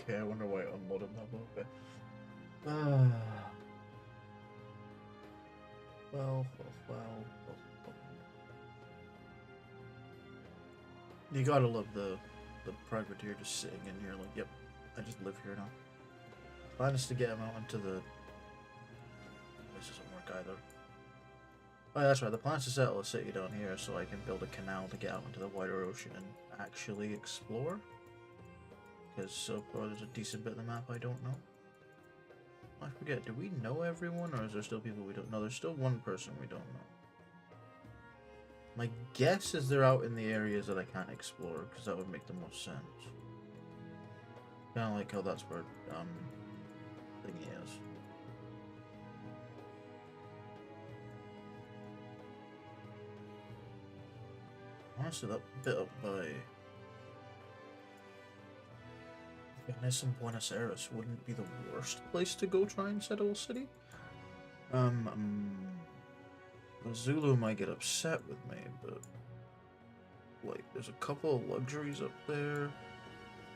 Okay, I wonder why it unloaded that, but okay. Ah. Well. You gotta love the privateer just sitting in here like, yep, I just live here now. Plan is to get him out into the... This doesn't work either. Oh, yeah, that's right. The plan is to settle a city down here so I can build a canal to get out into the wider ocean and actually explore. Because so far there's a decent bit of the map I don't know. I forget, do we know everyone or is there still people we don't know? There's still one person we don't know. My guess is they're out in the areas that I can't explore because that would make the most sense. Kind of like how that's where thingy is. Honestly, that bit up by Venice and Buenos Aires wouldn't be the worst place to go try and settle a city. The Zulu might get upset with me, but like, there's a couple of luxuries up there.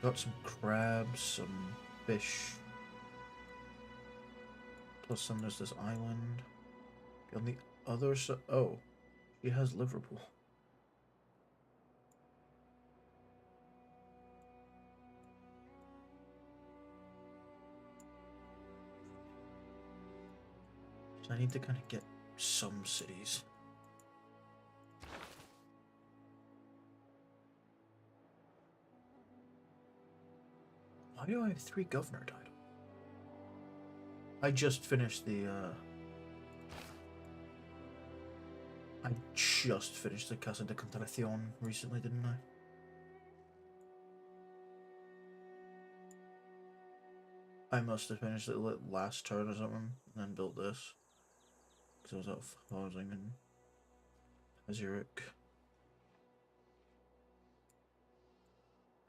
Got some crabs, some fish. Plus, then there's this island. On the other side, oh, she has Liverpool. So I need to kind of get some cities. Why do I have 3 governor titles? I just finished the I just finished the Casa de Contratación recently, didn't I? I must have finished it last turn or something, and then built this. Because I was out of housing in Zurich.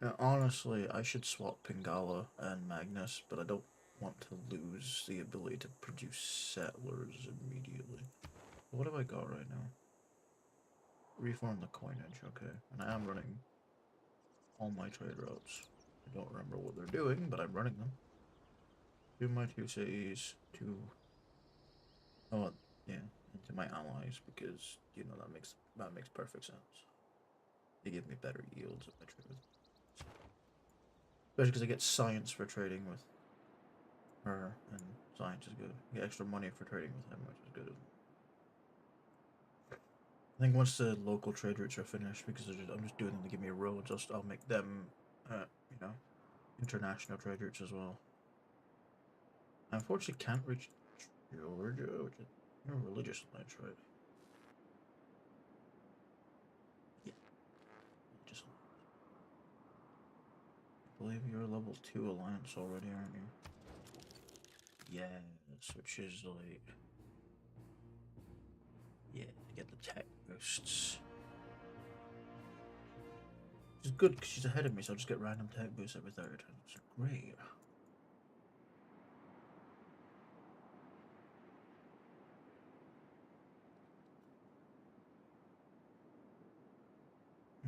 Now, honestly, I should swap Pingala and Magnus, but I don't want to lose the ability to produce settlers immediately. What have I got right now? Reform the coinage, okay. And I am running all my trade routes. I don't remember what they're doing, but I'm running them. Do my 2 cities, 2... Oh, yeah, into my allies, because, you know, that makes perfect sense. They give me better yields if I trade with them. Especially because I get science for trading with her, and science is good. I get extra money for trading with him, which is good. I think once the local trade routes are finished, because I'm just doing them to give me roads, I'll make them, you know, international trade routes as well. I unfortunately can't reach Georgia, which is religious alliance, right? Yeah, religious alliance. I believe you're a level 2 alliance already, aren't you? Yes, which is like... Yeah, to get the tech boosts. Which is good because she's ahead of me, so I'll just get random tech boosts every third. It's great.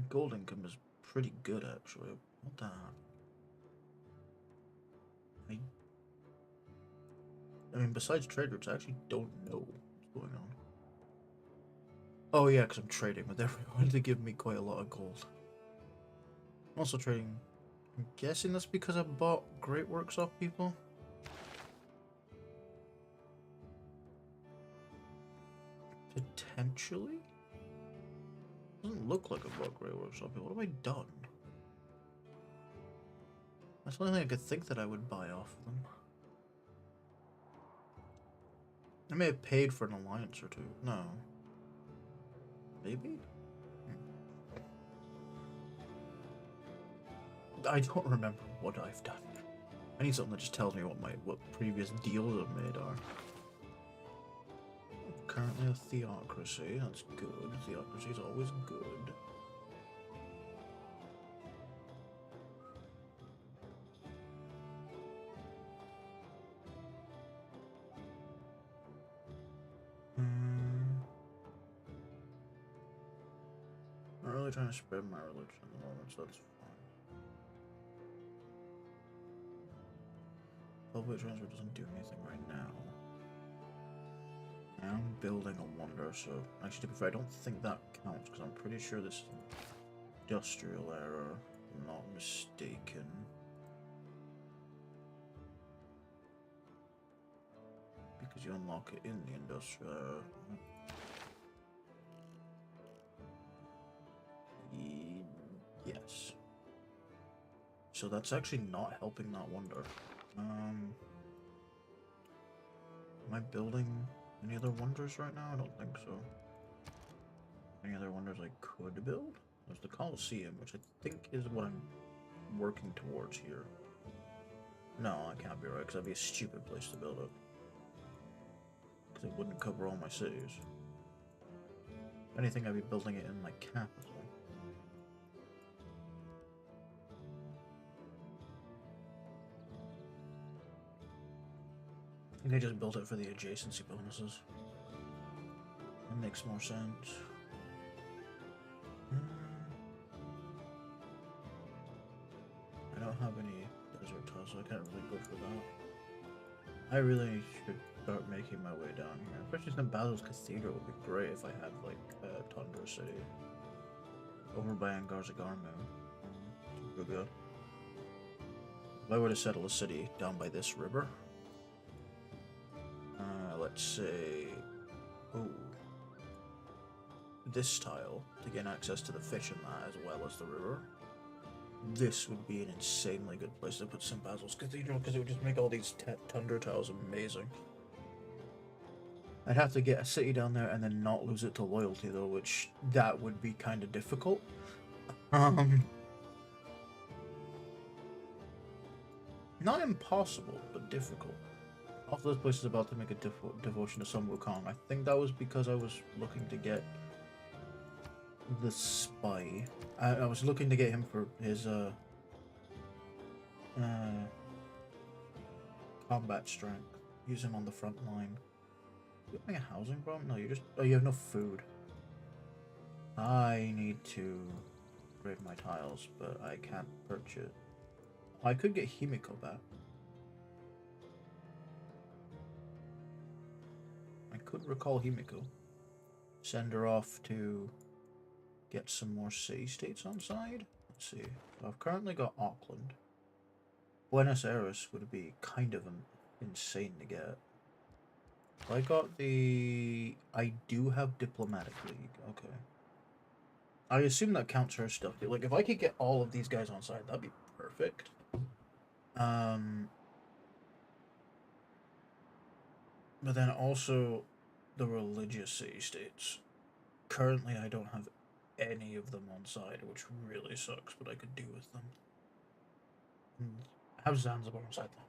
Gold income is pretty good, actually. What the heck? I mean, besides trade routes, I actually don't know what's going on. Oh yeah, because I'm trading with everyone to give me quite a lot of gold. I'm also trading... I'm guessing that's because I bought Great Works off people? Potentially? Doesn't look like I bought Great Works off people. What have I done? That's the only thing I could think that I would buy off of them. I may have paid for an alliance or two. No. Maybe? I don't remember what I've done. I need something that just tells me what previous deals I've made are. Currently a theocracy, that's good. Theocracy is always good. I'm not really trying to spread my religion at the moment, so that's fine. public transfer doesn't do anything right now. I am building a wonder, so actually to be fair, I don't think that counts because I'm pretty sure this is an industrial error, if I'm not mistaken. Because you unlock it in the industrial error. Yes. So that's actually not helping that wonder. Am I building any other wonders right now? I don't think so. Any other wonders I could build? There's the Colosseum, which I think is what I'm working towards here. No, I can't be right, because that'd be a stupid place to build it. Because it wouldn't cover all my cities. If anything, I'd be building it in my capital. I think I just built it for the adjacency bonuses. That makes more sense. I don't have any desert tiles, so I can't really go for that. I really should start making my way down here. Especially since Basil's Cathedral would be great if I had, like, a Tundra City. Over by Angarzagarmu. Ruga. If I were to settle a city down by this river, let's say, this tile to gain access to the fish in that as well as the river. This would be an insanely good place to put St. Basil's Cathedral because it would just make all these Tundra tiles amazing. I'd have to get a city down there and then not lose it to loyalty though, which that would be kind of difficult. Not impossible, but difficult. Half those places about to make a devotion to Sun Wukong. I think that was because I was looking to get the spy. I was looking to get him for his combat strength. Use him on the front line. You having a housing problem? No, you have no food. I need to raid my tiles, but I can't purchase. I could get Himiko back. I could recall Himiko. Send her off to get some more city-states on side. Let's see. So I've currently got Auckland. Buenos Aires would be kind of insane to get. I got the... I do have Diplomatic League. Okay. I assume that counts her stuff. Like, if I could get all of these guys on side, that'd be perfect. But then also the religious city-states. Currently, I don't have any of them on side, which really sucks, but I could do with them. I have Zanzibar on side, though.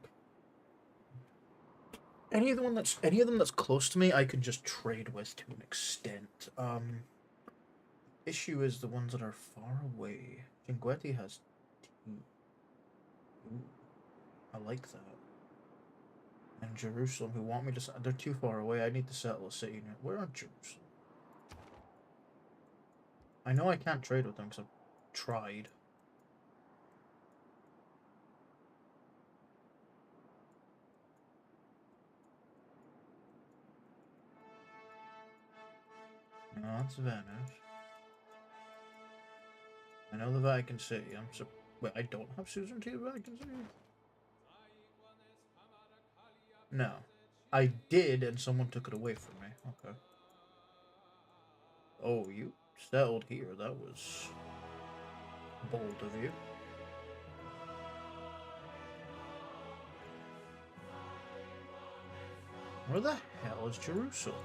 Any of them that's close to me, I could just trade with to an extent. Issue is the ones that are far away. Chinguetti has 2. Ooh, I like that. And Jerusalem, who want me to... They're too far away. I need to settle a city now. Where are Jerusalem? I know I can't trade with them because I've tried. No, that's Venice. I know the Vatican City. Wait, I don't have suzerainty of the Vatican City? No. I did, and someone took it away from me. Okay. Oh, you settled here. That was bold of you. Where the hell is Jerusalem?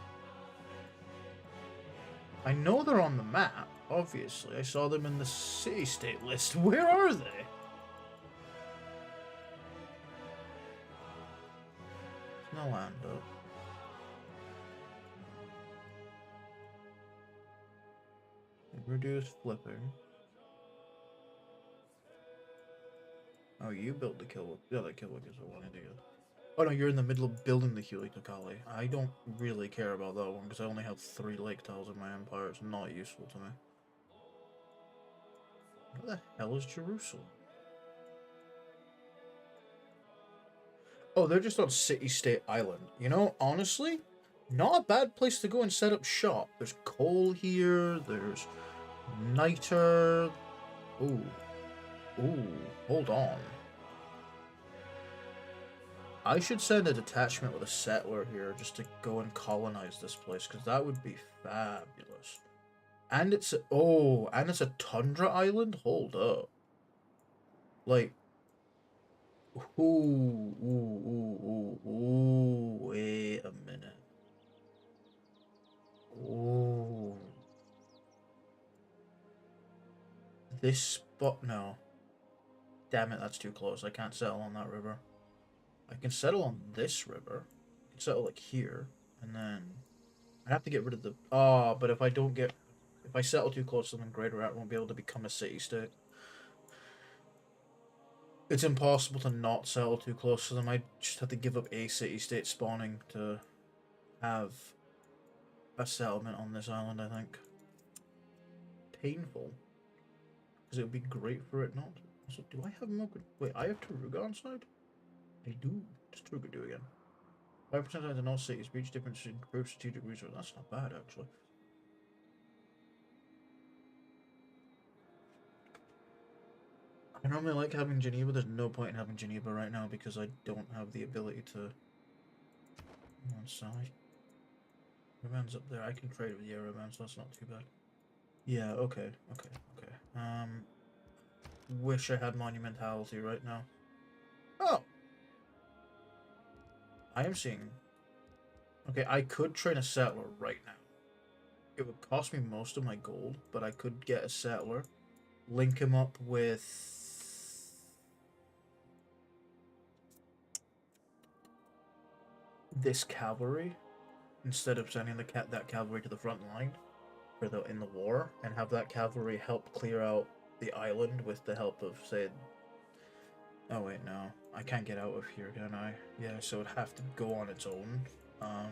I know they're on the map, obviously. I saw them in the city-state list. Where are they? There's no land up. Reduce flipping. Oh, you built the Kilwick. Yeah, the Kilwick is the one idiot. Oh no, you're in the middle of building the Huitokali. I don't really care about that one because I only have 3 lake tiles in my empire. It's not useful to me. Where the hell is Jerusalem? Oh, they're just on City State Island. You know, honestly, not a bad place to go and set up shop. There's coal here. There's niter. Ooh. Ooh. Hold on. I should send a detachment with a settler here just to go and colonize this place, because that would be fabulous. And it's a, oh, and it's a tundra island? Hold up. Like, ooh, wait a minute. Ooh. This spot, no. Damn it, that's too close. I can't settle on that river. I can settle on this river. I can settle like here, and then I'd have to get rid of the. Oh, but if I don't get, if I settle too close, then Greater Rat won't be able to become a city state. It's impossible to not settle too close to them. I just have to give up a city state spawning to have a settlement on this island. I think painful because it would be great for it not. Also, do I have milk? Wait, I have Taruga on side. I do. Just Taruga do again. 5% of the all cities, reach difference in improved strategic resource. That's not bad, actually. I normally like having Geneva. There's no point in having Geneva right now because I don't have the ability to. One side. Roman's up there. I can trade with the Roman, so that's not too bad. Yeah, okay. Wish I had Monumentality right now. Oh! I am seeing. Okay, I could train a settler right now. It would cost me most of my gold, but I could get a settler, link him up with this cavalry instead of sending that cavalry to the front line for in the war, and have that cavalry help clear out the island with the help of, say. Oh wait, no, I can't get out of here, can I? Yeah, so it'd have to go on its own. I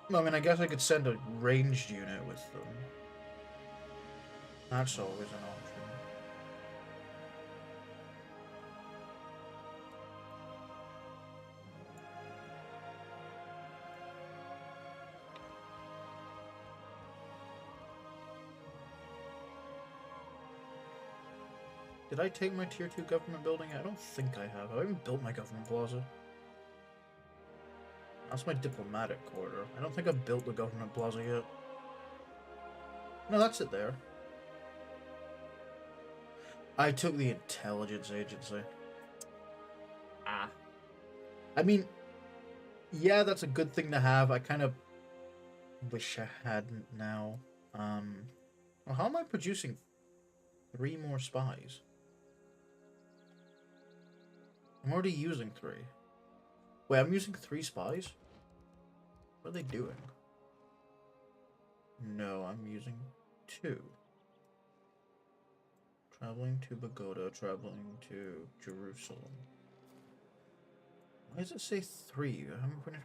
mean, I guess I could send a ranged unit with them. That's always an option. Did I take my tier 2 government building? I don't think I have. I haven't built my government plaza. That's my diplomatic quarter. I don't think I've built the government plaza yet. No, that's it there. I took the intelligence agency. Ah. I mean, yeah, that's a good thing to have. I kind of wish I hadn't now. Well, how am I producing 3 more spies? I'm already using 3. Wait, I'm using 3 spies? What are they doing? No, I'm using 2. Traveling to Bogota, traveling to Jerusalem. Why does it say 3? I haven't finished.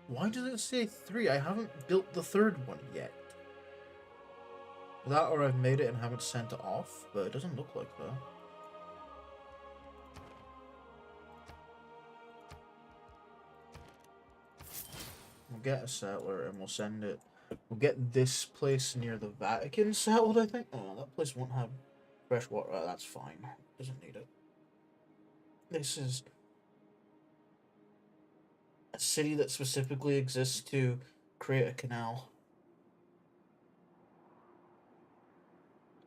Why does it say 3? I haven't built the 3rd one yet. That or I've made it and haven't sent it off, but it doesn't look like that. We'll get a settler and we'll send it. We'll get this place near the Vatican settled, I think. Oh, that place won't have fresh water. Oh, that's fine. Doesn't need it. This is a city that specifically exists to create a canal.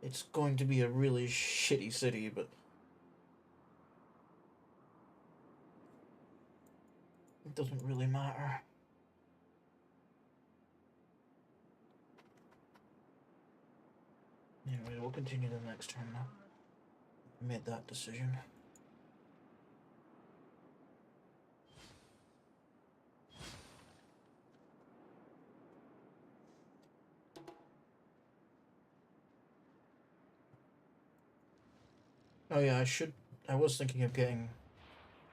It's going to be a really shitty city, but it doesn't really matter. Anyway, we'll continue the next turn now. I made that decision. Oh yeah, I was thinking of getting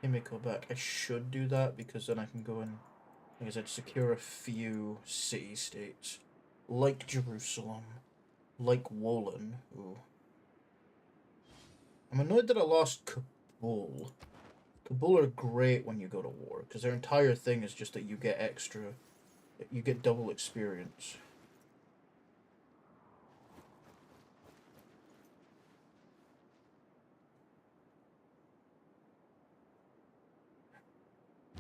Himiko back. I should do that because then I can go and Like I said, secure a few city-states. Like Jerusalem. Like Wolin. Ooh. I'm annoyed that I lost Kabul. Kabul are great when you go to war, because their entire thing is just that you get extra... You get double experience.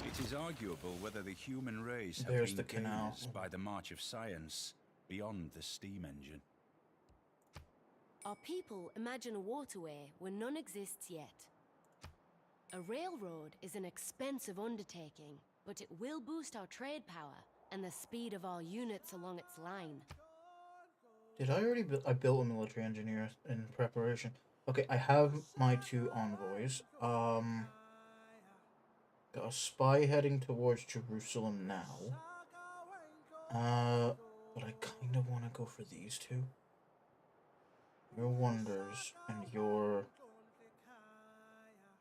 It is arguable whether the human race have There's been the canal. gainers by the march of science beyond the steam engine. Our people imagine a waterway where none exists yet. A railroad is an expensive undertaking, but it will boost our trade power and the speed of our units along its line. Did I already build? I built a military engineer in preparation. Okay, I have my 2 envoys. Got a spy heading towards Jerusalem now. But I kind of want to go for these 2. Your wonders and your...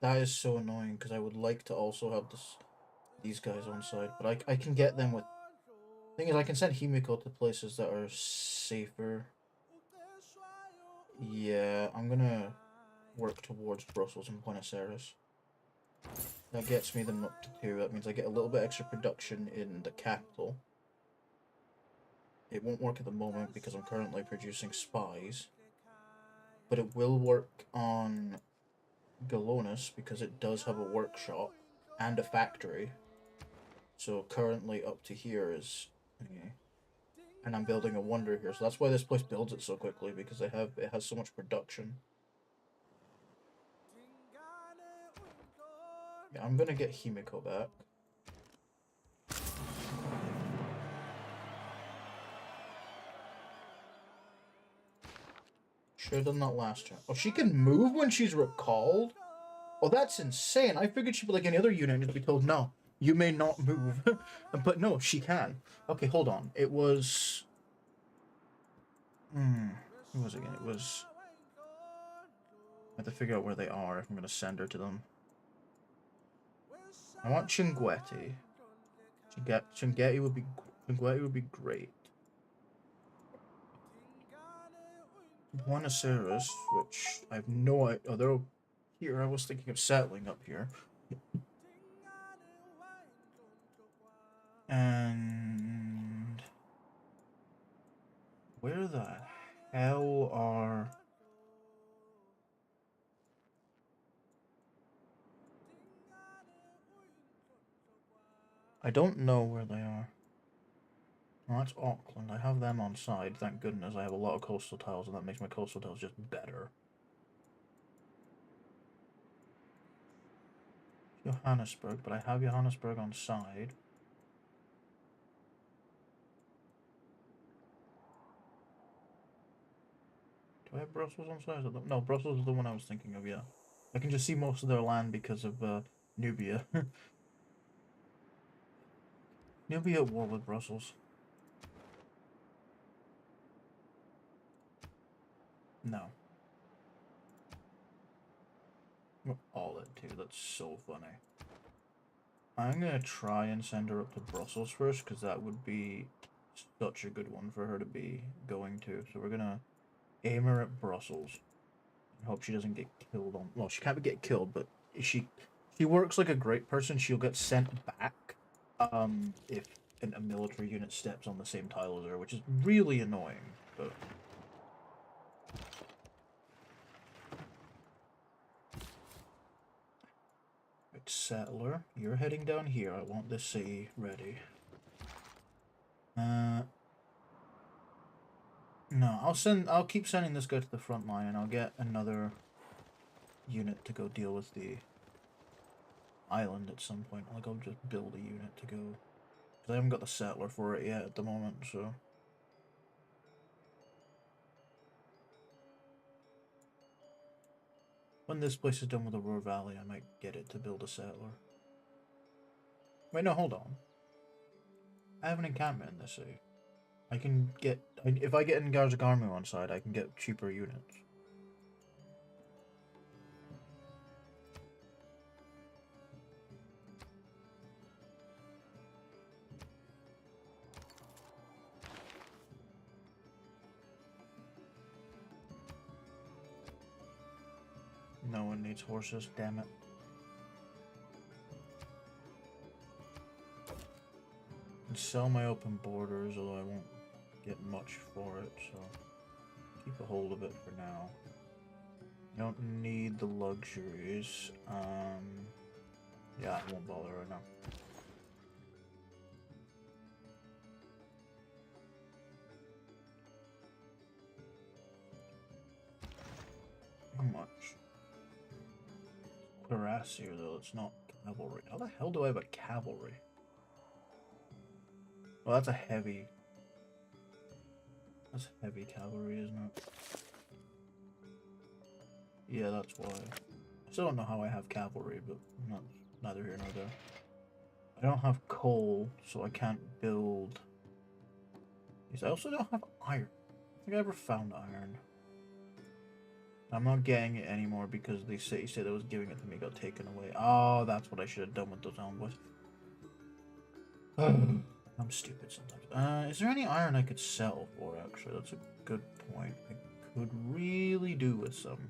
That is so annoying, because I would like to also have these guys on side. But I can get them with... Thing is, I can send Himiko to places that are safer. Yeah, I'm gonna work towards Brussels and Buenos Aires. That gets me them up to 2. That means I get a little bit extra production in the capital. It won't work at the moment because I'm currently producing spies. But it will work on Galonis because it does have a workshop and a factory. So currently up to here is... Okay. And I'm building a wonder here. So that's why this place builds it so quickly, because it has so much production. Yeah, I'm gonna get Himiko back. Should have done that last turn. Oh, she can move when she's recalled? Oh, that's insane. I figured she'd be like any other unit and just be told, no, you may not move. But no, she can. Okay, hold on. It was... Who was it again? It was... I have to figure out where they are if I'm going to send her to them. I want Chinguetti. Chinguetti would be great. Buenos Aires, which I have no idea. Oh, they're here. I was thinking of settling up here. And where the hell are... I don't know where they are. Well, that's Auckland. I have them on side. Thank goodness I have a lot of coastal tiles, and that makes my coastal tiles just better. Johannesburg, but I have Johannesburg on side. Do I have Brussels on side? No, Brussels is the one I was thinking of, yeah. I can just see most of their land because of Nubia. Nubia at war with Brussels. No. We're all at 2. That's so funny. I'm gonna try and send her up to Brussels first, because that would be such a good one for her to be going to. So we're gonna aim her at Brussels. And hope she doesn't get killed on... Well, she can't get killed, but she works like a great person. She'll get sent back if a military unit steps on the same tile as her, which is really annoying, but... Settler, you're heading down here. I want this city ready. No, I'll keep sending this guy to the front line, and I'll get another unit to go deal with the island at some point. Like, I'll just build a unit to go, because I haven't got the settler for it yet at the moment, so... When this place is done with the Ruhr Valley, I might get it to build a settler. Wait, no, hold on. I have an encampment in this city. I can get... If I get Ngarzagarmu on side, I can get cheaper units. No one needs horses, damn it. And sell my open borders, although I won't get much for it, so keep a hold of it for now. You don't need the luxuries. Yeah, I won't bother right now. How much? Cuirassier though, it's not cavalry. How the hell do I have a cavalry? Well, that's a heavy. That's heavy cavalry, isn't it? Yeah, that's why. I still don't know how I have cavalry, but neither here nor there. I don't have coal, so I can't build. I also don't have iron. I think I ever found iron. I'm not getting it anymore because the city state that was giving it to me got taken away. Oh, that's what I should have done with those envoys. I'm stupid sometimes. Is there any iron I could sell for, actually? That's a good point. I could really do with some.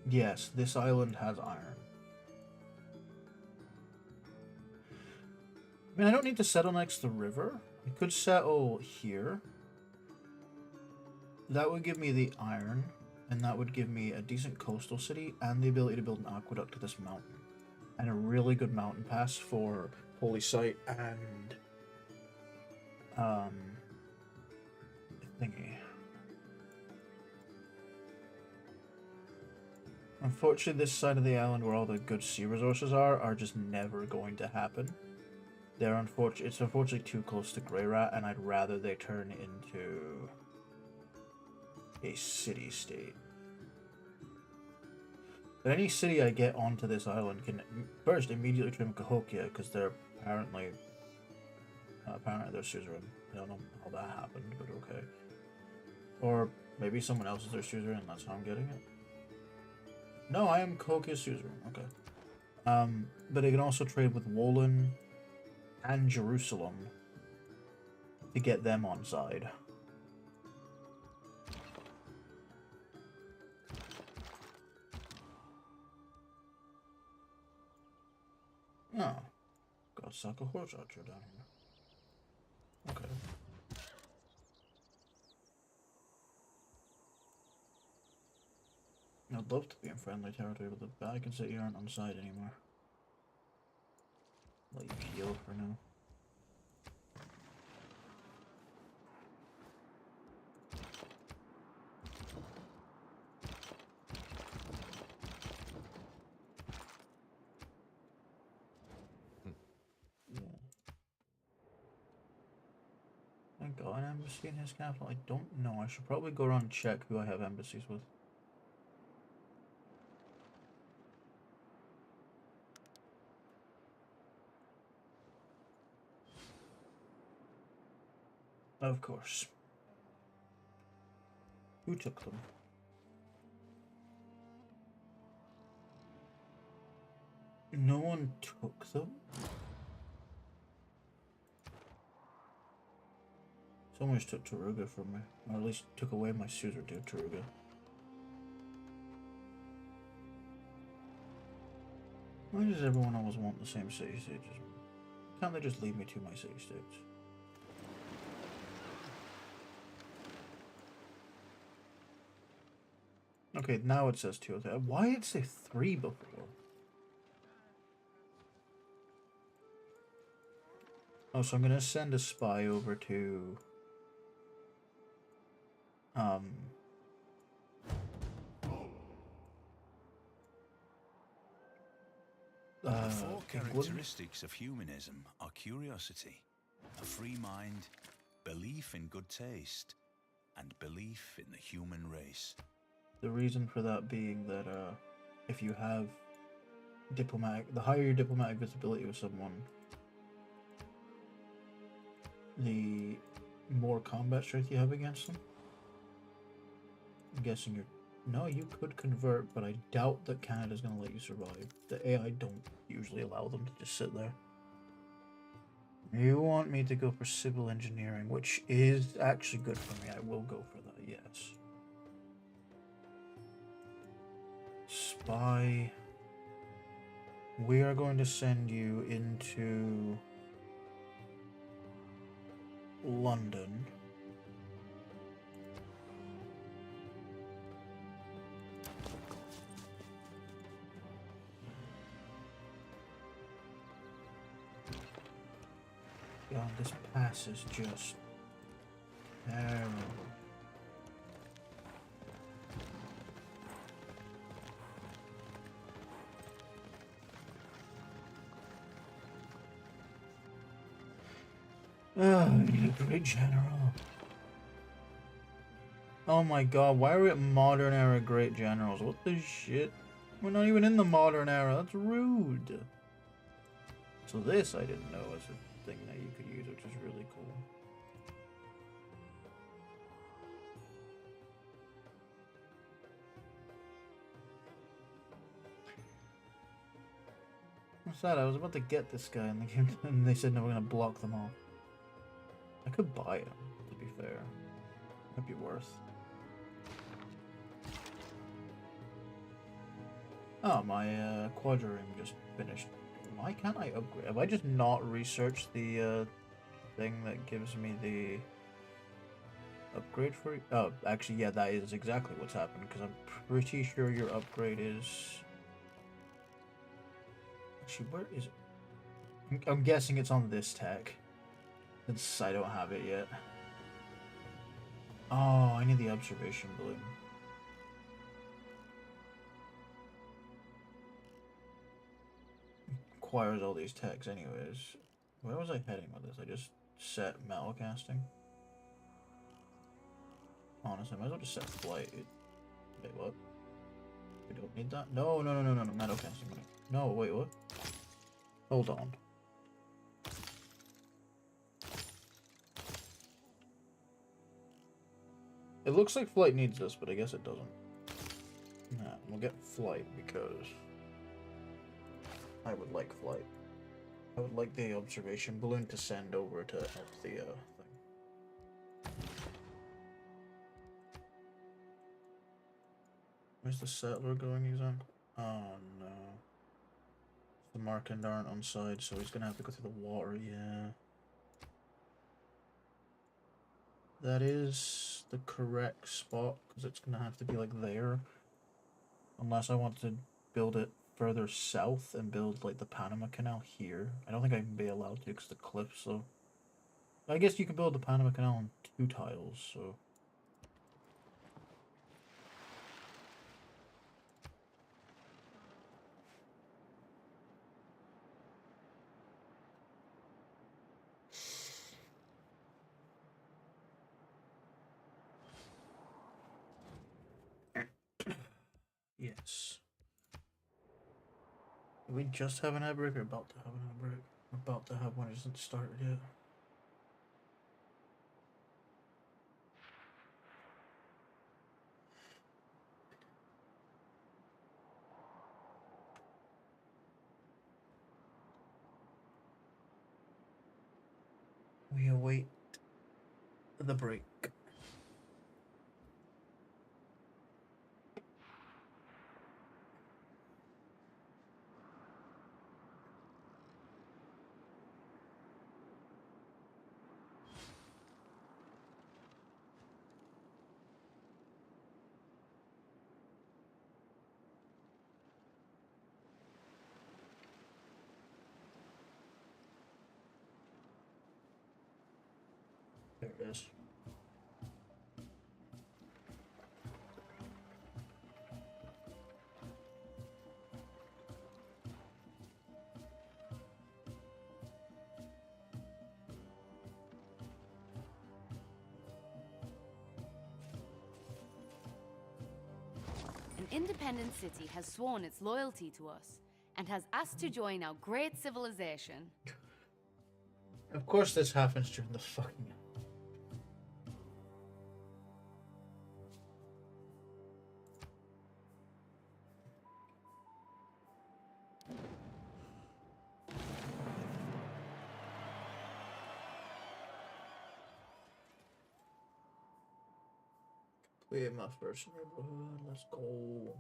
Yes, this island has iron. I mean, I don't need to settle next to the river. I could settle here. That would give me the iron, and that would give me a decent coastal city and the ability to build an aqueduct to this mountain. And a really good mountain pass for Holy Site and thingy. Unfortunately, this side of the island where all the good sea resources are just never going to happen. It's unfortunately too close to Grey Rat, and I'd rather they turn into a city-state. But any city I get onto this island can first immediately trim Cahokia, because they're apparently they're suzerain. I don't know how that happened, but okay. Or maybe someone else is their suzerain, and that's how I'm getting it. No, I am Cahokia's suzerain. Okay. But I can also trade with Wolin and Jerusalem to get them on side. Oh, got a suck a horse archer down here. Okay. I'd love to be in friendly territory, but the bad can say you aren't on side anymore. Let you heal for now. Yeah. I got an embassy in his capital? I don't know. I should probably go around and check who I have embassies with. Of course. Who took them? No one took them? Someone just took Taruga from me. Or at least took away my suitor to Taruga. Why does everyone always want the same city states as me? Can't they just leave me to my city states? Okay, now it says 2. Why did it say 3 before? Oh, so I'm gonna send a spy over to The four England? characteristics of humanism are curiosity, a free mind, belief in good taste, and belief in the human race. The reason for that being that if you have the higher your diplomatic visibility with someone, the more combat strength you have against them. I'm guessing you're... No, you could convert, but I doubt that Canada's going to let you survive. The AI don't usually allow them to just sit there. You want me to go for civil engineering, which is actually good for me. I will go for that, yes. Spy. We are going to send you into London. God, this pass is just terrible. Oh, we need a great general. Oh my god, why are we at modern era great generals? What the shit? We're not even in the modern era, that's rude. So this I didn't know was a thing that you could use, which is really cool. What's that? I was about to get this guy and they said no, we're gonna block them off. I could buy him, to be fair. Might be worth. Oh, my quadrireme just finished. Why can't I upgrade? Have I just not researched the thing that gives me the upgrade for you? Oh, actually, yeah, that is exactly what's happened, because I'm pretty sure your upgrade is... Actually, where is it? I'm guessing it's on this tech, since I don't have it yet. Oh, I need the observation balloon. Requires all these techs anyways. Where was I heading with this? I just set metal casting. Honestly, I might as well just set flight. Wait, what? We don't need that? No, metal casting. No, wait, what? Hold on. It looks like flight needs this, but I guess it doesn't. Nah, we'll get flight because I would like flight. I would like the observation balloon to send over to help the thing. Where's the settler going exactly? Oh no. The Markand aren't on side, so he's gonna have to go through the water, yeah. That is the correct spot, because it's gonna have to be like there. Unless I want to build it further south and build like the Panama Canal here. I don't think I can be allowed to because the cliffs, so... I guess you can build the Panama Canal on 2 tiles, so... Yes. Do we just have an ad break or about to have an ad break? We're about to have one, it hasn't started yet. We await the break. There it is. An independent city has sworn its loyalty to us and has asked to join our great civilization. Of course this happens during the fucking... Wait, my first neighborhood. Let's go.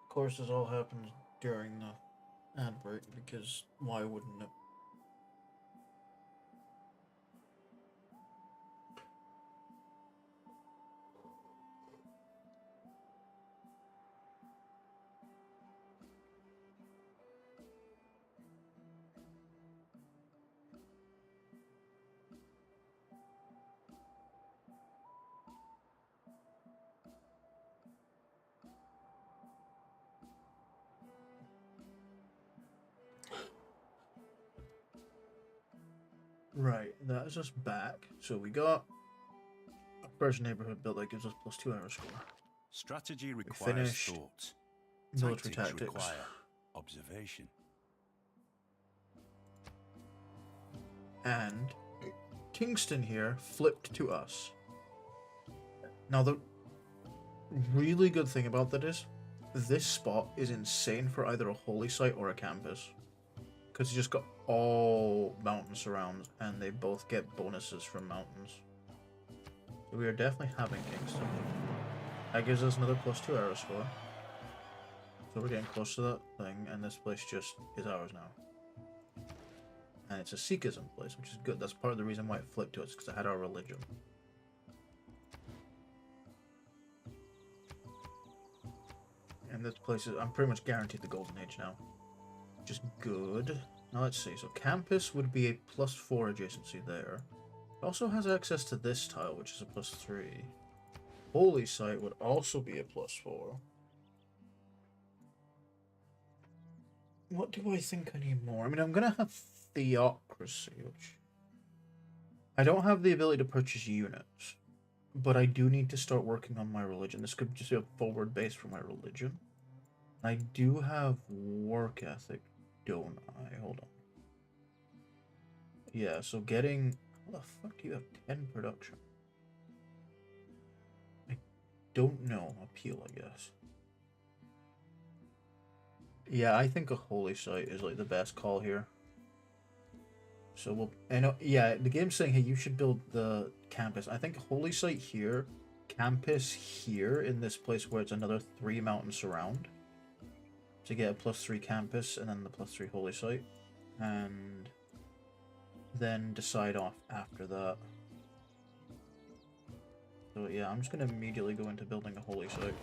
Of course, this all happens during the ad break because why wouldn't it? Right, that is us back. So we got a first neighborhood built that gives us +2 arrow score. Strategy requires finished thought. Military Tactics tactics. require observation. And Kingston here flipped to us. Now the really good thing about that is this spot is insane for either a holy site or a campus. Because you just got all mountain surrounds and they both get bonuses from mountains. So we are definitely having Kingston. That gives us another +2 arrow score. So we're getting close to that thing, and this place just is ours now. And it's a Sikhism place, which is good. That's part of the reason why it flipped to us, because it had our religion. And this place is, I'm pretty much guaranteed the Golden Age now. Which is good. Now let's see, so campus would be a +4 adjacency there. It also has access to this tile, which is a +3. Holy site would also be a +4. What do I think I need more? I mean, I'm gonna have theocracy, which I don't have the ability to purchase units, but I do need to start working on my religion. This could just be a forward base for my religion. I do have work ethic, don't I? Hold on. Yeah, so getting... How the fuck do you have 10 production? I don't know. Appeal, I guess. Yeah, I think a holy site is like the best call here. So we'll... I know, yeah, the game's saying, hey, you should build the campus. I think holy site here, campus here in this place where it's another 3 mountain surround. To get a +3 campus and then the +3 holy site. And then decide off after that. So yeah, I'm just going to immediately go into building a holy site.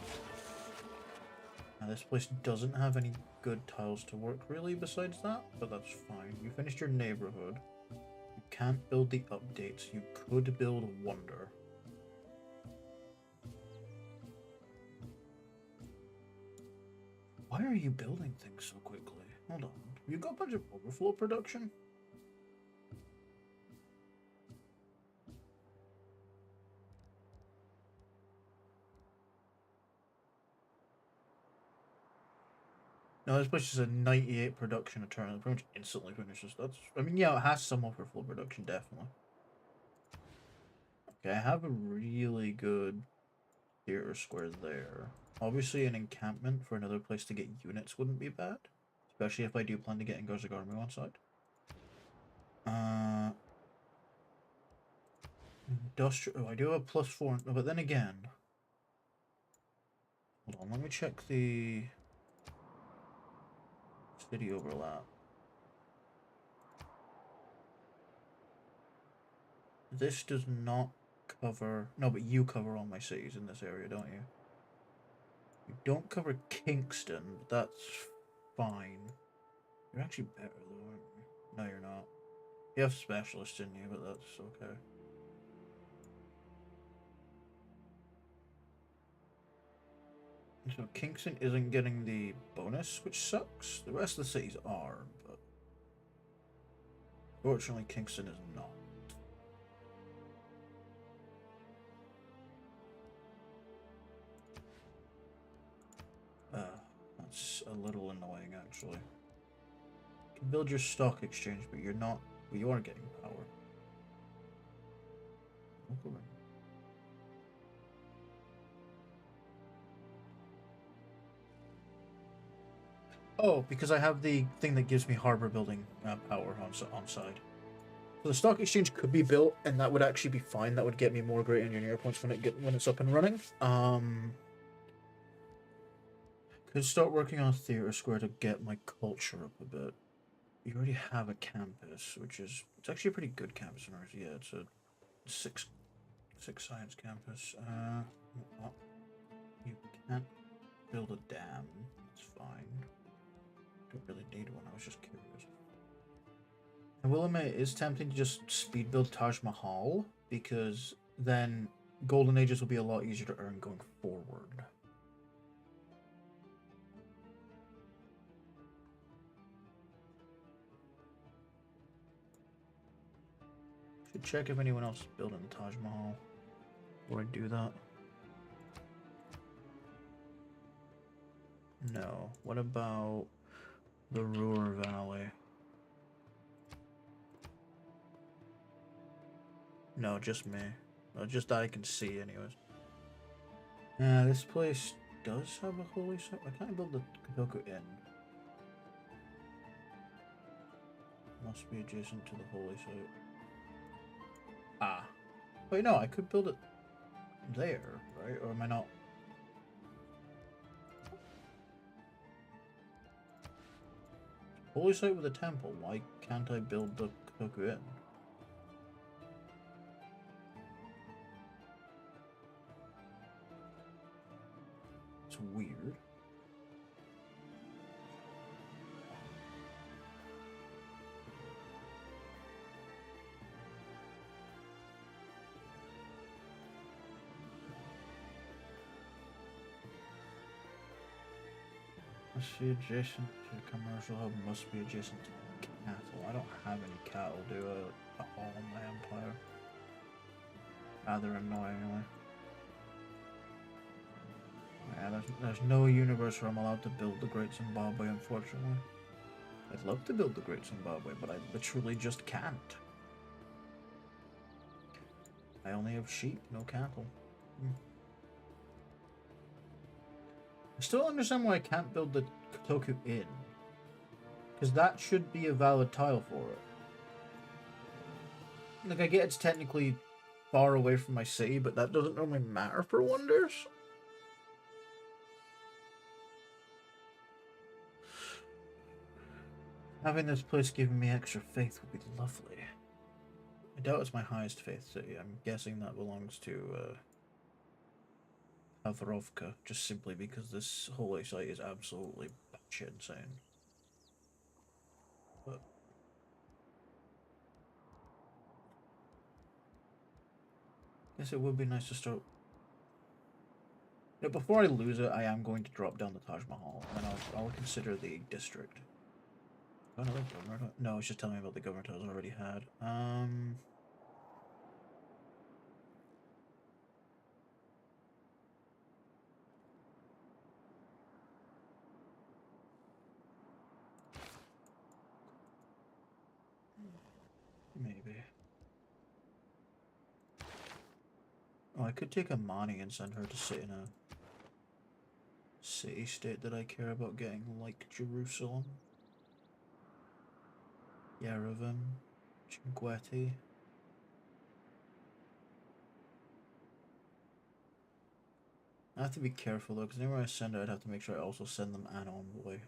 Now this place doesn't have any good tiles to work really besides that, but that's fine. You finished your neighborhood. You can't build the updates. You could build wonder. Why are you building things so quickly? Hold on. You got a bunch of overflow production? No, this place is a 98 production a turn. It pretty much instantly finishes. That's, I mean, yeah, it has some overflow production, definitely. Okay, I have a really good theater square there. Obviously, an encampment for another place to get units wouldn't be bad. Especially if I do plan to get Ngozig army on side. Industrial. Oh, I do have +4, but then again. Hold on, let me check the city overlap. This does not cover... No, but you cover all my cities in this area, don't you? You don't cover Kingston, but that's fine. You're actually better, though, aren't you? No, you're not. You have specialists in you, but that's okay. So Kingston isn't getting the bonus, which sucks. The rest of the cities are, but... Fortunately, Kingston is not. That's a little annoying, actually. You can build your stock exchange, but you're not... But you are getting power. Oh, because I have the thing that gives me harbor building power on side. So the stock exchange could be built, and that would actually be fine. That would get me more great engineer points when it's up and running. Could start working on Theatre Square to get my culture up a bit. You already have a campus, which is it's actually a pretty good campus in ours. Yeah, it's a six science campus. You can't build a dam. It's fine. Don't really need one. I was just curious. I will admit, it is tempting to just speed build Taj Mahal, because then Golden Ages will be a lot easier to earn going forward. Should check if anyone else is building the Taj Mahal before I do that. No. What about the Ruhr Valley? No, just me. Just that I can see, anyways. This place does have a holy site. Why can't I build the Kadoku Inn? Must be adjacent to the holy site. Ah. Wait, no, I could build it there, right? Or am I not? Holy site with a temple. Why can't I build the Kadoku Inn? It's weird. Must be adjacent to the commercial hub. Must be adjacent to cattle. I don't have any cattle, do I? At all in my empire. Rather annoyingly. Yeah, there's no universe where I'm allowed to build the Great Zimbabwe, unfortunately. I'd love to build the Great Zimbabwe, but I literally just can't. I only have sheep, no cattle. I still don't understand why I can't build the Kotoku Inn. Because that should be a valid tile for it. Like, I get it's technically far away from my city, but that doesn't normally matter for wonders. Having this place giving me extra faith would be lovely. I doubt it's my highest faith city. I'm guessing that belongs to Avrovka, just simply because this holy site is absolutely batshit insane. But I guess it would be nice to start. You know, before I lose it, I am going to drop down the Taj Mahal, and I'll consider the district. Oh, no, governor. No, it's just telling me about the governor tiles I already had. Maybe. Oh, I could take a Mani and send her to sit in a city-state that I care about getting, like Jerusalem. Yerevan. Cinquetti. I have to be careful though, because anywhere I send her, I'd have to make sure I also send them an envoy.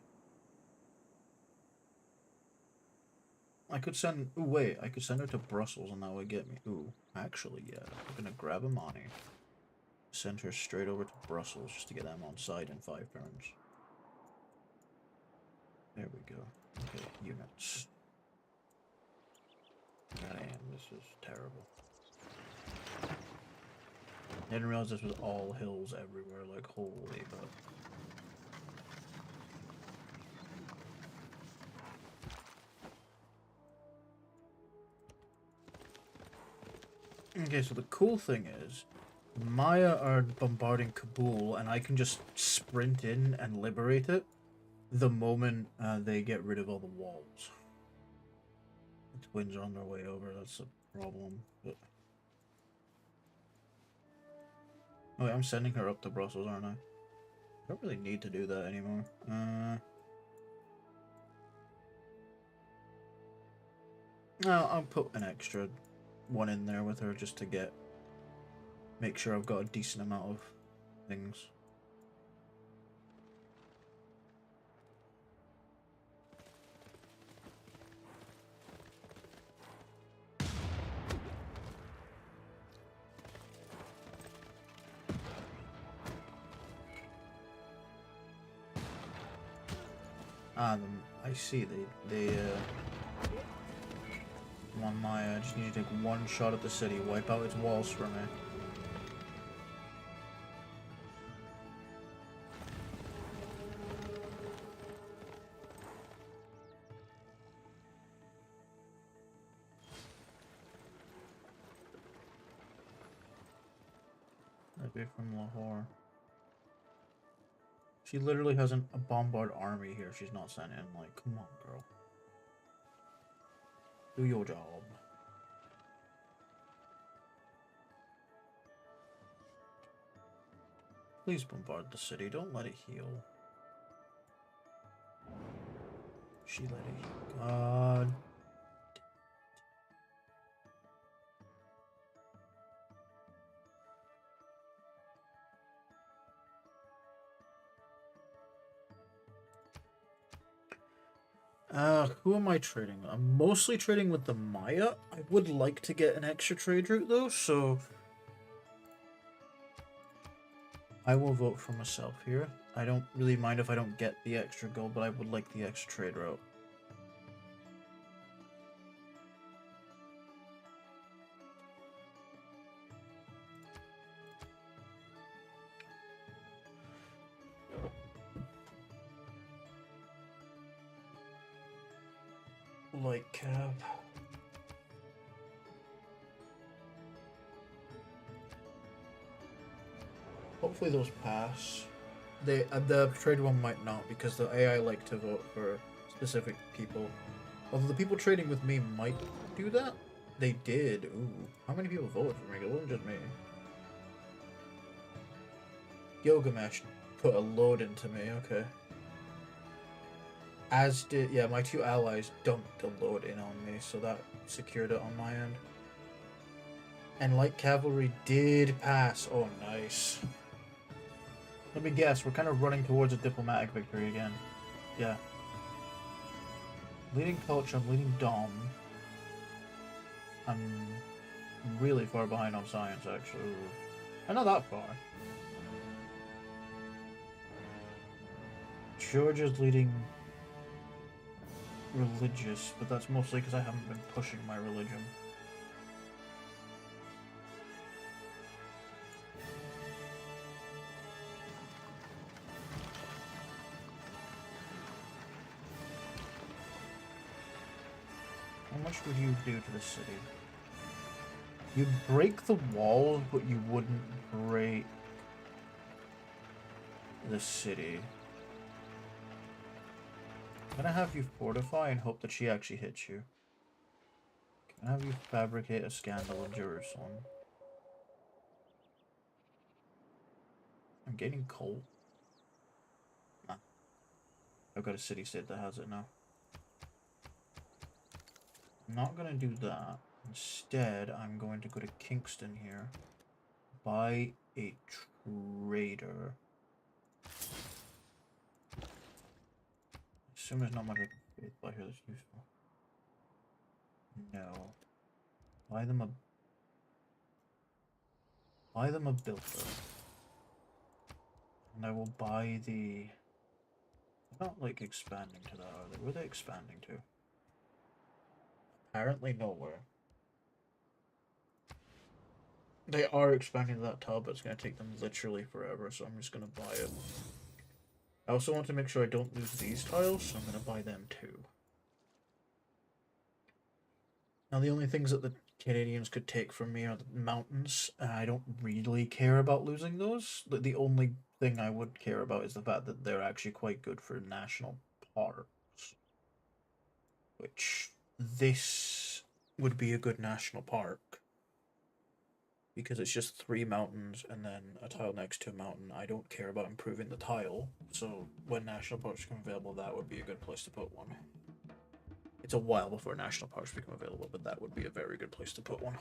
I could send. Ooh, wait. I could send her to Brussels and that would get me. Ooh, actually, yeah. I'm gonna grab Amani. Send her straight over to Brussels just to get them on side in 5 turns. There we go. Okay, units. Damn, this is terrible. I didn't realize this was all hills everywhere. Like, holy fuck. Okay, so the cool thing is, Maya are bombarding Kabul, and I can just sprint in and liberate it the moment they get rid of all the walls. The twins are on their way over, that's a problem. But... oh, wait, I'm sending her up to Brussels, aren't I? I don't really need to do that anymore. No, I'll put an extra one in there with her just to make sure I've got a decent amount of things. I see. They on my. I just need to take one shot at the city, wipe out its walls for me. That'd be from Lahore. She literally has a bombard army here. She's not sent in. Like, come on, girl. Do your job. Please bombard the city. Don't let it heal. She let it heal. God. Who am I trading with? I'm mostly trading with the Maya. I would like to get an extra trade route though, so I will vote for myself here. I don't really mind if I don't get the extra gold, but I would like the extra trade route. Light cab. Hopefully those pass. The trade one might not because the AI like to vote for specific people. Although the people trading with me might do that. They did. Ooh, how many people voted for me? It wasn't just me. Gilgamesh put a load into me. Okay. As did, yeah, my two allies dumped a load in on me, so that secured it on my end. And light cavalry did pass. Oh, nice. Let me guess, we're kind of running towards a diplomatic victory again. Yeah. Leading culture, I'm leading Dom. I'm really far behind on science, actually. I'm not that far. Georgia's leading religious, but that's mostly because I haven't been pushing my religion. How much would you do to the city? You'd break the walls, but you wouldn't break the city. I'm gonna have you fortify and hope that she actually hits you. Can I have you fabricate a scandal in Jerusalem? I'm getting coal. Nah. I've got a city-state that has it now. I'm not gonna do that. Instead, I'm going to go to Kingston here. Buy a trader. Assume there's not much I can faith by here that's useful. No. Buy them a builder. And I will buy the... They're not like expanding to that, are they? Where are they expanding to? Apparently nowhere. They are expanding to that tile, but it's going to take them literally forever, so I'm just going to buy it. I also want to make sure I don't lose these tiles, so I'm going to buy them too. Now the only things that the Canadians could take from me are the mountains, and I don't really care about losing those. The only thing I would care about is the fact that they're actually quite good for national parks. Which, this would be a good national park. Because it's just 3 mountains and then a tile next to a mountain. I don't care about improving the tile, so when national parks become available, that would be a good place to put one. It's a while before national parks become available, but that would be a very good place to put one.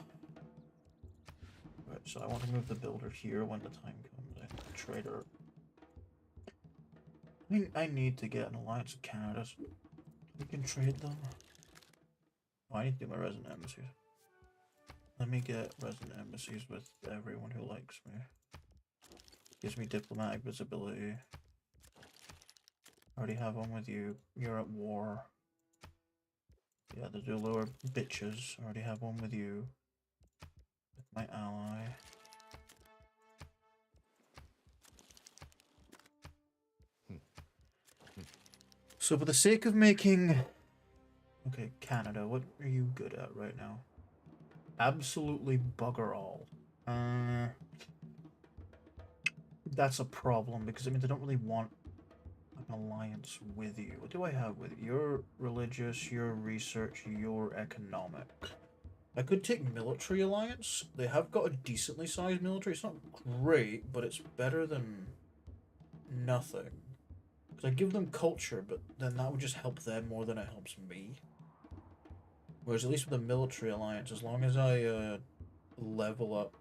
Right, so I want to move the builder here when the time comes. And the trader. I mean, I need to get an alliance with Canada so we can trade them. Oh, I need to do my resident embassies. Let me get resident embassies with everyone who likes me. Gives me diplomatic visibility. Already have one with you. You're at war. Yeah, the Zulu are bitches. Already have one with you. With my ally. So for the sake of making... Okay, Canada, what are you good at right now? Absolutely bugger all. That's a problem because, I mean, they don't really want an alliance with you. What do I have with you? You're religious, you're research, you're economic. I could take military alliance. They have got a decently sized military. It's not great, but it's better than nothing. Because I give them culture, but then that would just help them more than it helps me. Whereas at least with the military alliance, as long as I level up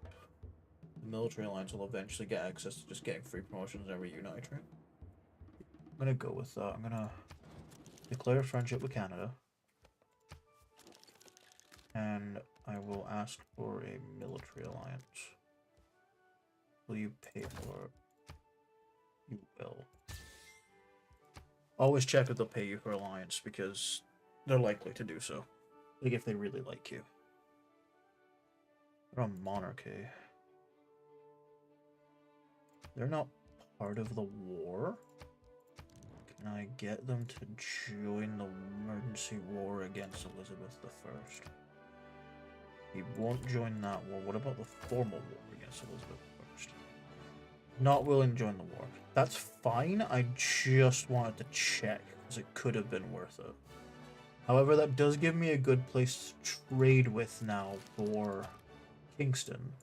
the military alliance, will eventually get access to just getting free promotions every unit I train. I'm gonna go with that. I'm gonna declare friendship with Canada. And I will ask for a military alliance. Will you pay for it? You will. Always check if they'll pay you for alliance, because they're likely to do so. Like if they really like you. They're a monarchy. They're not part of the war. Can I get them to join the emergency war against Elizabeth I? He won't join that war. What about the formal war against Elizabeth I? Not willing to join the war. That's fine. I just wanted to check because it could have been worth it. However, that does give me a good place to trade with now for Kingston,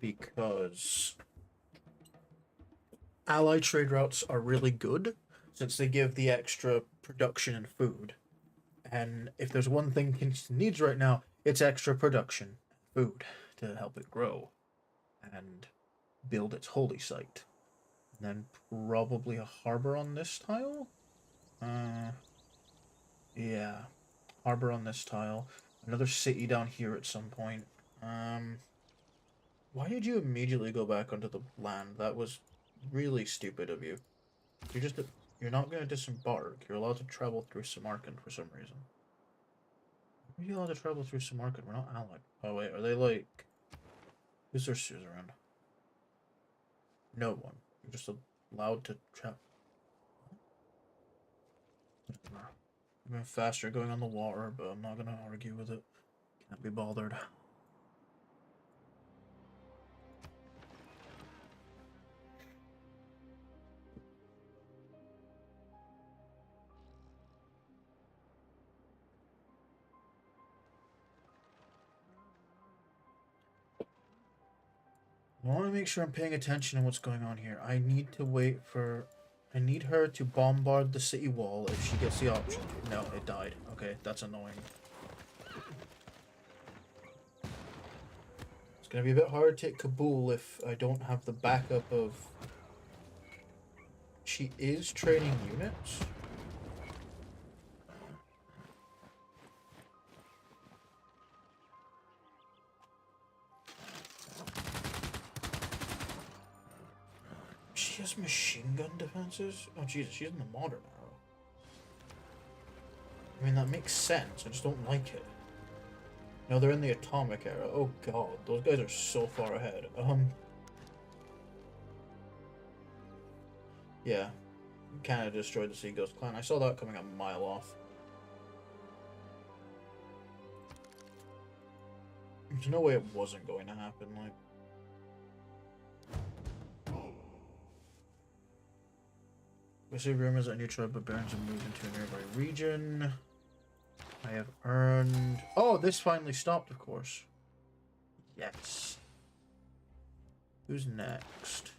because ally trade routes are really good since they give the extra production and food. And if there's one thing Kingston needs right now, it's extra production, food, to help it grow and build its holy site. And then probably a harbor on this tile? Yeah. Harbor on this tile. Another city down here at some point. Why did you immediately go back onto the land? That was really stupid of you. You're not going to disembark. You're allowed to travel through Samarkand for some reason. Why are you allowed to travel through Samarkand? We're not allied. Oh wait, are they like... Who's their suzerain? No one. You're just allowed to travel. I've been faster going on the water, but I'm not going to argue with it. Can't be bothered. I want to make sure I'm paying attention to what's going on here. I need to wait for... I need her to bombard the city wall if she gets the option. No, it died. Okay, that's annoying. It's going to be a bit hard to take Kabul if I don't have the backup of... She is training units. She has machine gun defenses? Oh Jesus, she's in the modern era. I mean, that makes sense, I just don't like it. No, they're in the atomic era. Oh god, those guys are so far ahead. Yeah. Canada destroyed the Sea Ghost clan. I saw that coming a mile off. There's no way it wasn't going to happen, like... We see rumors that new tribe barbarians have moved into a nearby region. I have earned... Oh, this finally stopped, of course. Yes. Who's next?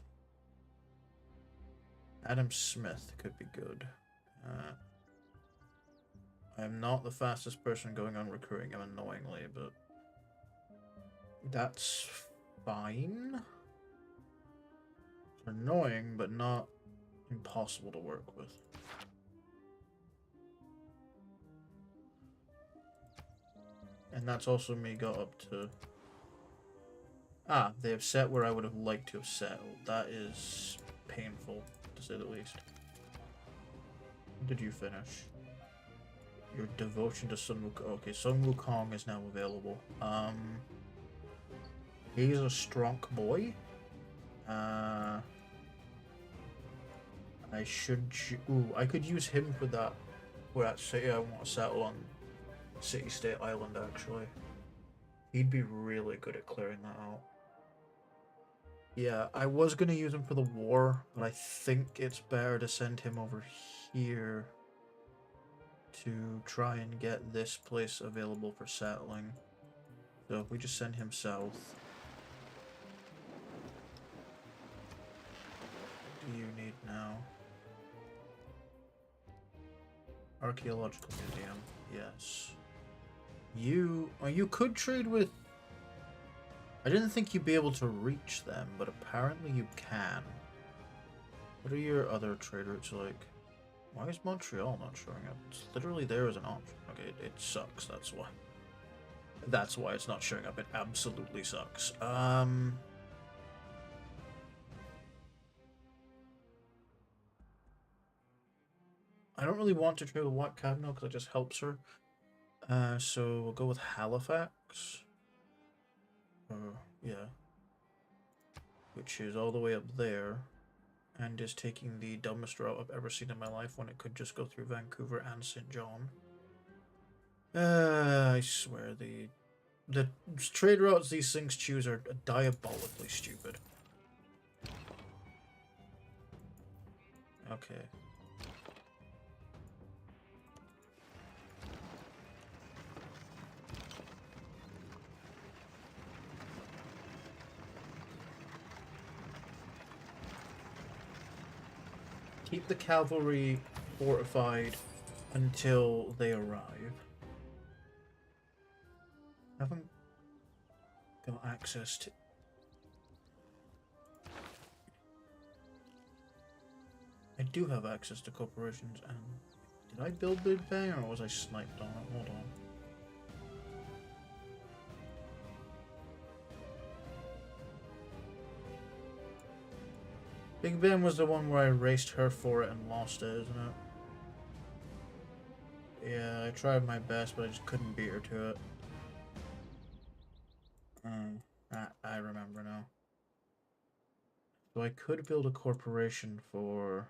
Adam Smith could be good. I'm not the fastest person going on recruiting him annoyingly, but that's fine. It's annoying, but not impossible to work with. And that's also me got up to... Ah, they have set where I would have liked to have settled. That is painful, to say the least. Did you finish? Your devotion to Sun Wukong. Okay, Sun Wukong is now available. He's a strong boy. I should... Ooh, I could use him for that. For that city I want to settle on. City-State Island, actually. He'd be really good at clearing that out. Yeah, I was going to use him for the war, but I think it's better to send him over here to try and get this place available for settling. So if we just send him south. What do you need now? Archaeological Museum, yes. You could trade with... I didn't think you'd be able to reach them, but apparently you can. What are your other trade routes like? Why is Montreal not showing up? It's literally there as an option. Okay, it sucks, that's why. That's why it's not showing up. It absolutely sucks. I don't really want to trade with White Cardinal because it just helps her. So we'll go with Halifax. Yeah. Which is all the way up there. And is taking the dumbest route I've ever seen in my life when it could just go through Vancouver and St. John. I swear the trade routes these things choose are diabolically stupid. Okay. Keep the cavalry fortified until they arrive. Haven't got access to... I do have access to corporations, and... Did I build Big Bang, or was I sniped on it? Hold on. Big Ben was the one where I raced her for it and lost it, isn't it? Yeah, I tried my best, but I just couldn't beat her to it. I remember now. So I could build a corporation for...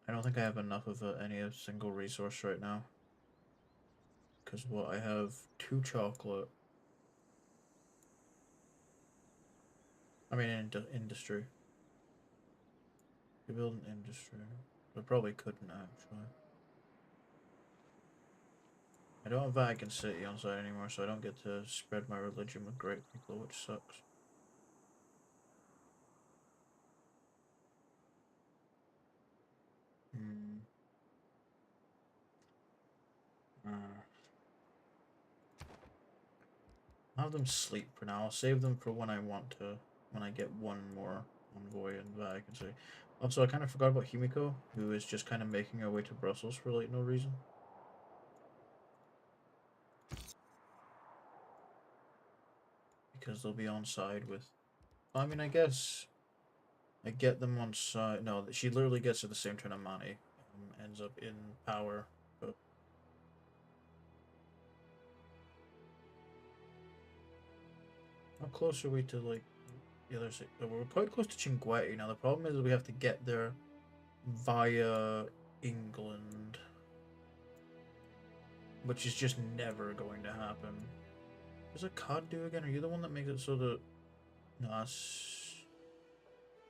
I don't think I have enough of any single resource right now. Because what, I have 2 chocolate. I mean, industry. You build an industry. I probably couldn't, actually. I don't have Vatican City on site anymore, so I don't get to spread my religion with great people, which sucks. I'll have them sleep for now. I'll save them for when I want to, when I get one more envoy in Vatican City. Also, I kind of forgot about Himiko, who is just kind of making her way to Brussels for like no reason. Because they'll be on side with... I mean, I guess... I get them on side... No, she literally gets at the same turn of money. And ends up in power. But... How close are we to, like, the other side? We're quite close to Chinguetti. Now, the problem is we have to get there via England. Which is just never going to happen. What does a COD do again? Are you the one that makes it so that... No, that's...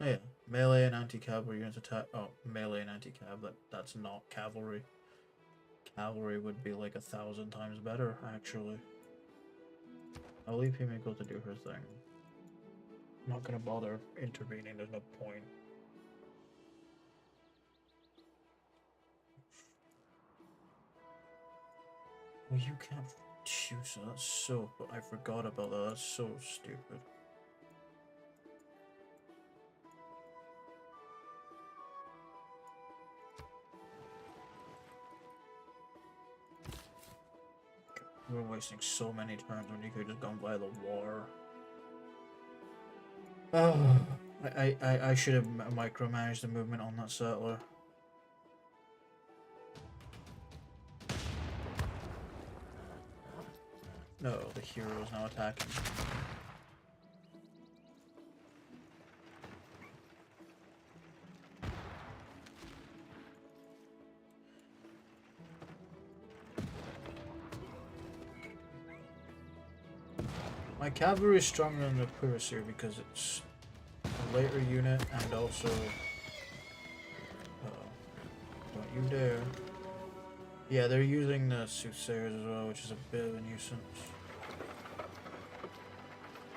Oh yeah, melee and anti-cavalry units attack... Oh, melee and anti-cav, that's not cavalry. Cavalry would be like 1,000 times better, actually. I'll leave Himiko to do her thing. I'm not gonna bother intervening, there's no point. Well, you can't choose that. That's so. I forgot about that. That's so stupid. We're wasting so many turns when you could have just gone by the war. Oh, I should have micromanaged the movement on that settler. No, the hero is now attacking. My cavalry is stronger than the cuirassier because it's a later unit and also... don't you dare. Yeah, they're using the soothsayers as well, which is a bit of a nuisance.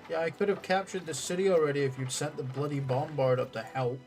Yeah, I could have captured the city already if you'd sent the bloody bombard up to help.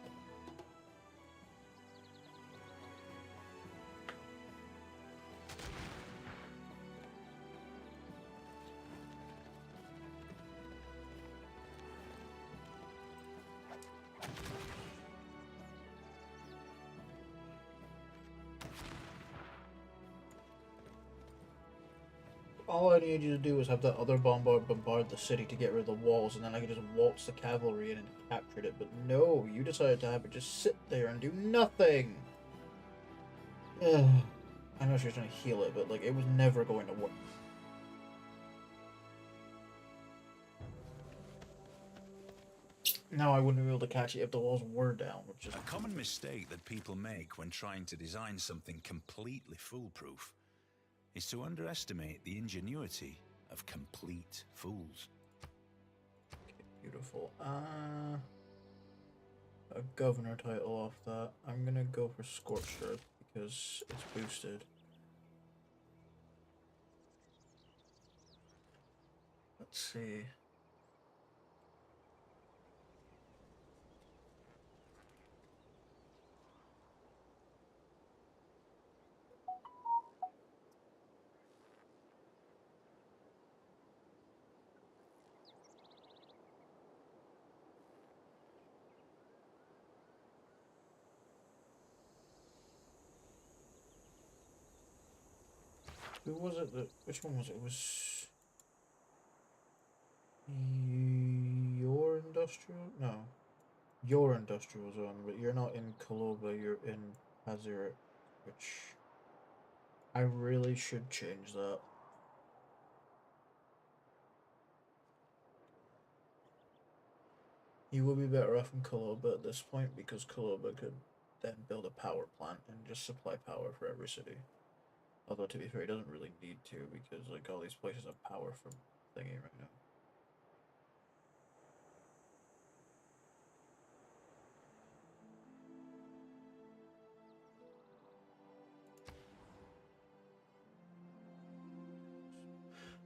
All I need you to do is have that other bombard the city to get rid of the walls, and then I could just waltz the cavalry in and capture it. But no, you decided to have it just sit there and do nothing. Ugh. I know she was trying to heal it, but like it was never going to work. Now I wouldn't be able to catch it if the walls were down, which is a common mistake that people make when trying to design something completely foolproof is to underestimate the ingenuity of complete fools. Okay, beautiful. A governor title off that. I'm gonna go for Scorched Earth because it's boosted. Let's see. Who was it that, which one was it? It was your industrial? No. Your industrial zone, but you're not in Koloba, you're in Haziret, which I really should change that. You will be better off in Koloba at this point because Koloba could then build a power plant and just supply power for every city. Although to be fair, he doesn't really need to because like all these places have power from thingy right now.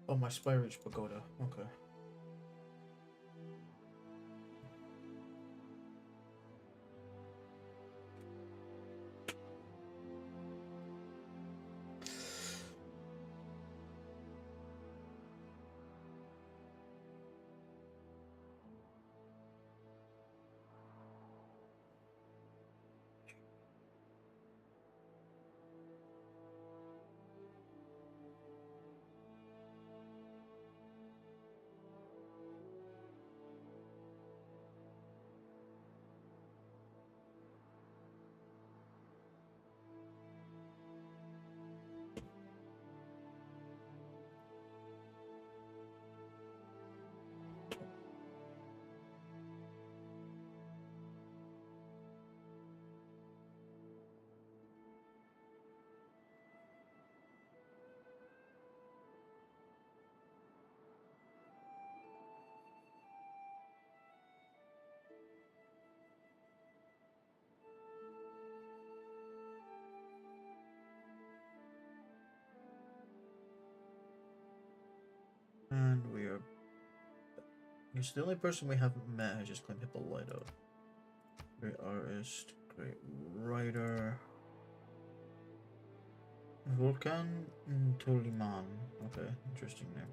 Oh, my Spy Reach Pagoda. Okay. And we are... He's the only person we haven't met who just claimed Hippolyta. Great artist, great writer. Volcan Toliman. Okay, interesting name.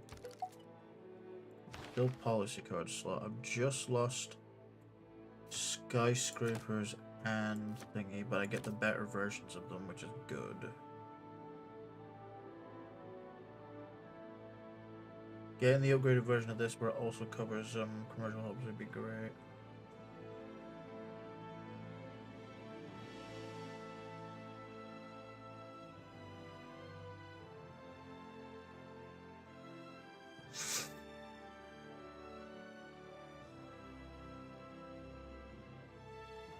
Build policy card slot. I've just lost skyscrapers and thingy, but I get the better versions of them, which is good. Getting the upgraded version of this where it also covers commercial hubs would be great.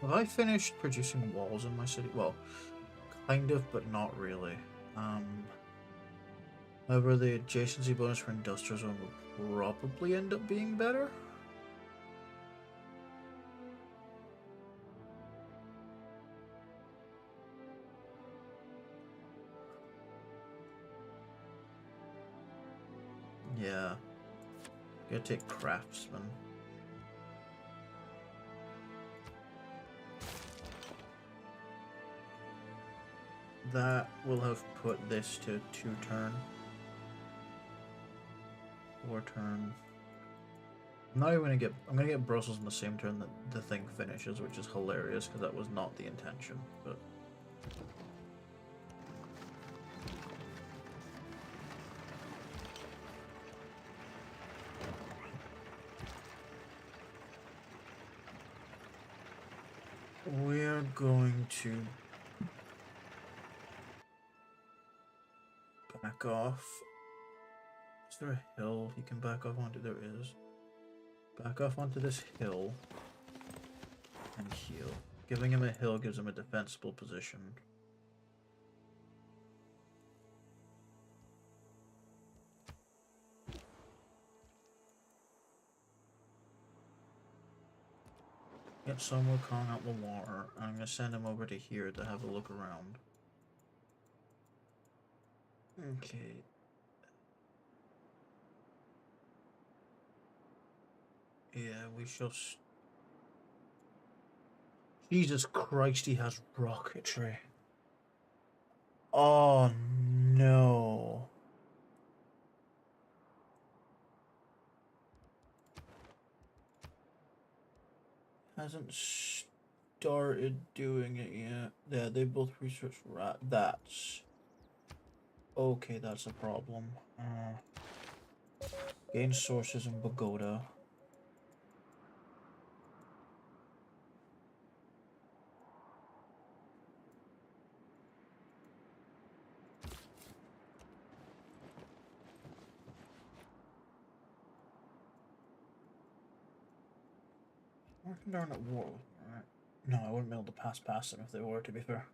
Have I finished producing walls in my city? Well, kind of, but not really. However, the adjacency bonus for industrial zone will probably end up being better. Yeah. Gotta take craftsman. That will have put this to 2 turn. 4 turn. I'm not even gonna get. I'm gonna get Brussels in the same turn that the thing finishes, which is hilarious because that was not the intention. But we're going to back off. Is there a hill he can back off onto? There is. Back off onto this hill and heal. Giving him a hill gives him a defensible position. Get somewhere calling out the water. I'm gonna send him over to here to have a look around. Okay. Yeah, we shall. Jesus Christ, he has rocketry. Oh no. Hasn't started doing it yet. Yeah, they both researched rat. That's okay. That's a problem. Gain sources in Pagoda. Working down at war with me, right? No, I wouldn't be able to pass past them if they were, to be fair.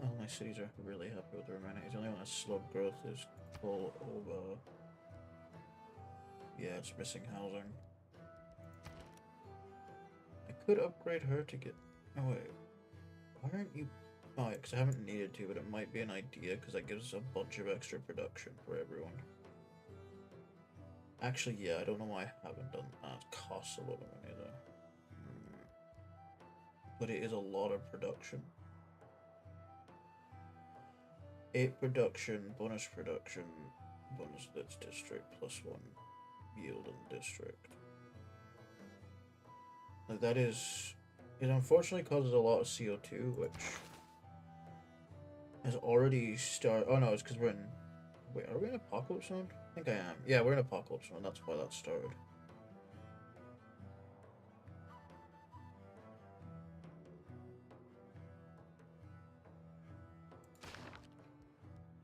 All my cities are really happy with their amenities. The only one that's slow growth is full of, yeah, it's missing housing. I could upgrade her to get... Oh wait, why aren't you... Oh yeah, because I haven't needed to, but it might be an idea because that gives us a bunch of extra production for everyone. Actually, yeah, I don't know why I haven't done that. It costs a lot of money though. But it is a lot of production. 8 production, bonus that's district, +1 yield in district. Like that is... It unfortunately causes a lot of CO2, which has already started... Oh no, it's because we're in... Wait, are we in Apocalypse Zone? I think I am. Yeah, we're in Apocalypse Zone, that's why that started.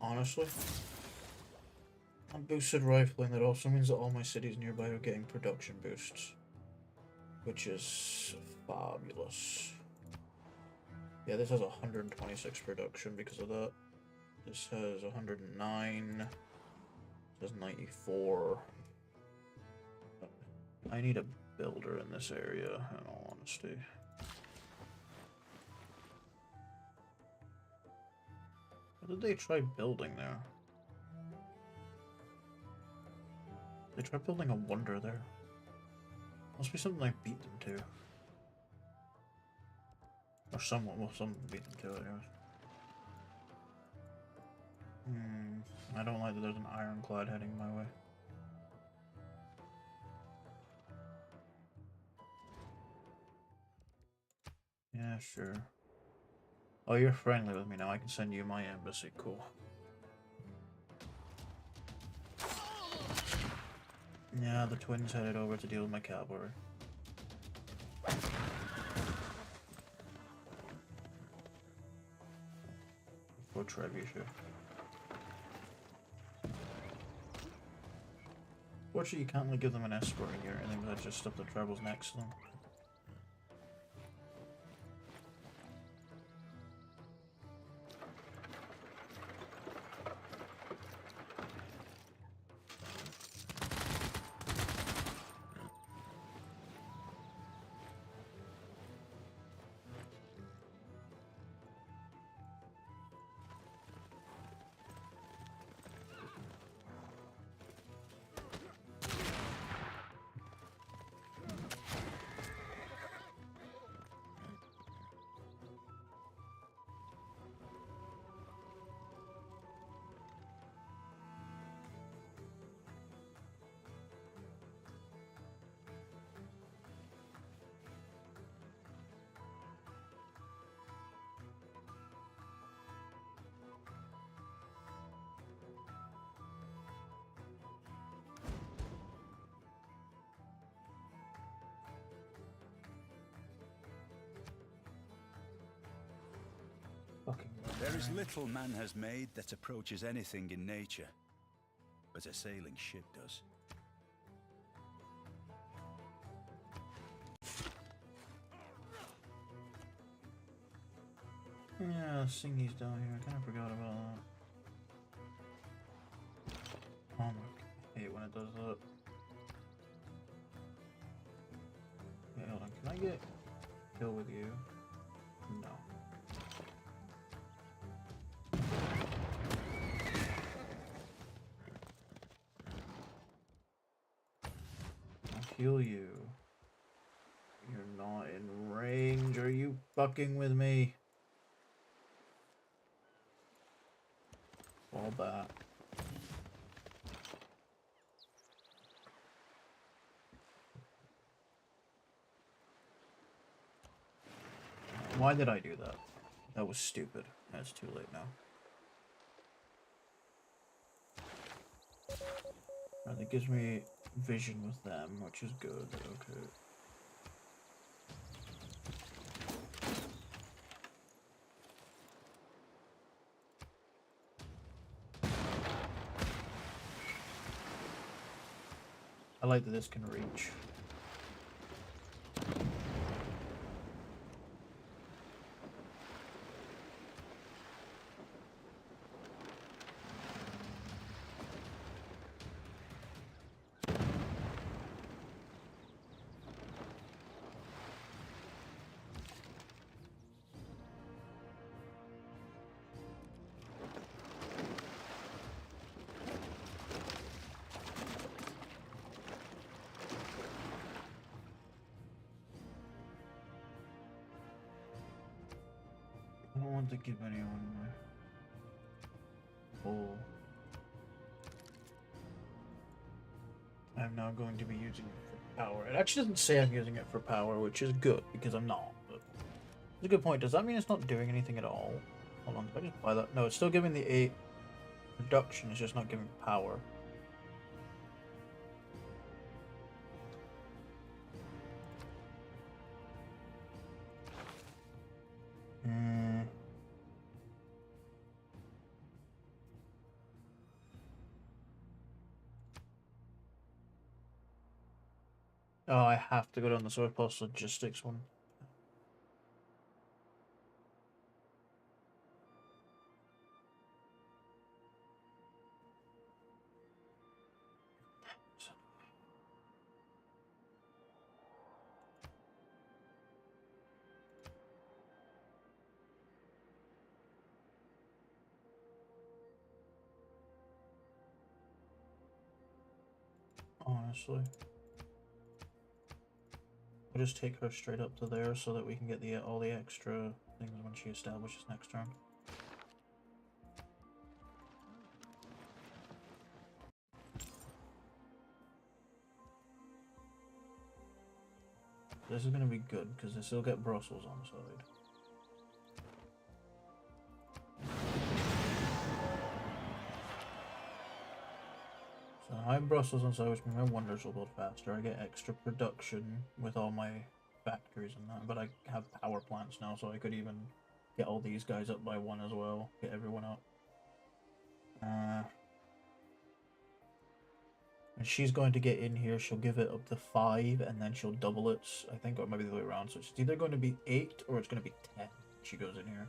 Honestly, I'm boosted rifling. That also means that all my cities nearby are getting production boosts, which is fabulous. Yeah, this has 126 production because of that. This has 109. This has 94. I need a builder in this area, in all honesty. What did they try building there? They tried building a wonder there. Must be something I beat them to. Or someone, well, someone beat them to it, anyways. I don't like that there's an ironclad heading my way. Yeah, sure. Oh, you're friendly with me now. I can send you my embassy. Cool. Yeah, the twins headed over to deal with my cavalry. For trebuchet. Fortunately, you can't really give them an escort here, or anything, that's just stuff that travels next to them. There is little man has made that approaches anything in nature, but a sailing ship does. Yeah, Singy's down here. I kind of forgot about that. Oh my god, I hate when it does that. Okay, hold on. Can I get kill with you? No. I'll heal you. You're not in range. Are you fucking with me? Fall back. Why did I do that? That was stupid. It's too late now. And it gives me vision with them, which is good. Okay. I like that this can reach. I don't want to give anyone my full. I'm now going to be using it for power. It actually doesn't say I'm using it for power, which is good, because I'm not. But it's a good point. Does that mean it's not doing anything at all? Hold on, did I just buy that? No, it's still giving the 8 reduction, it's just not giving power. Oh, I have to go down the Sword Plus logistics one. Honestly. We'll just take her straight up to there so that we can get all the extra things when she establishes next turn. This is going to be good because this will get Brussels on the side. So I have Brussels on side, which means my wonders will build faster. I get extra production with all my factories and that, but I have power plants now, so I could even get all these guys up by 1 as well. Get everyone up. And she's going to get in here, she'll give it up to 5, and then she'll double it, I think, or maybe the other way around. So it's either going to be 8, or it's going to be 10. She goes in here.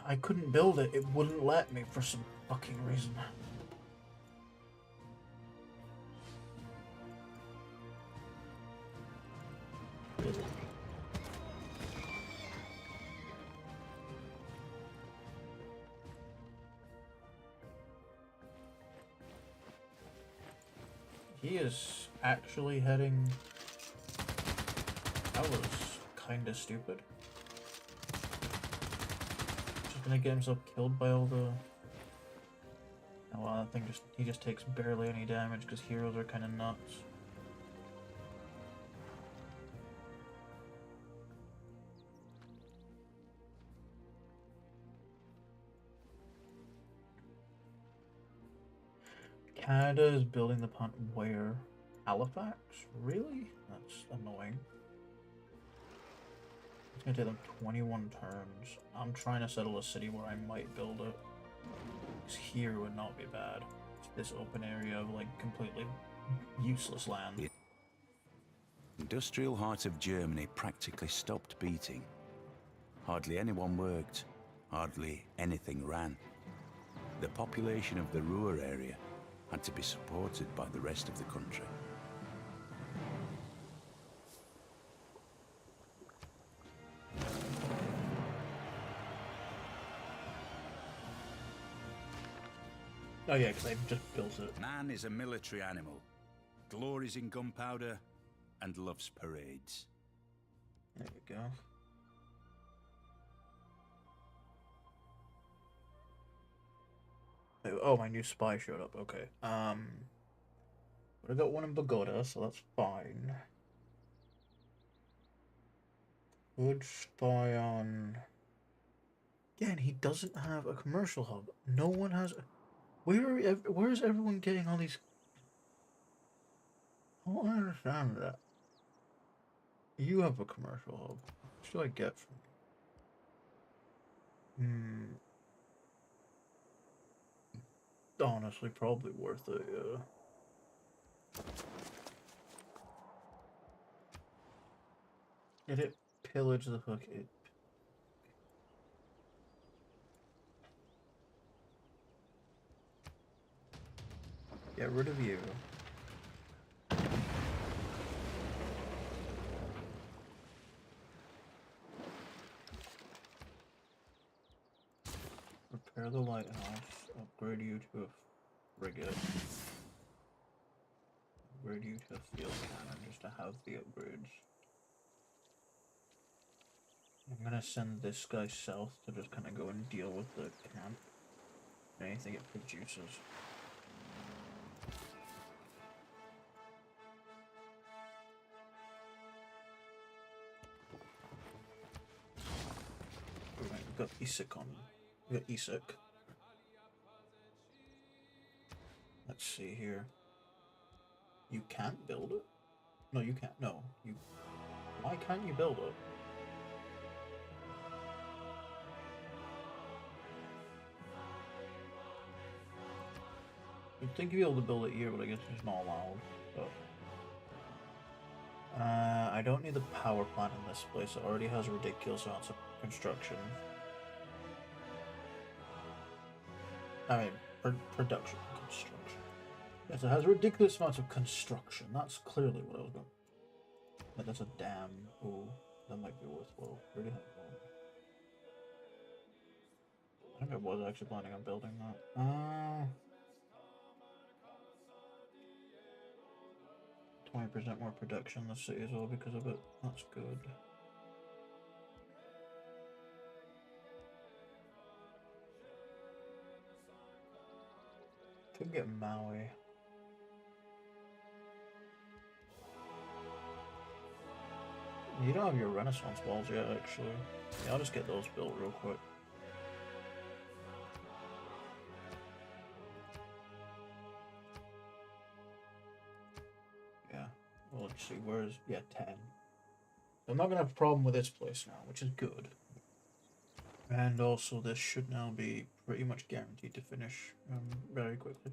I couldn't build it, it wouldn't let me for some fucking reason. He is actually heading... That was kinda stupid. Gonna get himself killed by all the... Oh wow, that thing he just takes barely any damage because heroes are kind of nuts. Canada is building the punt where? Halifax? Really? That's annoying. It's gonna take them 21 turns. I'm trying to settle a city where I might build it. Because here would not be bad. It's this open area of like completely useless land. The industrial heart of Germany practically stopped beating. Hardly anyone worked. Hardly anything ran. The population of the Ruhr area had to be supported by the rest of the country. Oh yeah, because they've just built it. Man is a military animal, glories in gunpowder, and loves parades. There we go. Oh, my new spy showed up. Okay. But I got one in Bogota, so that's fine. Good spy on... Again, he doesn't have a commercial hub. No one has... Where's everyone getting all these... I don't understand that. You have a commercial hub. What should I get from you? Honestly, probably worth it, yeah. Did it pillage the hook? Get rid of you. Repair the lighthouse. Upgrade you to a frigate. Upgrade you to a field cannon just to have the upgrades. I'm gonna send this guy south to just kind of go and deal with the camp. Anything it produces. Right, we've got Isaac on. We got Isaac. Let's see here. You can't build it? No, you can't. No, you. Why can't you build it? You'd think you'd be able to build it here, but I guess it's not allowed. So. I don't need the power plant in this place. It already has ridiculous amounts of construction. I mean, production construction. Yes, it has ridiculous amounts of construction. That's clearly what I was going. But that's a dam. Oh, that might be worthwhile. Really have one. I think I was actually planning on building that. 20% more production in the city as well because of it. That's good. Could get Maui. You don't have your Renaissance walls yet, actually. Yeah, I'll just get those built real quick. Yeah. Well, let's see. Where's... Yeah, 10. I'm not going to have a problem with this place now, which is good. And also, this should now be pretty much guaranteed to finish very quickly.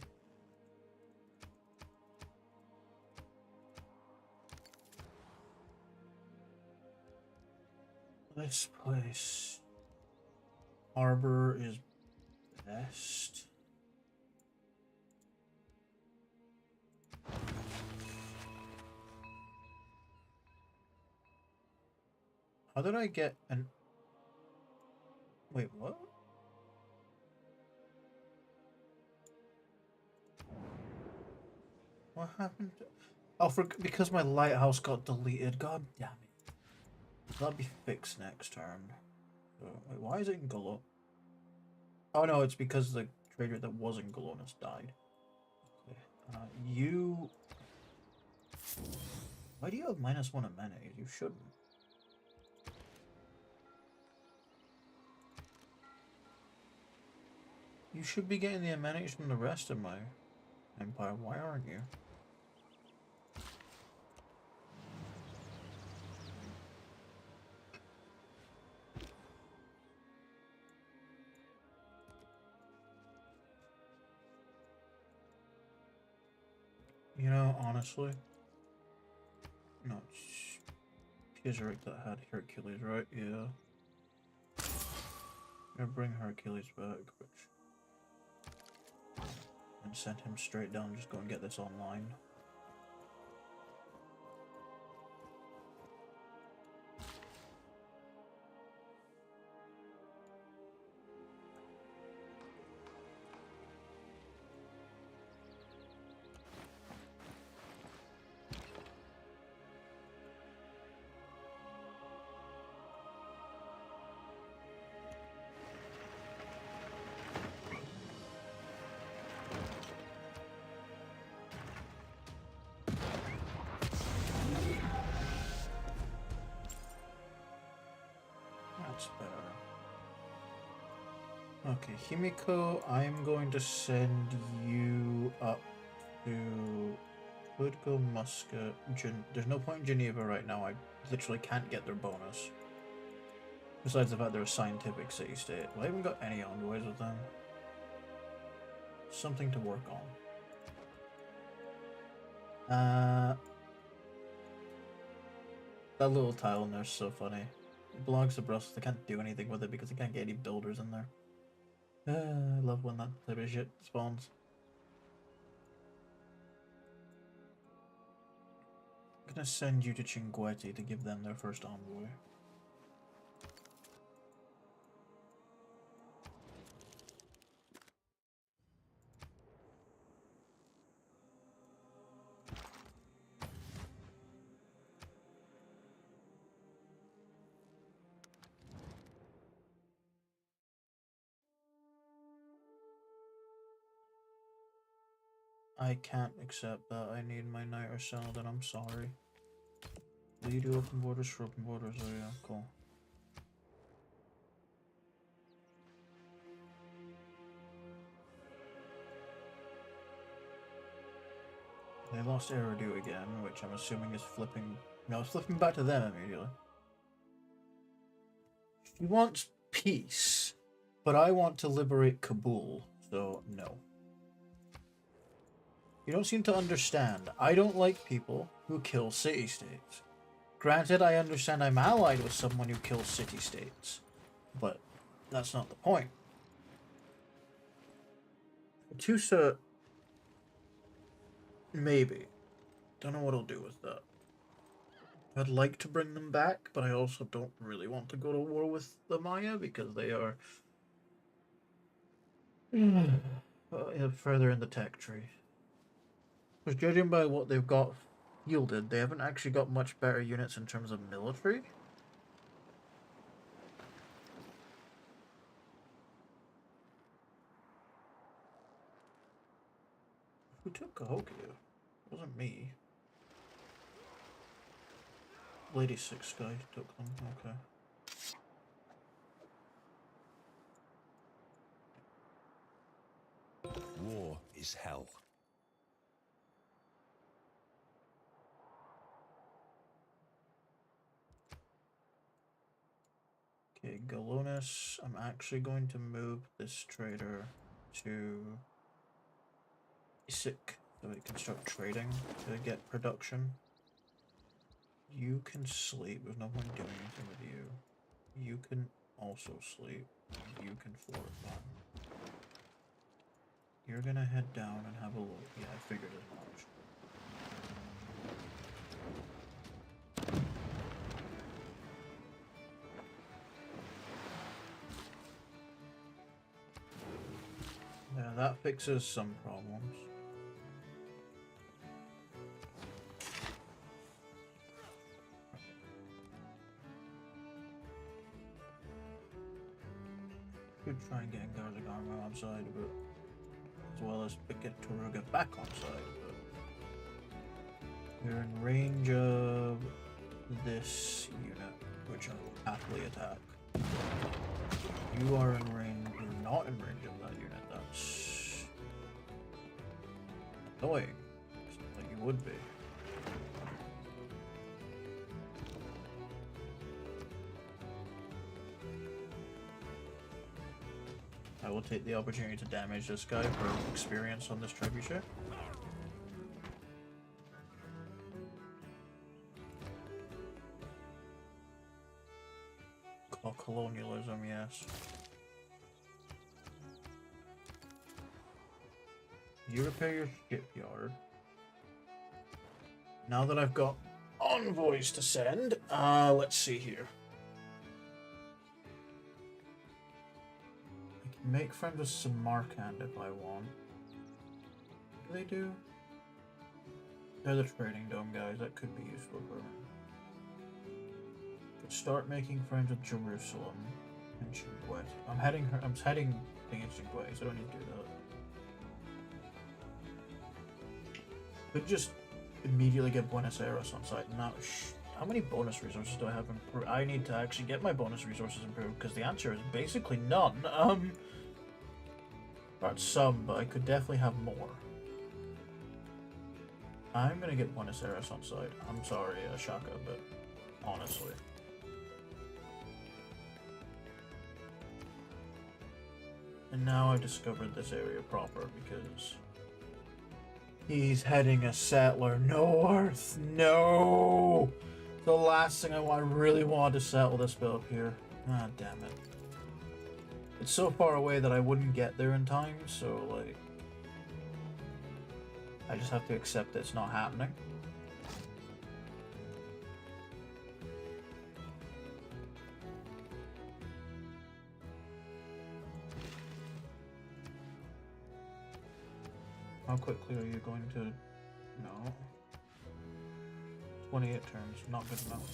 This place... Harbor is best. How did I get an... Wait, what? What happened to... Oh, because my lighthouse got deleted. God damn it. That'll be fixed next turn. Wait, why is it in Golo? Oh no, it's because the trader that was in Golonis died. Okay. You... Why do you have -1 amenities? You shouldn't. You should be getting the amenities from the rest of my empire. Why aren't you? You know, honestly... No, it's Pizarric that had Hercules, right? Yeah. I'm gonna bring Hercules back, and send him straight down. Just go and get this online. That's better. Okay, Himiko, I'm going to send you up to... Could go Muscat. There's no point in Geneva right now. I literally can't get their bonus. Besides the fact they're a scientific city-state. Well, I haven't got any envoys with them. Something to work on. That little tile in there is so funny. It belongs to Brussels. They can't do anything with it because they can't get any builders in there. I love when that type of shit spawns. I'm gonna send you to Cinguetti to give them their first envoy. I can't accept that. I need my Knight or Saladin. I'm sorry. Will you do open borders for open borders? Oh yeah, cool. They lost Eridu again, which I'm assuming is flipping... No, it's flipping back to them immediately. She wants peace, but I want to liberate Kabul, so no. You don't seem to understand. I don't like people who kill city-states. Granted, I understand I'm allied with someone who kills city-states, but that's not the point. Tusa... Maybe. Don't know what I'll do with that. I'd like to bring them back, but I also don't really want to go to war with the Maya because they are further in the tech tree. Because judging by what they've got yielded, they haven't actually got much better units in terms of military. Who took Cahokia? It wasn't me. Lady Six guy took them, okay. War is hell. Okay, Galonis, I'm actually going to move this trader to Isik so we can start trading to get production. You can sleep, there's no point doing anything with you. You can also sleep. You can fortify. You're gonna head down and have a look. Yeah, I figured as much. Yeah, that fixes some problems. Could try and get Garlic armor on side, but as well as get Toruga back on side, but you're in range of this unit, which I will happily attack. You are in range, you're not in range of that unit, that's annoying. Like you would be. I will take the opportunity to damage this guy for experience on this trebuchet. Colonialism, yes. You repair your shipyard. Now that I've got envoys to send, let's see here. I can make friends with Samarkand if I want. What do they do? They're the trading dome guys, that could be useful for me. Could start making friends with Jerusalem and Chingwet. I'm heading against Chingwet, so I don't need to do that. Could just immediately get Buenos Aires on site. Now, how many bonus resources do I have improved? I need to actually get my bonus resources improved because the answer is basically none. Or some, but I could definitely have more. I'm gonna get Buenos Aires on site. I'm sorry, Shaka, but honestly. And now I've discovered this area proper because he's heading a settler north. No! The last thing I really wanted to settle this bit up here. Ah, damn it. It's so far away that I wouldn't get there in time, so, like... I just have to accept that it's not happening. How quickly are you going to... No. 28 turns, not good enough.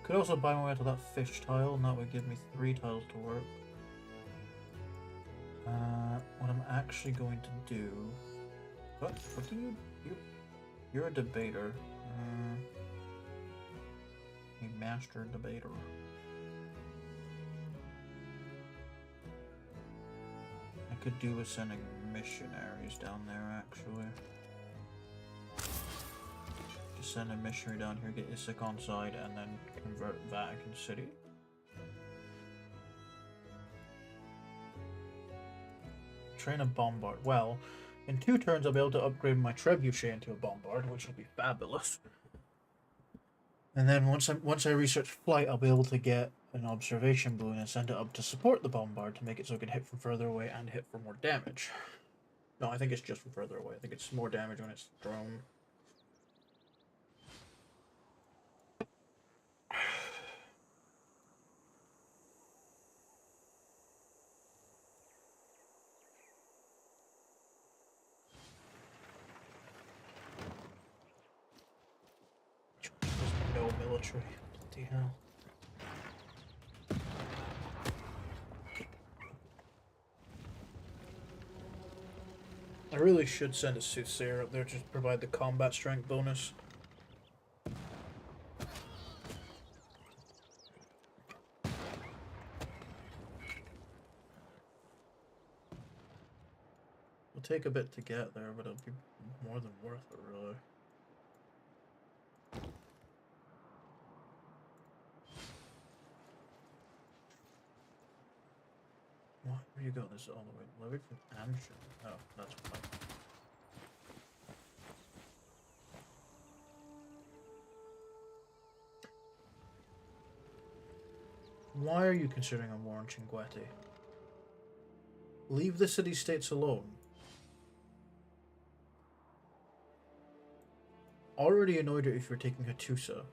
Could also buy my way to that fish tile, and that would give me 3 tiles to work. What I'm actually going to do... What do you... You're a debater. A master debater. I could do with sending missionaries down there, actually. Just send a missionary down here, get Isaac on side, and then convert Vatican City. Train a bombard. Well, in 2 turns I'll be able to upgrade my trebuchet into a bombard, which will be fabulous. And then once I research flight, I'll be able to get an observation balloon and send it up to support the bombard to make it so it can hit from further away and hit for more damage. No, I think it's just from further away. I think it's more damage when it's thrown. There's no military. Bloody hell. I really should send a Soothsayer up there to provide the combat strength bonus. It'll take a bit to get there, but it'll be more than worth it, really. Why have you got this all the way? Levied from Amsham? Oh, that's why. Why are you considering a war in Chinguetti? Leave the city-states alone. Already annoyed if you're taking Hattusa.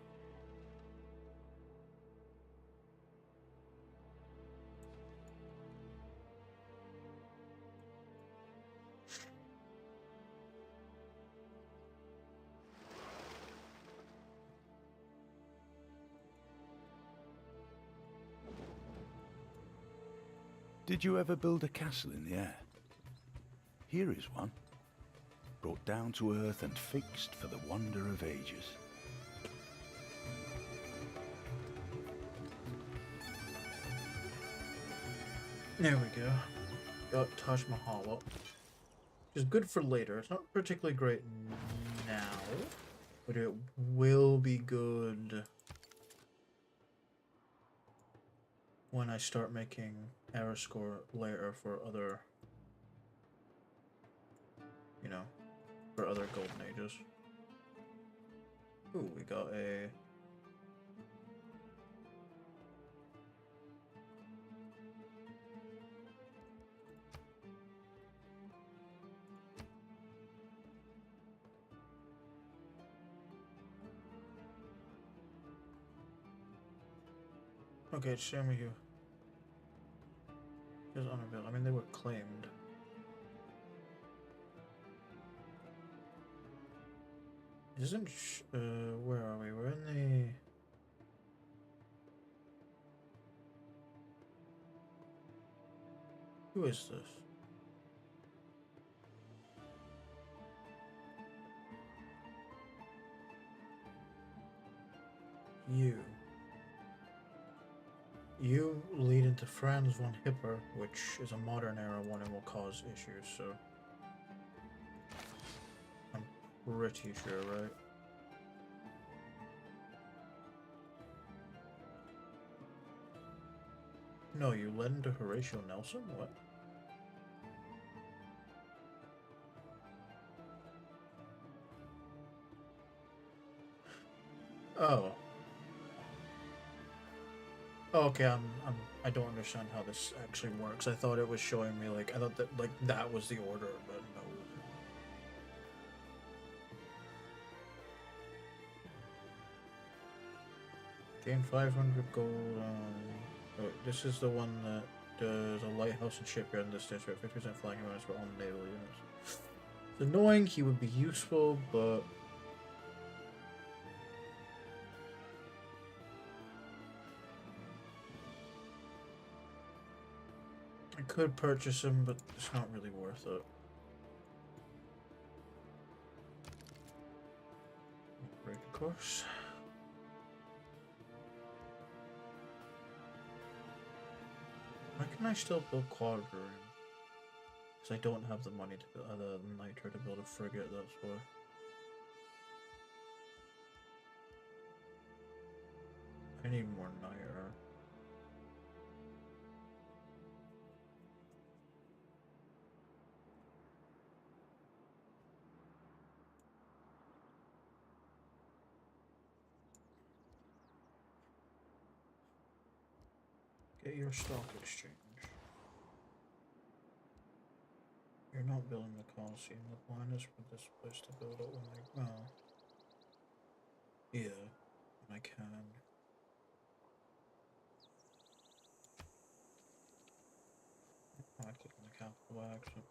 Did you ever build a castle in the air? Here is one. Brought down to earth and fixed for the wonder of ages. There we go. Got Taj Mahal up. Which is good for later. It's not particularly great now, but it will be good when I start making error score later for other, you know, for other golden ages. Ooh, we got a... Okay, show me who. Just unavailable. I mean, they were claimed. Isn't where are we? We're in the... Who is this? You lead into Franz von Hipper, which is a modern era one and will cause issues, so... I'm pretty sure, right? No, you led into Horatio Nelson? What? Oh. Oh, okay, I don't understand how this actually works. I thought it was showing me, like, I thought that, like, that was the order, but no. Gain 500 gold on... Oh, this is the one that does a lighthouse and shipyard in this district. 50% flying bonus for all naval units. It's annoying, he would be useful, but... I could purchase him, but it's not really worth it. Break a course. Why can I still build quadrireme? Because I don't have the money to build the nitro to build a frigate, that's why. I need more nitro. Get your stock exchange. You're not building the Colosseum. The plan is for this place to build it when I... well... yeah, when I can. Oh, I clicked on the capital by accident.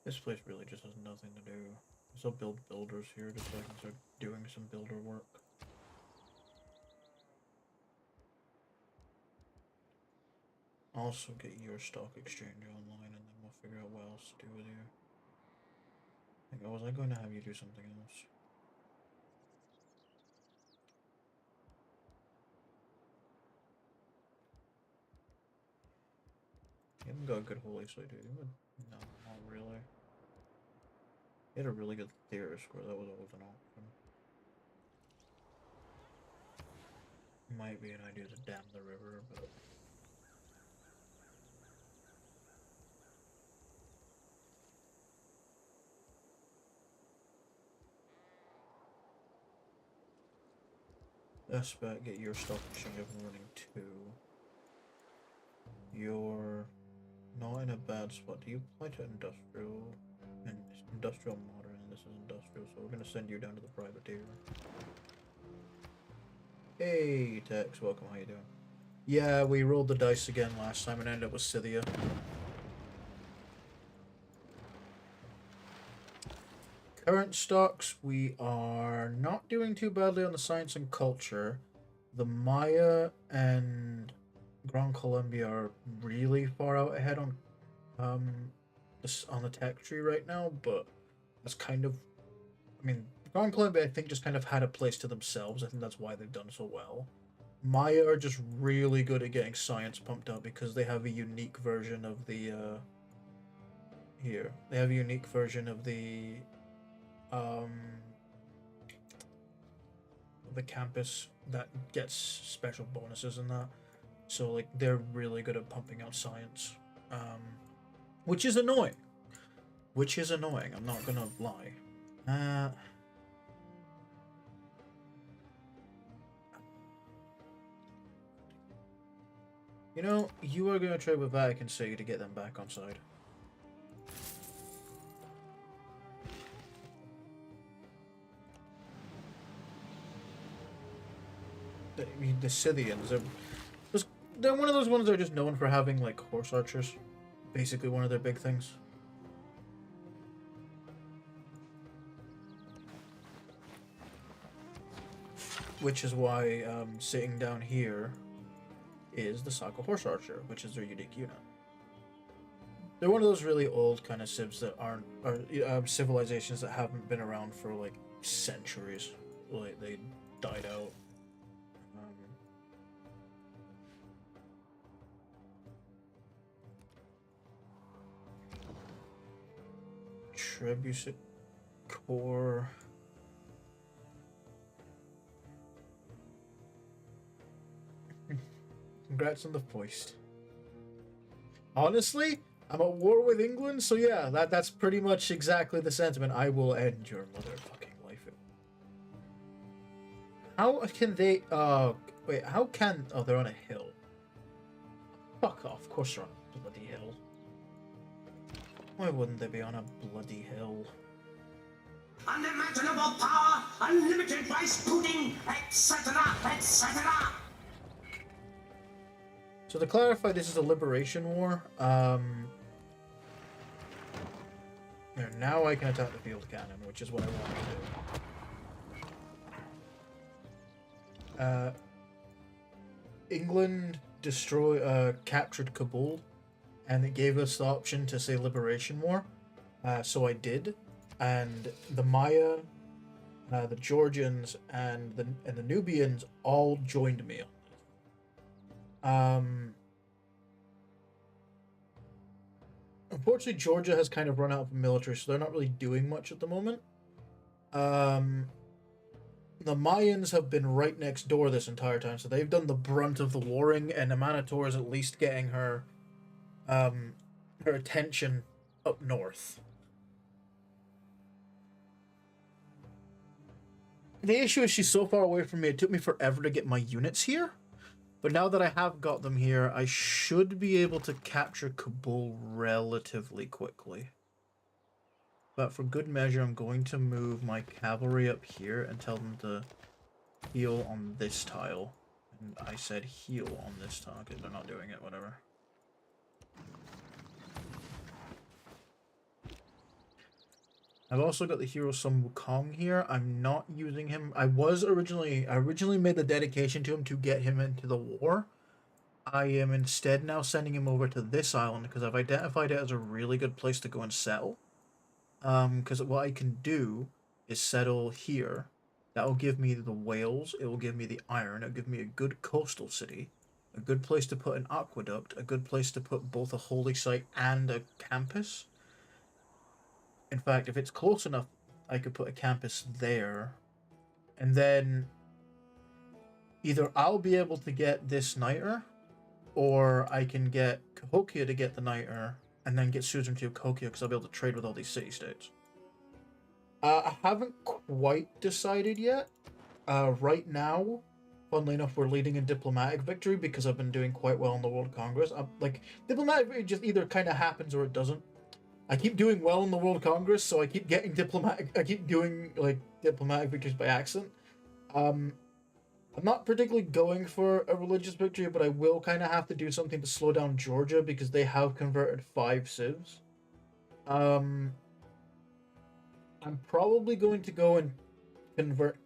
This place really just has nothing to do. So I'll build builders here just so I can start doing some builder work. Also get your stock exchange online and then we'll figure out what else to do with you. Like, was I going to have you do something else? You haven't got a good holy site, do you? No, not really. You had a really good theorist score, that was always an option. Might be an idea to dam the river, but... Best bet, get your stock exchange up and running too. You're not in a bad spot. Do you apply to industrial? And industrial modern, and this is industrial, so we're gonna send you down to the privateer. Hey Tex, welcome, how you doing? Yeah, we rolled the dice again last time and ended up with Scythia. Current stocks, we are not doing too badly on the science and culture. The Maya and Gran Colombia are really far out ahead on the tech tree right now, but that's kind of, I mean, Gran Colombia I think just kind of had a place to themselves. I think that's why they've done so well. Maya are just really good at getting science pumped up because they have a unique version of the here. They have a unique version of the campus that gets special bonuses and that. So like they're really good at pumping out science. Which is annoying. I'm not gonna lie. You know, you are gonna trade with Vatican City to get them back on side. I mean, the Scythians they're one of those ones that are just known for having like horse archers. Basically one of their big things. Which is why sitting down here is the Saka Horse Archer, which is their unique unit. They're one of those really old kind of civs that aren't, or civilizations that haven't been around for like centuries. Like they died out. Trebuchet Core. Congrats on the foist. Honestly, I'm at war with England, so yeah, that's pretty much exactly the sentiment. I will end your motherfucking life. How can they... wait, how can... oh, they're on a hill. Fuck off, of course they're on a bloody hill. Why wouldn't they be on a bloody hill? Unimaginable power, unlimited rice pudding, etc., etc. So to clarify, this is a liberation war. Now I can attack the field cannon, which is what I want to do. England captured Kabul, and it gave us the option to say liberation war. So I did, and the Maya, the Georgians, and the Nubians all joined me. Unfortunately, Georgia has kind of run out of military, so they're not really doing much at the moment. The Mayans have been right next door this entire time, so they've done the brunt of the warring, and Amanator is at least getting her attention up north. the issue is she's so far away from me, it took me forever to get my units here. But now that I have got them here, I should be able to capture Kabul relatively quickly. But for good measure, I'm going to move my cavalry up here and tell them to heal on this tile. And I said heal on this tile because they're not doing it, whatever. I've also got the hero Sun Wukong here. I'm not using him. I originally made the dedication to him to get him into the war. I am instead now sending him over to this island because I've identified it as a really good place to go and settle. Because what I can do is settle here. That will give me the whales, it will give me the iron, it'll give me a good coastal city, a good place to put an aqueduct, a good place to put both a holy site and a campus. In fact, if it's close enough, I could put a campus there. And then either I'll be able to get this Niter, or I can get Cahokia to get the Niter, and then get Suzerain to Cahokia, because I'll be able to trade with all these city-states. I haven't quite decided yet. Right now, funnily enough, we're leading in diplomatic victory, because I've been doing quite well in the World Congress. Diplomatic victory just either kind of happens or it doesn't. I keep doing well in the World Congress, so I keep getting I keep doing, diplomatic victories by accident. I'm not particularly going for a religious victory, but I will kind of have to do something to slow down Georgia, because they have converted 5 civs. I'm probably going to go and convert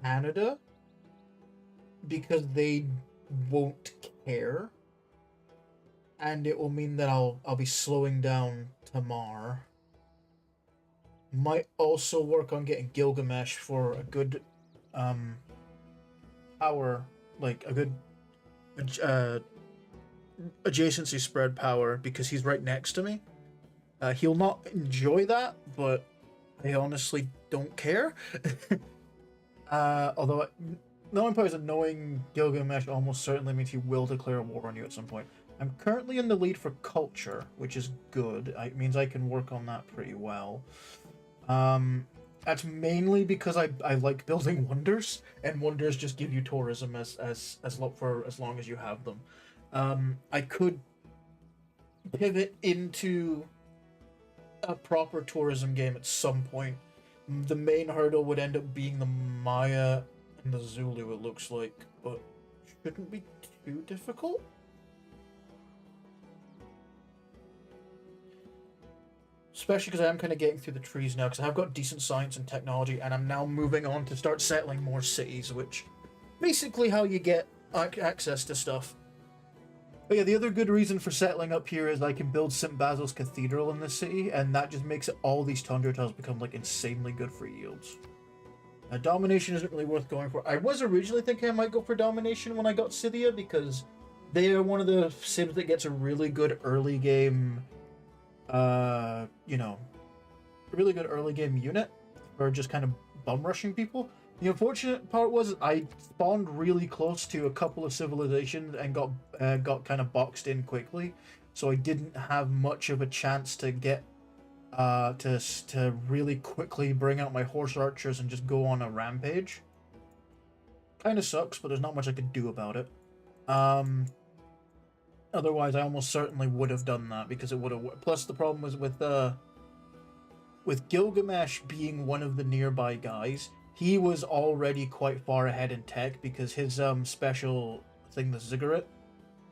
Canada, because they won't care. And it will mean that I'll be slowing down Tamar. Might also work on getting Gilgamesh for a good power, like a good adjacency spread power, because he's right next to me. He'll not enjoy that, but I honestly don't care. Although the only part is knowing Gilgamesh almost certainly means he will declare war on you at some point. I'm currently in the lead for culture, which is good. It means I can work on that pretty well. That's mainly because I like building wonders, and wonders just give you tourism for as long as you have them. I could pivot into a proper tourism game at some point. The main hurdle would end up being the Maya and the Zulu, it looks like, but shouldn't be too difficult. Especially because I am kind of getting through the trees now, because I've got decent science and technology, and I'm now moving on to start settling more cities, which basically how you get access to stuff. But yeah, the other good reason for settling up here is I can build St. Basil's Cathedral in this city, and that just makes all these tundra tiles become like insanely good for yields. Domination isn't really worth going for. I was originally thinking I might go for Domination when I got Scythia, because they are one of the civs that gets a really good early game really good early game unit for just kind of bum rushing people. The unfortunate part was I spawned really close to a couple of civilizations and got kind of boxed in quickly, so I didn't have much of a chance to get to really quickly bring out my horse archers and just go on a rampage. Kind of sucks, but there's not much I could do about it. Otherwise, I almost certainly would have done that, because it would have. Plus, the problem was with Gilgamesh being one of the nearby guys, he was already quite far ahead in tech, because his special thing, the Ziggurat,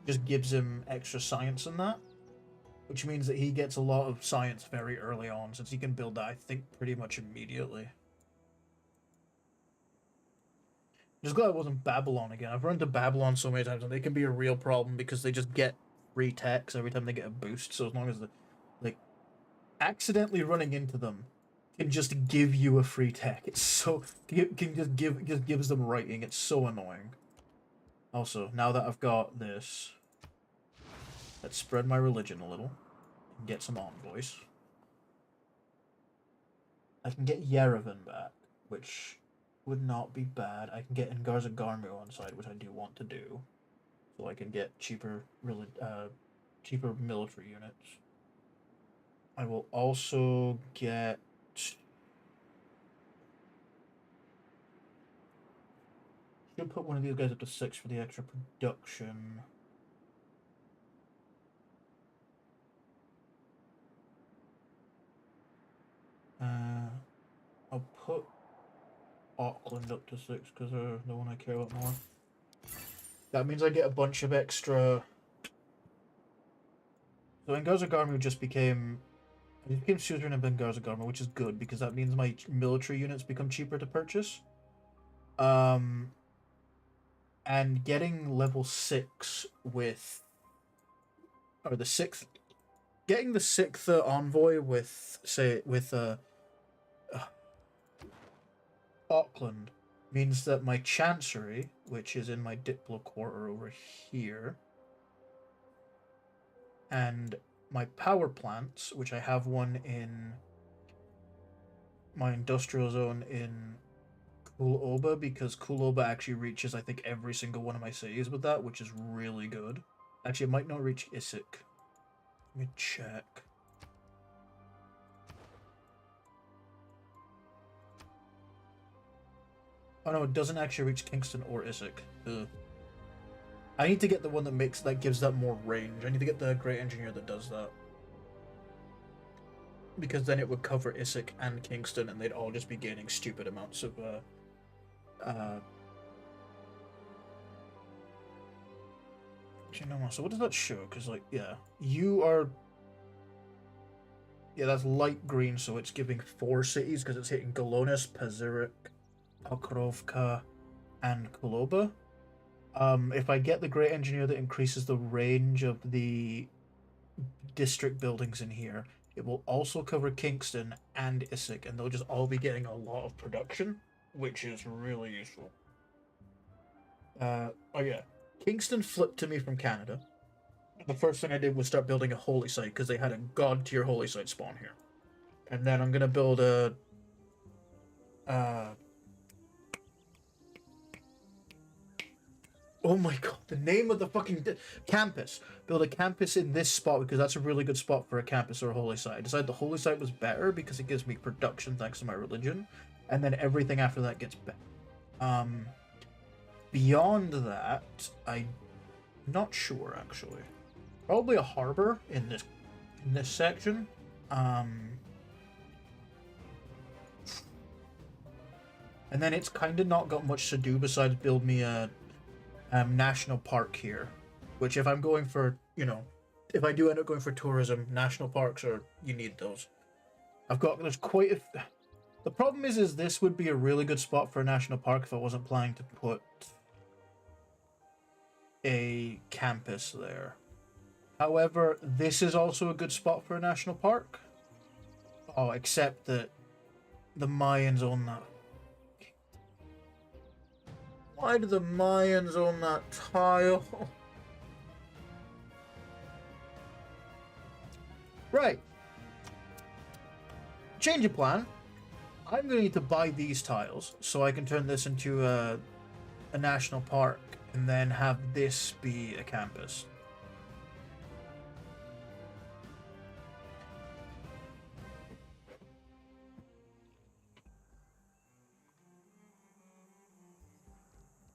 just gives him extra science in that, which means that he gets a lot of science very early on, since he can build that, I think, pretty much immediately. Just glad it wasn't Babylon again. I've run into Babylon so many times, and they can be a real problem because they just get free techs every time they get a boost. So as long as accidentally running into them can just give you a free tech. It's so just gives them writing. It's so annoying. Also, now that I've got this, let's spread my religion a little and get some envoys. I can get Yerevan back, which would not be bad. I can get Ngarza Garmu on side, which I do want to do, so I can get cheaper military units. I will also get Should put one of these guys up to 6 for the extra production. I'll put Auckland up to 6 because they're the one I care about more. That means I get a bunch of extra. So Garma just became. I became suzerain in Garma, which is good because that means my military units become cheaper to purchase. And getting level 6 with. Or the 6th. Getting the 6th envoy with, say, with Auckland means that my chancery, which is in my Diplo quarter over here, and my power plants, which I have one in my industrial zone in Kuloba, because Kuloba actually reaches, I think, every single one of my cities with that, which is really good. Actually, it might not reach Issyk. Let me check. Oh no, it doesn't actually reach Kingston or Issyk. Ugh. I need to get the one that gives that more range. I need to get the Great Engineer that does that. Because then it would cover Issyk and Kingston, and they'd all just be gaining stupid amounts of you know, so what does that show? Because, like, yeah, you are. Yeah, that's light green, so it's giving 4 cities because it's hitting Galonis, Pazyryk, Pokrovka, and Kuloba. If I get the Great Engineer that increases the range of the district buildings in here, it will also cover Kingston and Issyk, and they'll just all be getting a lot of production, which is really useful. Oh yeah, Kingston flipped to me from Canada. The first thing I did was start building a holy site because they had a god tier holy site spawn here, and then I'm gonna build a oh my god, the name of the fucking campus. Build a campus in this spot because that's a really good spot for a campus or a holy site. I decided the holy site was better because it gives me production thanks to my religion, and then everything after that gets better. Beyond that, I'm not sure actually. Probably a harbor in this section. And then it's kind of not got much to do besides build me a national park here, which if I'm going for, you know, if I do end up going for tourism, national parks you need those. There's quite a. The problem is this would be a really good spot for a national park if I wasn't planning to put a campus there. However, this is also a good spot for a national park. Oh, except that the Mayans own that. Why do the Mayans own that tile? Right. Change of plan. I'm going to need to buy these tiles so I can turn this into a national park and then have this be a campus.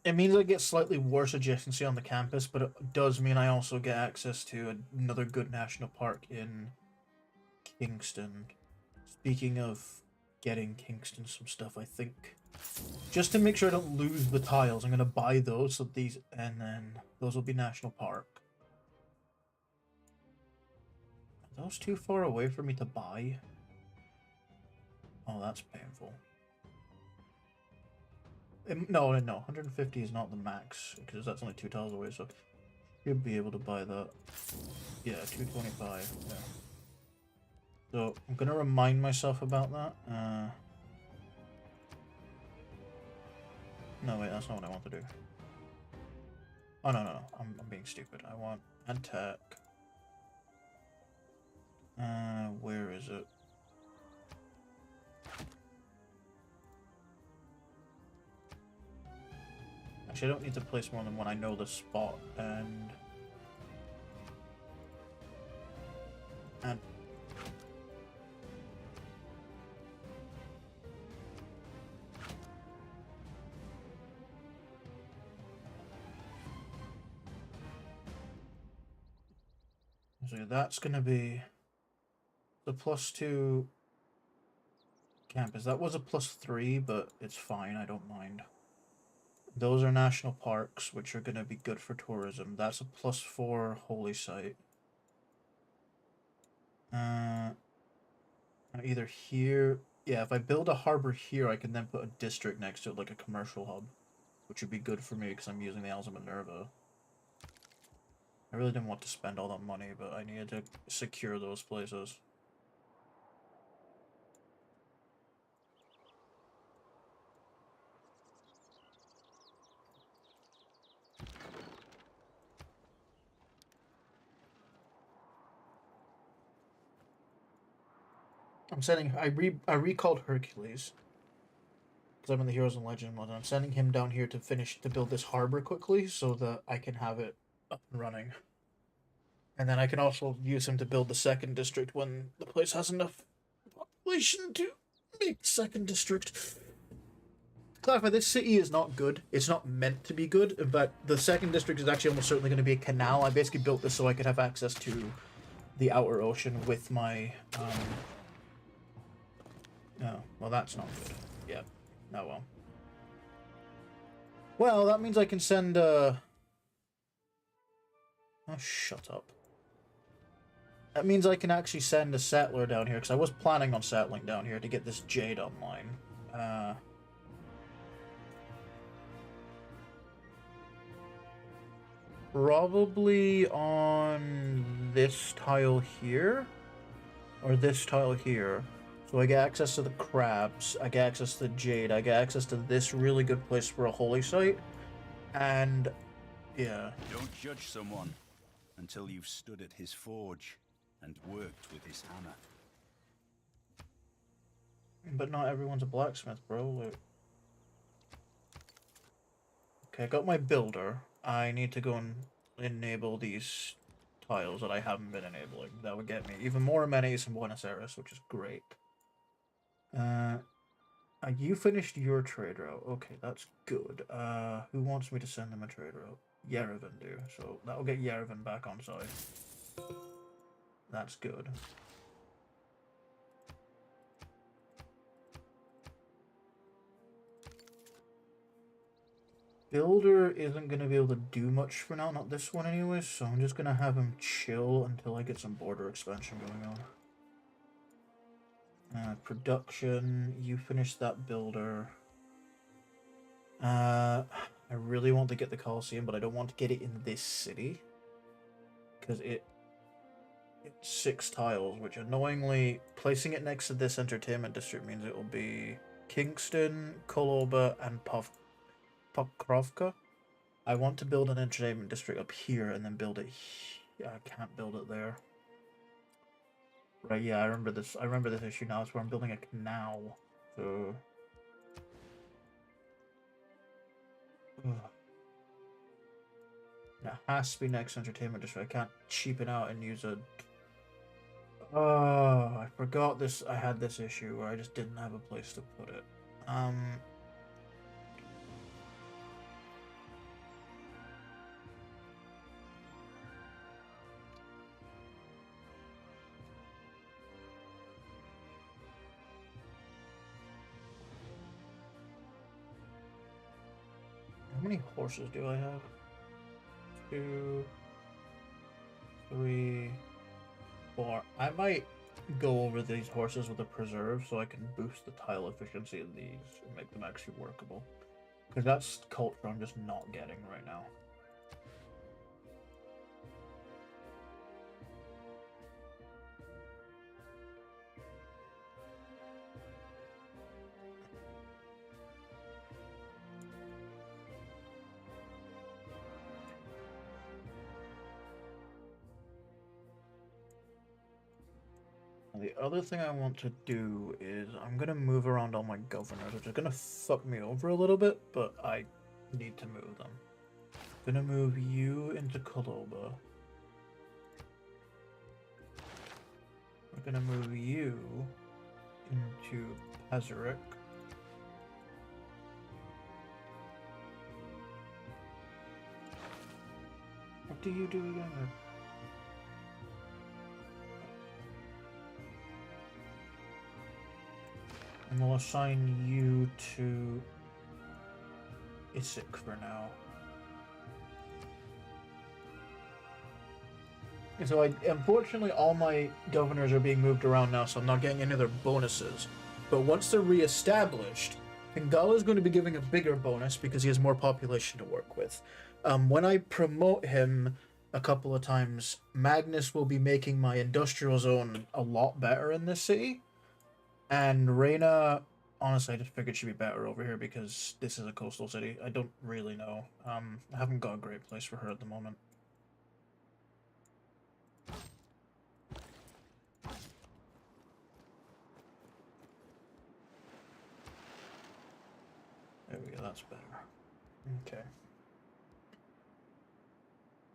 It means I get slightly worse adjacency on the campus, but it does mean I also get access to another good national park in Kingston. Speaking of getting Kingston some stuff, I think, just to make sure I don't lose the tiles, I'm going to buy those, so these, and then those will be national park. Are those too far away for me to buy? Oh, that's painful. No, 150 is not the max, because that's only 2 tiles away, so should be able to buy that. Yeah, 225, yeah. So, I'm going to remind myself about that. No, wait, that's not what I want to do. Oh, no, I'm being stupid. I want attack. Where is it? Actually, I don't need to place more than one. I know the spot, and So that's gonna be the +2 campus. That was a +3, but it's fine. I don't mind. Those are national parks, which are gonna be good for tourism. That's a +4 holy site. Either here. Yeah, if I build a harbor here, I can then put a district next to it, like a commercial hub, which would be good for me because I'm using the Isles of Minerva. I really didn't want to spend all that money, but I needed to secure those places. I'm sending. I recalled Hercules because I'm in the Heroes and Legend mode. I'm sending him down here to build this harbor quickly so that I can have it up and running. And then I can also use him to build the second district when the place has enough population to make second district. To clarify, this city is not good. It's not meant to be good, but the second district is actually almost certainly going to be a canal. I basically built this so I could have access to the outer ocean with my no, well that's not good. Yeah. Oh well. Well, that means I can send oh, shut up. That means I can actually send a settler down here, because I was planning on settling down here to get this jade online. Probably on this tile here, or this tile here. So I get access to the crabs, I get access to the jade, I get access to this really good place for a holy site, and yeah. Don't judge someone until you've stood at his forge and worked with his hammer. But not everyone's a blacksmith, bro. Like... Okay, I got my builder. I need to go and enable these tiles that I haven't been enabling. That would get me even more amenities in Buenos Aires, which is great. You finished your trade route. Okay, that's good. Who wants me to send them a trade route? Yerevan do. So that'll get Yerevan back on side. That's good. Builder isn't going to be able to do much for now, not this one anyway, so I'm just going to have him chill until I get some border expansion going on. Production, you finish that builder. I really want to get the Colosseum, but I don't want to get it in this city. Because it's 6 tiles, which annoyingly, placing it next to this entertainment district means it will be Kingston, Koloba, and Pokrovka. I want to build an entertainment district up here and then build it here. I can't build it there. Right, yeah, I remember this. I remember this issue now. It's where I'm building a canal. So... It has to be next entertainment district. I can't cheapen out and use a... Oh, I forgot this. I had this issue where I just didn't have a place to put it. How many horses do I have? 2, 3, 4. I might go over these horses with a preserve so I can boost the tile efficiency of these and make them actually workable. Because that's culture I'm just not getting right now. The other thing I want to do is I'm going to move around all my governors, which is going to fuck me over a little bit, but I need to move them. I'm going to move you into Koloba. We're going to move you into Pazarik. What do you do again? And we'll assign you to Isik for now. And so unfortunately all my governors are being moved around now, so I'm not getting any of their bonuses. But once they're re-established, Pingala is going to be giving a bigger bonus because he has more population to work with. When I promote him a couple of times, Magnus will be making my industrial zone a lot better in this city. And Reina, honestly, I just figured she'd be better over here because this is a coastal city. I don't really know. I haven't got a great place for her at the moment. There we go, that's better. Okay.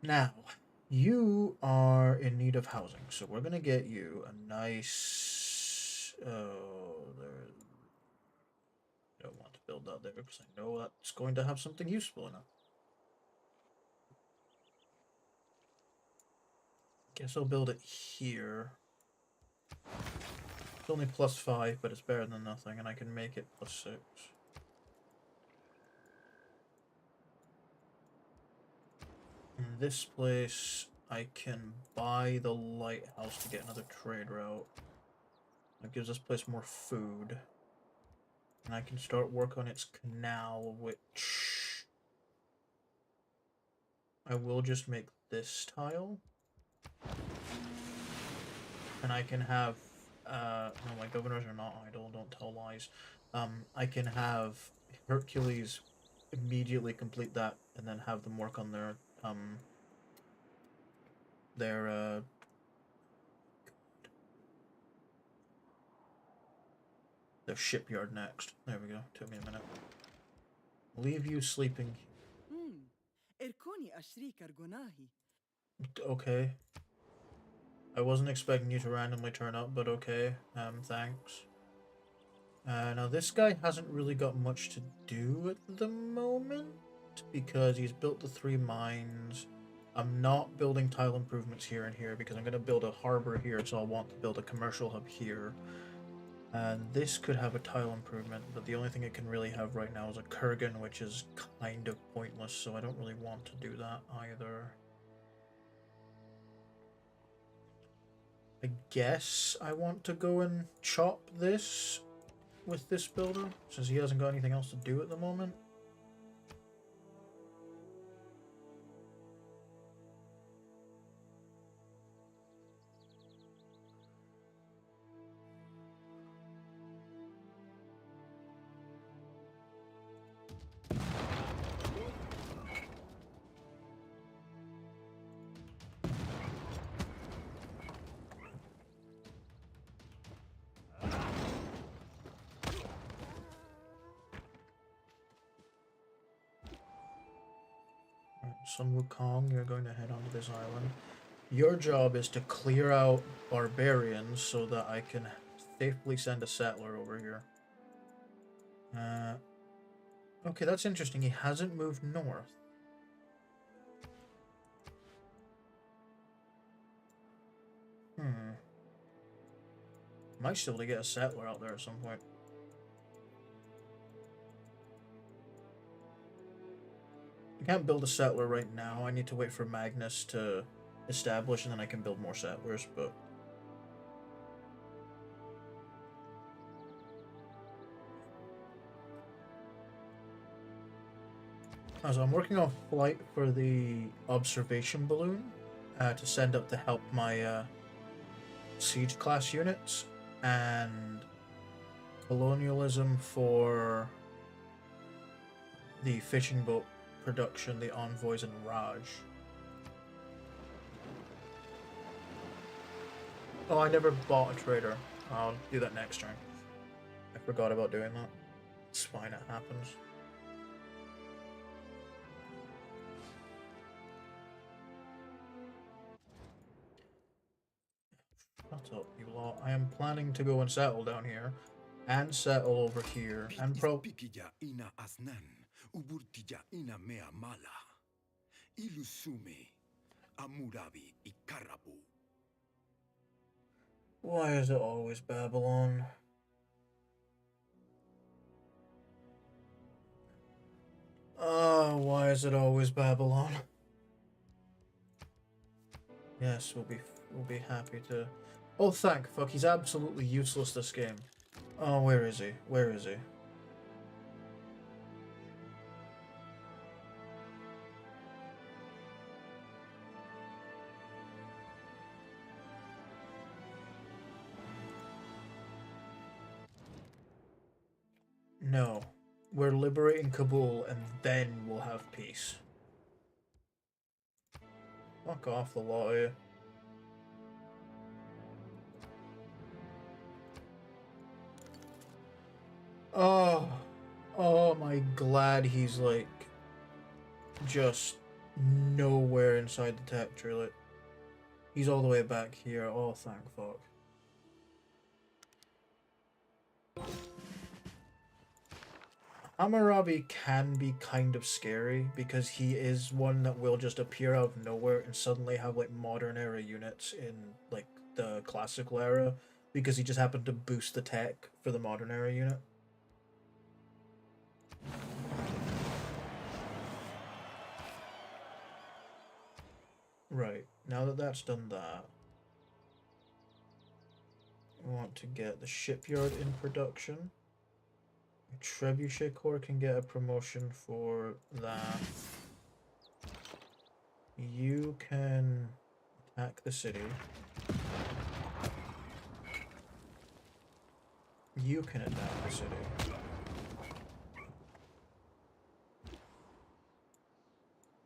Now, you are in need of housing, so we're gonna get you a nice... Oh, there... I don't want to build that there because I know that's going to have something useful in it. Guess I'll build it here. It's only +5, but it's better than nothing, and I can make it +6. In this place, I can buy the lighthouse to get another trade route. That gives this place more food. And I can start work on its canal, which... I will just make this tile. And I can have... no, my governors are not idle, don't tell lies. I can have Hercules immediately complete that, and then have them work on their shipyard next. There we go. Took me a minute. Leave you sleeping. Okay. I wasn't expecting you to randomly turn up, but okay. Thanks. Now this guy hasn't really got much to do at the moment because he's built the 3 mines. I'm not building tile improvements here and here because I'm going to build a harbor here, so I'll want to build a commercial hub here. And this could have a tile improvement, but the only thing it can really have right now is a Kurgan, which is kind of pointless, so I don't really want to do that either. I guess I want to go and chop this with this builder, since he hasn't got anything else to do at the moment. Sun Wukong, you're going to head onto this island. Your job is to clear out barbarians so that I can safely send a settler over here. Okay, that's interesting. He hasn't moved north. Might still be able to get a settler out there at some point. I can't build a settler right now. I need to wait for Magnus to establish, and then I can build more settlers, but... So I'm working on flight for the observation balloon to send up to help my siege class units, and colonialism for the fishing boat production, the envoys, and Raj. Oh, I never bought a trader. I'll do that next turn. I forgot about doing that. It's fine, it happens. Shut up, you lot. I am planning to go and settle down here, and settle over here, and Why is it always Babylon? Oh, why is it always Babylon? Yes, we'll be happy to. Oh, thank fuck, he's absolutely useless this game. Oh, where is he? Where is he? No. We're liberating Kabul and then we'll have peace. Fuck off the lot of you. Oh. Oh, my glad he's like just nowhere inside the tech trailer. He's all the way back here. Oh, thank fuck. Hammurabi can be kind of scary because he is one that will just appear out of nowhere and suddenly have like modern era units in like the classical era because he just happened to boost the tech for the modern era unit. Right, now that that's done that, we want to get the shipyard in production. Trebuchet Corps can get a promotion for that. You can attack the city. You can attack the city.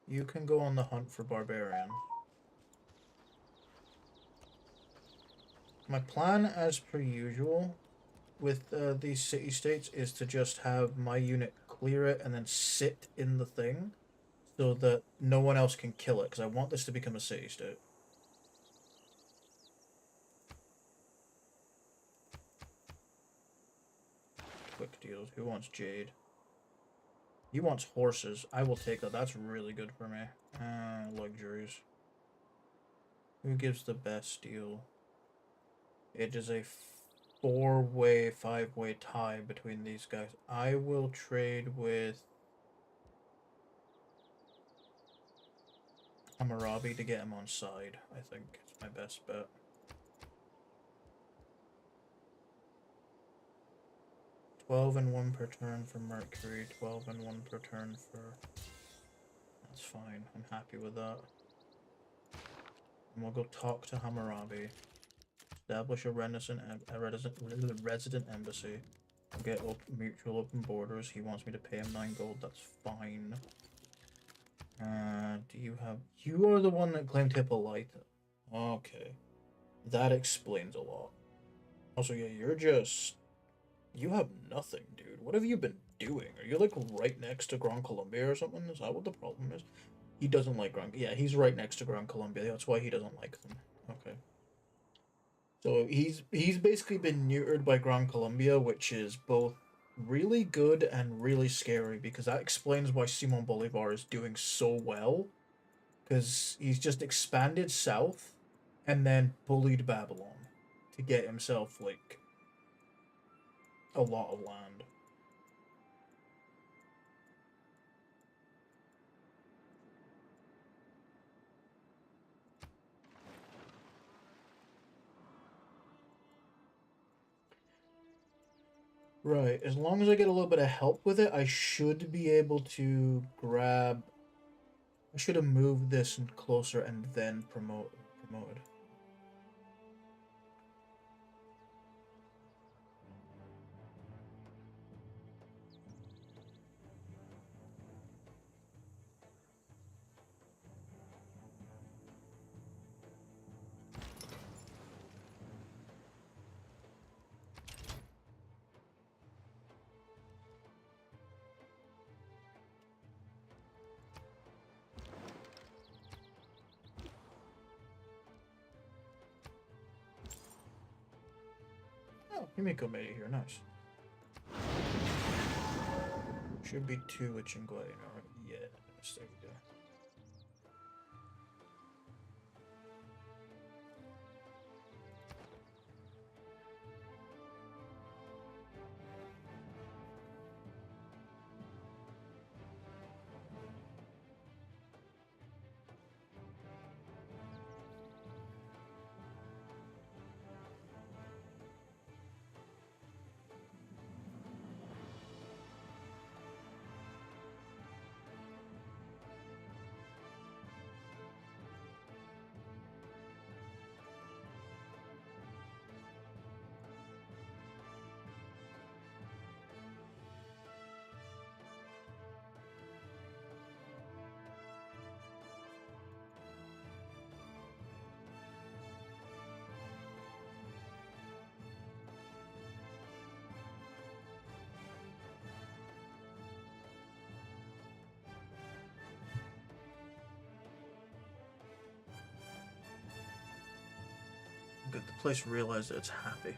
You can go on the hunt for Barbarian. My plan, as per usual, with these city-states is to just have my unit clear it and then sit in the thing so that no one else can kill it, because I want this to become a city-state. Quick deals. Who wants jade? He wants horses. I will take that. That's really good for me. Luxuries. Who gives the best deal? It is a four-way, five-way tie between these guys. I will trade with Hammurabi to get him on side. I think it's my best bet. $12 and 1 per turn for Mercury, 12 and 1 per turn for... That's fine, I'm happy with that. And we'll go talk to Hammurabi. Establish a resident embassy. We'll get mutual open borders. He wants me to pay him 9 gold, that's fine. Do you have... You are the one that claimed Hippolyta. Okay. That explains a lot. Also, yeah, you're just... You have nothing, dude. What have you been doing? Are you, like, right next to Gran Colombia or something? Is that what the problem is? He doesn't like Gran... Yeah, he's right next to Gran Colombia. That's why he doesn't like them. Okay. So, he's basically been neutered by Gran Colombia, which is both really good and really scary, because that explains why Simon Bolivar is doing so well. Because he's just expanded south and then bullied Babylon to get himself, like... a lot of land. Right, as long as I get a little bit of help with it, I should be able to grab... I should have moved this closer and then promoted. Oh, Himiko made it here, nice. Should be 2 Witching Gladiator. Yeah, there we go. good. The place realized that it's happy.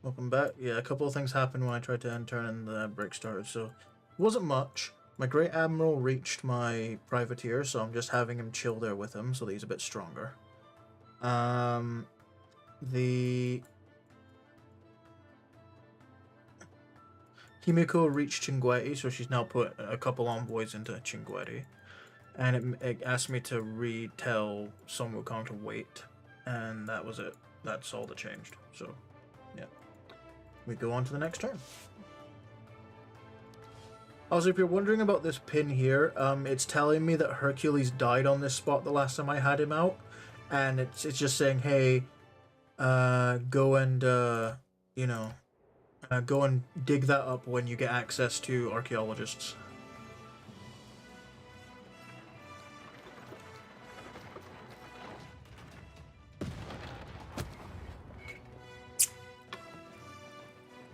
Welcome back. Yeah, a couple of things happened when I tried to turn in the break started, so it wasn't much. My Great Admiral reached my privateer, so I'm just having him chill there with him, so that he's a bit stronger. The Himiko reached Chinguetti, so she's now put a couple envoys into Chinguetti. And it asked me to retell Sun Wukong to wait, and that was it. That's all that changed. So, yeah. We go on to the next turn. Also, if you're wondering about this pin here, it's telling me that Hercules died on this spot the last time I had him out. And it's just saying, hey, go and, you know, go and dig that up when you get access to archaeologists.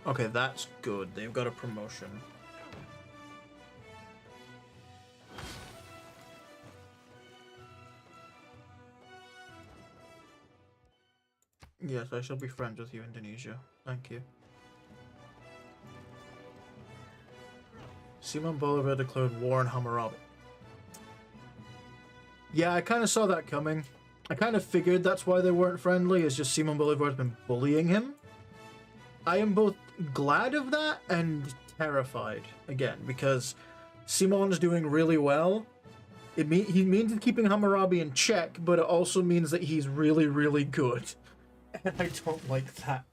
Okay, that's good. They've got a promotion. Yes, I shall be friends with you, Indonesia. Thank you. Simon Bolivar declared war on Hammurabi. Yeah, I kind of saw that coming. I kind of figured that's why they weren't friendly, is just Simon Bolivar has been bullying him. I am both glad of that and terrified, again, because Simon's doing really well. He means keeping Hammurabi in check, but it also means that he's really, really good. And I don't like that.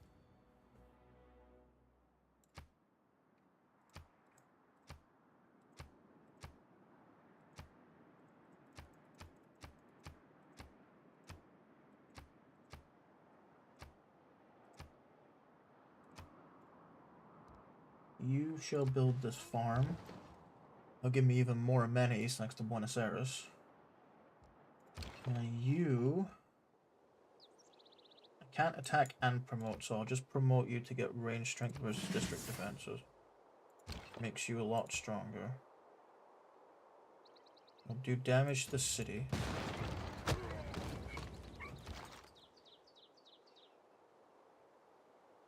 You shall build this farm. They'll give me even more amenities next to Buenos Aires. You... I can't attack and promote, so I'll just promote you to get range strength versus district defenses. Makes you a lot stronger. I'll do damage to the city.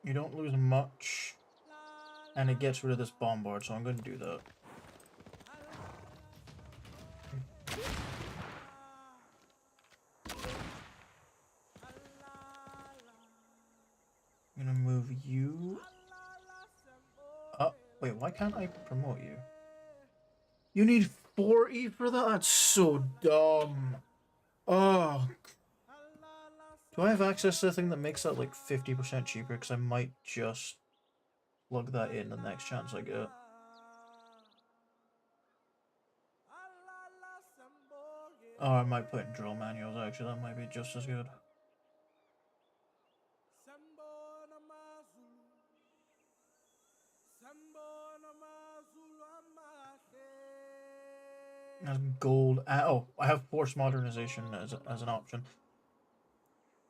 You don't lose much. And it gets rid of this bombard, so I'm going to do that. I'm going to move you up. Wait, why can't I promote you? You need 40 for that? That's so dumb. Oh. Do I have access to the thing that makes that like 50% cheaper? Because I might just plug that in the next chance I get. Oh, I might put in drill manuals actually, that might be just as good. That's gold. Oh, I have force modernization as an option.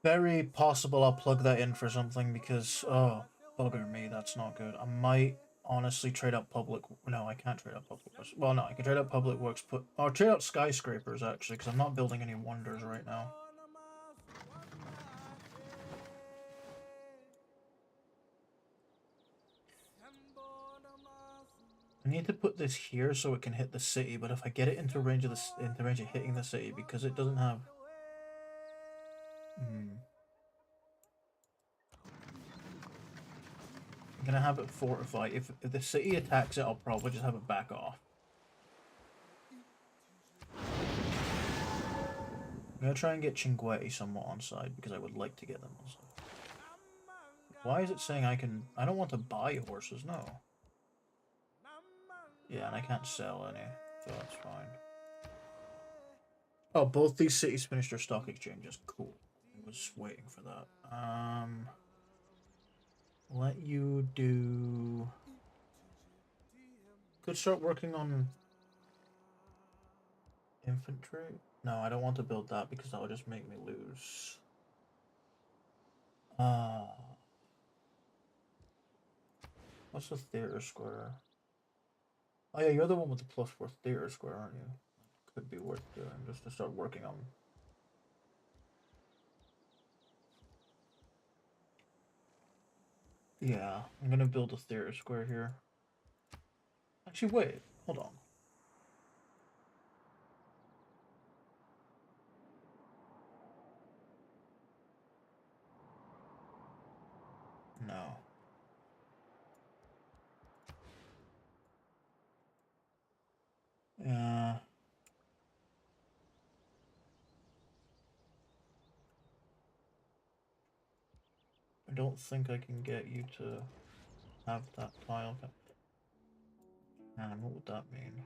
Very possible I'll plug that in for something because, oh, bugger me, that's not good. I might honestly trade out public... No, I can't trade out public works. Well, no, I can trade out public works, or trade out skyscrapers, actually, because I'm not building any wonders right now. I need to put this here so it can hit the city, but if I get it into range of hitting the city, because it doesn't have... I'm gonna have it fortify. If the city attacks it, I'll probably just have it back off. I'm gonna try and get Chinguetti somewhat on side because I would like to get them on side. Why is it saying I can... I don't want to buy horses, no. Yeah, and I can't sell any, so that's fine. Oh, both these cities finished their stock exchanges. Cool. I was waiting for that. Let you do... Could start working on infantry. No, I don't want to build that because that will just make me lose. What's the theater square? Oh yeah, you're the one with the +4 theater square, aren't you? could be worth doing just to start working on. Yeah, I'm gonna build a theater square here. Actually, wait, hold on. No. Yeah. I don't think I can get you to have that tile. And what would that mean?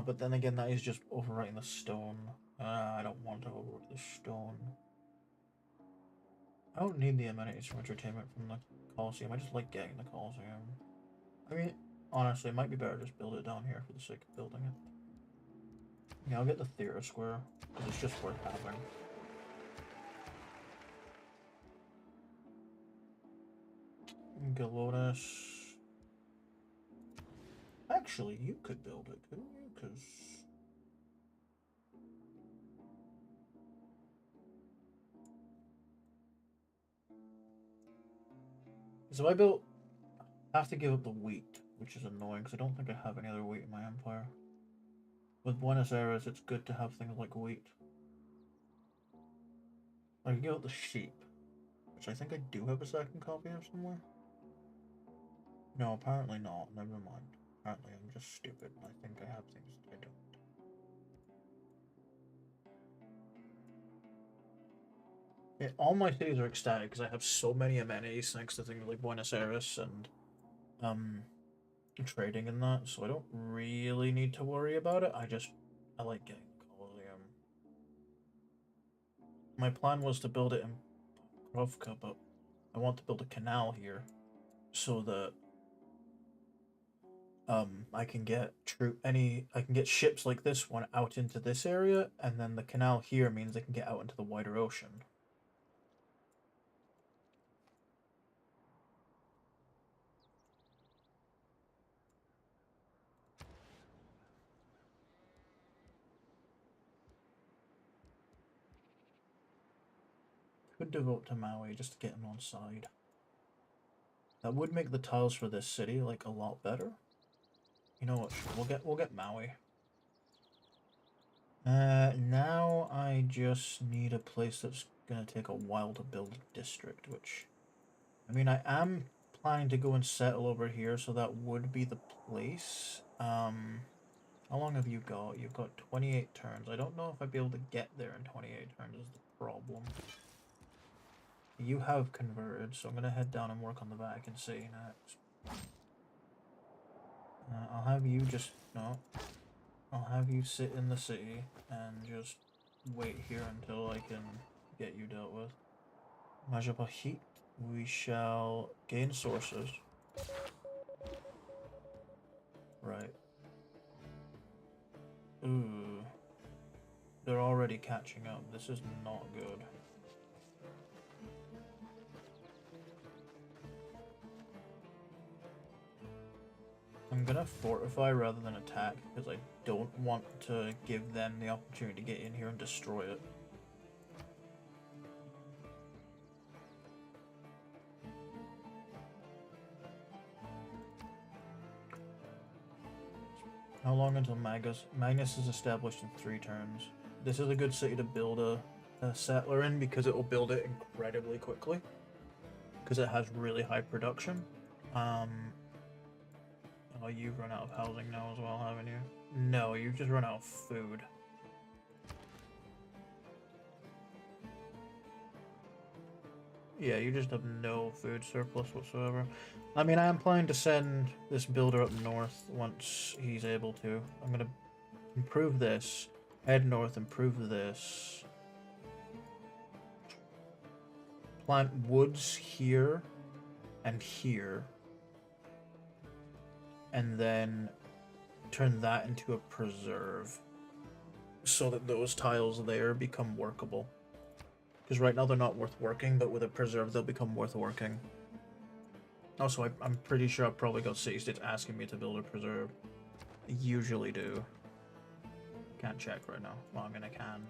But then again, that is just overwriting the stone. I don't want to overwrite the stone. I don't need the amenities from entertainment from the Colosseum. I just like getting the Colosseum. I mean, honestly, it might be better just build it down here for the sake of building it. Yeah, I'll get the theater square, because it's just worth having. Galonis. Actually, you could build it, couldn't you? Because... So I built... I have to give up the wheat, which is annoying, because I don't think I have any other wheat in my empire. With Buenos Aires, it's good to have things like wheat. I can give up the sheep, which I think I do have a second copy of somewhere. No, apparently not. Never mind. Apparently I'm just stupid. I think I have things that I don't. Yeah, all my cities are ecstatic because I have so many amenities thanks to things like Buenos Aires and trading and that, so I don't really need to worry about it. I like getting the Colosseum. My plan was to build it in Krovka, but I want to build a canal here so that I can get I can get ships like this one out into this area, and then the canal here means they can get out into the wider ocean. Could devote to Maui just to get him on side. That would make the tiles for this city like a lot better. You know what? We'll get Maui. Now I just need a place that's gonna take a while to build a district, which, I mean, I am planning to go and settle over here, so that would be the place. How long have you got? You've got 28 turns. I don't know if I'd be able to get there in 28 turns is the problem. You have converted, so I'm gonna head down and work on the vacancy next. I'll have you just... no. I'll have you sit in the city and just wait here until I can get you dealt with. Majapahit, we shall gain sources. Right. Ooh. They're already catching up. This is not good. I'm gonna fortify rather than attack because I don't want to give them the opportunity to get in here and destroy it. How long until Magnus is established in 3 turns? This is a good city to build a settler in because it will build it incredibly quickly. Because it has really high production. Oh, you've run out of housing now as well, haven't you? No, you've just run out of food. Yeah, you just have no food surplus whatsoever. I mean, I am planning to send this builder up north once he's able to. I'm gonna improve this, head north, improve this. Plant woods here and here. And then turn that into a preserve so that those tiles there become workable. Because right now they're not worth working, but with a preserve they'll become worth working. Also, I'm pretty sure I've probably got city states asking me to build a preserve. I usually do. Can't check right now. Well, I mean, I can.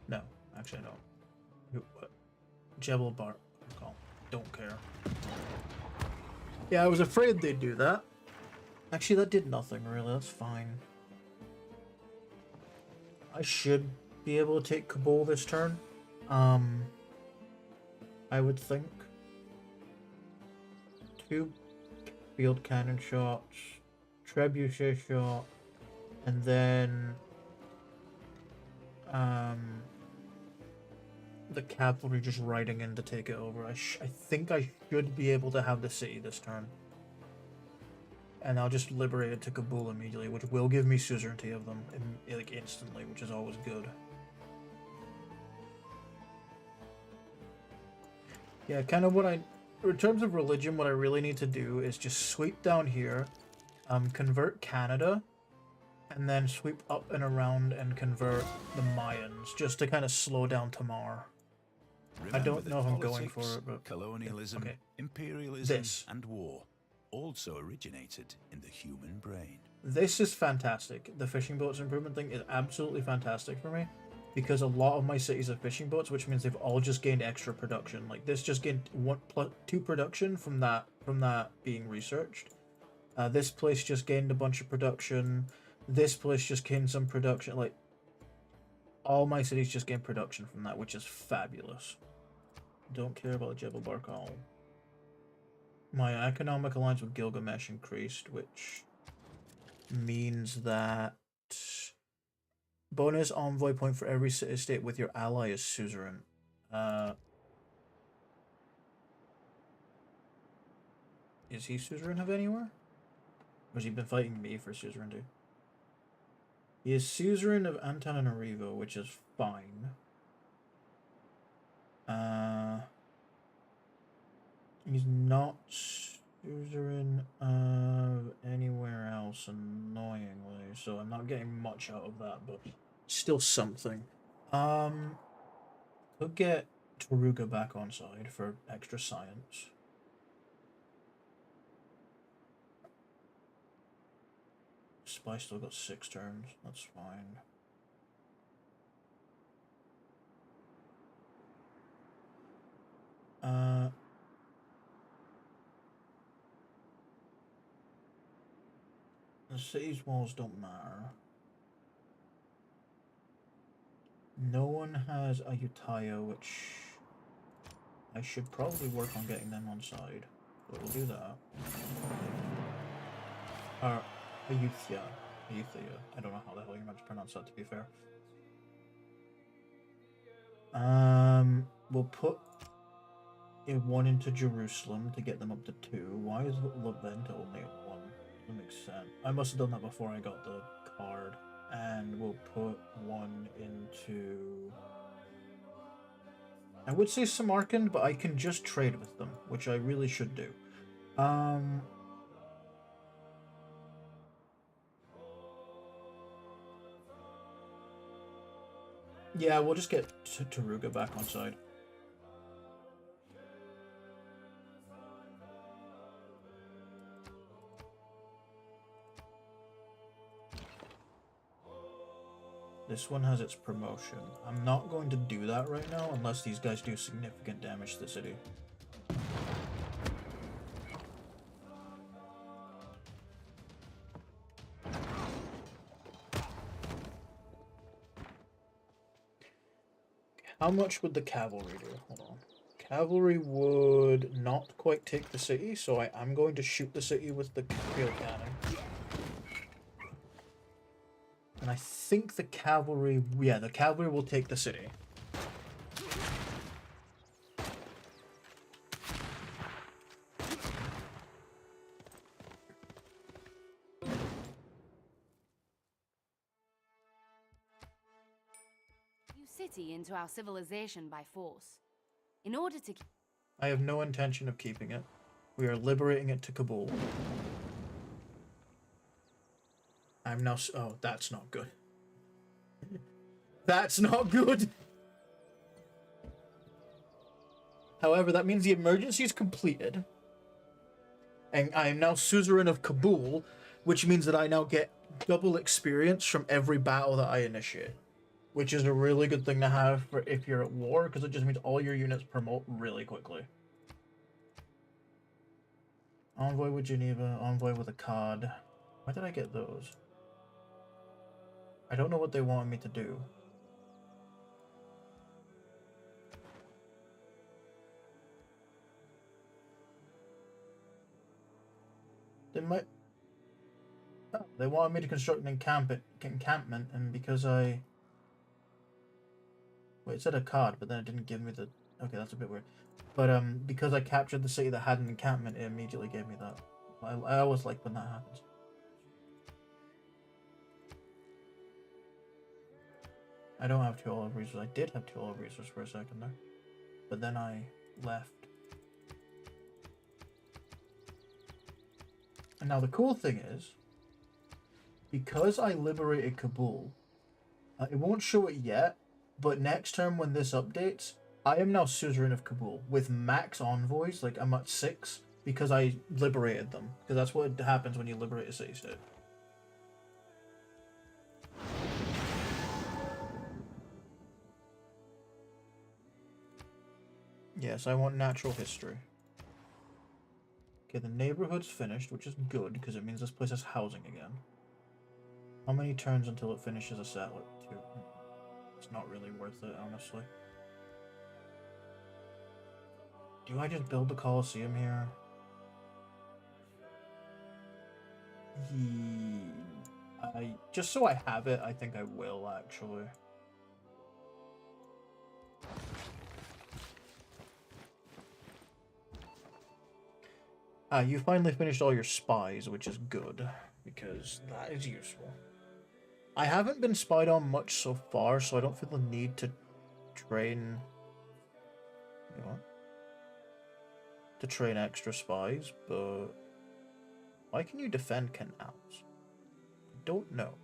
No, actually, I don't. What? Jebel Bar. Don't care. Yeah, I was afraid they'd do that. Actually, that did nothing, really. That's fine. I should be able to take Kabul this turn. I would think. 2 field cannon shots, trebuchet shot, and then the cavalry just riding in to take it over. I think I should be able to have the city this turn. And I'll just liberate it to Kabul immediately, which will give me suzerainty of them like instantly, which is always good. Yeah, kind of what in terms of religion, what I really need to do is just sweep down here, convert Canada, and then sweep up and around and convert the Mayans, just to kind of slow down Tamar. I don't know if I'm going for it, but... Colonialism, okay. imperialism, and war also originated in the human brain. This is fantastic. The fishing boats improvement thing is absolutely fantastic for me, because a lot of my cities are fishing boats, which means they've all just gained extra production. Like this just gained 2 production from that being researched. This place just gained a bunch of production. This place just gained some production. Like all my cities just gained production from that, which is fabulous. Don't care about Jebel Barkal. My economic alliance with Gilgamesh increased, which means that bonus envoy point for every city-state with your ally is suzerain. Is he suzerain of anywhere? Or has he been fighting me for suzerainty? He is suzerain of Antananarivo, which is fine. He's not suzerain of anywhere else, annoyingly, so I'm not getting much out of that, but still something. We'll get Taruga back on side for extra science. Spy still got 6 turns, that's fine. The city's walls don't matter. No one has a Ayutthaya, which I should probably work on getting them on side. But we'll do that. Ayutthaya. I don't know how the hell you're meant to pronounce that, to be fair. We'll put 1 into Jerusalem to get them up to 2. Why is Levent only at 1? That makes sense. I must have done that before I got the card. And we'll put 1 into... I would say Samarkand, but I can just trade with them, which I really should do. Yeah, we'll just get Taruga back on side. This one has its promotion. I'm not going to do that right now unless these guys do significant damage to the city. How much would the cavalry do? Hold on. Cavalry would not quite take the city, so I am going to shoot the city with the field cannon. And I think the cavalry... Yeah, the cavalry will take the city. You city into our civilization by force. In order to... I have no intention of keeping it. We are liberating it to Kabul. I'm now... Oh, that's not good. That's not good! However, that means the emergency is completed, and I am now suzerain of Kabul, which means that I now get double experience from every battle that I initiate, which is a really good thing to have for if you're at war, because it just means all your units promote really quickly. Envoy with Geneva, envoy with Akkad. Why did I get those? I don't know what they wanted me to do. They might... Oh, they wanted me to construct an encampment, and because I... Wait, it said Akkad, but then it didn't give me the... Okay, that's a bit weird. But because I captured the city that had an encampment, it immediately gave me that. I always like when that happens. I don't have 2 olive resources. I did have 2 olive resources for a second there. But then I left. And now the cool thing is, because I liberated Kabul, it won't show it yet, but next term when this updates, I am now suzerain of Kabul with max envoys. Like, I'm at 6 because I liberated them. Because that's what happens when you liberate a city-state. Yes, I want natural history. Okay, the neighborhood's finished, which is good because it means this place has housing again. How many turns until it finishes a settler? 2. It's not really worth it, honestly. Do I just build the Colosseum here? Just so I have it, I think I will, actually. You finally finished all your spies, which is good, because that is useful. I haven't been spied on much so far, so I don't feel the need to train... You know what? To train extra spies, but... Why can you defend canals? I don't know.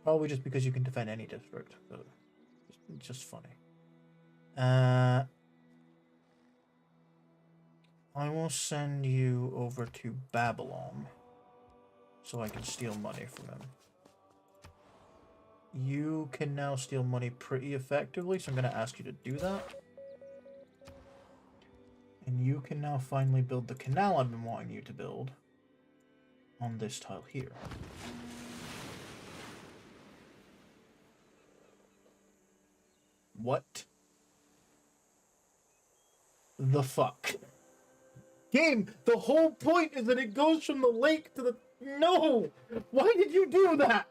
Probably just because you can defend any district, but it's just funny. I will send you over to Babylon so I can steal money from him. You can now steal money pretty effectively, so I'm going to ask you to do that. And you can now finally build the canal I've been wanting you to build on this tile here. What the fuck? Game, the whole point is that it goes from the lake to the... No! Why did you do that?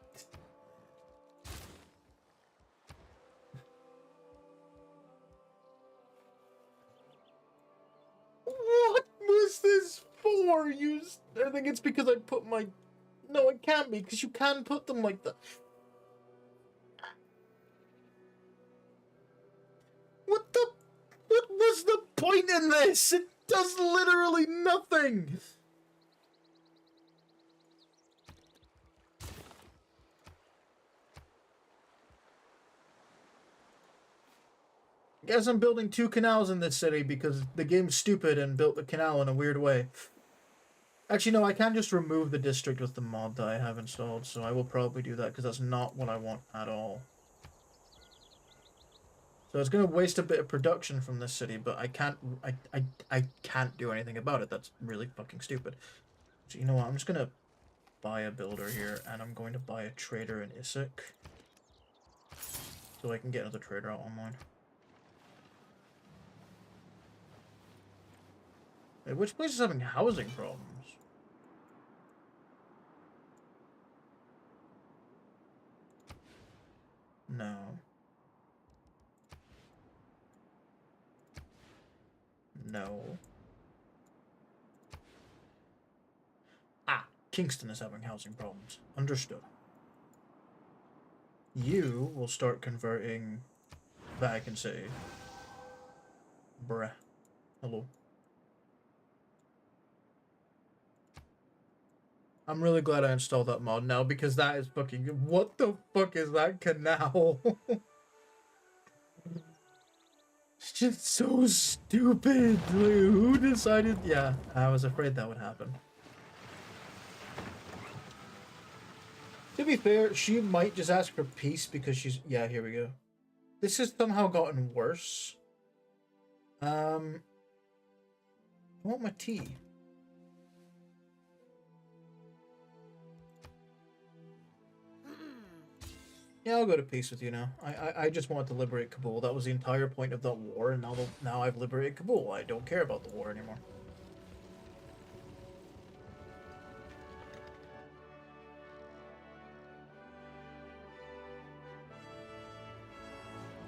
What was this for? I think it's because I put my... No, it can't be, because you can put them like that. What was the point in this? It does literally nothing. Guess I'm building 2 canals in this city because the game's stupid and built the canal in a weird way. Actually, no, I can just remove the district with the mod that I have installed, so I will probably do that because that's not what I want at all. So it's going to waste a bit of production from this city, but I can't do anything about it. That's really fucking stupid. So you know what, I'm just going to buy a builder here, and I'm going to buy a trader in Issyk. So I can get another trader out online. Wait, which place is having housing problems? No. No. Ah, Kingston is having housing problems. Understood. You will start converting Vatican City. Bruh. Hello. I'm really glad I installed that mod now because that is fucking... What the fuck is that canal? It's just so stupid. Like, who decided? Yeah, I was afraid that would happen. To be fair, she might just ask for peace because she's... Yeah, here we go. This has somehow gotten worse. I want my tea. Yeah, I'll go to peace with you now. I just want to liberate Kabul. That was the entire point of that war, and now I've liberated Kabul. I don't care about the war anymore.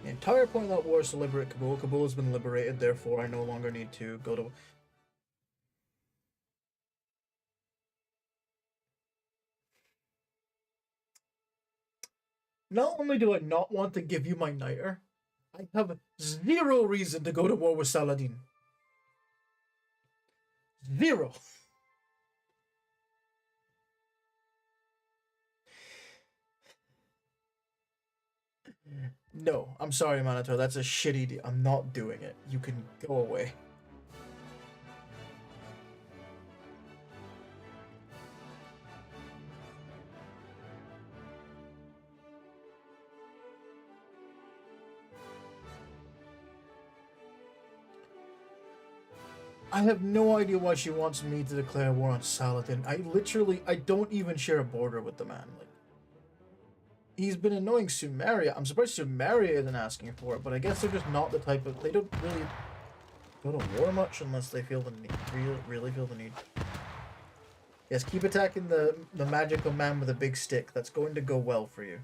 The entire point of that war is to liberate Kabul. Kabul has been liberated, therefore I no longer need to go to... Not only do I not want to give you my nightmare, I have zero reason to go to war with Saladin. Zero. No, I'm sorry, Monitor. That's a shitty deal. I'm not doing it. You can go away. I have no idea why she wants me to declare war on Saladin. I don't even share a border with the man. Like, he's been annoying Sumeria. I'm surprised Sumeria isn't asking for it, but I guess they're just not the type of... They don't really go to war much unless they feel the need. Really feel the need. Yes, keep attacking the magical man with a big stick. That's going to go well for you.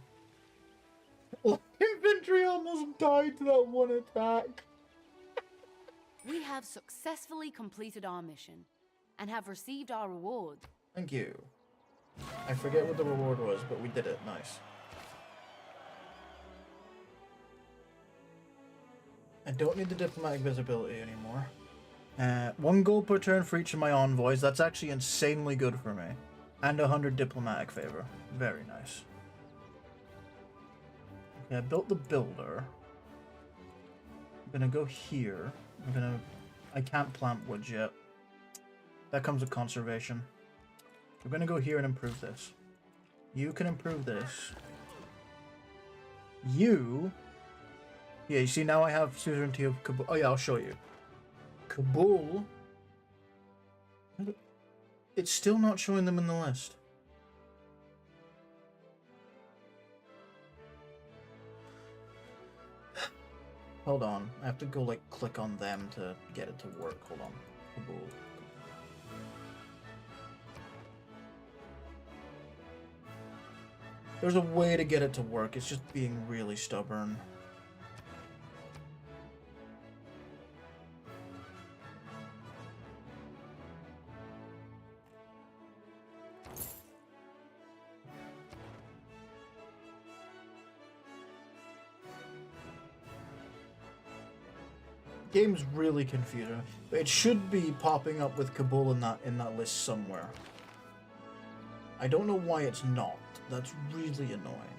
Oh, infantry almost died to that one attack. We have successfully completed our mission and have received our reward. Thank you. I forget what the reward was, but we did it. Nice. I don't need the diplomatic visibility anymore. 1 gold per turn for each of my envoys. That's actually insanely good for me. And 100 diplomatic favor. Very nice. Okay, I built the builder. I'm gonna go here. I can't plant woods yet. That comes with conservation. We're gonna go here and improve this. You can improve this. Yeah, you see now I have suzerainty of Kabul. Oh yeah, I'll show you. Kabul. It's still not showing them in the list. Hold on, I have to go like click on them to get it to work. Hold on. Kabul. There's a way to get it to work, it's just being really stubborn. Game's really confusing. It should be popping up with Kabul in that list somewhere. I don't know why it's not. That's really annoying.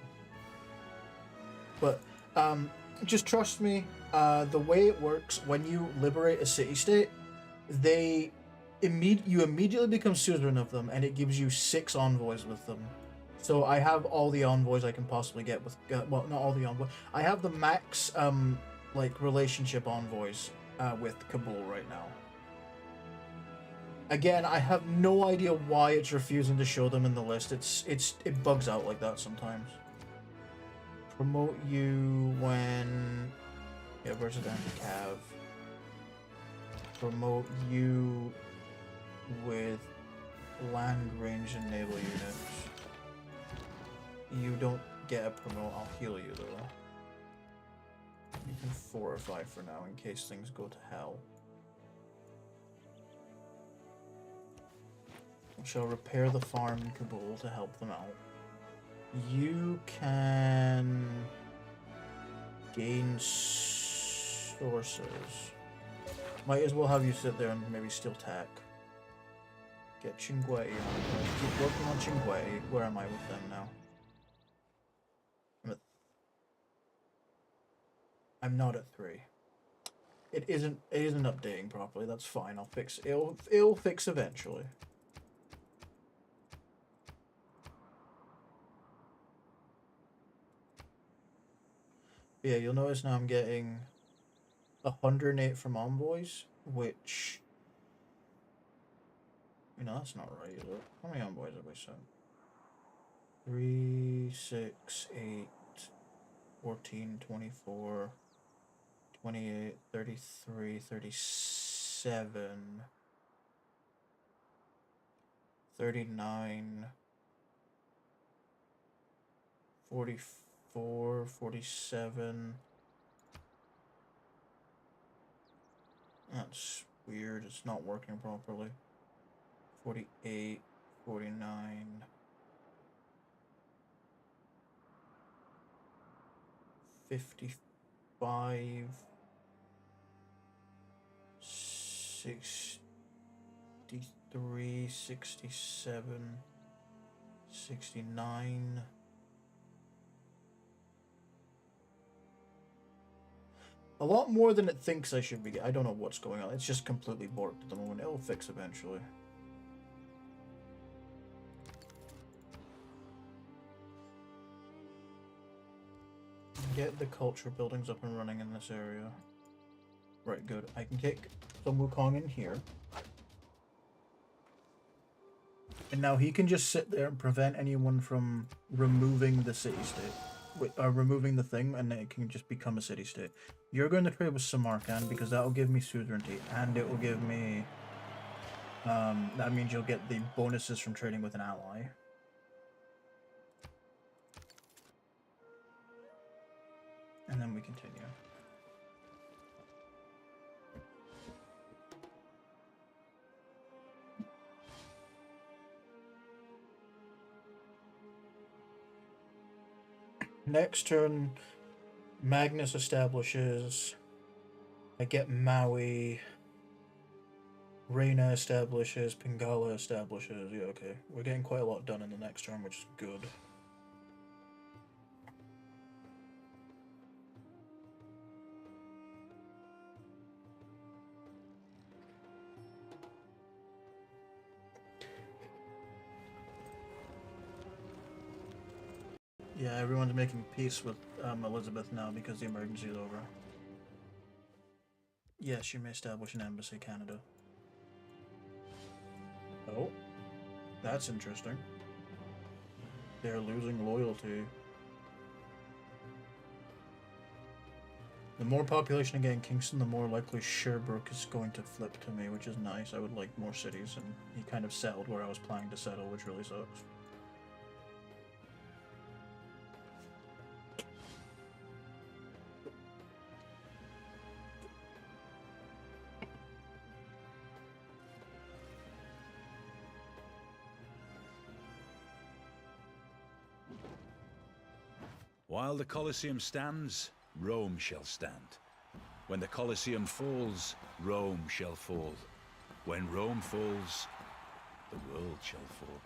But just trust me. The way it works when you liberate a city-state, you immediately become suzerain of them, and it gives you 6 envoys with them. So I have all the envoys I can possibly get with. Well, not all the envoys. I have the max like relationship envoys with Kabul right now. Again, I have no idea why it's refusing to show them in the list. It bugs out like that sometimes. Promote you when... Yeah, versus anti-cav. Promote you with land range and naval units. You don't get a promote. I'll heal you though. You can fortify for now in case things go to hell. We shall repair the farm in Kabul to help them out. You can gain sources. Might as well have you sit there and maybe steal tech. Get Qinggui. Keep working on Qinggui. Where am I with them now? I'm not at 3. It isn't updating properly. That's fine. I'll fix it'll fix eventually. Yeah, you'll notice now I'm getting 108 from envoys, which, you know, that's not right, is it? How many envoys have we sent? 3, 6, 8, 14, 24, 28, 33, 37, 39, 44, 47. That's weird. It's not working properly. 48, 49. 55, 63, 67, 69. A lot more than it thinks I should be. I don't know what's going on. It's just completely borked at the moment. It'll fix eventually. Get the culture buildings up and running in this area. Right, good. I can kick some Wukong in here. And now he can just sit there and prevent anyone from removing the city-state. Removing the thing, and it can just become a city-state. You're going to trade with Samarkand because that will give me suzerainty, and it will give me... that means you'll get the bonuses from trading with an ally. And then we continue. Next turn, Magnus establishes. I get Maui. Reina establishes. Pingala establishes. Yeah, okay. We're getting quite a lot done in the next turn, which is good. Yeah, everyone's making peace with Elizabeth now because the emergency is over. Yes, you may establish an embassy, Canada. Oh, that's interesting. They're losing loyalty. The more population I get in Kingston, the more likely Sherbrooke is going to flip to me, which is nice. I would like more cities, and he kind of settled where I was planning to settle, which really sucks. While the Colosseum stands, Rome shall stand. When the Colosseum falls, Rome shall fall. When Rome falls, the world shall fall.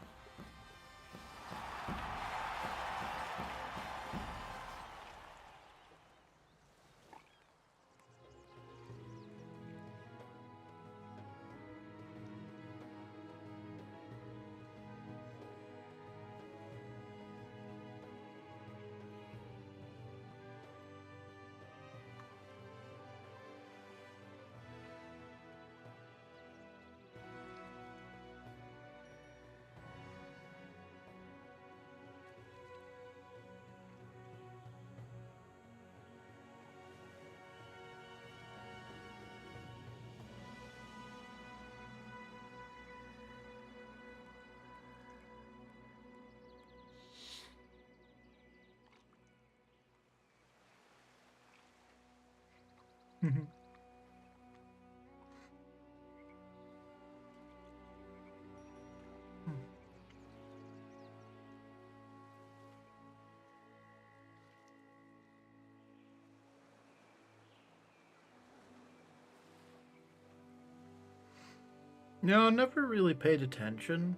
No, I never really paid attention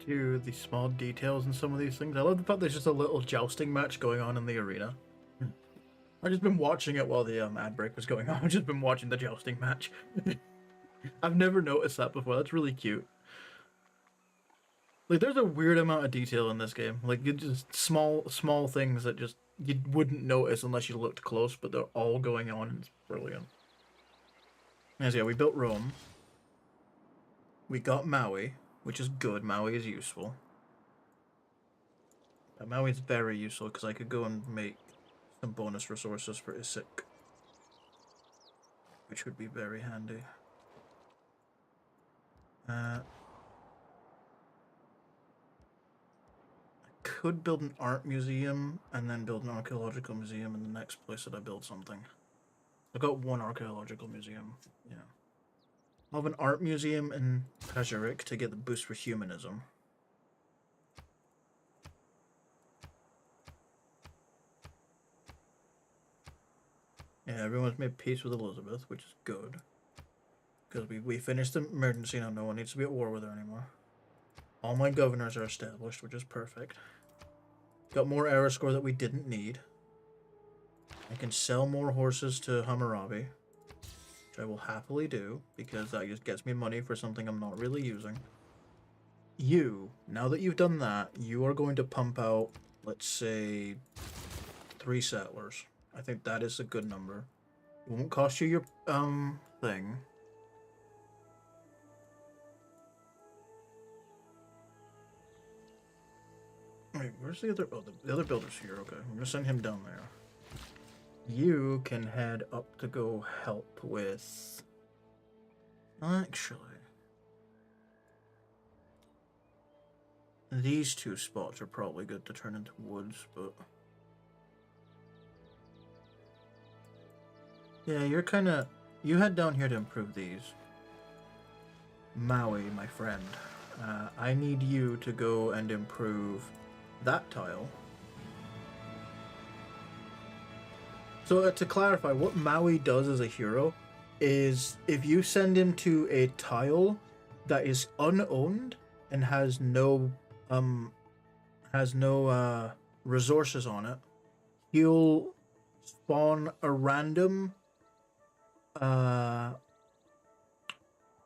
to the small details in some of these things. I love the fact there's just a little jousting match going on in the arena. I've just been watching it while the ad break was going on. I've just been watching the jousting match. I've never noticed that before. That's really cute. Like, there's a weird amount of detail in this game. Like, you just small things that just you wouldn't notice unless you looked close, but they're all going on. And it's brilliant. As yeah, we built Rome. We got Maui, which is good. Maui is useful. Maui is very useful because I could go and make some bonus resources for Isik, which would be very handy. I could build an art museum and then build an archaeological museum in the next place that I build something. I've got one archaeological museum, yeah. I'll have an art museum in Pajarek to get the boost for humanism. Yeah, everyone's made peace with Elizabeth, which is good. Because we finished the emergency, now no one needs to be at war with her anymore. All my governors are established, which is perfect. Got more era score that we didn't need. I can sell more horses to Hammurabi, which I will happily do, because that just gets me money for something I'm not really using. You, now that you've done that, you are going to pump out, let's say, 3 settlers. I think that is a good number. It won't cost you your, thing. Wait, where's the other... Oh, the other builder's here. Okay, I'm gonna send him down there. You can head up to go help with... Actually... These 2 spots are probably good to turn into woods, but... Yeah, you're kinda... You head down here to improve these. Maui, my friend. I need you to go and improve that tile. So to clarify, what Maui does as a hero is if you send him to a tile that is unowned and has no resources on it, he'll spawn a random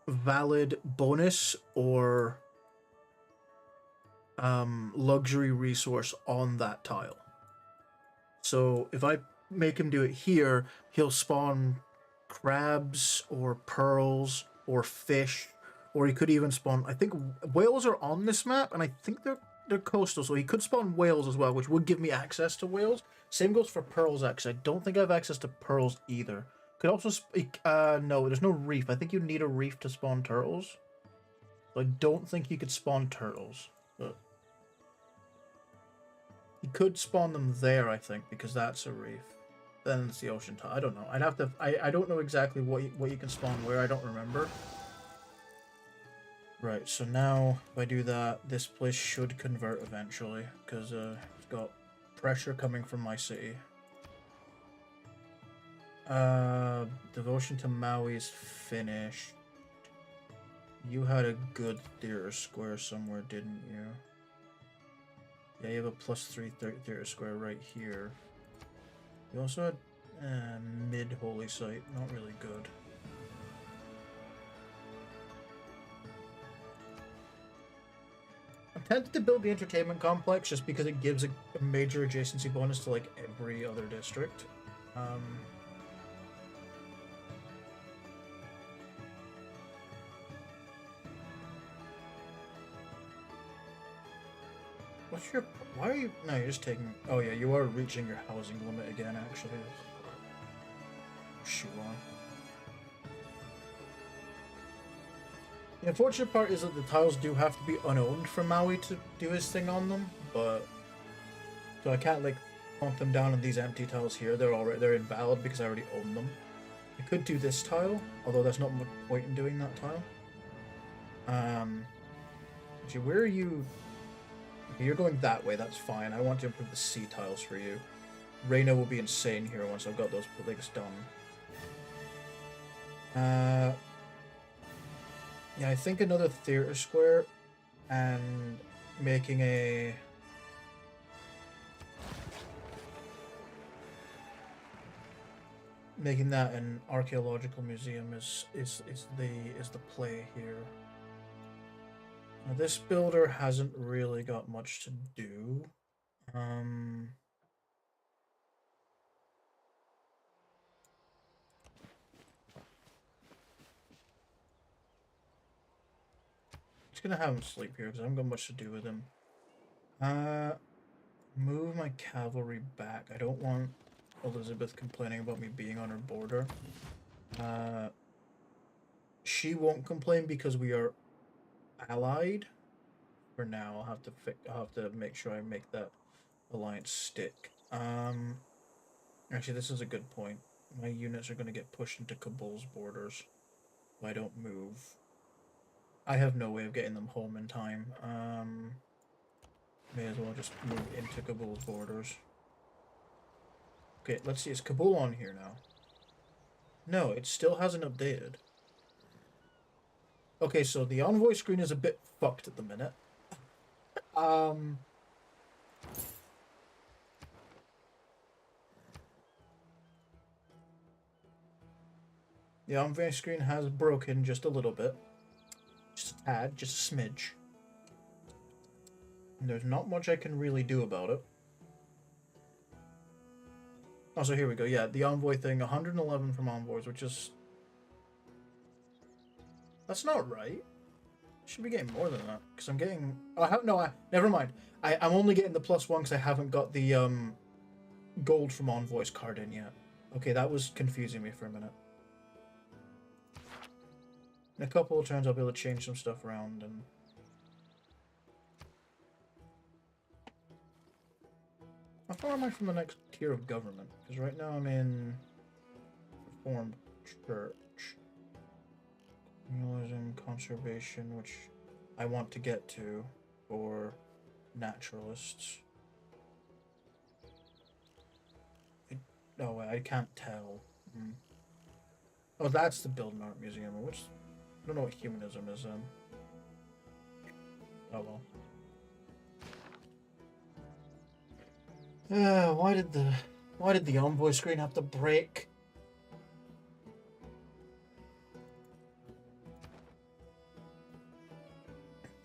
valid bonus or luxury resource on that tile. So if I make him do it here, he'll spawn crabs or pearls or fish, or he could even spawn, I think whales are on this map and I think they're coastal, so he could spawn whales as well, which would give me access to whales. Same goes for pearls, actually. I don't think I have access to pearls either. Could also no, there's no reef. I think you need a reef to spawn turtles. So I don't think you could spawn turtles. But you could spawn them there, I think, because that's a reef. Then it's the ocean tile. I don't know. I'd have to. I don't know exactly what you can spawn where. I don't remember. Right. So now if I do that, this place should convert eventually because it's got pressure coming from my city. Devotion to Maui's finished. You had a good theater square somewhere, didn't you? Yeah, you have a +3 theater square right here. You also had mid-holy site, not really good. I'm tempted to build the entertainment complex just because it gives a major adjacency bonus to like every other district. What's your... Why are you... No, you're just taking... Oh yeah, you are reaching your housing limit again, actually. Shoot on. The unfortunate part is that the tiles do have to be unowned for Maui to do his thing on them, but... So I can't, like, plonk them down on these empty tiles here. They're invalid because I already own them. I could do this tile, although there's not much point in doing that tile. Actually, where are you... Okay, you're going that way, that's fine. I want to improve the sea tiles for you. Reina will be insane here once I've got those legs done. Yeah, I think another theater square and making a... making that an archaeological museum is the play here. Now, this builder hasn't really got much to do. Just gonna have him sleep here because I haven't got much to do with him. Move my cavalry back. I don't want Elizabeth complaining about me being on her border. She won't complain because we are allied. For now, I'll have to make sure I make that alliance stick. Actually, this is a good point. My units are going to get pushed into Kabul's borders if I don't move. I have no way of getting them home in time. May as well just move into Kabul's borders. Okay, let's see. Is Kabul on here now? No, it still hasn't updated. Okay, so the envoy screen is a bit fucked at the minute. The envoy screen has broken just a little bit. Just a tad, just a smidge. And there's not much I can really do about it. Also, here we go. Yeah, the envoy thing, 111 from envoys, which is... That's not right. I should be getting more than that, because I'm getting... Oh, never mind. I'm only getting the +1 because I haven't got the gold from envoys card in yet. Okay, that was confusing me for a minute. In a couple of turns, I'll be able to change some stuff around and... How far am I from the next tier of government? Because right now I'm in Reformed Church. Communalism, conservation, which I want to get to for naturalists. I can't tell. Oh, that's the Build an Art Museum, which I don't know what humanism is. Oh well. Why did the envoy screen have to break?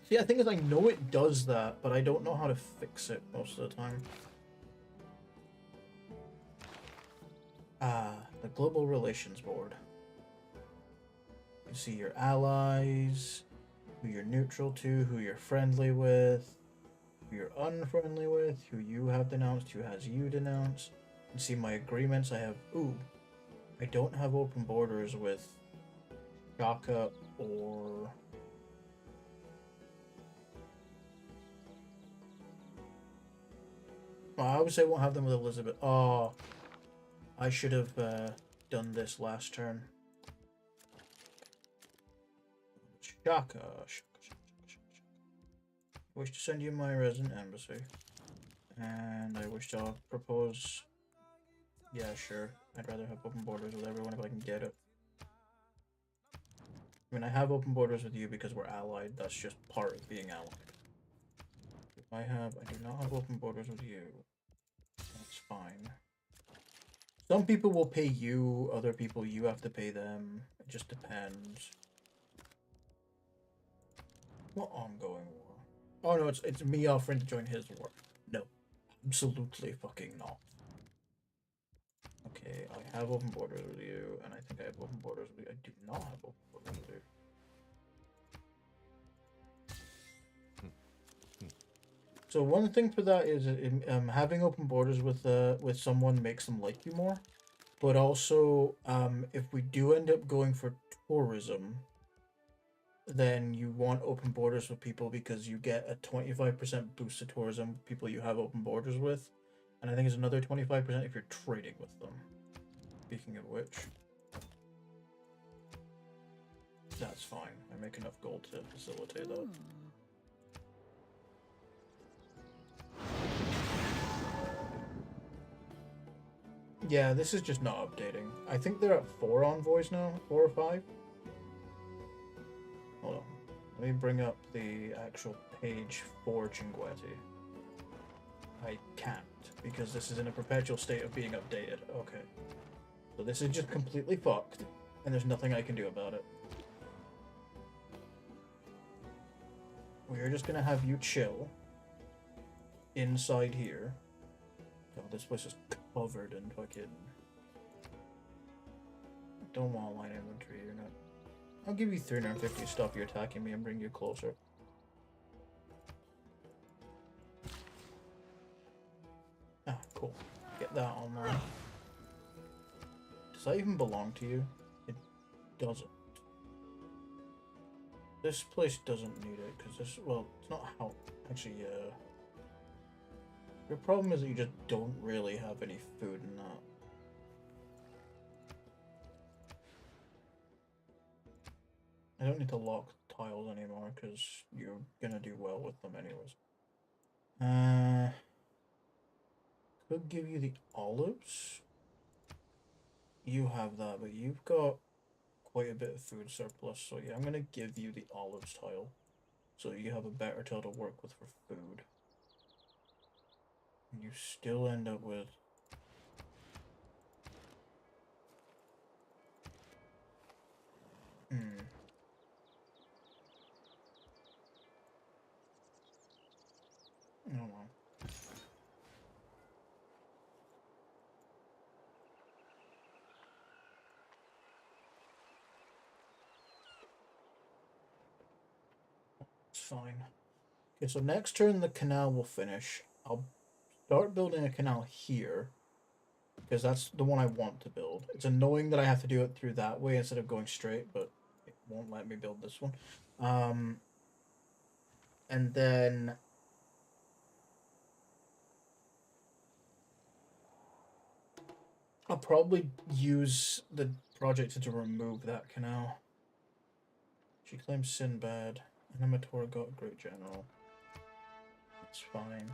See, the thing is, I know it does that, but I don't know how to fix it most of the time. The Global Relations Board. You see your allies, who you're neutral to, who you're friendly with, who you're unfriendly with, who you have denounced, who has you denounced. You see my agreements. I have... Ooh. I don't have open borders with Shaka or... Well, I would say I won't have them with Elizabeth. Oh, I should have done this last turn. Shaka. I wish to send you my resident embassy. And I wish to propose... Yeah, sure. I'd rather have open borders with everyone if I can get it. I mean, I have open borders with you because we're allied. That's just part of being allied. I do not have open borders with you. That's fine. Some people will pay you, other people you have to pay them. It just depends. What ongoing war? Oh no, it's me offering to join his war. No, absolutely fucking not. Okay, I have open borders with you, and I think I have open borders with you. I do not have open borders with you. So one thing for that is having open borders with someone makes them like you more, but also if we do end up going for tourism, then you want open borders with people because you get a 25% boost to tourism with people you have open borders with, and I think it's another 25% if you're trading with them. Speaking of which, that's fine. I make enough gold to facilitate that. Yeah, this is just not updating. I think they're at 4 envoys now, 4 or 5. Hold on. Let me bring up the actual page for Cinguetti. I can't, because this is in a perpetual state of being updated. Okay. So this is just completely fucked, and there's nothing I can do about it. We're just gonna have you chill inside here. Oh, this place is covered in fucking... Don't want line inventory, you're not... I'll give you 350 to stop you attacking me and bring you closer. Ah, cool. Get that online. Does that even belong to you? It doesn't. This place doesn't need it, because this... Well, it's not how... Actually, yeah. Your problem is that you just don't really have any food in that. I don't need to lock tiles anymore, because you're gonna do well with them anyways. Could give you the olives. You have that, but you've got quite a bit of food surplus, so yeah, I'm gonna give you the olives tile. So you have a better tile to work with for food. And you still end up with... Oh well. It's fine. Okay, so next turn the canal will finish. I'll start building a canal here, because that's the one I want to build. It's annoying that I have to do it through that way instead of going straight, but it won't let me build this one. And then... I'll probably use the project to remove that canal. She claims Sinbad. Animator got Great General. It's fine.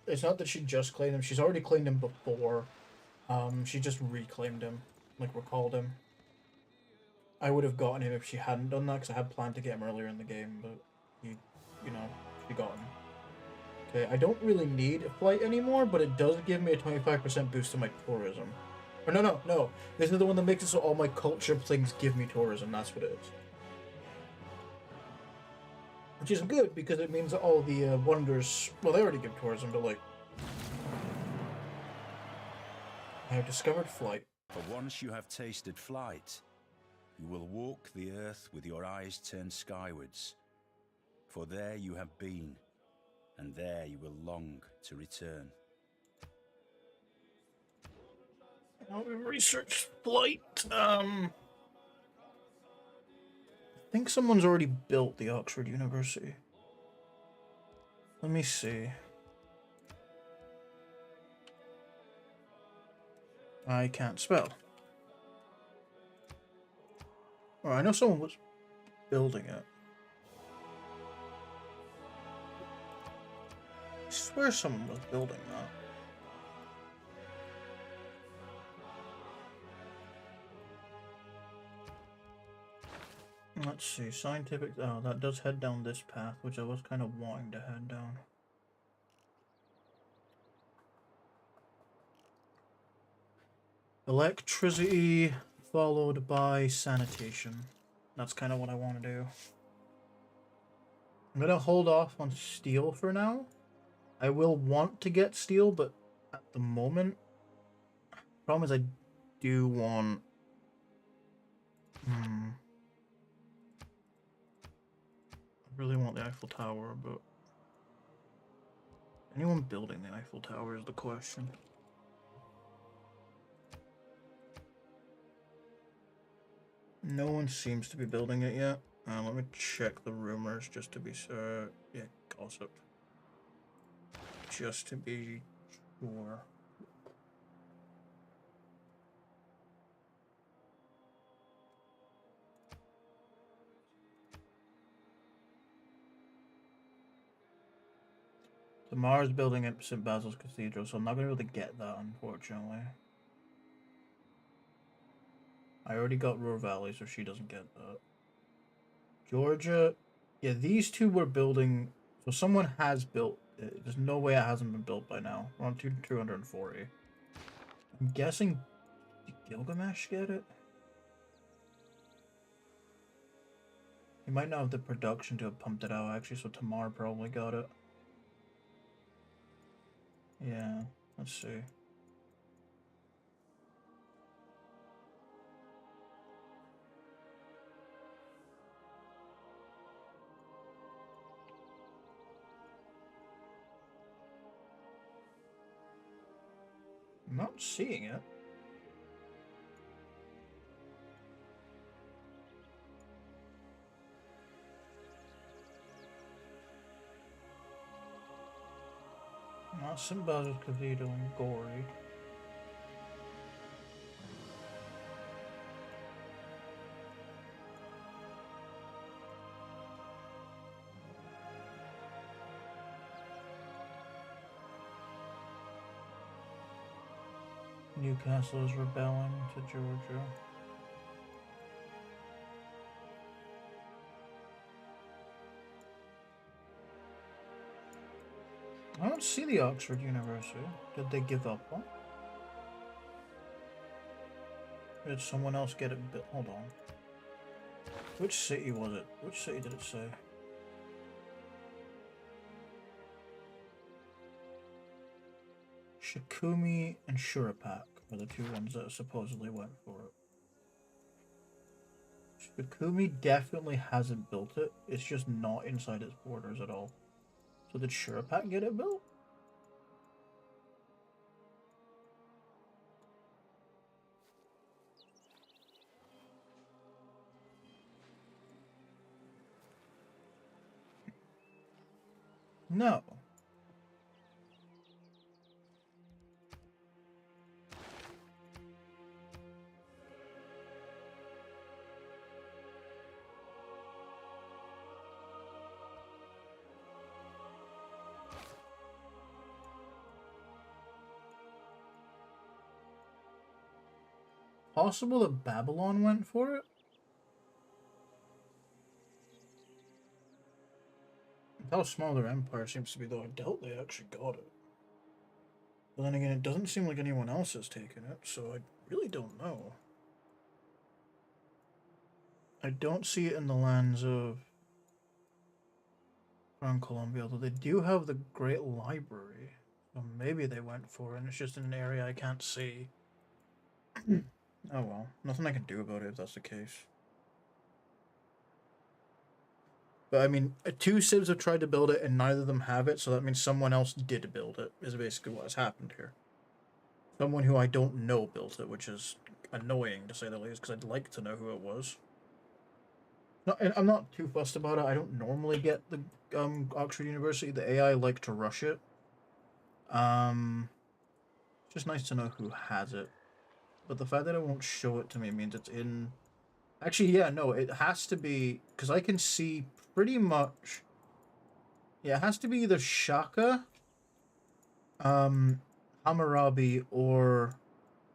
It's not that she just claimed him. She's already claimed him before. She just reclaimed him. Like, recalled him. I would have gotten him if she hadn't done that, because I had planned to get him earlier in the game, but you know, she got him. Okay, I don't really need a flight anymore, but it does give me a 25% boost to my tourism. Or no. This is the one that makes it so all my culture things give me tourism. That's what it is. Which is good, because it means that all the wonders... Well, they already give tourism, but like... I have discovered flight. For once you have tasted flight, you will walk the earth with your eyes turned skywards. For there you have been, and there you will long to return. Now we research flight. I think someone's already built the Oxford University. Let me see. I can't spell. Oh, I know someone was building it. I swear someone was building that. Let's see, scientific... Oh, that does head down this path, which I was kind of wanting to head down. Electricity, followed by sanitation. That's kind of what I want to do. I'm going to hold off on steel for now. I will want to get steel, but at the moment... Problem is I do want... I really want the Eiffel Tower, but... Anyone building the Eiffel Tower is the question. No one seems to be building it yet. Let me check the rumors just to be sure. Yeah, gossip. Just to be sure. Tomorrow's building at St. Basil's Cathedral, so I'm not going to be able to get that, unfortunately. I already got Ruhr Valley, so she doesn't get that. Georgia, yeah, these two were building, so someone has built There's no way it hasn't been built by now. We're on 240. I'm guessing, did Gilgamesh get it? He might not have the production to have pumped it out, actually, so Tamar probably got it. Yeah, let's see. I'm not seeing it. Not Simba's Cavito and Gory. Newcastle is rebelling to Georgia. I don't see the Oxford University. Did they give up on? Did someone else get it built? Hold on. Which city was it? Which city did it say? Shikumi and Shurapak are the two ones that supposedly went for it. Shikumi definitely hasn't built it. It's just not inside its borders at all. So did Shurapak get it built? No. Possible that Babylon went for it? How small their empire seems to be, though. I doubt they actually got it. But then again, it doesn't seem like anyone else has taken it, so I really don't know. I don't see it in the lands of Crown Columbia, although they do have the Great Library. So maybe they went for it, and it's just in an area I can't see. Oh well, nothing I can do about it if that's the case. But I mean, two Civs have tried to build it and neither of them have it, so that means someone else did build it, is basically what has happened here. Someone who I don't know built it, which is annoying to say the least, because I'd like to know who it was. No, and I'm not too fussed about it. I don't normally get the Oxford University. The AI like to rush it. It's just nice to know who has it. But the fact that it won't show it to me means it's in... Actually, yeah, no, it has to be... Because I can see pretty much... Yeah, it has to be either Shaka, Hammurabi, or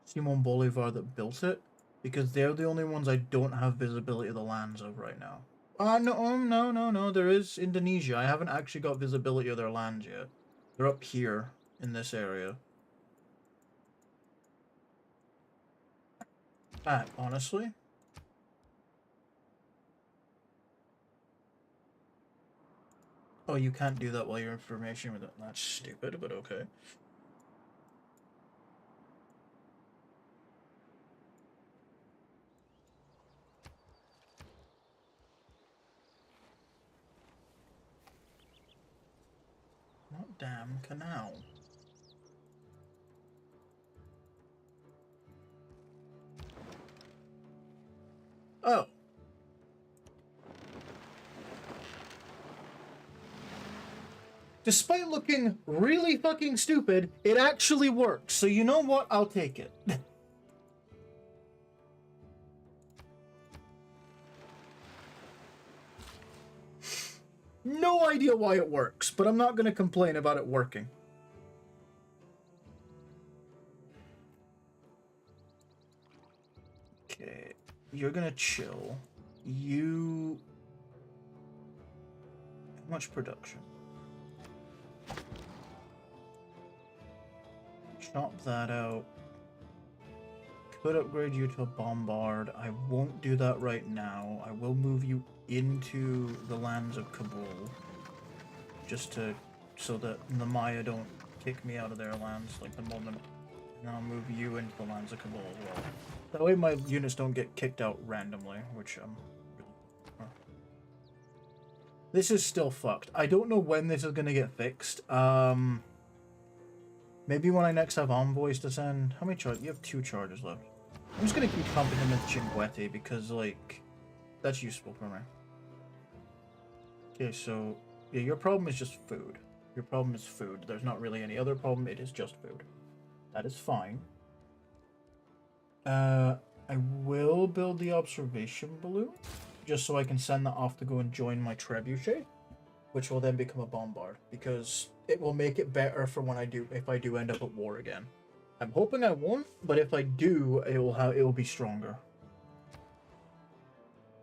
Simon Bolivar that built it. Because they're the only ones I don't have visibility of the lands of right now. No, there is Indonesia. I haven't actually got visibility of their lands yet. They're up here, in this area. Honestly? Oh, you can't do that while you're information with it. That's stupid, but okay. What damn canal? Oh. Despite looking really fucking stupid, it actually works. So you know what? I'll take it. No idea why it works, but I'm not going to complain about it working. Okay, you're going to chill. How much production? chop that out. Could upgrade you to a bombard. I won't do that right now. I will move you into the lands of Kabul. Just to, so that the Maya don't kick me out of their lands like the moment. And I'll move you into the lands of Kabul as well. That way my units don't get kicked out randomly, which this is still fucked. I don't know when this is gonna get fixed. Maybe when I next have envoys to send. How many charges? You have 2 charges left. I'm just gonna keep pumping him with Cinquetti because, like, that's useful for me. Okay, so yeah, your problem is just food. Your problem is food. There's not really any other problem. It is just food. That is fine. I will build the observation balloon just so I can send that off to go and join my trebuchet, which will then become a bombard because it will make it better for when if I do end up at war again. I'm hoping I won't, but if I do, it will be stronger.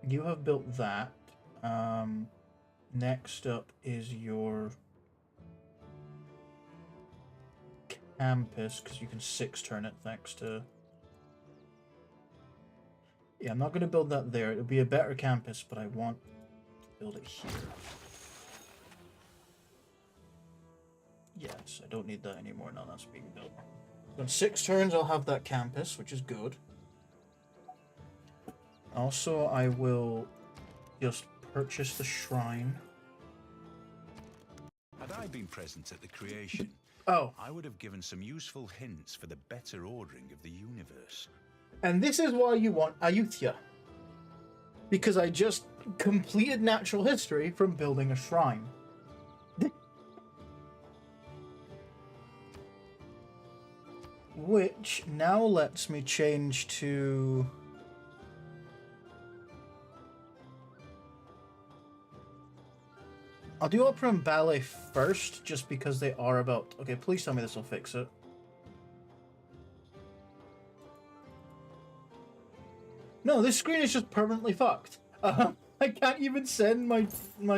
You have built that. Next up is your campus, because you can 6-turn it thanks to... Yeah, I'm not going to build that there. It'll be a better campus, but I want to build it here. Yes, I don't need that anymore now that's being built. So in 6 turns, I'll have that campus, which is good. Also, I will just purchase the shrine. Had I been present at the creation, I would have given some useful hints for the better ordering of the universe. And this is why you want Ayutthaya. Because I just completed natural history from building a shrine. Which now lets me change to... I'll do opera and ballet first, just because they are about... Okay, please tell me this will fix it. No, this screen is just permanently fucked. I can't even send my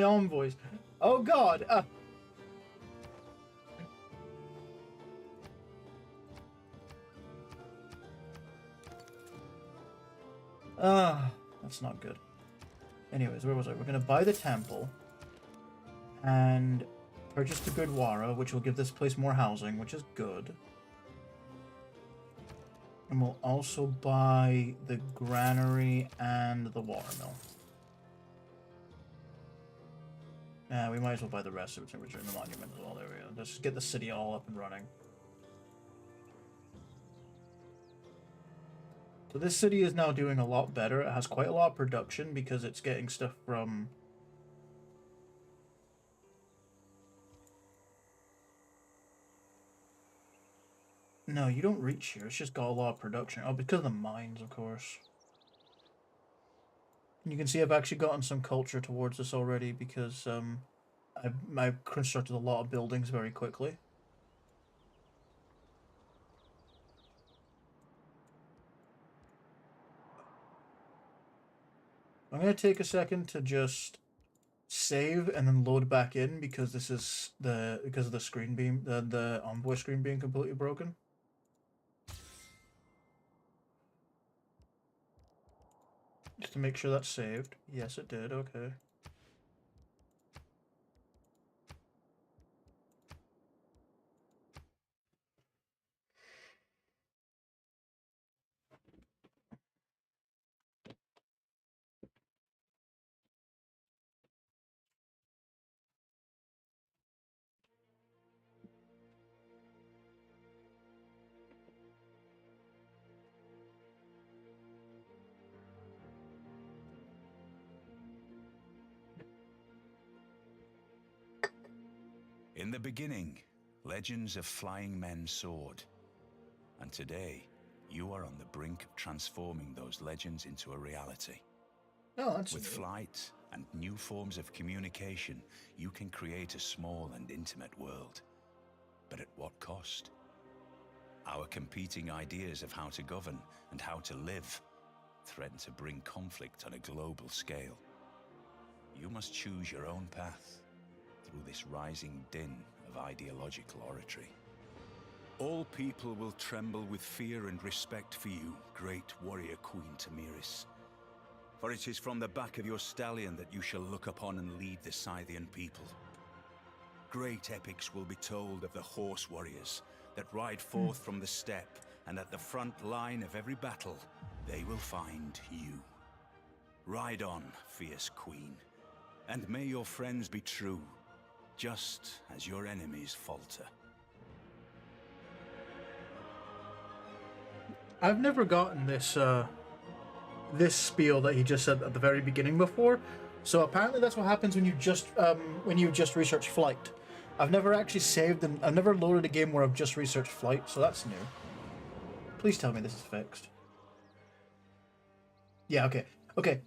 envoys. Oh god. That's not good. Anyways, where was I? We're gonna buy the temple and purchase the Gurdwara, which will give this place more housing, which is good. And we'll also buy the granary and the watermill. Yeah, we might as well buy the rest of it in return the monument as well. There we go. Let's just get the city all up and running. So this city is now doing a lot better. It has quite a lot of production because it's getting stuff from... No, you don't reach here. It's just got a lot of production. Oh, because of the mines, of course. You can see I've actually gotten some culture towards this already because I've constructed a lot of buildings very quickly. I'm going to take a second to just save and then load back in because this is because of the screen being the envoy screen being completely broken. Just to make sure that's saved. Yes, it did. Okay. In the beginning, legends of flying men soared. And today, you are on the brink of transforming those legends into a reality. Oh, that's With flight and new forms of communication, you can create a small and intimate world. But at what cost? Our competing ideas of how to govern and how to live threaten to bring conflict on a global scale. You must choose your own path through this rising din of ideological oratory. All people will tremble with fear and respect for you, great warrior Queen Tamiris. For it is from the back of your stallion that you shall look upon and lead the Scythian people. Great epics will be told of the horse warriors that ride forth from the steppe, and at the front line of every battle, they will find you. Ride on, fierce queen, and may your friends be true, just as your enemies falter. I've never gotten this this spiel that he just said at the very beginning before. So apparently that's what happens when you just research flight. I've never actually saved and I've never loaded a game where I've just researched flight, so that's new. Please tell me this is fixed. Yeah, okay,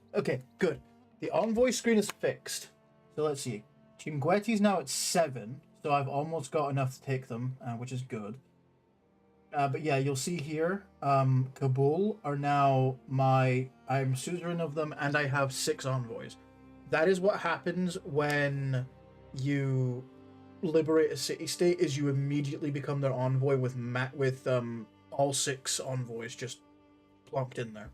good. The envoy screen is fixed. So let's see. Team Guetti's now at 7, so I've almost got enough to take them, which is good. But yeah, you'll see here, Kabul are now I'm suzerain of them, and I have 6 envoys. That is what happens when you liberate a city-state, is you immediately become their envoy with all 6 envoys just plonked in there.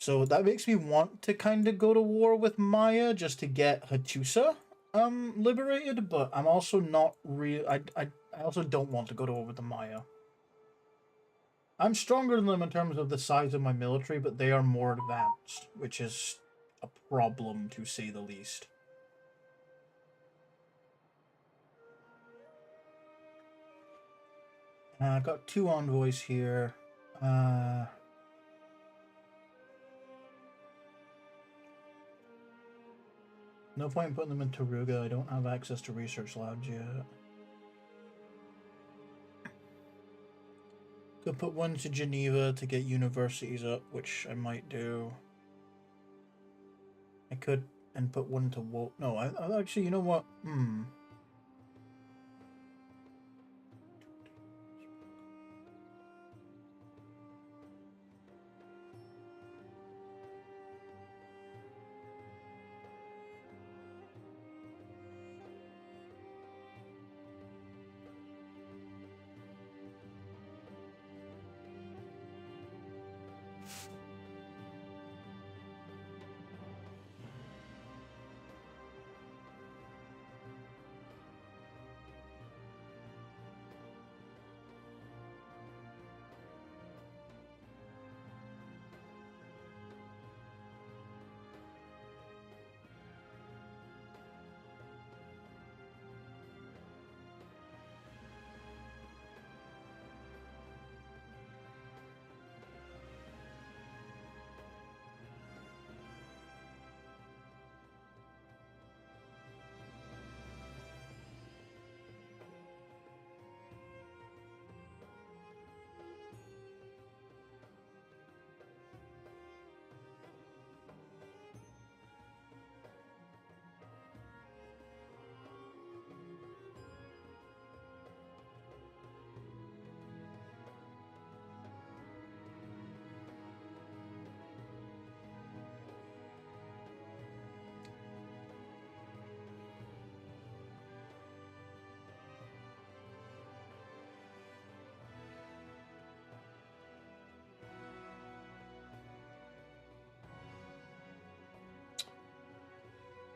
So that makes me want to kind of go to war with Maya just to get Hattusa liberated, but I'm also not I also don't want to go to war with the Maya. I'm stronger than them in terms of the size of my military, but they are more advanced, which is a problem to say the least. I've got 2 envoys here. No point in putting them in Taruga. I don't have access to research labs yet. Could put one to Geneva to get universities up, which I might do. I could, and put one to no, I actually, you know what?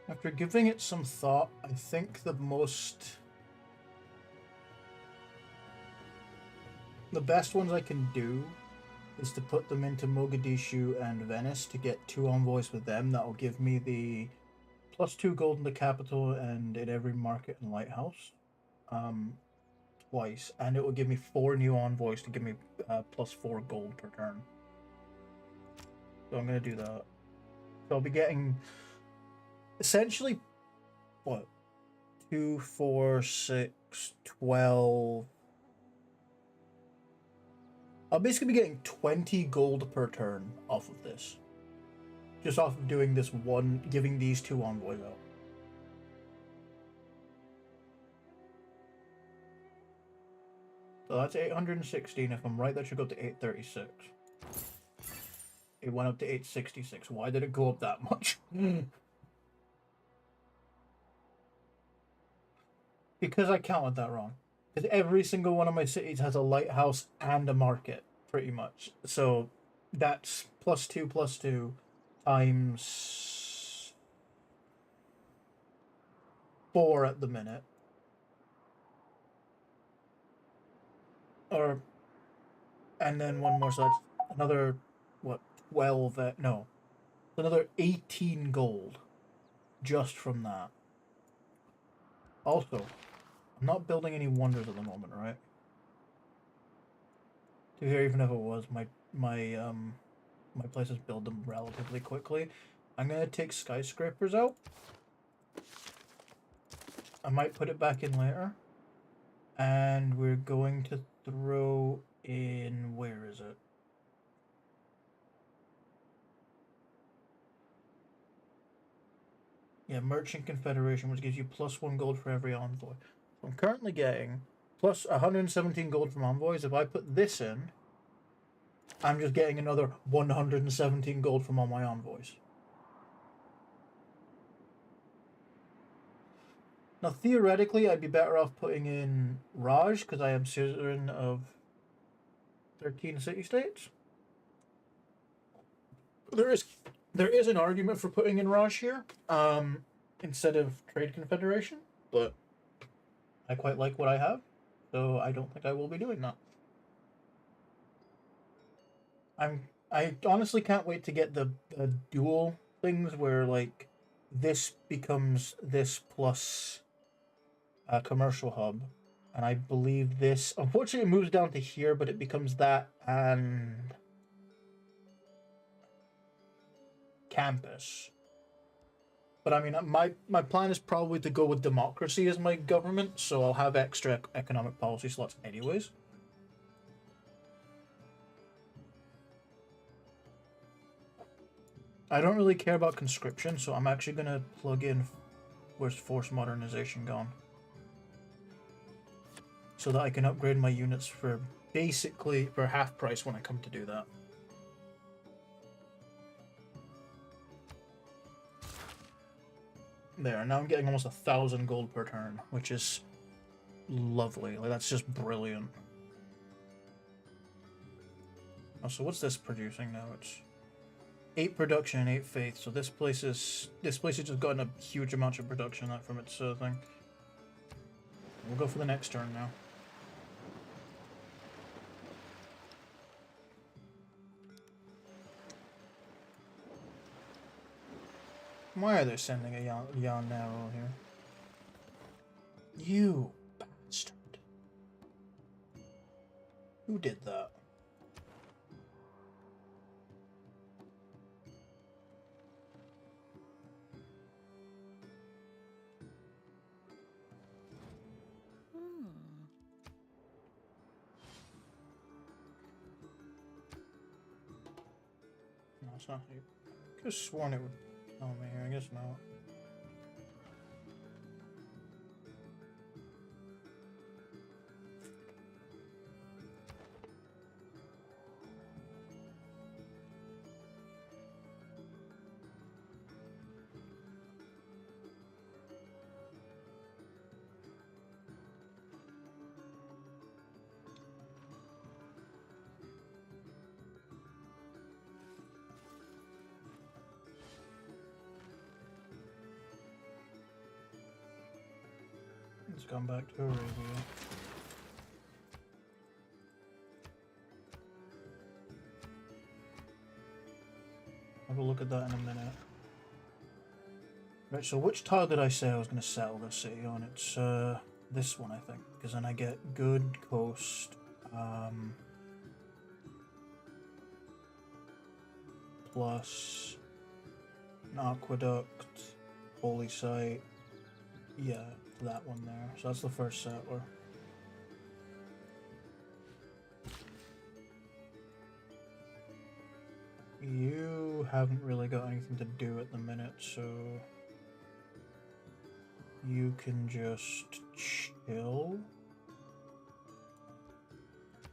After giving it some thought, I think the best ones I can do is to put them into Mogadishu and Venice to get 2 envoys with them. That will give me the +2 gold in the capital and in every market and lighthouse twice, and it will give me 4 new envoys to give me +4 gold per turn. So I'm going to do that. So I'll be getting essentially, what? 2, 4, 6, 12. I'll basically be getting 20 gold per turn off of this. Just off of doing this one, giving these 2 envoys out. So that's 816. If I'm right, that should go up to 836. It went up to 866. Why did it go up that much? Because I counted that wrong. Because every single one of my cities has a lighthouse and a market, pretty much. So that's +2 times 4 at the minute. And then one more, so that's another, what, 12, no. Another 18 gold just from that. Also, I'm not building any wonders at the moment, right? To be fair, even if it was, my places build them relatively quickly. I'm gonna take skyscrapers out. I might put it back in later. And we're going to throw in, where is it? Yeah, Merchant Confederation, which gives you +1 gold for every envoy. So I'm currently getting plus 117 gold from envoys. If I put this in, I'm just getting another 117 gold from all my envoys. Now, theoretically, I'd be better off putting in Raj, because I am suzerain of 13 city-states. There is an argument for putting in Raj here, instead of Trade Confederation, but I quite like what I have, so I don't think I will be doing that. I honestly can't wait to get the dual things where, like, this becomes this plus a commercial hub, and I believe this, unfortunately, it moves down to here, but it becomes that and campus. But I mean, my plan is probably to go with democracy as my government, so I'll have extra economic policy slots anyways. I don't really care about conscription, so I'm actually gonna plug in where's force modernization gone, so that I can upgrade my units for basically for half price when I come to do that. There, now I'm getting almost 1,000 gold per turn, which is lovely. Like, that's just brilliant. Oh, so what's this producing now? It's 8 production and 8 faith. So this place has just gotten a huge amount of production from its thing. We'll go for the next turn now. Why are they sending a Yan Narrow here? You bastard. Who did that? No, it's not here. I could have sworn it would tell me here. I guess not. It's gone back to Arabia. Have a look at that in a minute. Right, so which tile did I say I was going to settle this city on? It's this one, I think, because then I get good coast, plus an aqueduct, holy site, yeah, that one there. So that's the first settler. You haven't really got anything to do at the minute, so you can just chill.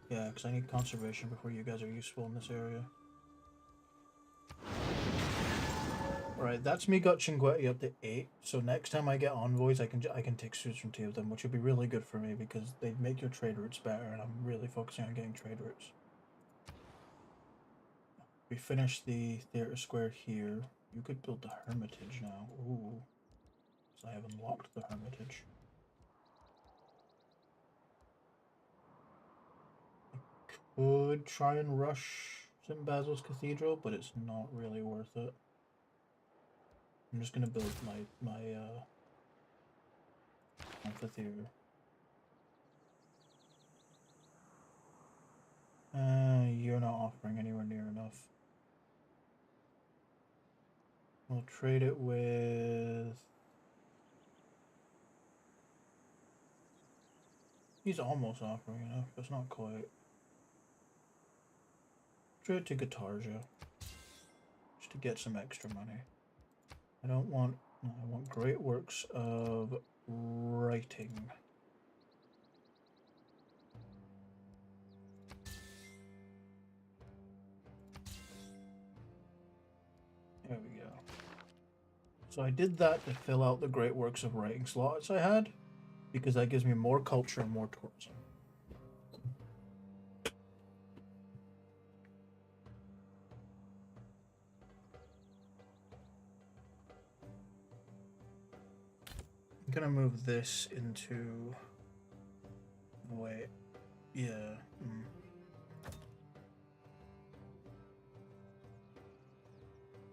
Yeah, because I need conservation before you guys are useful in this area. Right, that's me got Chinguetti up to 8. So next time I get envoys, I can take suits from 2 of them, which would be really good for me because they make your trade routes better, and I'm really focusing on getting trade routes. We finished the theater square here. You could build the Hermitage now. Ooh, so I have unlocked the Hermitage. I could try and rush St. Basil's Cathedral, but it's not really worth it. I'm just gonna build my amphitheater. You're not offering anywhere near enough. We'll trade it with... He's almost offering enough, but it's not quite. Trade it to Guitarja. Just to get some extra money. I don't want... No, I want great works of writing. There we go. So I did that to fill out the great works of writing slots I had, because that gives me more culture and more tourism. I'm gonna move this into... Wait. Yeah.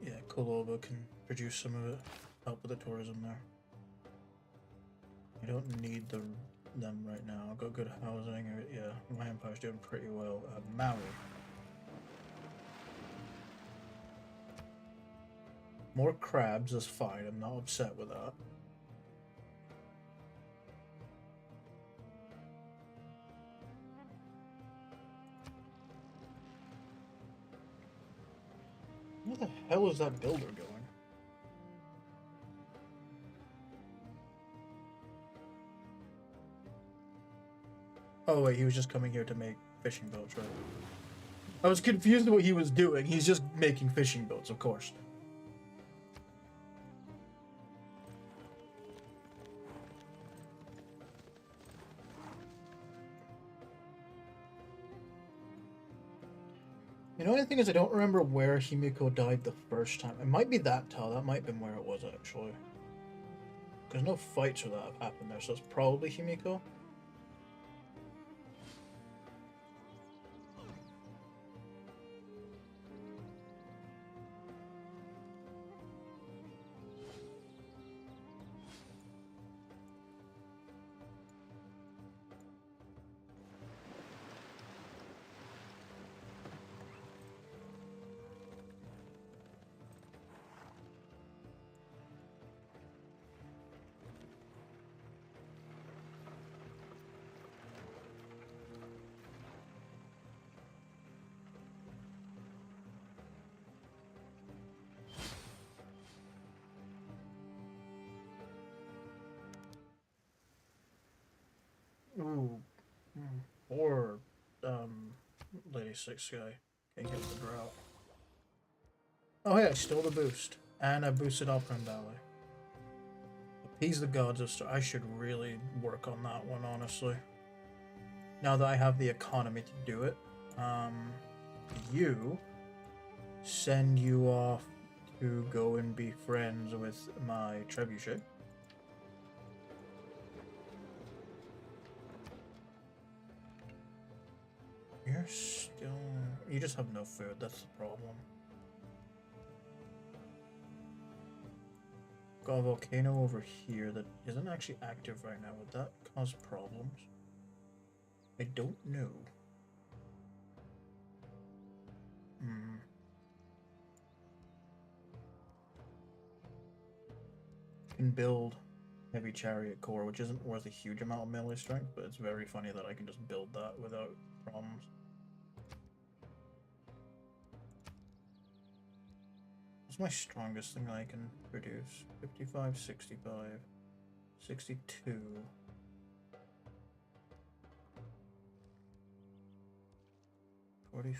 Yeah, Koloba can produce some of it. Help with the tourism there. You don't need them right now. I've got good housing. Yeah, my empire's doing pretty well. Maui. More crabs is fine. I'm not upset with that. Where the hell is that builder going? Oh wait, he was just coming here to make fishing boats, right? I was confused what he was doing. He's just making fishing boats, of course. You know, the thing is, I don't remember where Himiko died the first time. It might be that tower. That might have been where it was, actually. Because no fights or that have happened there, so it's probably Himiko. Ooh. Or, Lady Six guy. Can't get the drought. Oh hey, I stole the boost. And I boosted Operan Valley. Appease the gods of Star. I should really work on that one, honestly. Now that I have the economy to do it. You send you off to go and be friends with my trebuchet. You're still... You just have no food, that's the problem. Got a volcano over here that isn't actually active right now. Would that cause problems? I don't know. Can build heavy chariot core, which isn't worth a huge amount of melee strength, but it's very funny that I can just build that without problems. What's my strongest thing I can produce? 55, 65, 62. $45.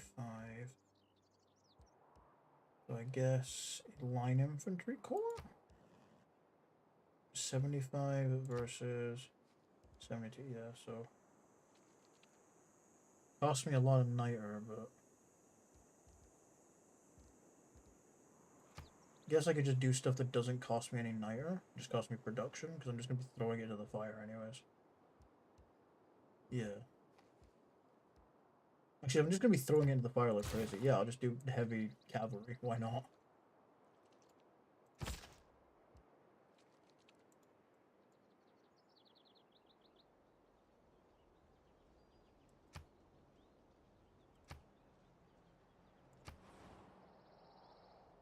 So I guess line infantry corps? 75 versus 72, yeah, so. Cost me a lot of niter, but. Guess I could just do stuff that doesn't cost me any niter. Just cost me production, because I'm just going to be throwing it into the fire anyways. Yeah. Actually, I'm just going to be throwing it into the fire like crazy. Yeah, I'll just do heavy cavalry. Why not?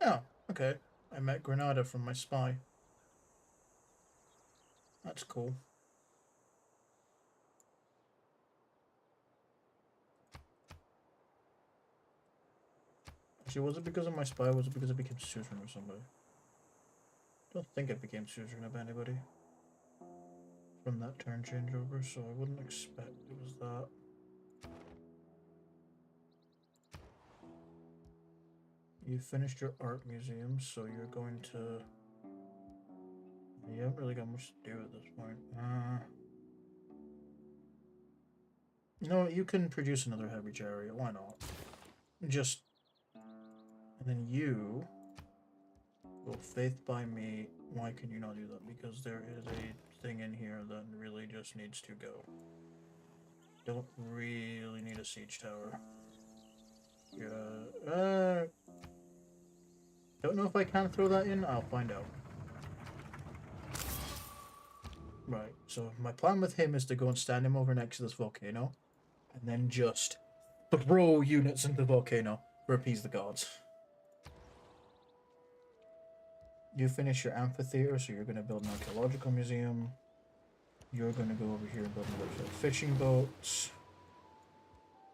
Oh, okay. I met Granada from my spy. That's cool. Actually, was it because of my spy? Was it because it became suzerain of somebody? I don't think it became suzerain of anybody from that turn changeover, so I wouldn't expect it was that. You finished your art museum, so you're going to... You haven't really got much to do at this point. No, you can produce another heavy chariot. Why not? Just... And then you... Well, faith by me. Why can you not do that? Because there is a thing in here that really just needs to go. Don't really need a siege tower. Yeah. Don't know if I can throw that in. I'll find out. Right, so my plan with him is to go and stand him over next to this volcano, and then just throw units into the volcano to appease the gods. You finish your amphitheater, so you're going to build an archaeological museum. You're going to go over here and build another fishing boats.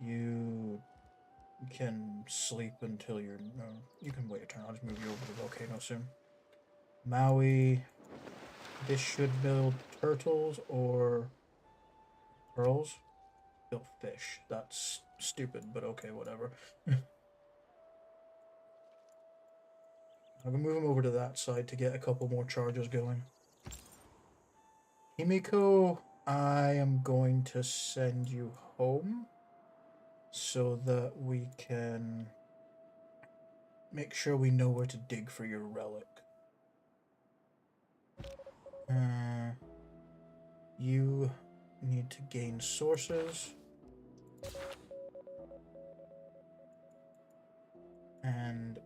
You can sleep until you're... No, you can wait a turn. I'll just move you over to the volcano soon. Maui. This should build turtles or pearls. Build fish. That's stupid, but okay, whatever. I'm gonna move him over to that side to get a couple more charges going. Himiko, I am going to send you home so that we can make sure we know where to dig for your relic. You need to gain sources. And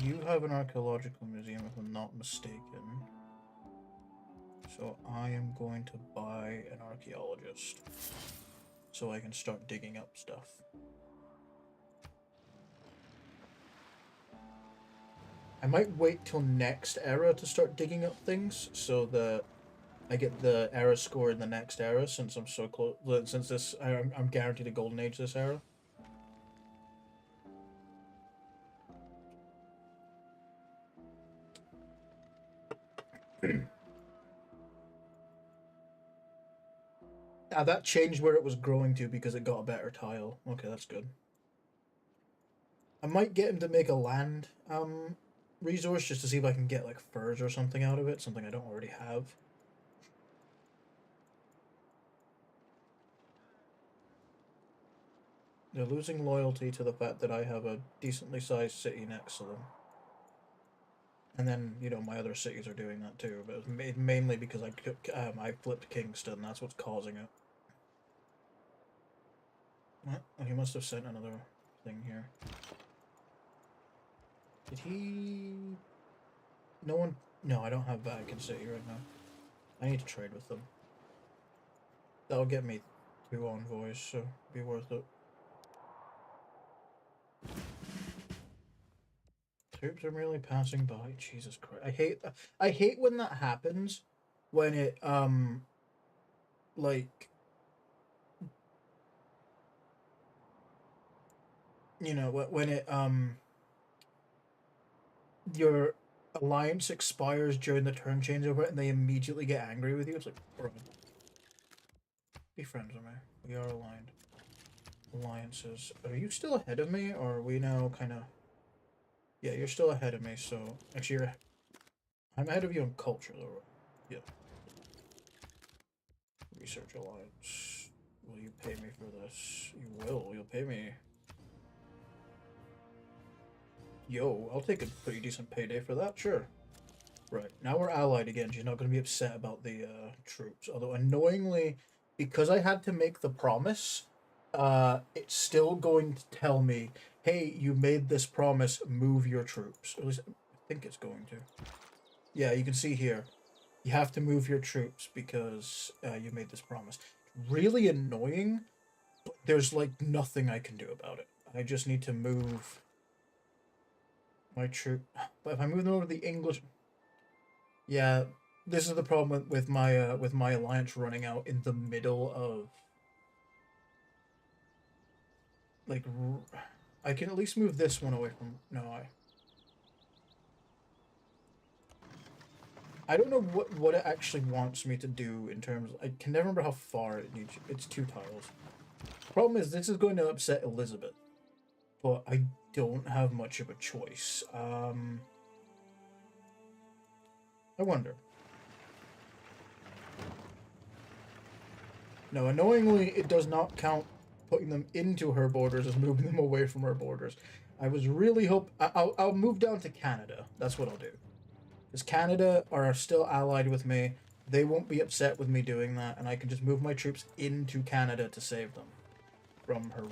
you have an archaeological museum, if I'm not mistaken. So I am going to buy an archaeologist so I can start digging up stuff. I might wait till next era to start digging up things so that I get the era score in the next era, since I'm so close. Since this, I'm guaranteed a golden age this era. That changed where it was growing to because it got a better tile. Okay, that's good. I might get him to make a land resource just to see if I can get like furs or something out of it, something I don't already have. They're losing loyalty to the fact that I have a decently sized city next to them. And then, you know, my other cities are doing that too, but it's mainly because I flipped Kingston, that's what's causing it. What? Oh, he must have sent another thing here. Did he... No one... No, I don't have Vatican City right now. I need to trade with them. That'll get me 2 envoys, so be worth it. Troops are merely passing by. Jesus Christ. I hate when that happens. When it, like... You know, when it, your alliance expires during the turn changeover and they immediately get angry with you. It's like, bro, be friends with me. We are aligned. Alliances. Are you still ahead of me, or are we now kind of... Yeah, you're still ahead of me, so... Actually, I'm ahead of you in culture, though. Yeah. Research Alliance. Will you pay me for this? You will. You'll pay me. Yo, I'll take a pretty decent payday for that, sure. Right, now we're allied again. She's not going to be upset about the troops. Although, annoyingly, because I had to make the promise, it's still going to tell me, hey, you made this promise, move your troops. Or at least, I think it's going to. Yeah, you can see here. You have to move your troops because you made this promise. Really annoying, but there's, like, nothing I can do about it. I just need to move my troop. But if I move them over to the English... Yeah, this is the problem with my alliance running out in the middle of like I can at least move this one away from I don't know what it actually wants me to do in terms I can never remember how far it needs. It's 2 tiles. Problem is this is going to upset Elizabeth, but I don't have much of a choice. I wonder. No, annoyingly, it does not count putting them into her borders as moving them away from her borders. I was really I'll move down to Canada. That's what I'll do. Because Canada are still allied with me. They won't be upset with me doing that, and I can just move my troops into Canada to save them from her.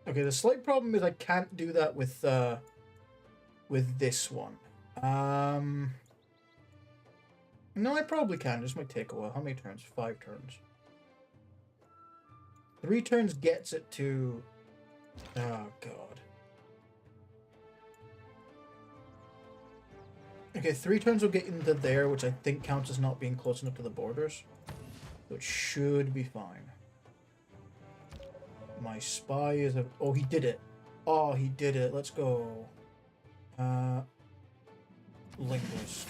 Okay, the slight problem is I can't do that with this one. No, I probably can. It just might take a while. How many turns? 5 turns. 3 turns gets it to... Oh, God. Okay, 3 turns will get into there, which I think counts as not being close enough to the borders. So it should be fine. My spy is a... Oh, he did it. Oh, he did it. Let's go. Linguist.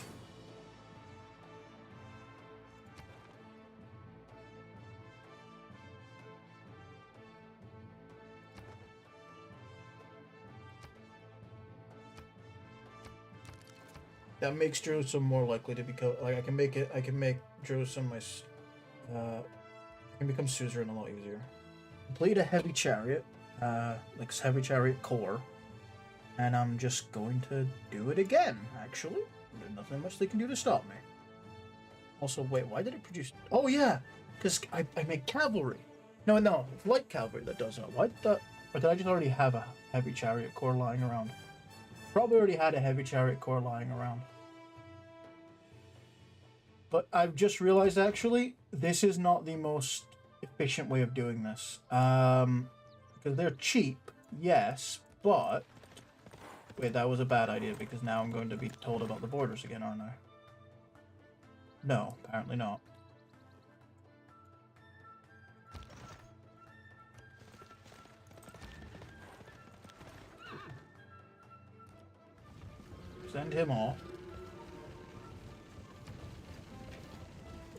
That makes Jerusalem more likely to become like I can make Jerusalem my I can become suzerain a lot easier. Complete a heavy chariot, like heavy chariot core, and I'm just going to do it again. Actually, there's nothing much they can do to stop me. Also, wait, why did it produce? Oh yeah, because I make cavalry. No, it's light cavalry that does it. Why did that? Or did I just already have a heavy chariot core lying around? Probably already had a heavy chariot core lying around. But I've just realized, actually, this is not the most efficient way of doing this. Because they're cheap, yes, but... Wait, that was a bad idea, because now I'm going to be told about the borders again, aren't I? No, apparently not. Send him off.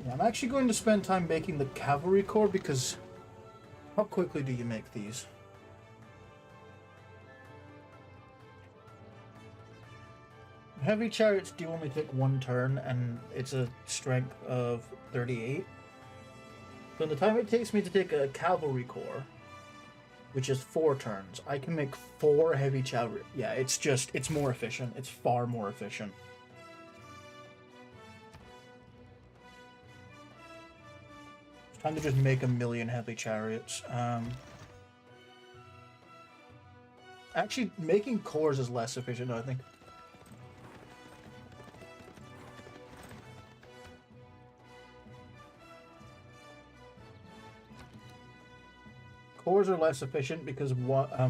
Yeah, I'm actually going to spend time making the cavalry corps because how quickly do you make these? Heavy chariots do only take 1 turn and it's a strength of 38. So in the time it takes me to take a cavalry corps, which is 4 turns, I can make 4 heavy chariot. Yeah, it's more efficient. It's far more efficient. It's time to just make 1,000,000 heavy chariots. Actually, making cores is less efficient, I think. Cores are less efficient because what I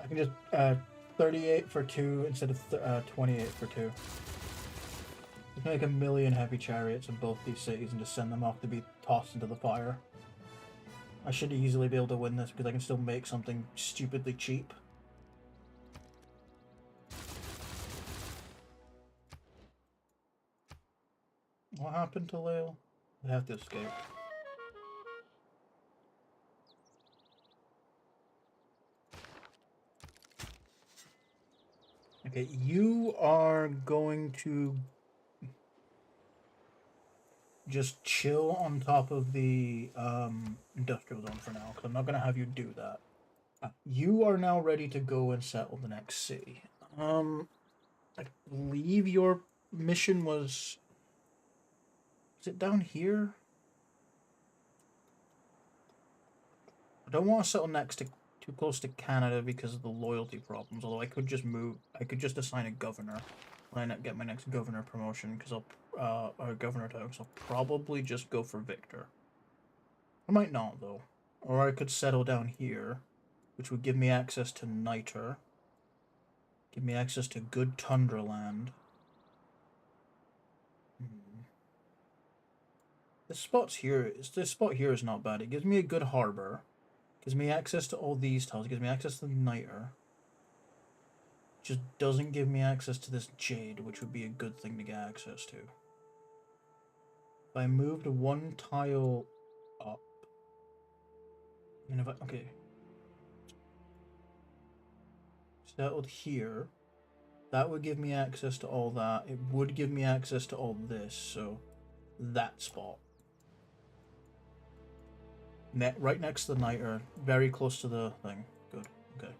can just 38 for 2 instead of 28 for 2. I can make 1,000,000 heavy chariots in both these cities and just send them off to be tossed into the fire. I should easily be able to win this because I can still make something stupidly cheap. What happened to Lale? I have to escape. Okay, you are going to just chill on top of the industrial zone for now, because I'm not going to have you do that. You are now ready to go and settle the next city. I believe your mission was... Is it down here? I don't want to settle next to too close to Canada because of the loyalty problems, although I could just move... I could just assign a governor when I get my next governor promotion, because I'll... or governor title, because I'll probably just go for Victor. I might not, though. Or I could settle down here, which would give me access to Niter. Give me access to good tundra land. This spot here is not bad. It gives me a good harbor. Gives me access to all these tiles. Gives me access to the Niter. Just doesn't give me access to this jade, which would be a good thing to get access to. If I moved one tile up, and if I settled here, that would give me access to all that. It would give me access to all this, so that spot. Right next to the Niter, very close to the thing. Good. Okay.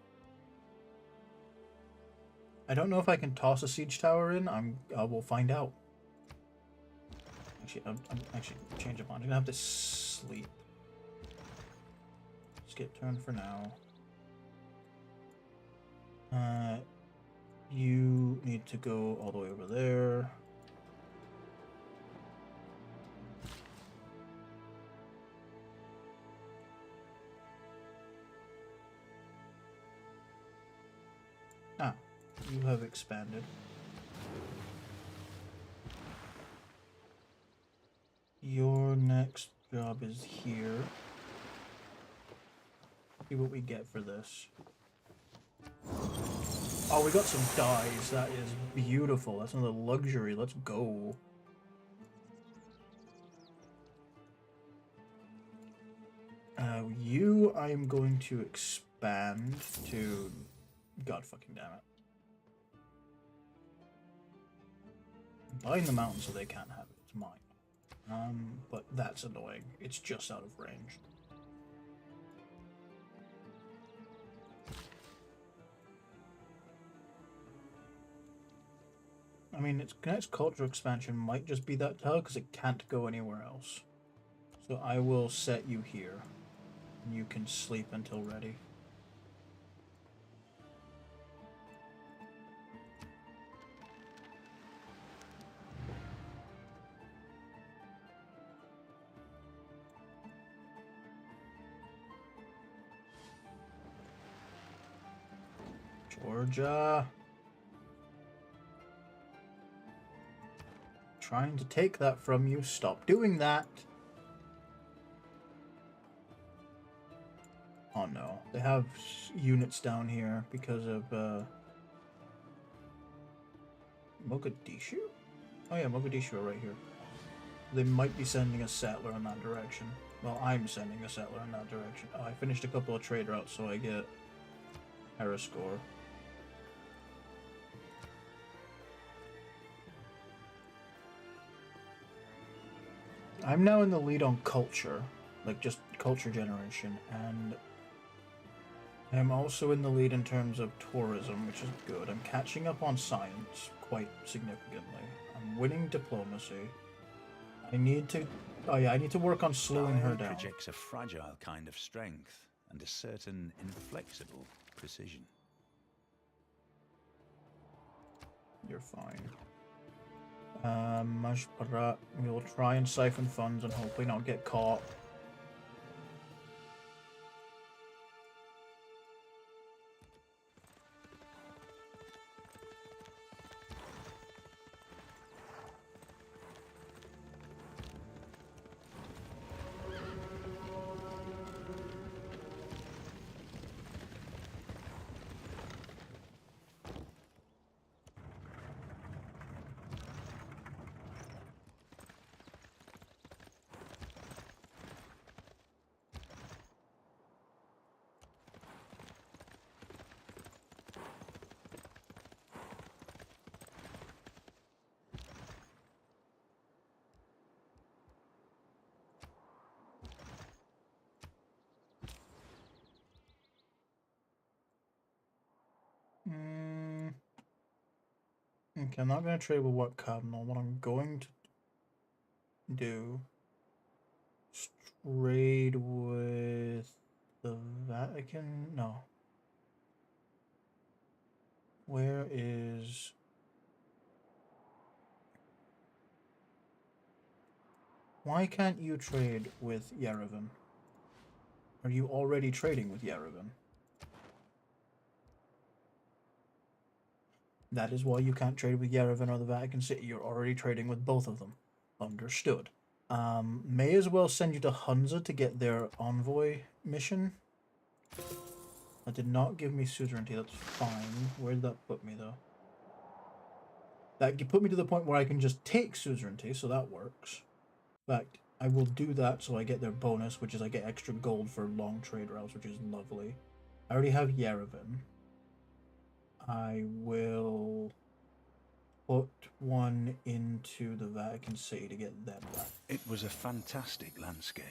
I don't know if I can toss a siege tower in. I will find out. Actually, I'm actually change up on. I'm gonna have to sleep. Skip turn for now. You need to go all the way over there. Ah, you have expanded. Your next job is here. See what we get for this. Oh, we got some dyes. That is beautiful. That's another luxury. Let's go. You, I am going to expand to... God fucking damn it. I'm buying the mountain so they can't have it. It's mine. But that's annoying. It's just out of range. I mean, its next cultural expansion might just be that tile because it can't go anywhere else. So I will set you here. And you can sleep until ready. Georgia. Trying to take that from you. Stop doing that. Oh no. They have units down here because of Mogadishu? Oh yeah, Mogadishu are right here. They might be sending a settler in that direction. Well, I'm sending a settler in that direction. Oh, I finished a couple of trade routes so I get error score. I'm now in the lead on culture, like just culture generation, and I'm also in the lead in terms of tourism, which is good. I'm catching up on science quite significantly. I'm winning diplomacy. I need to... Oh yeah, I need to work on slowing her down. Projects a fragile kind of strength and a certain inflexible precision. You're fine. We'll try and siphon funds and hopefully not get caught. Okay, I'm not going to trade with what cardinal. What I'm going to do is trade with the Vatican. No. Where is... Why can't you trade with Yerevan? Are you already trading with Yerevan? That is why you can't trade with Yerevan or the Vatican City. You're already trading with both of them. Understood. May as well send you to Hunza to get their envoy mission. That did not give me suzerainty. That's fine. Where did that put me, though? That put me to the point where I can just take suzerainty, so that works. In fact, I will do that so I get their bonus, which is I get extra gold for long trade routes, which is lovely. I already have Yerevan. I will put one into the Vatican City to get them back. It was a fantastic landscape.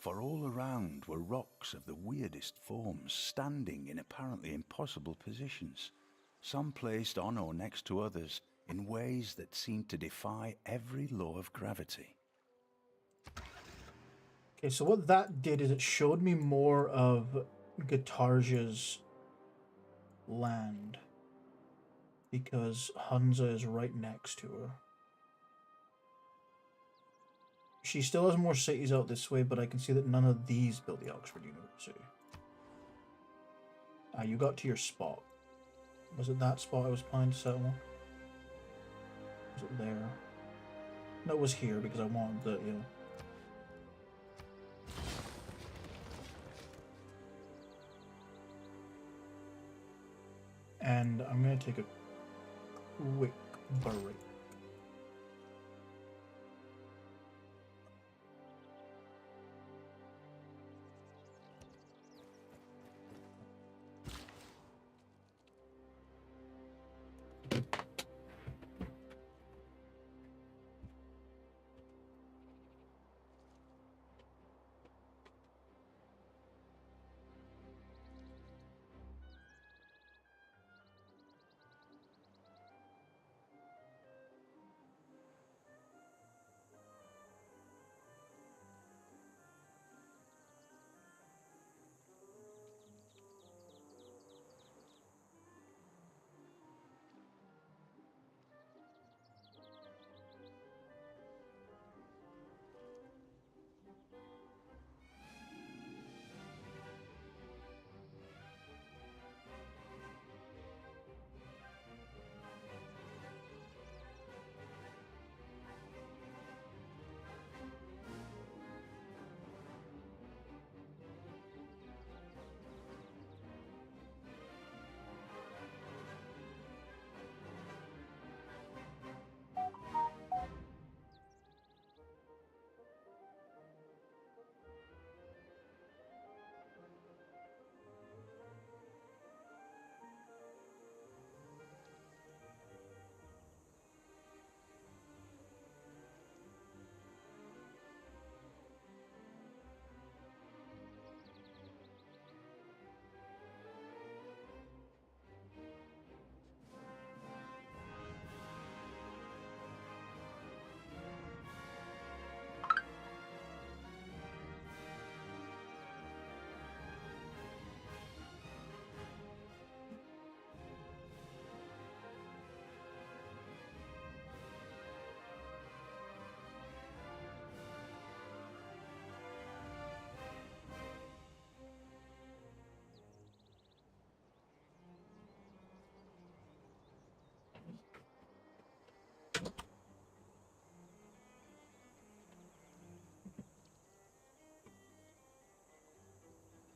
For all around were rocks of the weirdest forms, standing in apparently impossible positions, some placed on or next to others in ways that seemed to defy every law of gravity. Okay, so what that did is it showed me more of Gatarja's land, because Hunza is right next to her. She still has more cities out this way, but I can see that none of these built the Oxford University. Ah, you got to your spot. Was it that spot I was planning to settle? Was it there? No, it was here because I wanted the, you know. And I'm going to take a quick break.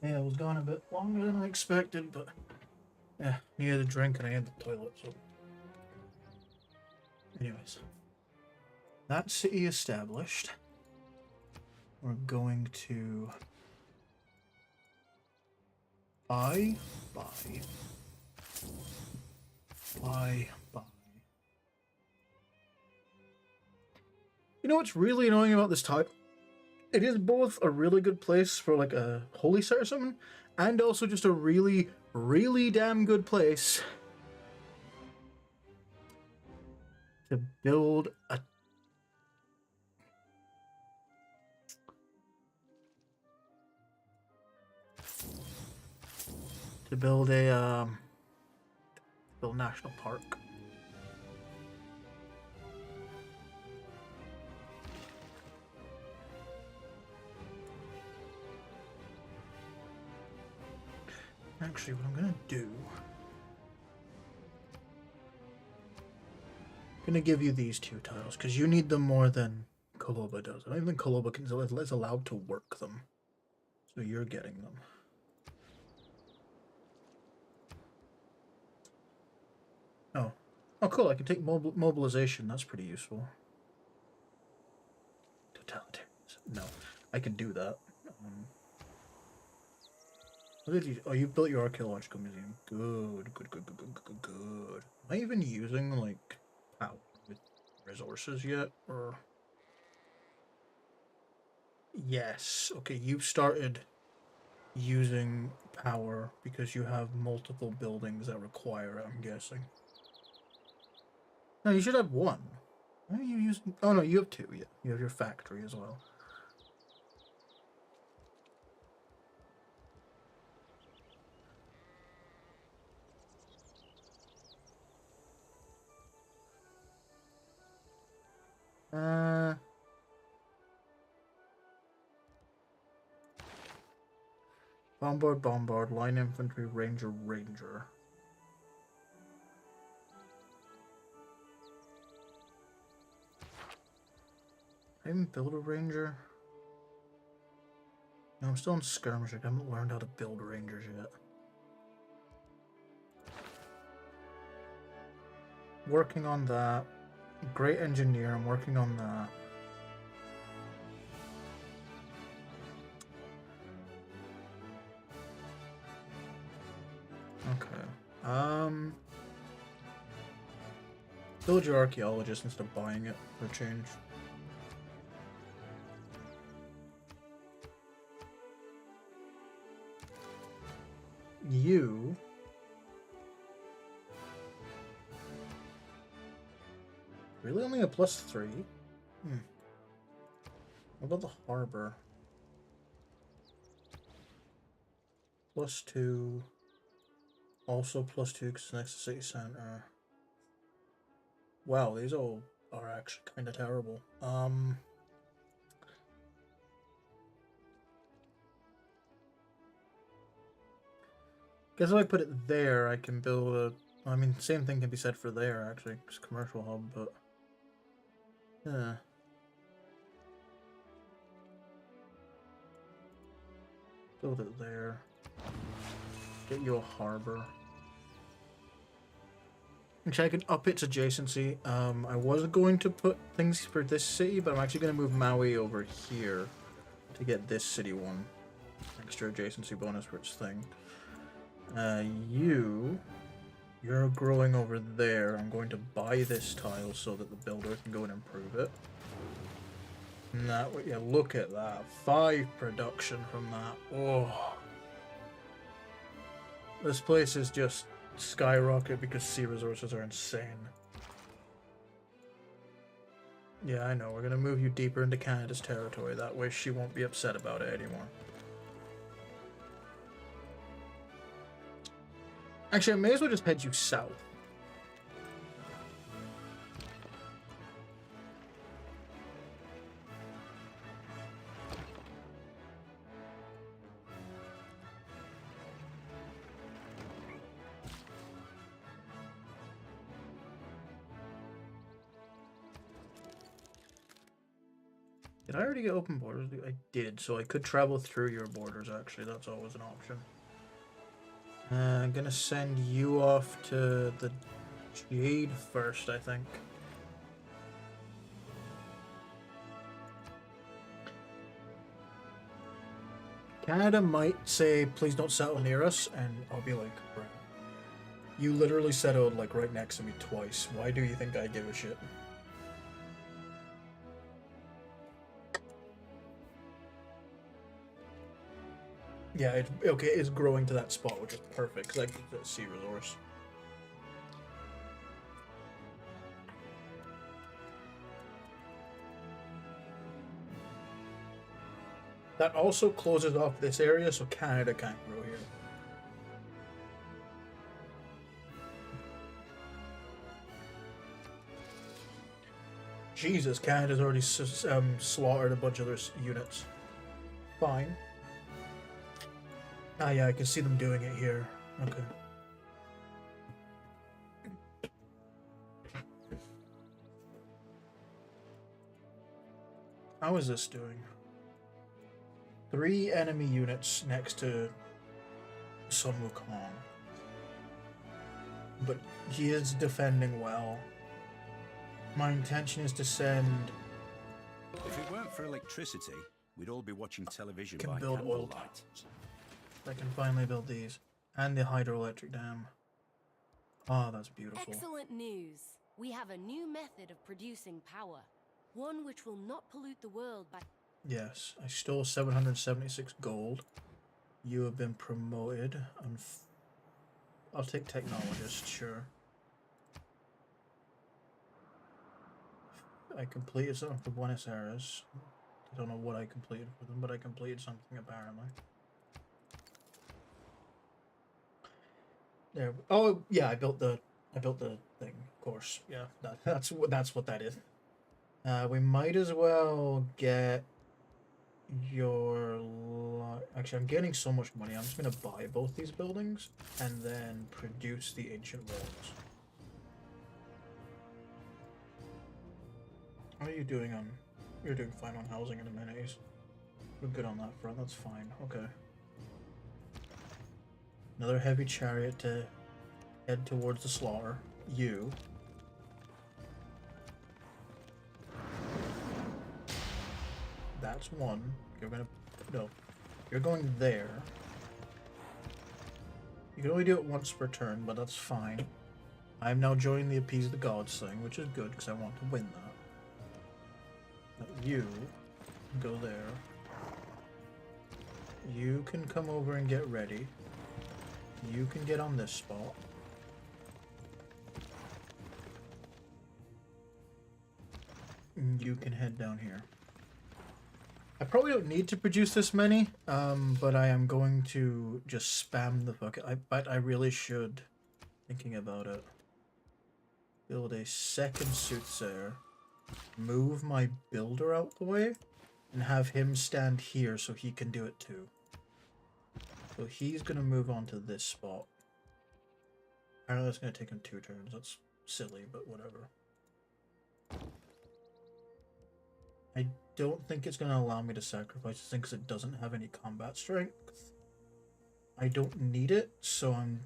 Yeah, it was gone a bit longer than I expected, but yeah, needed a drink and I had the toilet, so. Anyways, that city established. We're going to buy. You know what's really annoying about this type? It is both a really good place for like a holy site or something, and also just a really, really damn good place to build a build a national park. Actually, what I'm gonna do, I'm gonna give you these 2 tiles because you need them more than Koloba does. I don't even think Koloba is allowed to work them, so you're getting them. Oh, cool! I can take mobilization. That's pretty useful. Totalitarians. No, I can do that. What did you? Oh, you built your archaeological museum. Good. Am I even using like power with resources yet? Or yes. Okay, you've started using power because you have multiple buildings that require it, I'm guessing. No, you should have 1. Why are you using? Oh no, you have 2. Yeah, you have your factory as well. Bombard, line infantry, ranger. I haven't built a ranger. No, I'm still in skirmishing. I haven't learned how to build rangers yet. Working on that. Great engineer, I'm working on that. Okay. Build your archaeologist instead of buying it for a change. You really only a +3? What about the harbor? +2. Also +2 because it's next to city center. Wow, these all are actually kind of terrible. Guess if I put it there, I can build a. I mean, same thing can be said for there actually. It's a commercial hub, but yeah. Build it there. Get you a harbor. Actually, I can up its adjacency. I was going to put things for this city, but I'm actually going to move Maui over here to get this city one. Extra adjacency bonus for its thing. You're growing over there. I'm going to buy this tile so that the builder can go and improve it. And that way, yeah, look at that. 5 production from that. Oh. This place is just skyrocket because sea resources are insane. Yeah, I know. We're going to move you deeper into Canada's territory. That way she won't be upset about it anymore. Actually, I may as well just head you south. Did I already get open borders? I did, so I could travel through your borders, actually. That's always an option. I'm gonna send you off to the Jade first, I think. Canada might say, please don't settle near us, and I'll be like, bro, you literally settled like right next to me twice. Why do you think I give a shit? Yeah, it's growing to that spot, which is perfect, because I can get sea resource. That also closes off this area, so Canada can't grow here. Jesus, Canada's already slaughtered a bunch of their units. Fine. Ah, yeah, I can see them doing it here. Okay. How is this doing? 3 enemy units next to Sun Wukong. But he is defending well. My intention is to send... If it weren't for electricity, we'd all be watching television Can by build oil candlelight. I can finally build these. And the hydroelectric dam. Oh, that's beautiful. Excellent news. We have a new method of producing power. One which will not pollute the world by... Yes, I stole 776 gold. You have been promoted. I'll take technologist, sure. I completed something for Buenos Aires. I don't know what I completed for them, but I completed something apparently. There. Oh yeah, I built the thing. Of course, yeah. That's what that is. We might as well get your. Actually, I'm getting so much money. I'm just gonna buy both these buildings and then produce the ancient walls. How are you doing on? You're doing fine on housing and amenities. We're good on that front. That's fine. Okay. Another heavy chariot to head towards the slaughter. You. That's one. You're gonna... No. You're going there. You can only do it once per turn, but that's fine. I'm now joining the Appease the Gods thing, which is good, because I want to win that. But you go there. You can come over and get ready. You can get on this spot. You can head down here. I probably don't need to produce this many, but I am going to just spam the bucket. But I really should, thinking about it. Build a second soothsayer. Move my builder out the way, and have him stand here so he can do it too. So he's gonna move on to this spot. Apparently that's gonna take him 2 turns. That's silly, but whatever. I don't think it's gonna allow me to sacrifice this thing because it doesn't have any combat strength. I don't need it, so I'm...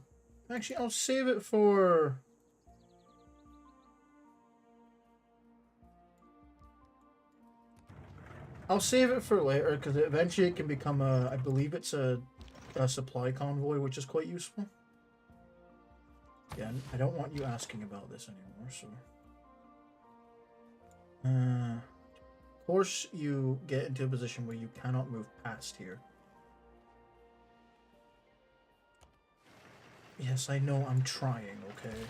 Actually, I'll save it for... I'll save it for later, because eventually it can become a... I believe it's a supply convoy, which is quite useful. Yeah, I don't want you asking about this anymore, so... Of course, you get into a position where you cannot move past here. Yes, I know, I'm trying, okay?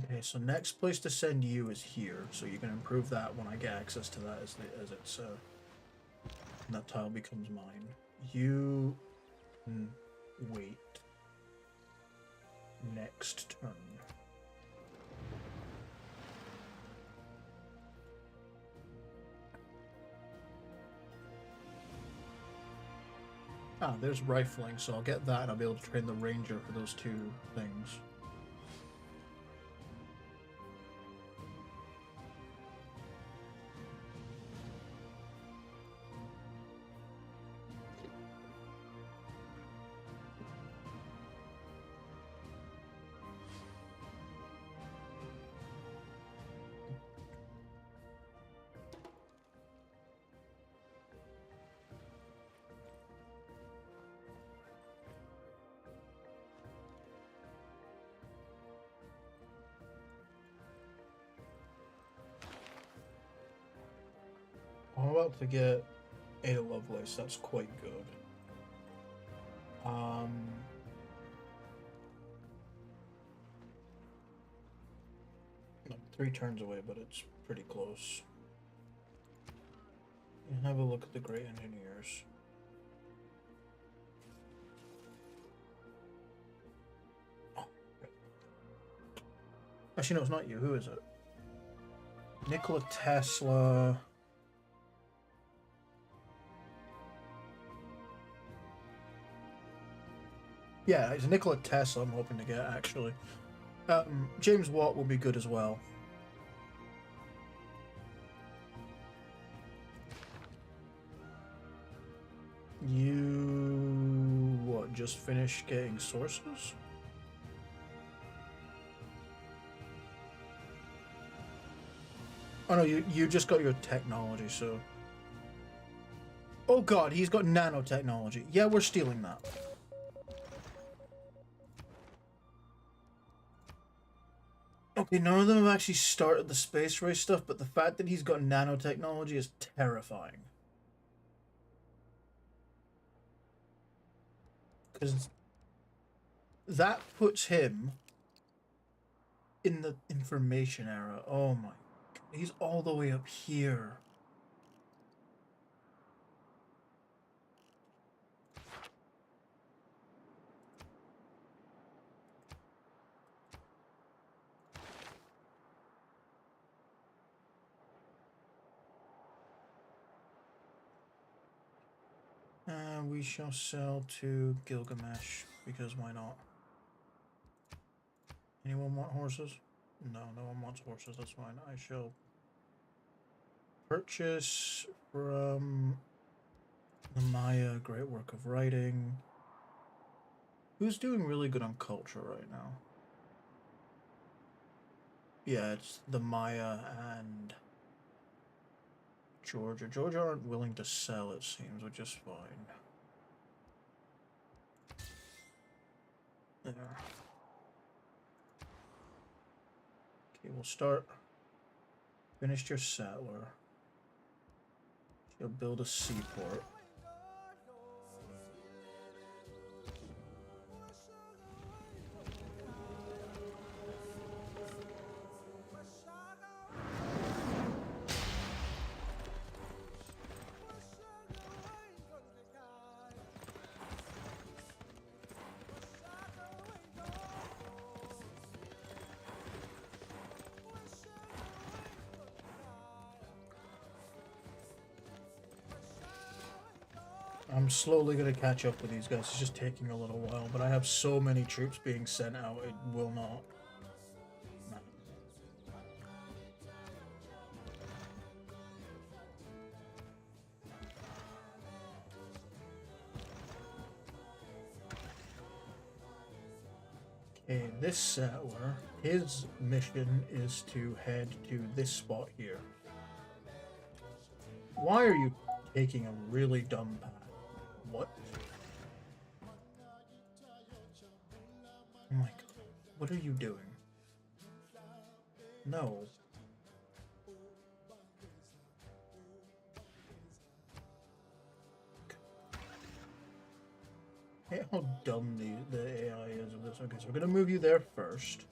Okay, so next place to send you is here, so you can improve that when I get access to that as it's that tile becomes mine. You can wait next turn. Ah, there's rifling, so I'll get that and I'll be able to train the ranger for those 2 things. I'm about to get a Lovelace, that's quite good. I'm 3 turns away, but it's pretty close. have a look at the great engineers. Oh. Actually, no, it's not you. Who is it? Nikola Tesla. Yeah, it's Nikola Tesla I'm hoping to get, actually. James Watt will be good as well. You... what, just finished getting sources? Oh no, you just got your technology, so... Oh god, he's got nanotechnology. Yeah, we're stealing that. Okay, none of them have actually started the space race stuff, but the fact that he's got nanotechnology is terrifying. Because that puts him in the information era. Oh my god, he's all the way up here. We shall sell to Gilgamesh, because why not? Anyone want horses? No, no one wants horses, that's fine. I shall purchase from the Maya, great work of writing. Who's doing really good on culture right now? Yeah, it's the Maya and Georgia. Georgia aren't willing to sell, it seems, which is fine. There. Okay, we'll start. Finished your settler. You'll build a seaport. I'm slowly going to catch up with these guys. It's just taking a little while, but I have so many troops being sent out, it will not. Okay, this settler, his mission is to head to this spot here. Why are you taking a really dumb path? What? Oh my god. What are you doing? No. I hate how dumb the AI is of this. Okay, so we're gonna move you there first.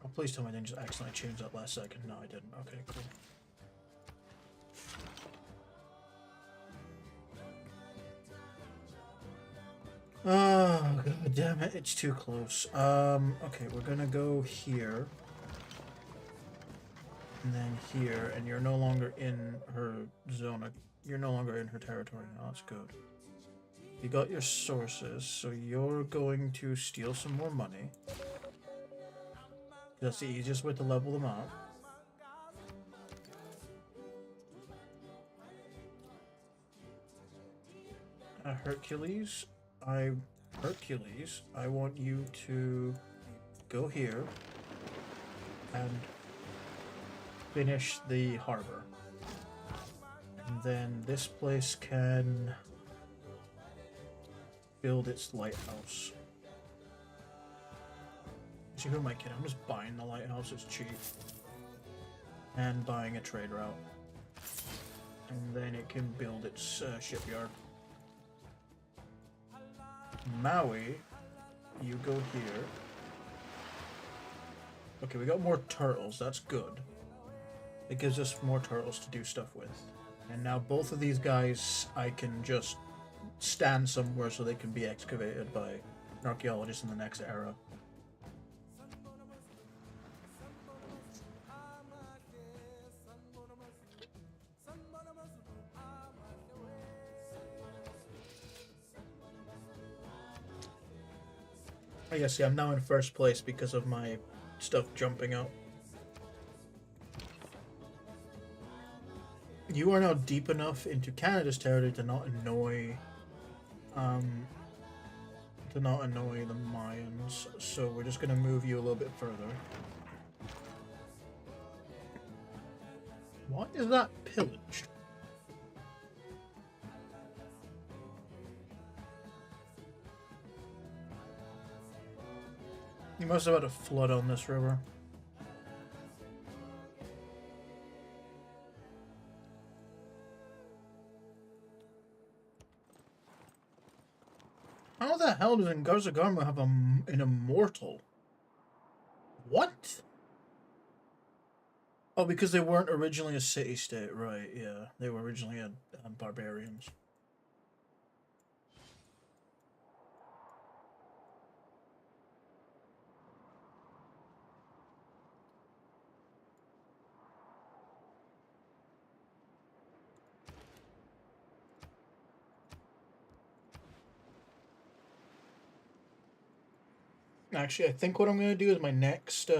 Oh, please tell me I didn't just accidentally change that last second. No, I didn't. Okay, cool. Oh, god damn it, it's too close. Okay, we're gonna go here. And then here, and you're no longer in her zone. You're no longer in her territory now, that's good. You got your sources, so you're going to steal some more money. That's the easiest way to level them up. Hercules, I want you to go here and finish the harbor. And then this place can build its lighthouse. See, who am I kidding? I'm just buying the lighthouse, it's cheap. And buying a trade route. And then it can build its shipyard. Maui, you go here. Okay, we got more turtles, that's good. It gives us more turtles to do stuff with. And now both of these guys I can just stand somewhere so they can be excavated by an archaeologist in the next era. I guess, yeah, I'm now in first place because of my stuff jumping up. You are now deep enough into Canada's territory to not annoy the Mayans, so we're just gonna move you a little bit further. Why is that pillaged? You must have had a flood on this river. How the hell does Garzagarma have an immortal? What? Oh, because they weren't originally a city-state, right, yeah. They were originally barbarians. Actually, I think what I'm going to do is my next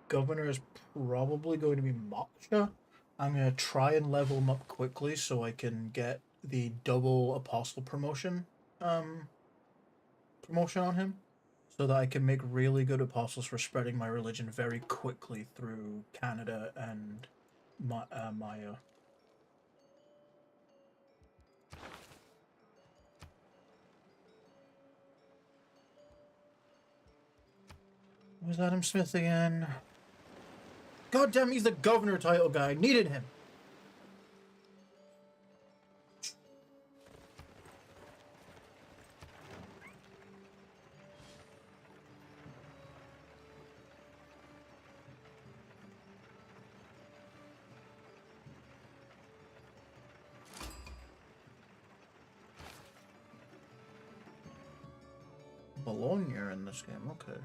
governor is probably going to be Moksha. I'm going to try and level him up quickly so I can get the double apostle promotion on him, so that I can make really good apostles for spreading my religion very quickly through Canada and Maya. Was Adam Smith again? God damn, he's the governor title guy. I needed him. Bologna in this game, okay.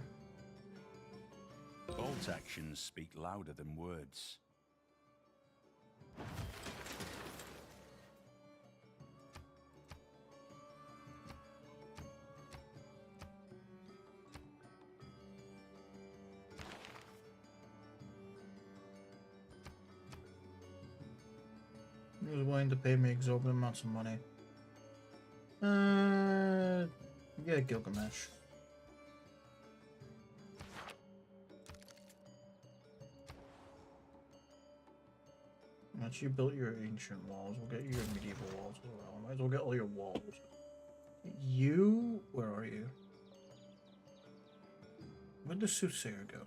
Bolt actions speak louder than words. He was willing to pay me exorbitant amounts of money. Yeah, Gilgamesh. Once you built your ancient walls, we'll get your medieval walls as well. Might as well get all your walls. You... where are you? Where'd the soothsayer go?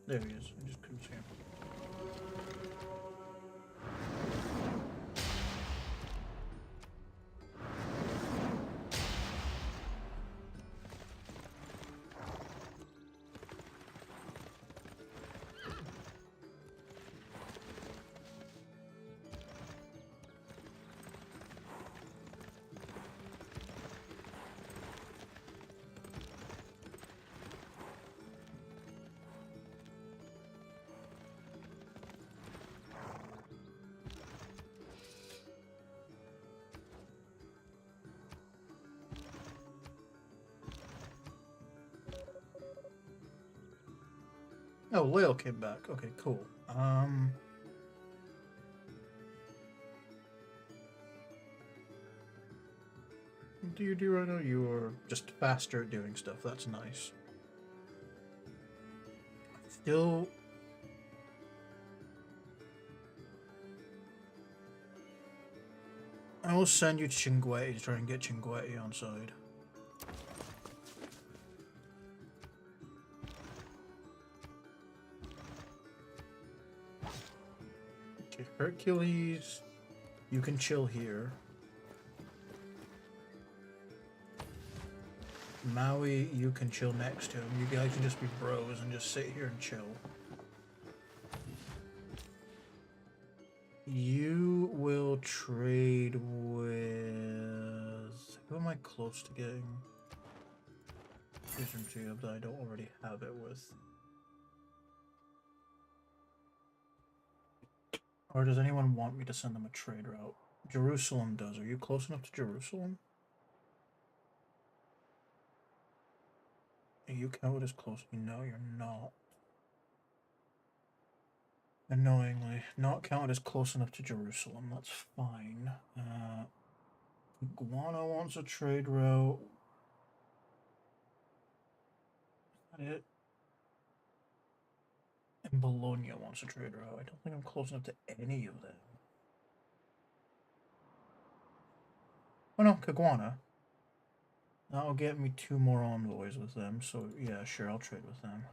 There he is. I just couldn't see him. Oh, Lale came back. Okay, cool. What do you do right now? You are just faster at doing stuff. That's nice. Still... I will send you to Chinguetti to try and get Chinguetti on side. Okay, Hercules, you can chill here. Maui, you can chill next to him. You guys can just be bros and just sit here and chill. You will trade with... Who am I close to getting? That I don't already have it with. Or does anyone want me to send them a trade route? Jerusalem does. Are you close enough to Jerusalem? Are you counted as close? No, you're not. Annoyingly, not counted as close enough to Jerusalem. That's fine. Guana wants a trade route. Is that it? And Bologna wants a trade route. I don't think I'm close enough to any of them. Oh no, Caguana. That'll get me 2 more envoys with them, so yeah, sure, I'll trade with them.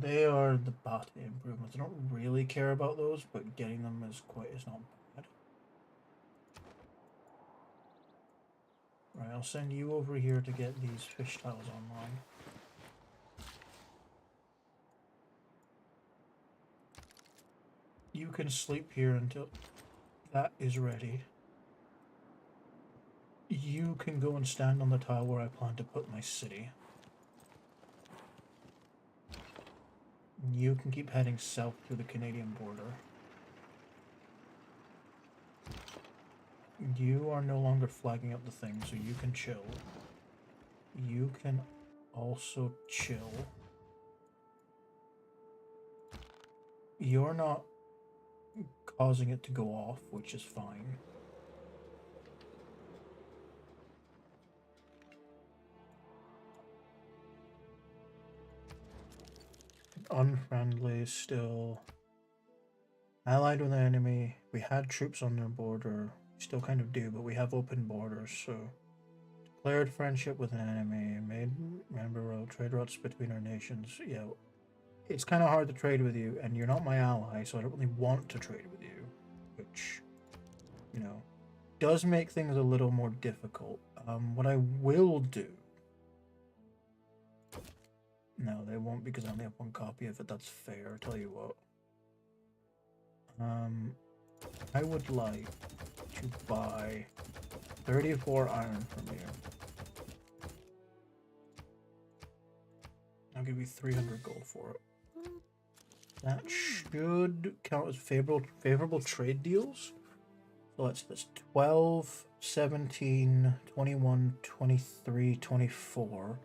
They are the Bate improvements. I don't really care about those, but getting them is not bad. Right, I'll send you over here to get these fish tiles online. You can sleep here until that is ready. You can go and stand on the tile where I plan to put my city. You can keep heading south to the Canadian border. You are no longer flagging up the thing, so you can chill. You can also chill. You're not causing it to go off, which is fine. Unfriendly still. Allied with an enemy. We had troops on their border. We still kind of do, but we have open borders, so. Declared friendship with an enemy. Made member road. Trade routes between our nations. Yeah. It's kind of hard to trade with you, and you're not my ally, so I don't really want to trade with you. Which, you know, does make things a little more difficult. What I will do... No, they won't because I only have 1 copy of it. That's fair. I'll tell you what. I would like to buy 34 iron from you. I'll give you 300 gold for it. That should count as favorable trade deals. So that's 12, 17, 21, 23, 24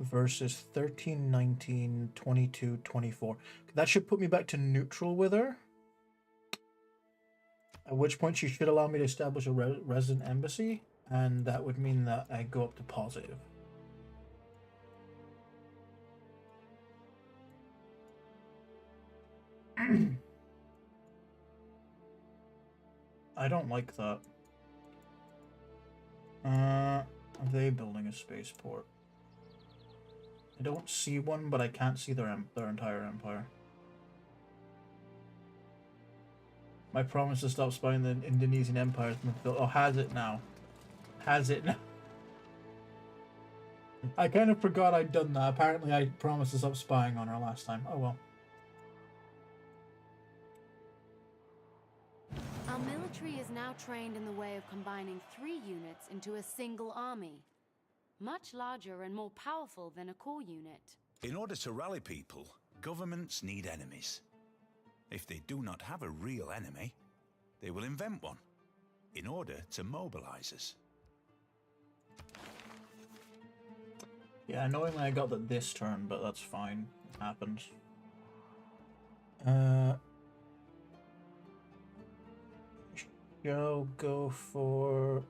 versus 13, 19, 22, 24. That should put me back to neutral with her. At which point she should allow me to establish a resident embassy, and that would mean that I go up to positive. I don't like that. Are they building a spaceport? I don't see one, but I can't see their entire empire. My promise to stop spying the Indonesian empire has been fulfilled. Oh, has it now? Has it now? I kind of forgot I'd done that. Apparently I promised to stop spying on her last time. Oh well. Our military is now trained in the way of combining 3 units into a single army. Much larger and more powerful than a core unit. In order to rally people, governments need enemies. If they do not have a real enemy, they will invent one in order to mobilize us. Yeah, knowingly I got that this turn, but that's fine. It happens. Shall go for...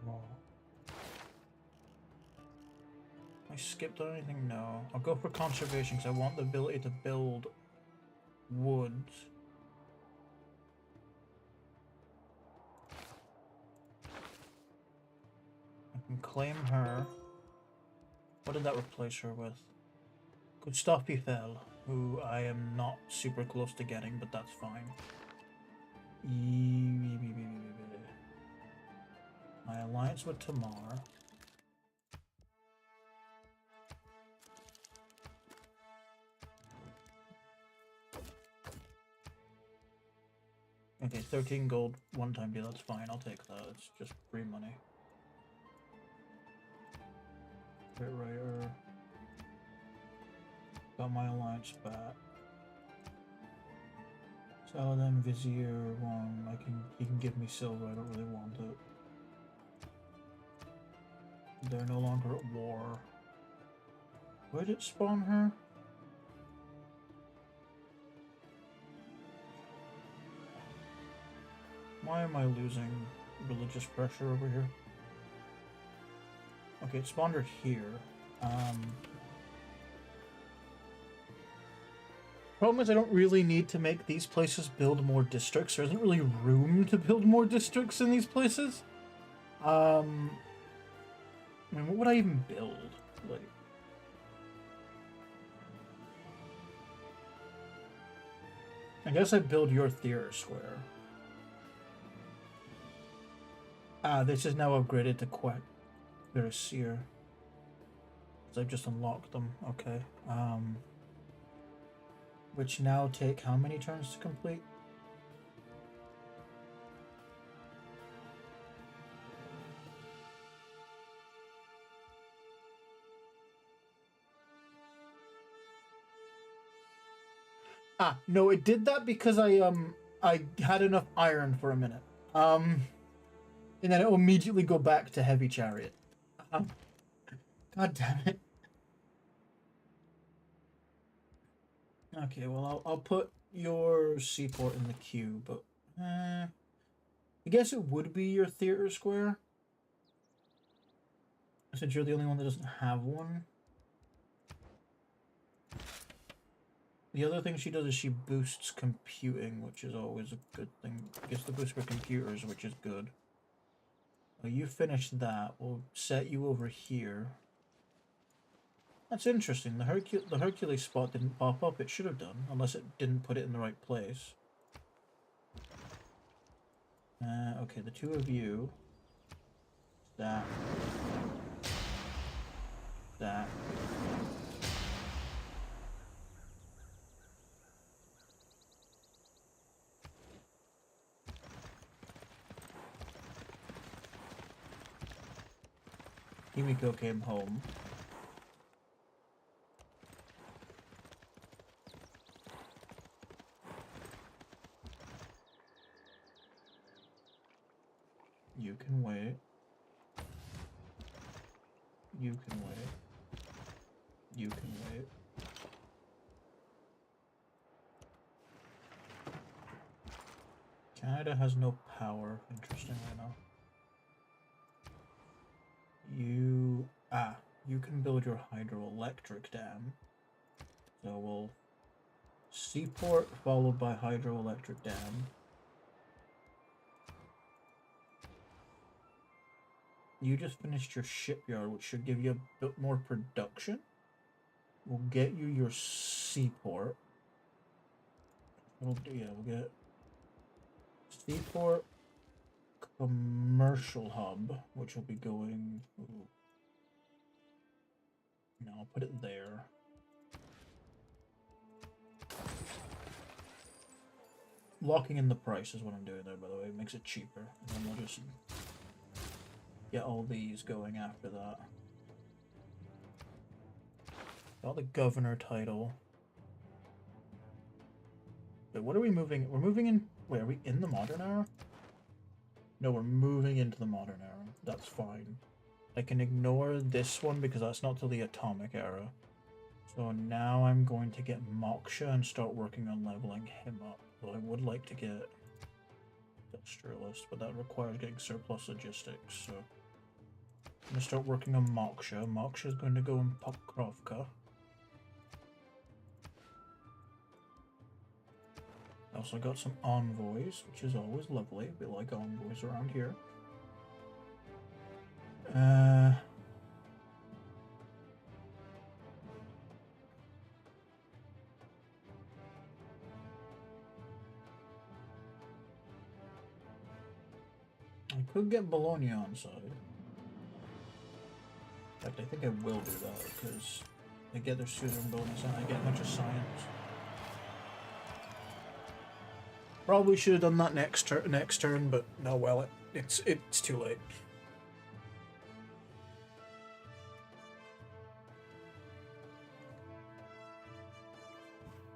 Oh. I skipped on anything? No. I'll go for conservation because I want the ability to build woods. I can claim her. What did that replace her with? Gustav Pifel, who I am not super close to getting, but that's fine. My alliance with Tamar. Okay, 13 gold, one-time deal, that's fine, I'll take that, it's just free money. Right, got my alliance back. Saladin, Vizier, one, he can give me silver, I don't really want it. They're no longer at war. Where did it spawn her? Why am I losing religious pressure over here? Okay, it spawned her here. Problem is I don't really need to make these places build more districts. There isn't really room to build more districts in these places. I mean, what would I even build? Like, I guess I'd build your theater square. Ah, this is now upgraded to Quack. They're a seer. So I've just unlocked them. Okay. Which now take how many turns to complete? Ah, no, it did that because I had enough iron for a minute. And then it'll immediately go back to heavy chariot. God damn it. Okay, well, I'll put your seaport in the queue, but I guess it would be your theater square, since you're the only one that doesn't have one. The other thing she does is she boosts computing, which is always a good thing. Gets the boost for computers, which is good. Well, you finish that. We'll set you over here. That's interesting. The Hercules spot didn't pop up. It should have done, unless it didn't put it in the right place. Okay, the two of you. That. That. Himiko came home. You can wait. You can wait. You can wait. Canada has no power, interestingly enough. You can build your hydroelectric dam. So we'll seaport followed by hydroelectric dam. You just finished your shipyard, which should give you a bit more production. We'll get you your seaport. We'll get seaport commercial hub, which will be going. Ooh. No, I'll put it there. Locking in the price is what I'm doing there, by the way. It makes it cheaper. And then we'll just get all these going after that. Got the governor title. Wait, what are we moving? We're moving in. Wait, are we in the modern era? No, we're moving into the modern era. That's fine. I can ignore this one because that's not till the atomic era. So now I'm going to get Moksha and start working on leveling him up. Though I would like to get industrialist, but that requires getting surplus logistics. So I'm going to start working on Moksha. Moksha is going to go in Pokrovka. I also got some envoys, which is always lovely. We like envoys around here. I Could get Bologna on side. In fact, I think I will do that because I get their Suzerain bonus and I get a bunch of science. Probably should have done that next turn, but no, well, it's too late.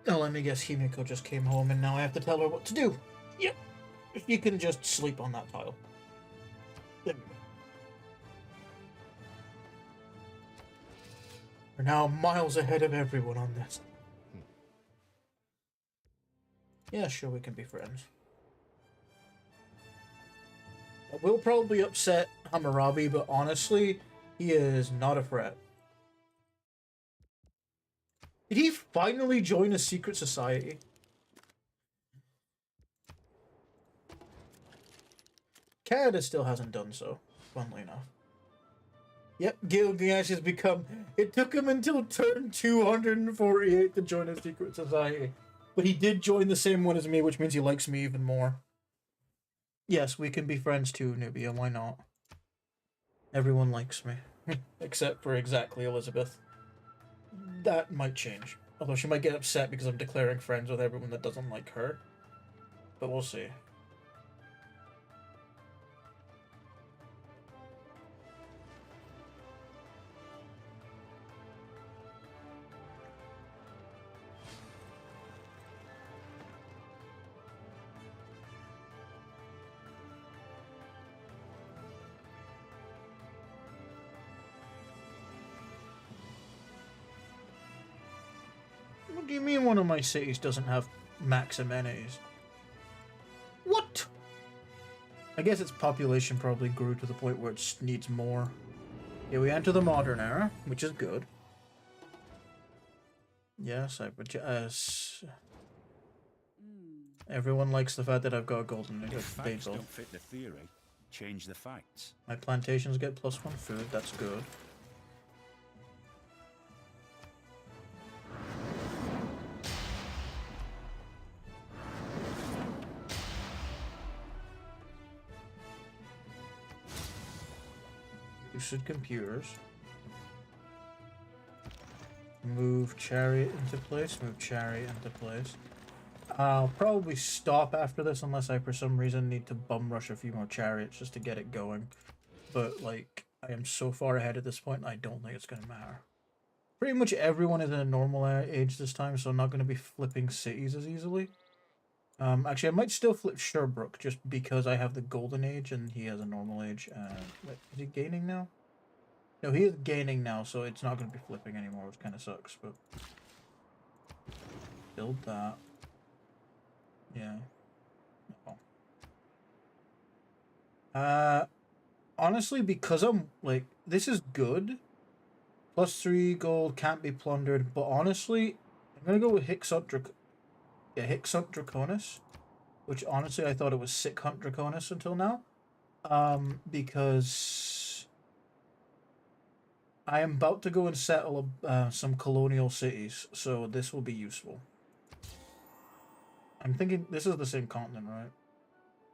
Oh, let me guess, Himiko just came home and now I have to tell her what to do. Yep. You can just sleep on that tile. There we go. We're now miles ahead of everyone on this. Yeah, sure, we can be friends. I will probably upset Hammurabi, but honestly, he is not a threat. Did he finally join a secret society? Canada still hasn't done so, funnily enough. Yep, Gilgamesh has become... It took him until turn 248 to join a secret society. But he did join the same one as me, which means he likes me even more. Yes, we can be friends too, Nubia, why not? Everyone likes me. Except for exactly Elizabeth. That might change. Although she might get upset because I'm declaring friends with everyone that doesn't like her. But we'll see. What do you mean one of my cities doesn't have max amenities? What? I guess its population probably grew to the point where it needs more. Yeah, we enter the modern era, which is good. Yes, everyone likes the fact that I've got a golden If facts don't fit the theory, change the facts. My plantations get +1 food, that's good. Boosted computers. Move chariot into place, move chariot into place. I'll probably stop after this unless I for some reason need to bum rush a few more chariots just to get it going. But like, I am so far ahead at this point, I don't think it's going to matter. Pretty much everyone is in a normal age this time, so I'm not going to be flipping cities as easily. Actually, I might still flip Sherbrooke just because I have the golden age and he has a normal age. Wait, is he gaining now? No, he is gaining now, so it's not going to be flipping anymore, which kind of sucks, but... Build that. Yeah. Oh. Honestly, because I'm, like, this is good. +3 gold, can't be plundered, but honestly, I'm going to go with Hixunt Draconis, which honestly I thought it was Sick Hunt Draconis until now, because I am about to go and settle some colonial cities, so this will be useful. I'm thinking this is the same continent, right?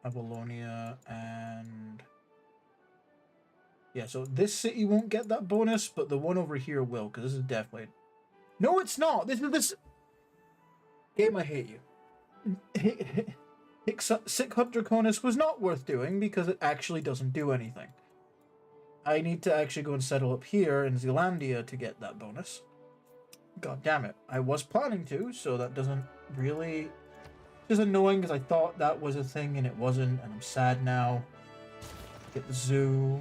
Apollonia and... Yeah, so this city won't get that bonus, but the one over here will, because this is definitely... No, it's not! This is this... Game, I hate you. Sick Hunt Draconis was not worth doing, because it actually doesn't do anything. I need to actually go and settle up here in Zealandia to get that bonus. God damn it. I was planning to, so that doesn't really... It's annoying, because I thought that was a thing, and it wasn't, and I'm sad now. Get the zoo...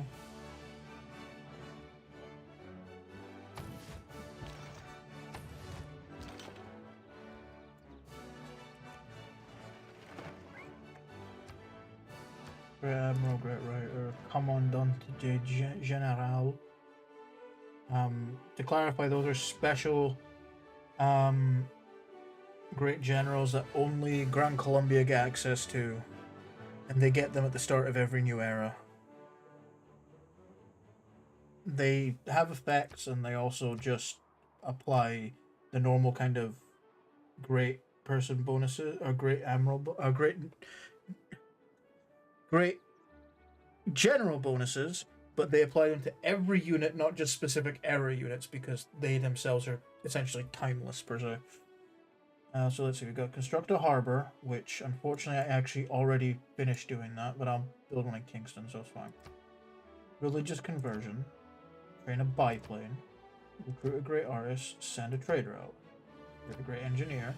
Great Admiral, Great Writer, Commandant General. To clarify, those are special great generals that only Gran Colombia get access to, and they get them at the start of every new era. They have effects, and they also just apply the normal kind of great person bonuses, or great admiral, great general bonuses, but they apply them to every unit, not just specific era units, because they themselves are essentially timeless per se. So let's see, we've got Construct a Harbor, which unfortunately I actually already finished doing that, but I'll build one in Kingston, so it's fine. Religious Conversion, train a biplane, recruit a great artist, send a trader out, recruit a great engineer,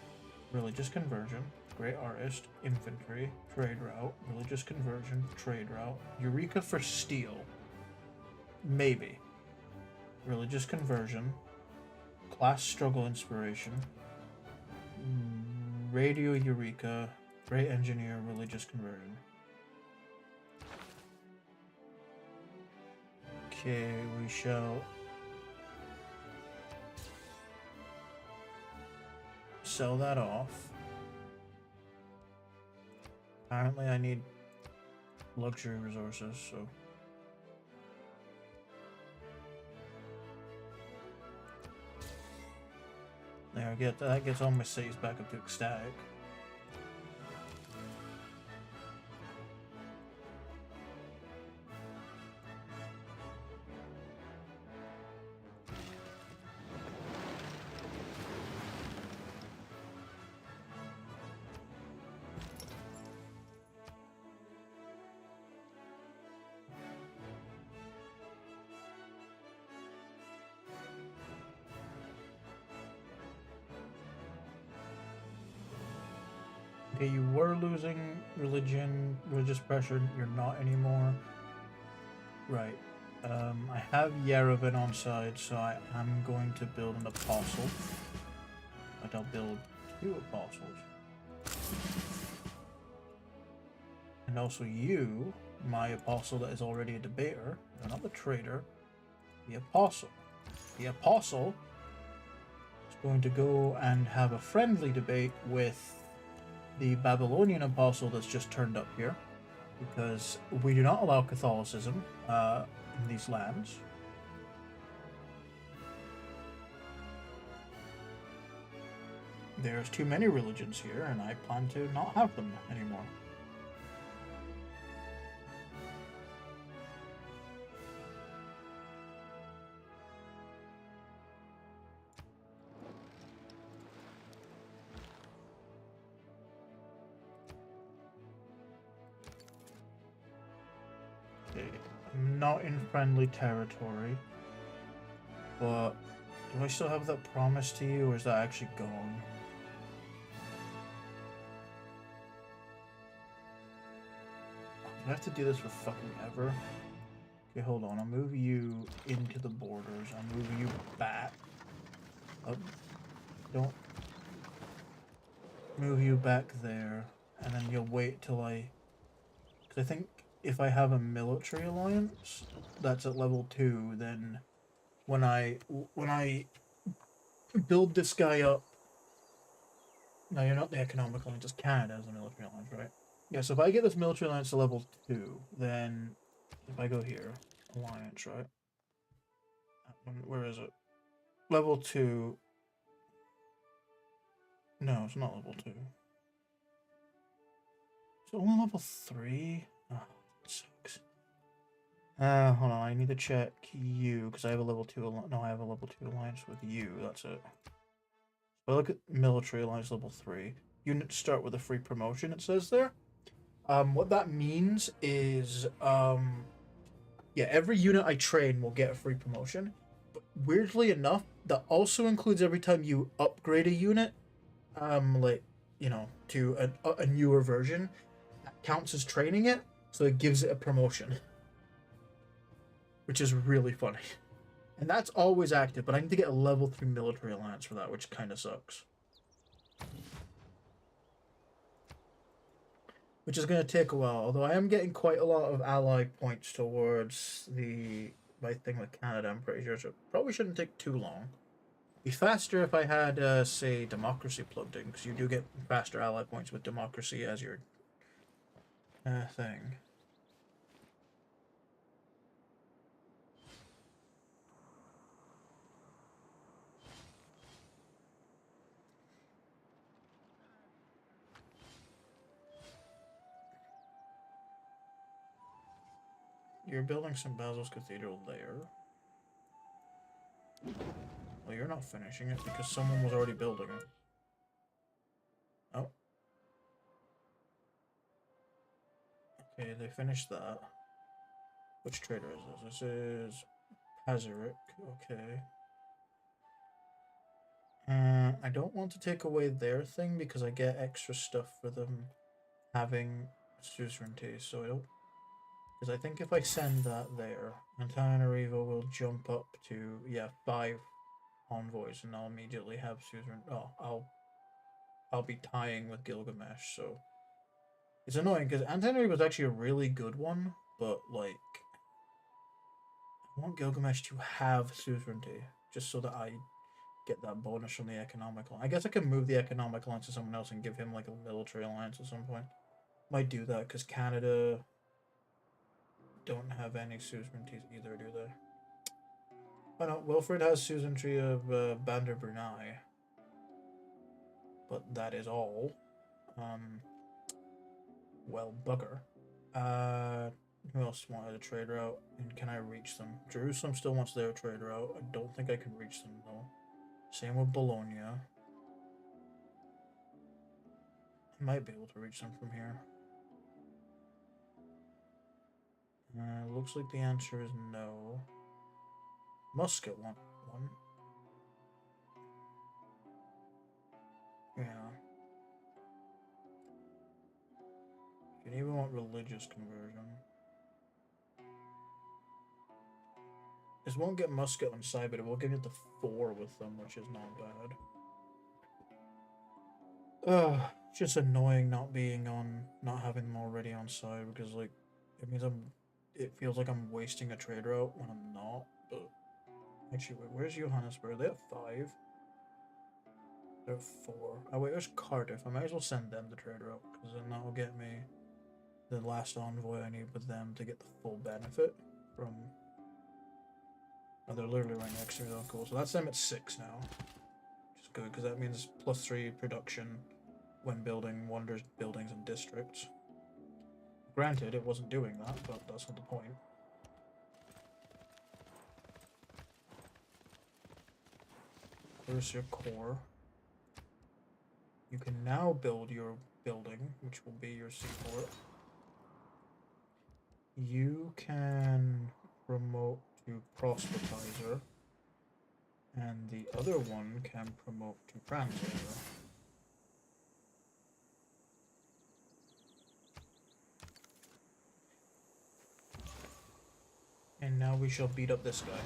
religious conversion, great artist, infantry, trade route, religious conversion, trade route, Eureka for steel, maybe, religious conversion, class struggle inspiration, radio Eureka, great engineer, religious conversion. Okay, we shall sell that off. Apparently I need luxury resources, so there, that gets all my cities back up to ecstatic. Okay, you were losing religious pressure, you're not anymore. Right. I have Yerevan on side, so I am going to build an apostle. But I'll build 2 apostles. And also you, my apostle that is already a debater, not the traitor, the apostle. The apostle is going to go and have a friendly debate with the Babylonian apostle that's just turned up here, because we do not allow Catholicism in these lands. There's too many religions here, and I plan to not have them anymore. I'm not in friendly territory, but do I still have that promise to you, or is that actually gone? Do I have to do this for fucking ever? Okay, hold on. I'll move you into the borders. I'll move you back. Don't move you back there, and then you'll wait till I... Because I think if I have a military alliance that's at level 2, then when I build this guy up... No, you're not the economic alliance, just Canada as a military alliance, right? Yeah, so if I get this military alliance to level 2, then if I go here, alliance, right? Where is it? Level 2. No, it's not level 2. It's only level 3? Oh, that sucks. Hold on, I need to check you, because I have a level 2 no, I have a level 2 alliance with you, that's it. So I look at military alliance level 3. Units start with a free promotion, it says there. What that means is, yeah, every unit I train will get a free promotion. But weirdly enough, that also includes every time you upgrade a unit, like, you know, to a newer version. That counts as training it, so it gives it a promotion. Which is really funny. And that's always active, but I need to get a level 3 military alliance for that, which kind of sucks. Which is going to take a while, although I am getting quite a lot of ally points towards my thing with Canada, I'm pretty sure, so it probably shouldn't take too long. It'd be faster if I had, say, democracy plugged in, because you do get faster ally points with democracy as your thing. You're building St. Basil's Cathedral there. Well, you're not finishing it because someone was already building it. Oh. Okay, they finished that. Which trader is this? This is Pazeric. Okay. I don't want to take away their thing because I get extra stuff for them having suzerainty, so I don't. Because I think if I send that there, Antananarivo will jump up to, yeah, 5 envoys, and I'll immediately have suzerain. Oh, I'll be tying with Gilgamesh, so it's annoying because Antananarivo was actually a really good one, but like I want Gilgamesh to have suzerainty just so that I get that bonus from the economic line. I guess I can move the economic alliance to someone else and give him like a military alliance at some point. Might do that because Canada don't have any suzerainties either, do they? Oh no, Wilfred has suzerainty of Bandar Brunei, but that is all. Well, bugger. Who else wanted a trade route? And can I reach them? Jerusalem still wants their trade route. I don't think I can reach them though. Same with Bologna. I might be able to reach them from here. Looks like the answer is no. Muscat want one. Yeah. You even want religious conversion. This won't get Muscat on side, but it will give it the 4 with them, which is not bad. It's just annoying not having them already on side because like it means it feels like I'm wasting a trade route when I'm not. But actually, wait, where's Johannesburg? They have 5. They're 4. Oh wait, there's Cardiff. I might as well send them the trade route because then that will get me the last envoy I need with them to get the full benefit from. Oh, they're literally right next to me though. Cool. So that's them at 6 now. Which is good because that means +3 production when building wonders, buildings, and districts. Granted, it wasn't doing that, but that's not the point. There's your core. You can now build your building, which will be your seaport. You can promote to Proselytizer, and the other one can promote to Translator. And now we shall beat up this guy.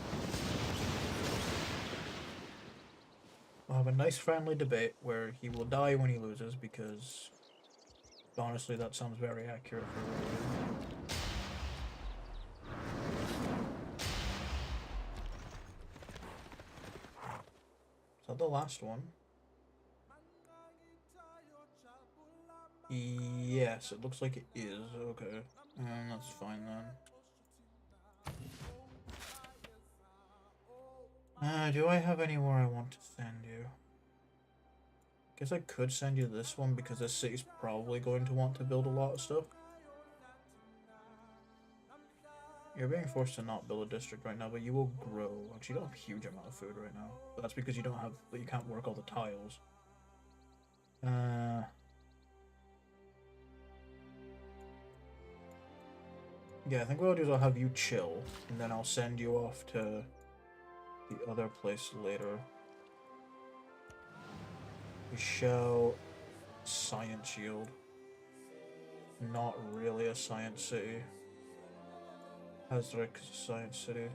We'll have a nice friendly debate where he will die when he loses because honestly that sounds very accurate for what. Is that the last one? Yes, it looks like it is. Okay. That's fine then. Do I have anywhere I want to send you? Guess I could send you this one because this city's probably going to want to build a lot of stuff. You're being forced to not build a district right now, but you will grow. Actually, you don't have a huge amount of food right now. But that's because you can't work all the tiles. Yeah, I think what I'll do is I'll have you chill, and then I'll send you off to the other place later. We shall Science Yield. Not really a science city. Hazrick Science City.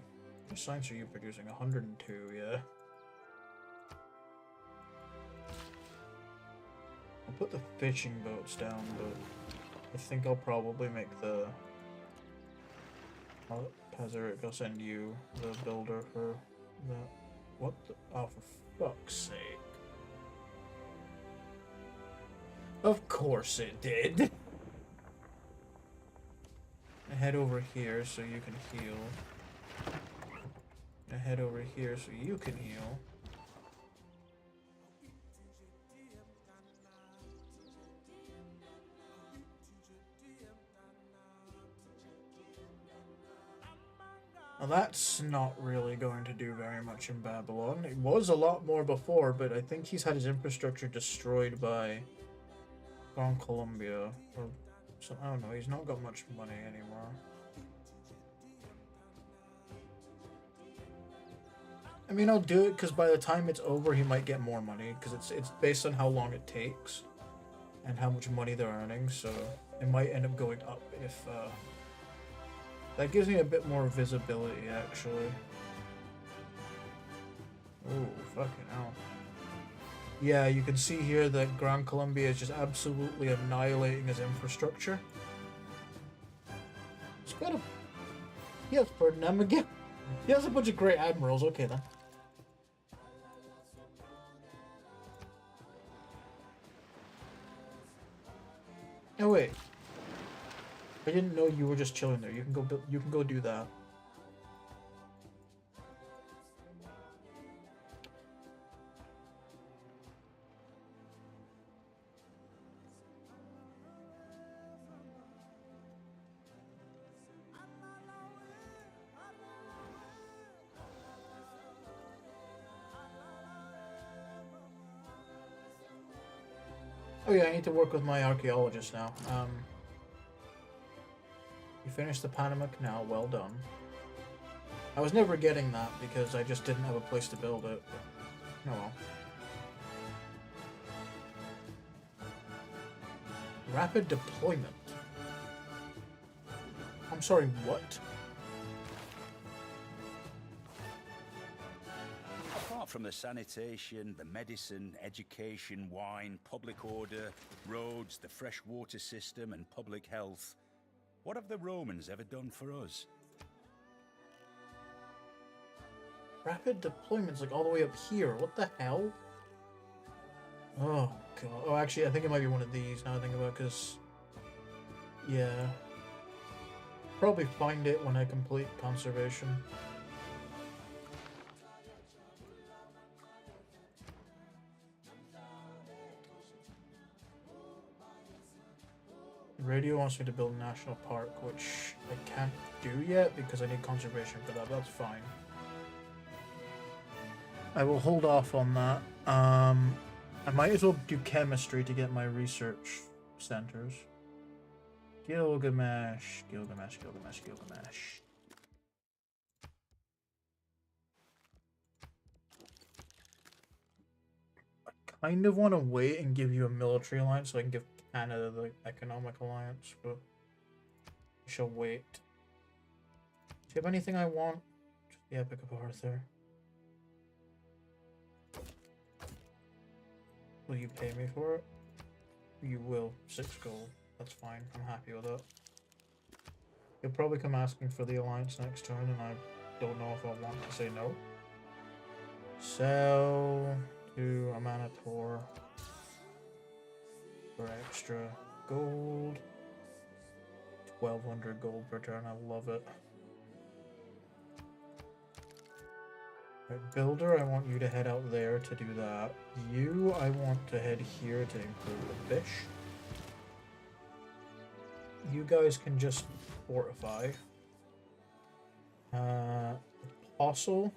What science are you producing? 102, yeah. I'll put the fishing boats down, but I think I'll probably make the Pazeric, I'll send you the builder for that. What the? Oh, for fuck's sake. Of course it did. I head over here so you can heal. I head over here so you can heal. Well, that's not really going to do very much in Babylon. It was a lot more before, but I think he's had his infrastructure destroyed by Gran Colombia. Or some, I don't know, he's not got much money anymore. I mean, I'll do it because by the time it's over, he might get more money because it's based on how long it takes and how much money they're earning. So it might end up going up if that gives me a bit more visibility, actually. Oh, fucking hell. Yeah, you can see here that Gran Colombia is just absolutely annihilating his infrastructure. He's got a... He has Ferdinand again. He has a bunch of great admirals. Okay, then. Oh, wait. I didn't know you were just chilling there. You can go you can go do that. Oh yeah, I need to work with my archaeologist now. You finished the Panama Canal, well done. I was never getting that because I just didn't have a place to build it. But, oh well. Rapid deployment. I'm sorry, what? Apart from the sanitation, the medicine, education, wine, public order, roads, the fresh water system and public health, what have the Romans ever done for us? Rapid deployment's like all the way up here. What the hell? Oh god. Oh, actually, I think it might be one of these now I think about it, because... Yeah. Probably find it when I complete conservation. Radio wants me to build a national park, which I can't do yet because I need conservation for that. That's fine. I will hold off on that. I might as well do chemistry to get my research centers. Gilgamesh, Gilgamesh, Gilgamesh, Gilgamesh. I kind of want to wait and give you a military alliance so I can give Canada the economic alliance, but I shall wait. Do you have anything I want? Just the Epic of Arthur. Will you pay me for it? You will. 6 gold. That's fine. I'm happy with it. You'll probably come asking for the alliance next turn, and I don't know if I want to say no. Sell to a Manator for extra gold. 1200 gold per turn. I love it. Right, Builder, I want you to head out there to do that. You, I want to head here to improve the fish. You guys can just fortify. Apostle,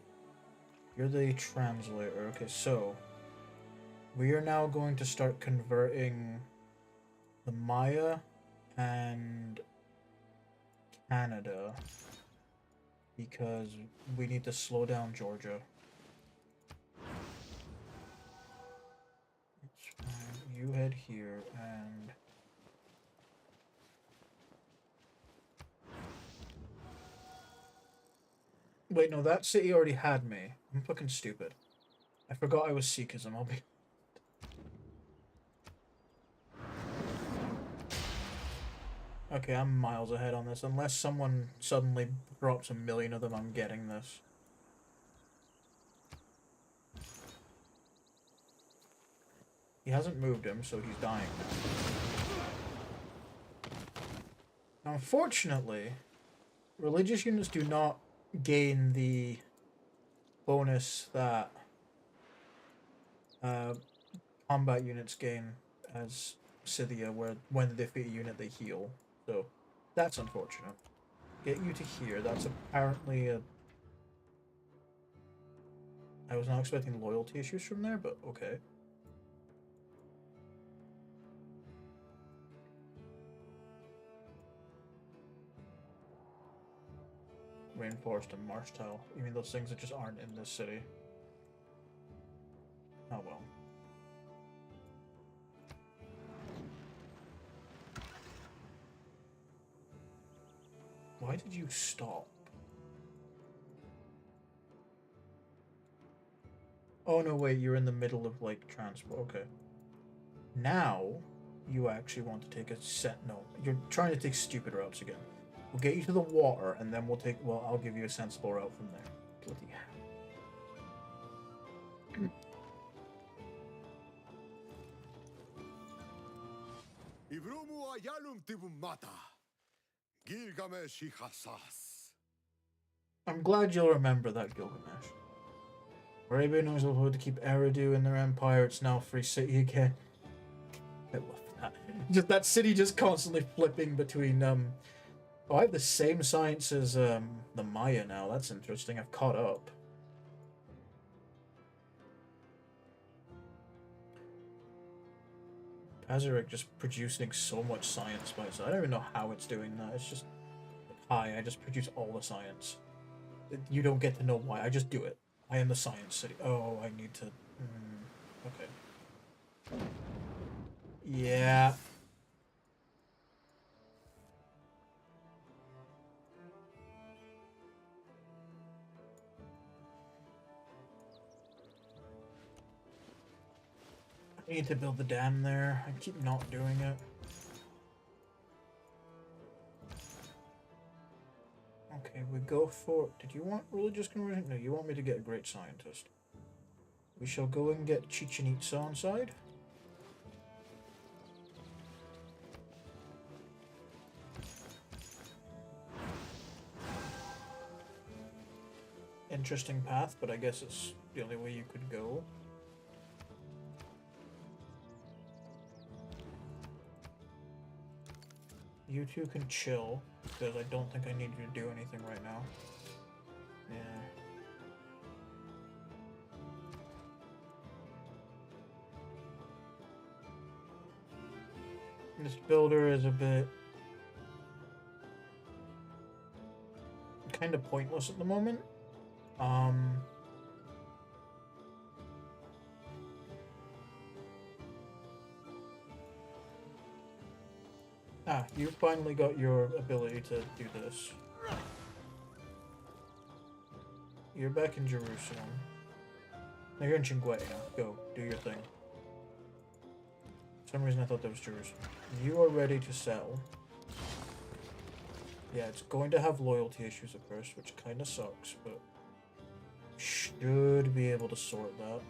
you're the translator. Okay, so we are now going to start converting the Maya and Canada because we need to slow down Georgia. That's fine. You head here and wait, no, that city already had me. I'm fucking stupid. I forgot I was Sikhism. I'll be... Okay, I'm miles ahead on this. Unless someone suddenly drops 1 million of them, I'm getting this. He hasn't moved him, so he's dying now. Now, unfortunately, religious units do not gain the bonus that combat units gain as Scythia, where when they defeat a unit they heal. So that's unfortunate. Get you to here. That's apparently a I was not expecting loyalty issues from there, but okay. Rainforest and marsh tile. You mean those things that just aren't in this city? Oh well. Why did you stop? Oh no, wait, you're in the middle of like transport. Okay. Now, you actually want to take a set. No, you're trying to take stupid routes again. We'll get you to the water, and then we'll take. Well, I'll give you a sensible route from there. Bloody hell. I'm glad you'll remember that, Gilgamesh. Arabia knows how to keep Eridu in their empire. It's now a free city again. I love that. Just that city just constantly flipping between Oh, I have the same science as the Maya now. That's interesting. I've caught up. Pazarek just producing so much science by itself. I don't even know how it's doing that. It's just, hi, I just produce all the science. You don't get to know why. I just do it. I am the science city. Oh, I need to... okay. Yeah. I need to build the dam there. I keep not doing it. Okay, we go for... Did you want religious conversion? No, you want me to get a great scientist. We shall go and get Chichen Itza on side. Interesting path, but I guess it's the only way you could go. You two can chill, because I don't think I need you to do anything right now. Yeah. This builder is a bit... kind of pointless at the moment. You finally got your ability to do this. You're back in Jerusalem. No, you're in Chingwei now. Go, do your thing. For some reason I thought that was Jerusalem. You are ready to sell. Yeah, it's going to have loyalty issues at first, which kind of sucks, but should be able to sort that.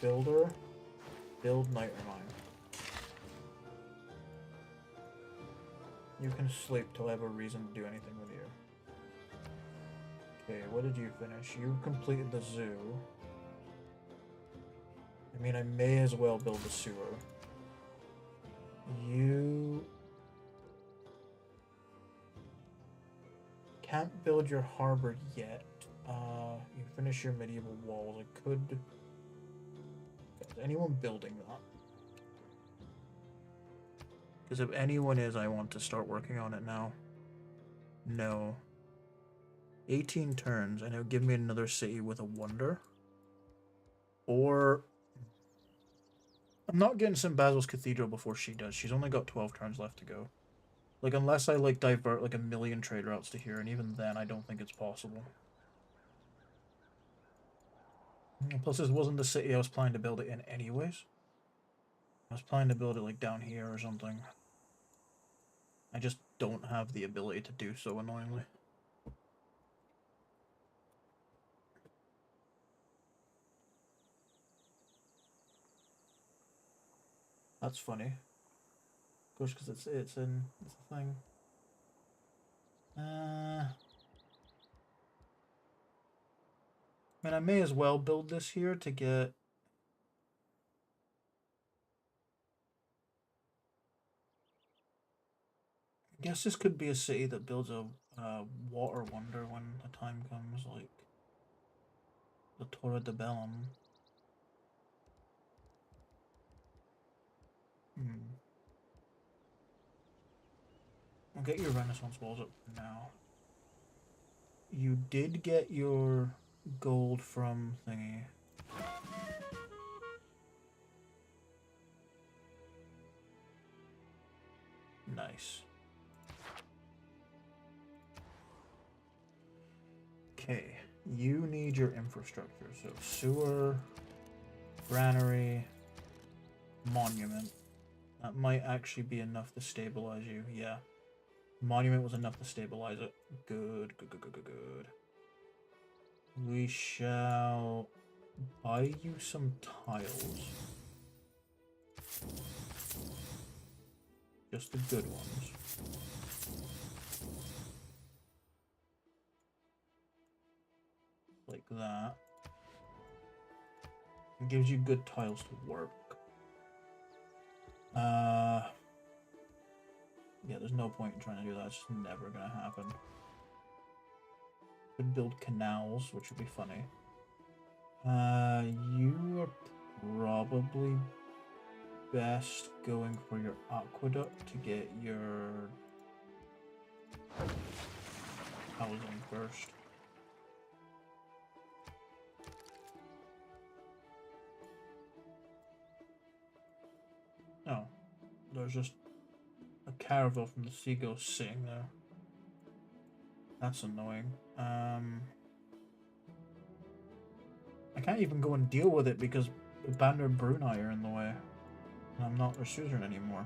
Builder. Build Night Remind. You can sleep till I have a reason to do anything with you. Okay, what did you finish? You completed the zoo. I mean, I may as well build the sewer. You... can't build your harbor yet. You finish your medieval walls. I could... Is anyone building that? Because if anyone is, I want to start working on it now. No. 18 turns, and it'll give me another city with a wonder. Or... I'm not getting St. Basil's Cathedral before she does. She's only got 12 turns left to go. Like, unless I, like, divert, like, a million trade routes to here, and even then, I don't think it's possible. Plus, this wasn't the city I was planning to build it in anyways. I was planning to build it, like, down here or something. I just don't have the ability to do so, annoyingly. That's funny. Of course, because it's a thing. I mean, I may as well build this here to get... I guess this could be a city that builds a water wonder when the time comes, like... the Torre de Bellum. I'll get your Renaissance walls up for now. You did get your gold from thingy. Nice. Okay, you need your infrastructure. So sewer, granary, monument. That might actually be enough to stabilize you. Yeah. Monument was enough to stabilize it. Good, good, good, good, good, good. We shall buy you some tiles. Just the good ones. Like that. It gives you good tiles to work. Yeah, there's no point in trying to do that. It's just never gonna happen. Could build canals, which would be funny. You are probably best going for your aqueduct to get your housing first. Oh, there's just a caravel from the seagull sitting there. That's annoying. I can't even go and deal with it because Bander and Brunei are in the way. And I'm not their suzerain anymore.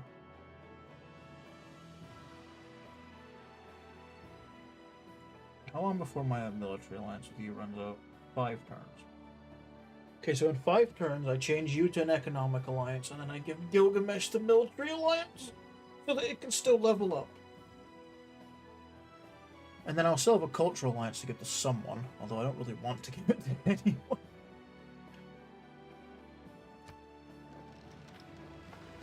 How long before my military alliance with you runs out? 5 turns. Okay, so in 5 turns, I change you to an economic alliance, and then I give Gilgamesh the military alliance so that it can still level up. And then I'll still have a cultural alliance to give to someone, although I don't really want to give it to anyone.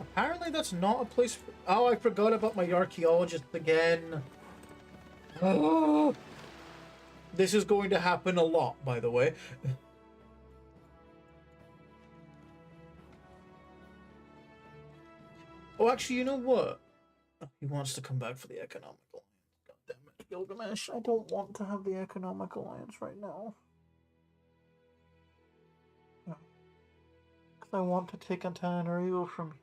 Apparently that's not a place for... Oh, I forgot about my archaeologist again. Oh, this is going to happen a lot, by the way. Oh, actually, you know what? He wants to come back for the economic alliance. God damn it, Gilgamesh. I don't want to have the economic alliance right now. Because I want to take Antananarivo from you.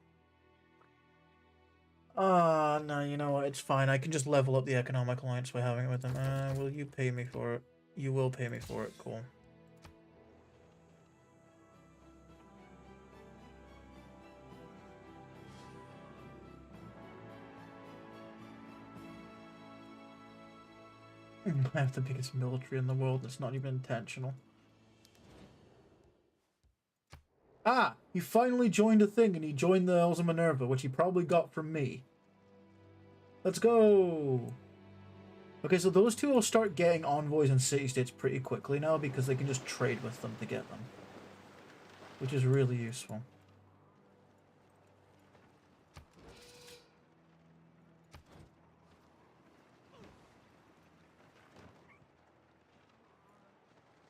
No, you know what? It's fine. I can just level up the economic alliance by having it with them. Will you pay me for it? You will pay me for it. Cool. I have the biggest military in the world. It's not even intentional. Ah! He finally joined a thing, and he joined the Elves of Minerva, which he probably got from me. Let's go! Okay, so those two will start getting envoys and city-states pretty quickly now, because they can just trade with them to get them. Which is really useful.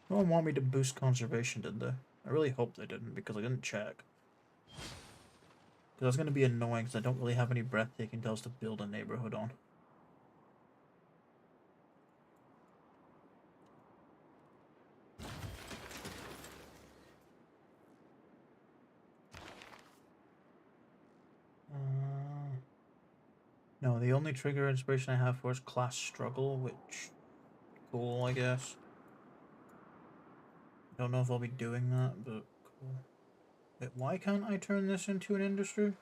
No one wanted me to boost conservation, did they? I really hope they didn't, because I didn't check. Because that's going to be annoying, because I don't really have any breathtaking tiles to build a neighborhood on. No, the only trigger inspiration I have for is class struggle, which... cool, I guess. Don't know if I'll be doing that, but cool. Wait, why can't I turn this into an industry?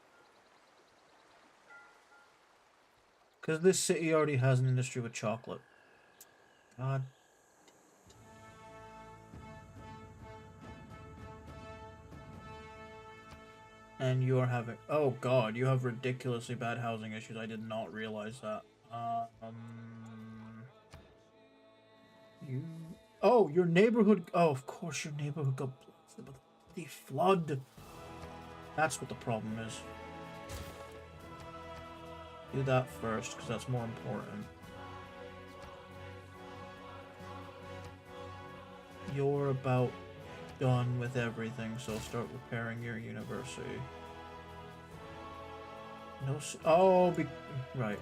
Because this city already has an industry with chocolate. God. And you're having... Oh god, you have ridiculously bad housing issues. I did not realize that. You... Oh, your neighborhood... Oh, of course your neighborhood got blasted by the flood. That's what the problem is. Do that first, because that's more important. You're about done with everything, so I'll start repairing your university. No, right.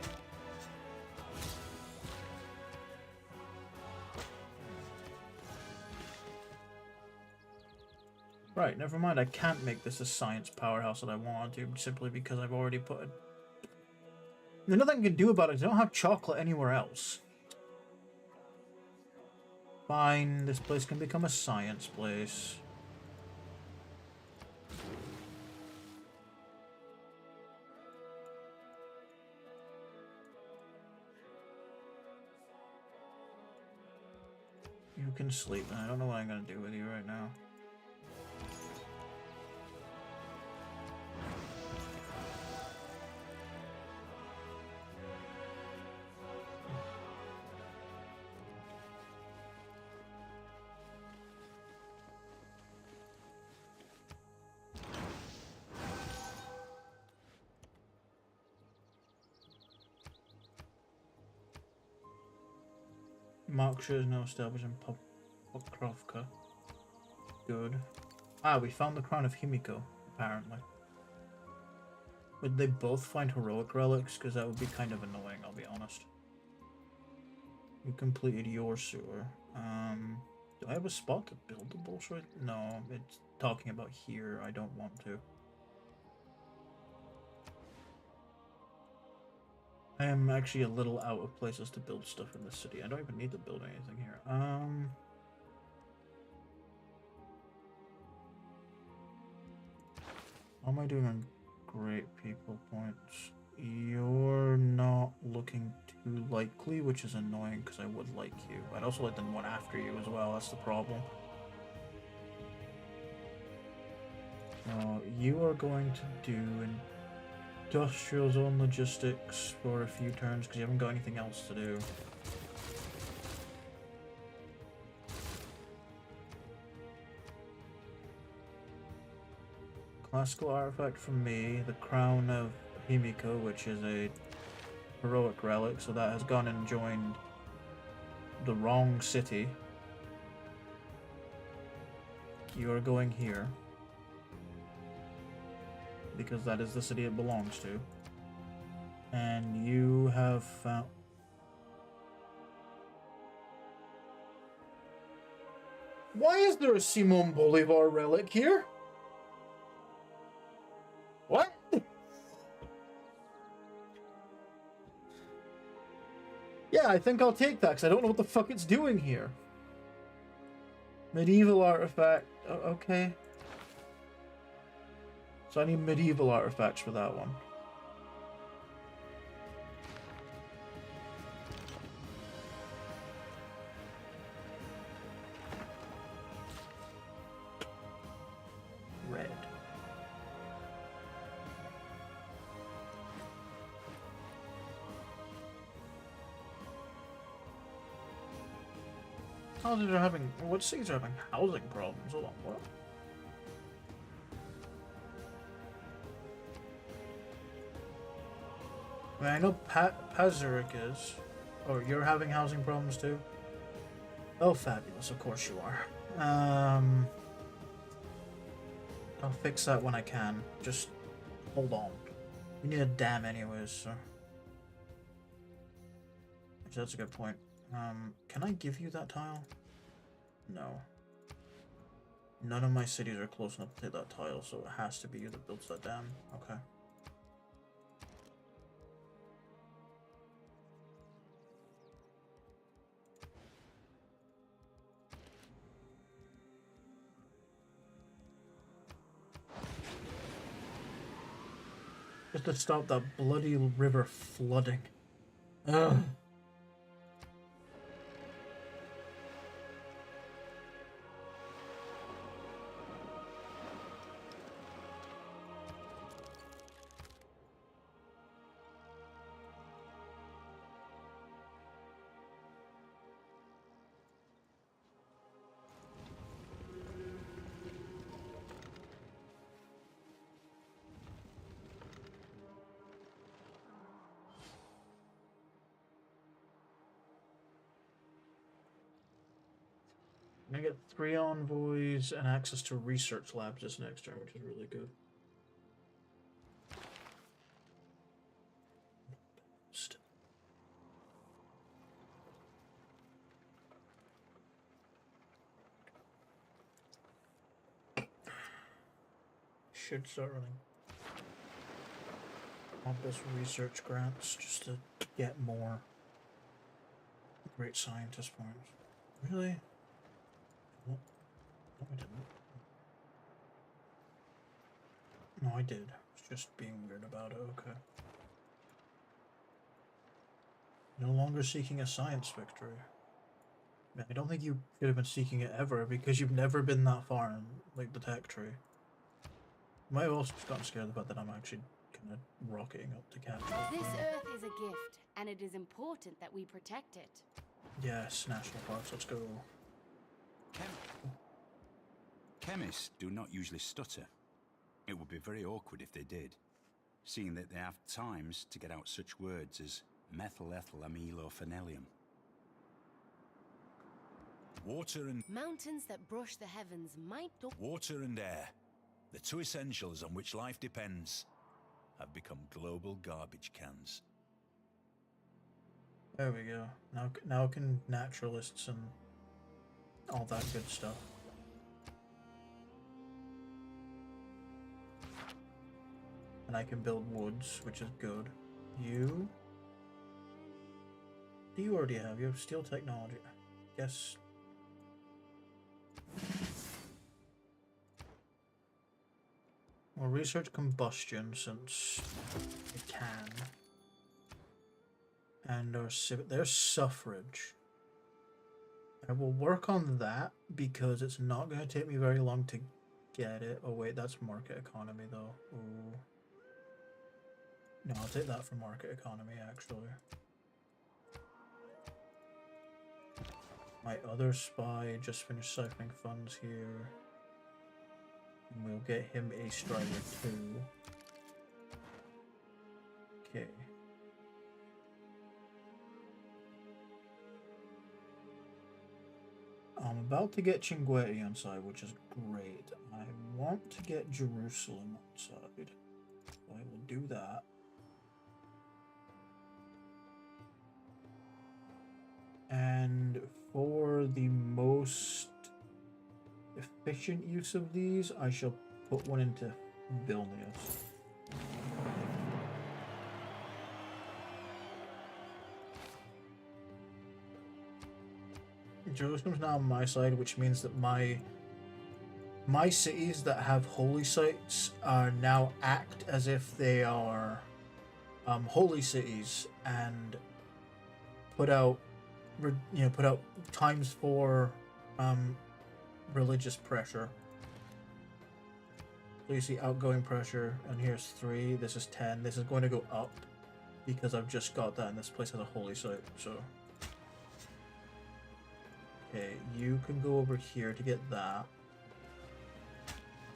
Right, never mind. I can't make this a science powerhouse that I want to, simply because I've already put it. There's nothing I can do about it. I don't have chocolate anywhere else. Fine, this place can become a science place. You can sleep. I don't know what I'm gonna do with you right now. Markshire is now established in Pokrovka. Good. Ah, we found the crown of Himiko, apparently. Would they both find heroic relics? Because that would be kind of annoying, I'll be honest. You completed your sewer. Do I have a spot to build the bullshit? No, it's talking about here. I don't want to. I am actually a little out of places to build stuff in the city. I don't even need to build anything here. How am I doing on great people points? You're not looking too likely, which is annoying because I would like you. I'd also like the one after you as well, that's the problem. You are going to do industrial zone logistics for a few turns because you haven't got anything else to do. Classical artifact from me, the crown of Himiko, which is a heroic relic, so that has gone and joined the wrong city. You are going here because that is the city it belongs to, and you have found. Why is there a Simon Bolivar relic here? What? Yeah, I think I'll take that because I don't know what the fuck it's doing here. Medieval artifact. Okay. So I need medieval artifacts for that one. Red. Houses are having. What cities are having housing problems? Hold on, what? I mean, I know Pazurik is. Or you're having housing problems too? Oh, fabulous. Of course you are. I'll fix that when I can. Just hold on. We need a dam anyways, so. Actually, that's a good point. Can I give you that tile? No. None of my cities are close enough to take that tile, so it has to be you that builds that dam. Okay. Just to stop that bloody river flooding. Ugh. I get 3 envoys and access to research labs this next turn, which is really good. Should start running campus research grants just to get more great scientist points. Really? No, I didn't. No, I did. It's just being weird about it, okay. No longer seeking a science victory. I don't think you could have been seeking it ever because you've never been that far in like the tech tree. You might have also just gotten scared of the fact that I'm actually kind of rocketing up to capture it. This Earth is a gift, and it is important that we protect it. Yes, national parks, let's go. Chemists do not usually stutter. It would be very awkward if they did, seeing that they have times to get out such words as methylethylamylophenolium. Water and... Mountains that brush the heavens might look... Water and air, the two essentials on which life depends, have become global garbage cans. There we go. Now can naturalists and all that good stuff. And I can build woods, which is good. You? Do you already have? You have steel technology. Yes. Well, research combustion since it can. And there's suffrage. I will work on that because it's not going to take me very long to get it. Oh wait, that's market economy though. Ooh. No, I'll take that for market economy actually. My other spy just finished siphoning funds here. And we'll get him a strider too. Okay. I'm about to get Chinguetti on side, which is great. I want to get Jerusalem on side. So I will do that. And for the most efficient use of these, I shall put one into Vilnius. Jerusalem's now on my side, which means that my cities that have holy sites are now act as if they are holy cities and put out ×4 religious pressure. So you see outgoing pressure, and here's 3. This is 10. This is going to go up because I've just got that, and this place has a holy site. So. Okay, you can go over here to get that.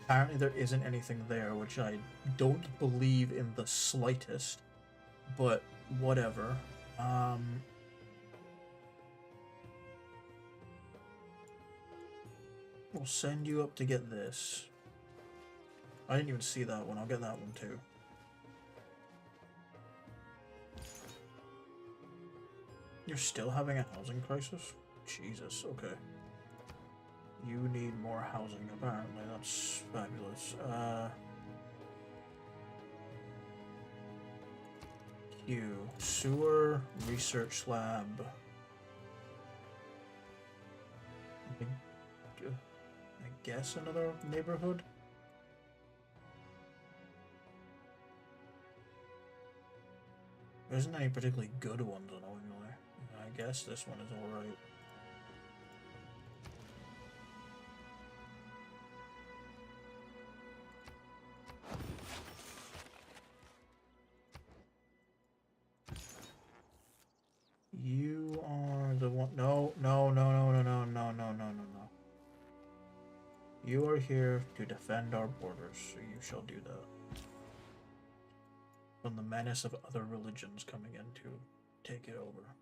Apparently there isn't anything there, which I don't believe in the slightest, but whatever. We'll send you up to get this. I didn't even see that one. I'll get that one too. You're still having a housing crisis? Jesus, okay. You need more housing, apparently. That's fabulous. Q. Sewer Research Lab. I guess another neighborhood? There isn't any particularly good ones, annoyingly. I guess this one is alright. You are the one. No. You are here to defend our borders, so you shall do that. From the menace of other religions coming in to take it over.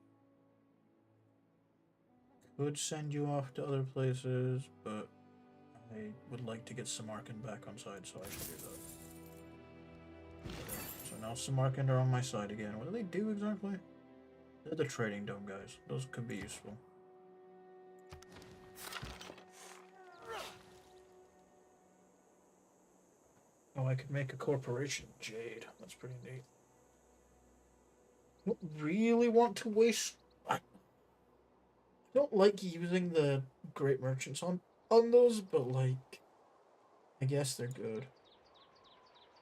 could send you off to other places, but I would like to get Samarkand back on side, so I should do that. So now Samarkand are on my side again. What do they do exactly? They're the trading dome guys. Those could be useful. Oh, I could make a corporation Jade. That's pretty neat. I don't really want to waste. I don't like using the great merchants on those, but like, I guess they're good.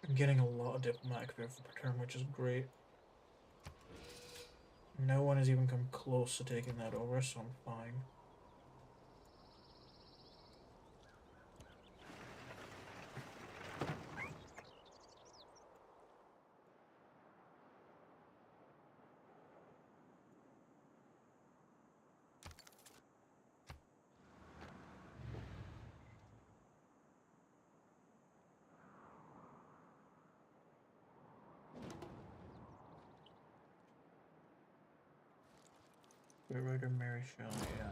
I'm getting a lot of diplomatic for per turn, which is great. No one has even come close to taking that over, so I'm fine. Great Writer Mary Shelley, yeah.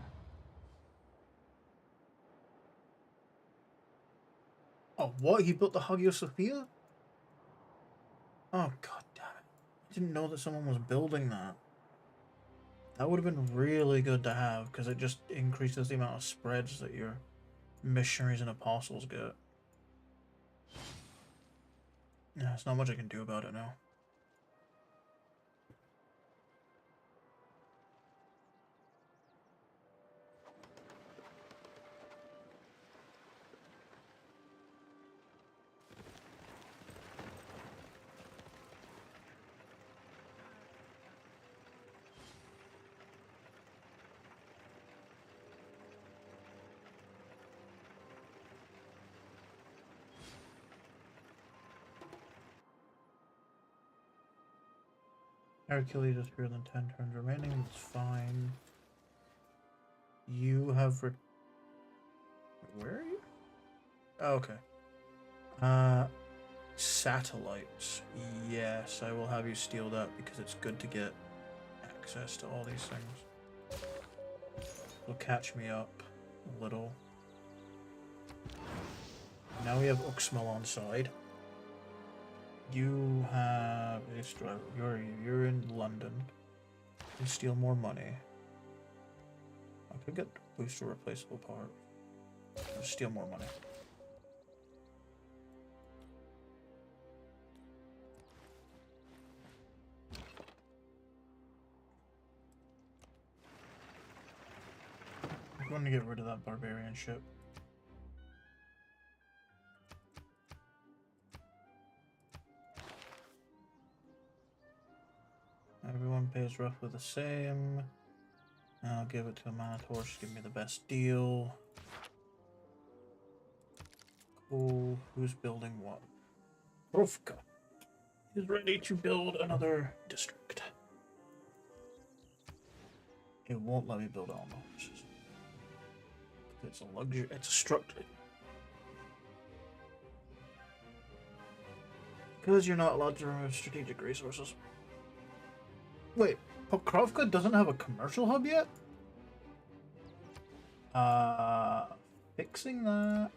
Oh, what? He built the Hagia Sophia? Oh, god damn it. I didn't know that someone was building that. That would have been really good to have, because it just increases the amount of spreads that your missionaries and apostles get. Yeah, there's not much I can do about it now. Hercules is fewer than 10 turns remaining, that's fine. You have where are you? Oh, okay. Satellites. Yes, I will have you steal that because it's good to get access to all these things. Will catch me up a little. Now we have Uxmal on side. You have this driver. You're in London. You steal more money. I could get booster replaceable part. Just steal more money. I'm going to get rid of that barbarian ship. Everyone pays roughly the same. I'll give it to a Minotaur. Just give me the best deal. Cool. Who's building what? Rovka is ready to build another district. It won't let me build all my horses. It's a luxury. It's a structure. Because you're not allowed to remove strategic resources. Wait, Pokrovka doesn't have a commercial hub yet? Fixing that.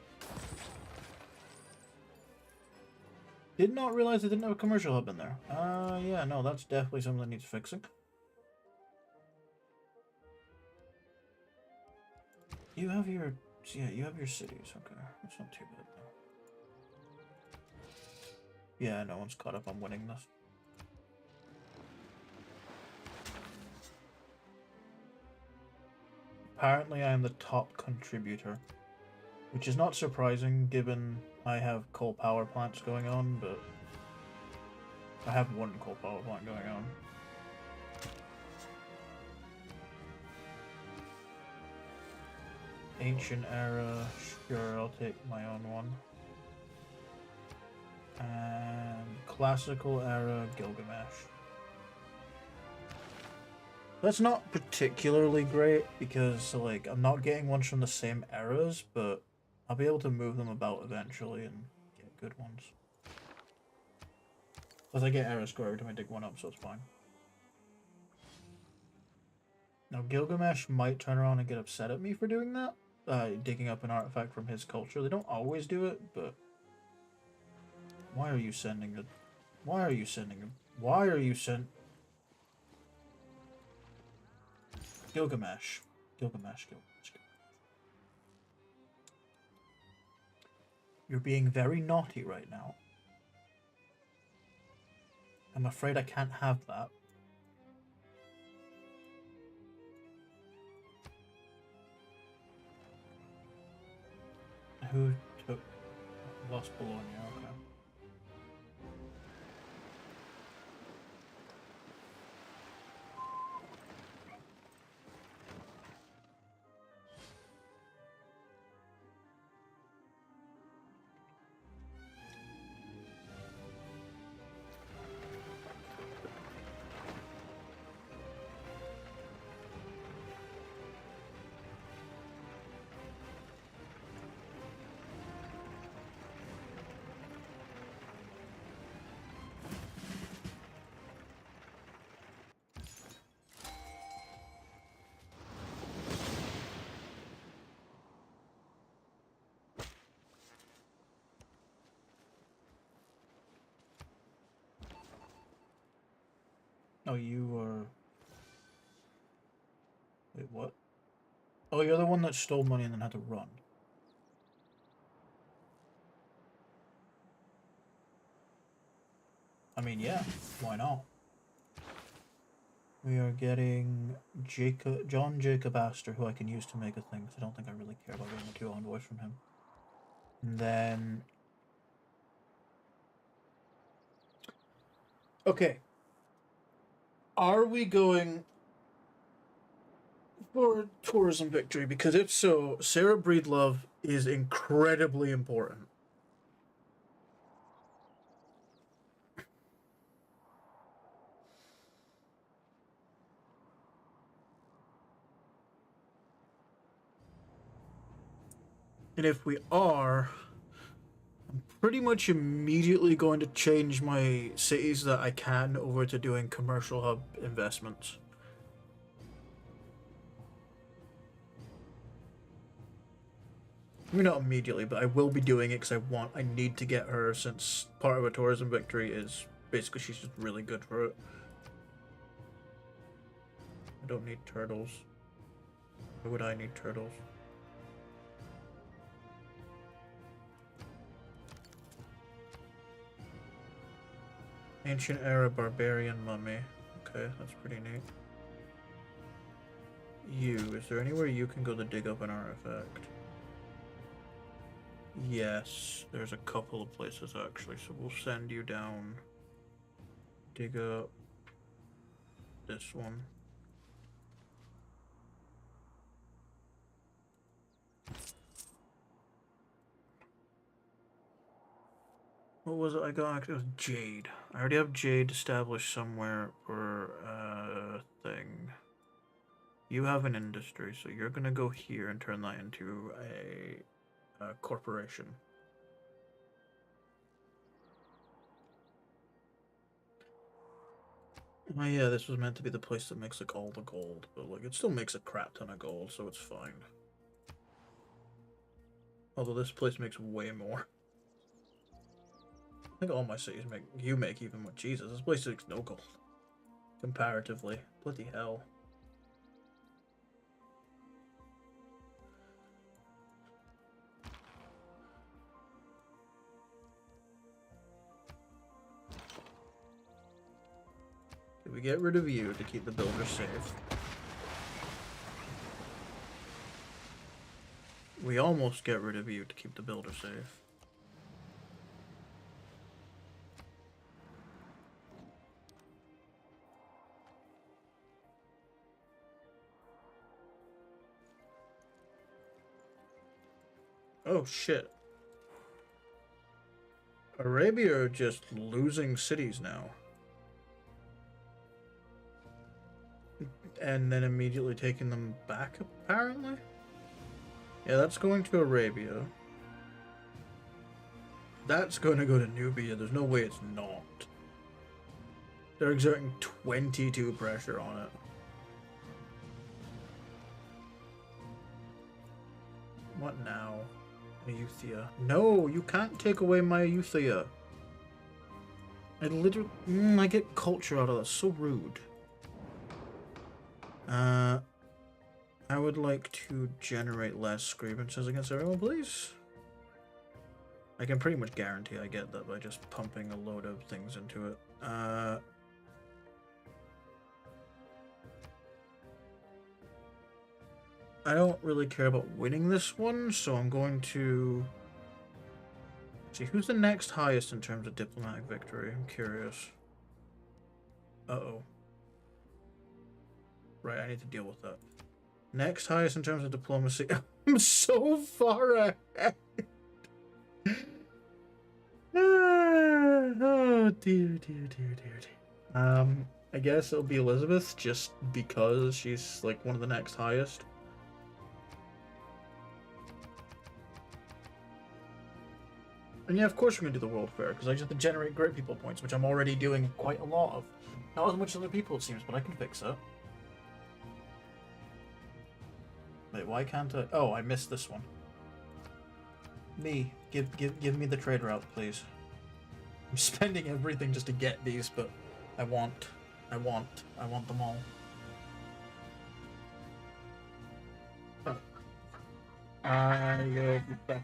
Did not realize they didn't have a commercial hub in there. Yeah, no, that's definitely something that needs fixing. You have your, yeah, you have your cities. Okay, that's not too bad though. Yeah, no one's caught up on winning this. Apparently I am the top contributor, which is not surprising given I have coal power plants going on, but I have one coal power plant going on. Ancient era, sure, I'll take my own one. And classical era, Gilgamesh. That's not particularly great because, like, I'm not getting ones from the same eras, but I'll be able to move them about eventually and get good ones. Plus, I get era score every time I dig one up, so it's fine. Now Gilgamesh might turn around and get upset at me for doing that, digging up an artifact from his culture. They don't always do it, but why are you sending it? Why are you sending him? Why are you sent? Gilgamesh. Gilgamesh. You're being very naughty right now. I'm afraid I can't have that. Who took Lost Bologna? Okay. Oh, you are... Wait, what? Oh, you're the one that stole money and then had to run. I mean, yeah, why not? We are getting John Jacob Astor, who I can use to make a thing, because I don't think I really care about getting the 2 envoys from him. And then... Okay. Are we going for tourism victory? Because if so, Sarah Breedlove is incredibly important. And if we are, I'm pretty much immediately going to change my cities that I can over to doing commercial hub investments. I mean, not immediately, but I will be doing it because I need to get her, since part of a tourism victory is basically she's just really good for it. I don't need turtles. Why would I need turtles? Ancient era barbarian mummy. Okay, that's pretty neat. Is there anywhere you can go to dig up an artifact? Yes, there's a couple of places actually, so we'll send you down. Dig up this one. What was it I got? It was Jade. I already have Jade established somewhere for a thing. You have an industry, so you're gonna go here and turn that into a corporation. Oh yeah, this was meant to be the place that makes like all the gold, but like it still makes a crap ton of gold, so it's fine. Although this place makes way more. I think all my cities make even more. Jesus, this place makes no gold. Comparatively. Bloody hell. Did we get rid of you to keep the builders safe? We almost get rid of you to keep the builder safe. Oh shit. Arabia are just losing cities now. And then immediately taking them back, apparently? Yeah, that's going to Arabia. That's going to go to Nubia. There's no way it's not. They're exerting 22 pressure on it. What now? Euthia. No, you can't take away my Euthia. I literally... I get culture out of that. So rude. I would like to generate less grievances against everyone, please. I can pretty much guarantee I get that by just pumping a load of things into it. I don't really care about winning this one, so I'm going to... see, who's the next highest in terms of diplomatic victory? I'm curious. Uh-oh. Right, I need to deal with that. Next highest in terms of diplomacy. I'm so far ahead. Oh, dear. I guess it'll be Elizabeth, just because she's, like, one of the next highest. And yeah, of course we're going to do the World Fair, because I just have to generate great people points, which I'm already doing quite a lot of. Not as much as other people, it seems, but I can fix it. Wait, why can't I? Oh, I missed this one. Me, give me the trade route, please. I'm spending everything just to get these, but I want them all. I go back.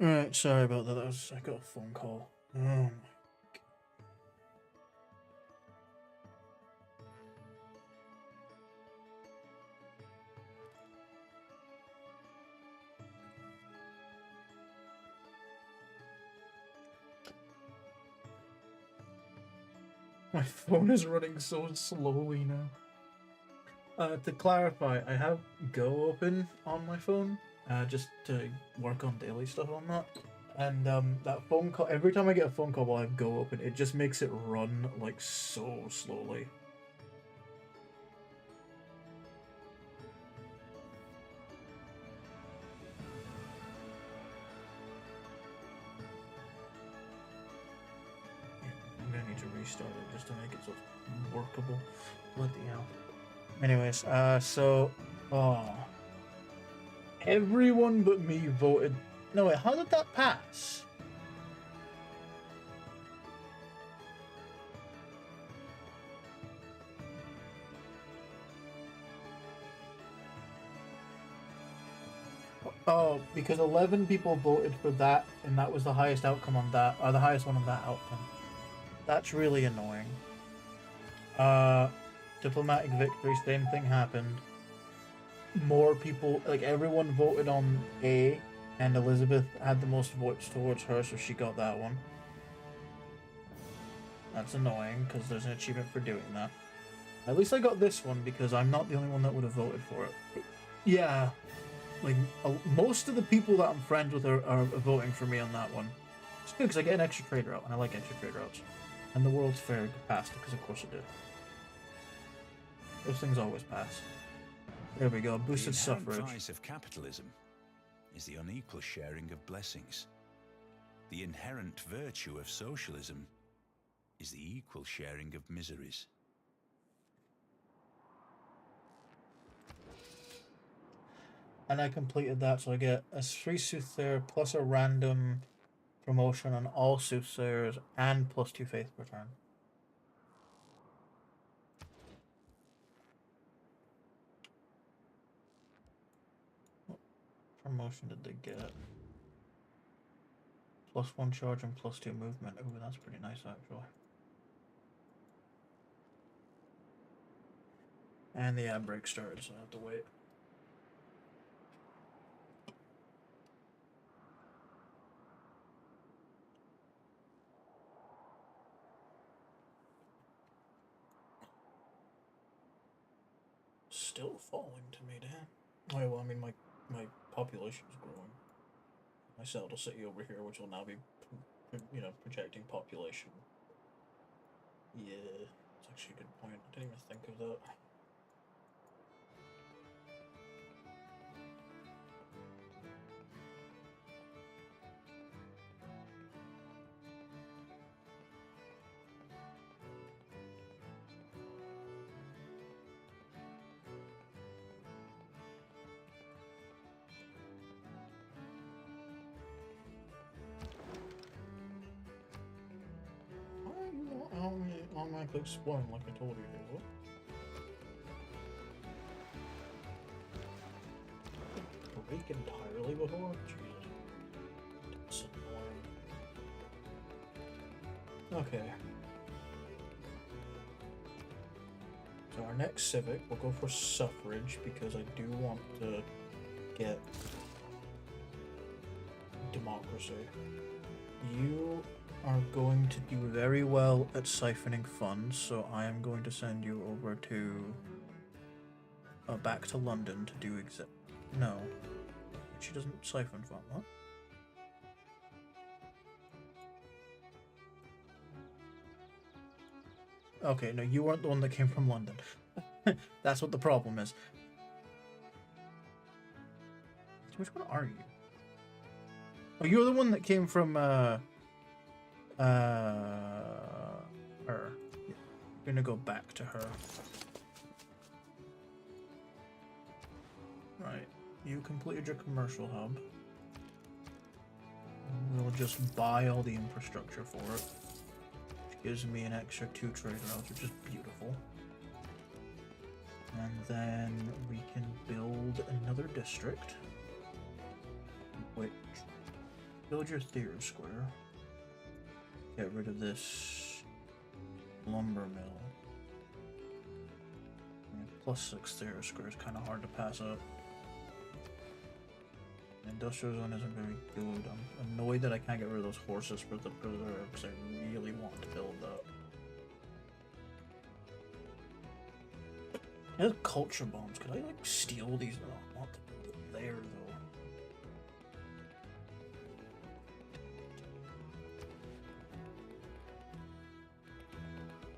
Alright, sorry about that. I got a phone call. Oh my phone is running so slowly now. To clarify, I have Go open on my phone, just to work on daily stuff on that. And that phone call, every time I get a phone call while I have Go open, it just makes it run like so slowly. I'm gonna need to restart it just to make it so workable. Bloody hell. Anyways, everyone but me voted. No, wait, how did that pass? Oh, because 11 people voted for that, and that was the highest outcome on that, or the highest one on that outcome. That's really annoying. Diplomatic victory, same thing happened. More people, like everyone voted on A, and Elizabeth had the most votes towards her, so she got that one. That's annoying, because there's an achievement for doing that. At least I got this one, because I'm not the only one that would have voted for it. But yeah, like, most of the people that I'm friends with are voting for me on that one. It's good, because I get an extra trade route, and I like extra trade routes. And the World's Fair passed, because of course it did. Those things always pass. There we go, boosted suffrage. The price of capitalism is the unequal sharing of blessings. The inherent virtue of socialism is the equal sharing of miseries. And I completed that, so I get a free soothsayer plus a random promotion on all soothsayers and plus 2 faith per turn. What promotion did they get? Plus 1 charge and plus 2 movement. Ooh, that's pretty nice actually. And the ad break started, so I have to wait. Still falling to me, damn. Oh, well, I mean, my population is growing. I settled a city over here, which will now be, projecting population. Yeah, that's actually a good point. I didn't even think of that. Automatically exploring like I told you to. What? Break entirely before? Jesus. That's annoying. Okay. So our next civic, we'll go for suffrage because I do want to get democracy. You are going to do very well at siphoning funds, so I am going to send you over to back to London to do no, she doesn't siphon fund. What? Okay, no, you weren't the one that came from London. That's what the problem is. Which one are you? Oh, you're the one that came from her. We're gonna go back to her. Right, you completed your commercial hub. We'll just buy all the infrastructure for it. Which gives me an extra 2 trade routes, which is beautiful. And then we can build another district. Which build your theater square. Get rid of this lumber mill. +6 theater square is kind of hard to pass up. Industrial zone isn't very good. I'm annoyed that I can't get rid of those horses for the preserve because I really want to build that. There's culture bombs. Could I like steal these? No, I want to build it there though.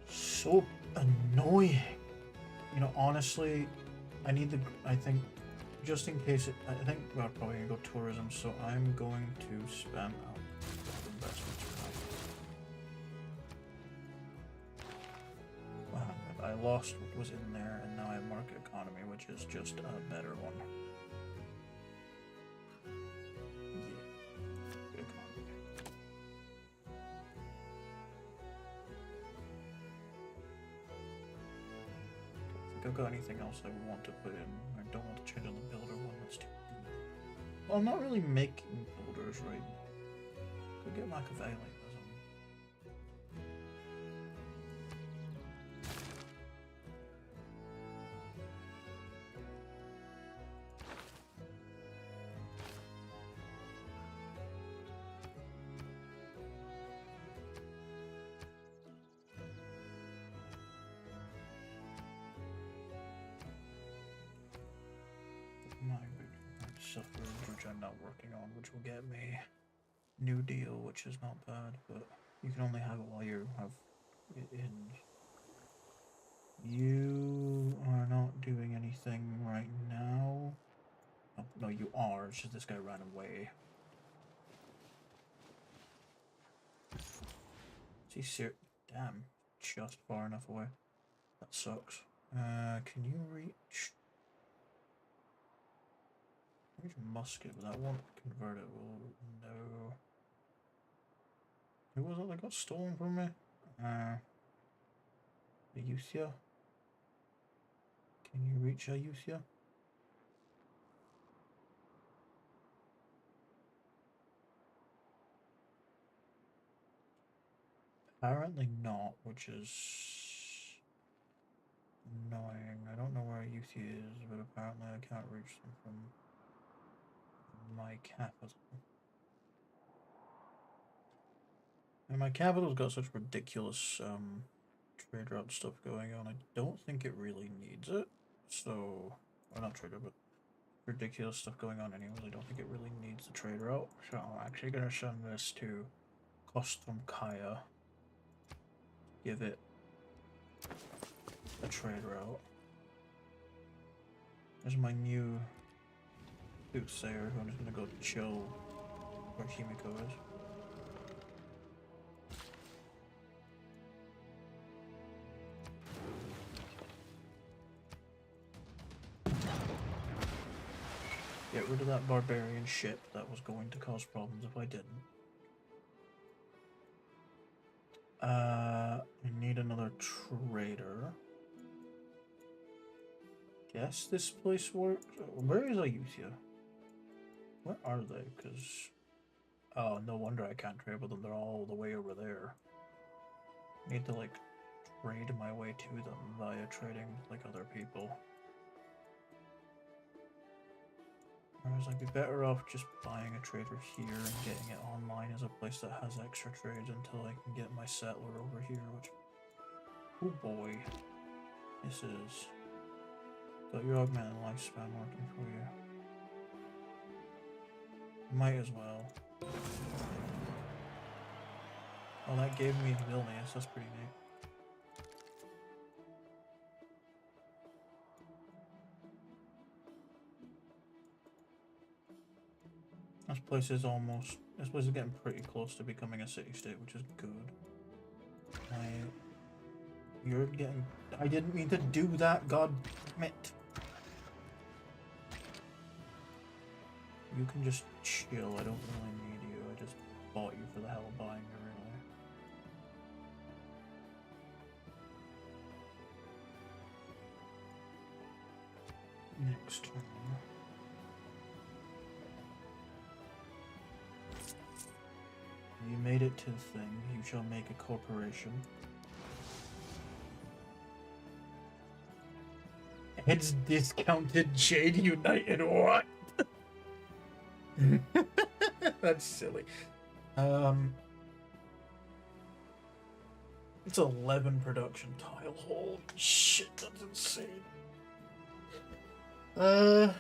So annoying. You know, honestly, I need the. I think, just in case it. I think we're probably gonna go tourism. So I'm going to spam out investments for now. Wow, I lost what was in there, and now I have market economy, which is just a better one. Good economy. I've got anything else I want to put in. I don't want to change on the builder one, that's too big. Well, I'm not really making builders right now. Go get Machiavellianism. Suffrage, which I'm not working on, which will get me New Deal, which is not bad, but you can only have it while you have it in. You are not doing anything right now. Oh, no, you are. It's just this guy ran away. Is he serious? Damn, just far enough away. That sucks. Can you reach? Musket, but that won't convert it. Well, no. Who was it that got stolen from me? Ayuthia? Can you reach Ayuthia? Apparently not, which is annoying. I don't know where Ayuthia is, but apparently I can't reach them from my capital. And my capital's got such ridiculous trade route stuff going on. I don't think it really needs it. So, or not trade route, but ridiculous stuff going on anyways. I don't think it really needs the trade route. So I'm actually gonna send this to Custom Kaya. Give it a trade route. There's my new soothsayer who I'm just gonna go chill where Himiko is. Get rid of that barbarian ship that was going to cause problems if I didn't. I need another trader. Guess this place works. Where is Ayuthia? Where are they? Because... oh, no wonder I can't trade with them. They're all the way over there. I need to, like, trade my way to them via trading with, like, other people. Whereas I'd be better off just buying a trader here and getting it online as a place that has extra trades until I can get my settler over here, which... oh boy. This is... got your augmented lifespan working for you. Might as well. Oh, that gave me Vilnius, that's pretty neat. This place is almost... this place is getting pretty close to becoming a city-state, which is good. You're getting... I didn't mean to do that, god damn it. You can just chill, I don't really need you. I just bought you for the hell of buying you, really. Next turn. it to the thing. You shall make a corporation. It's discounted Jade United. What? That's silly. It's 11 production tile. Holy shit, that's insane. Oh.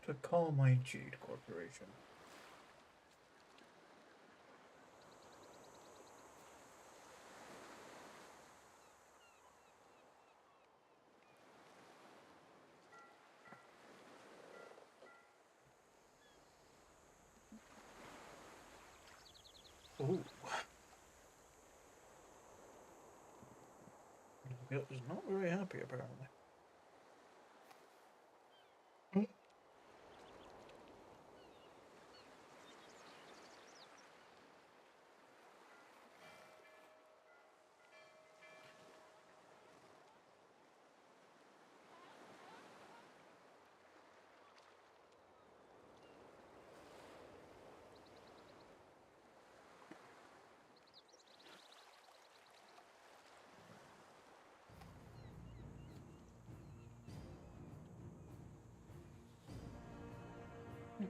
To call my Jade Corporation. Ooh. Is not very happy apparently.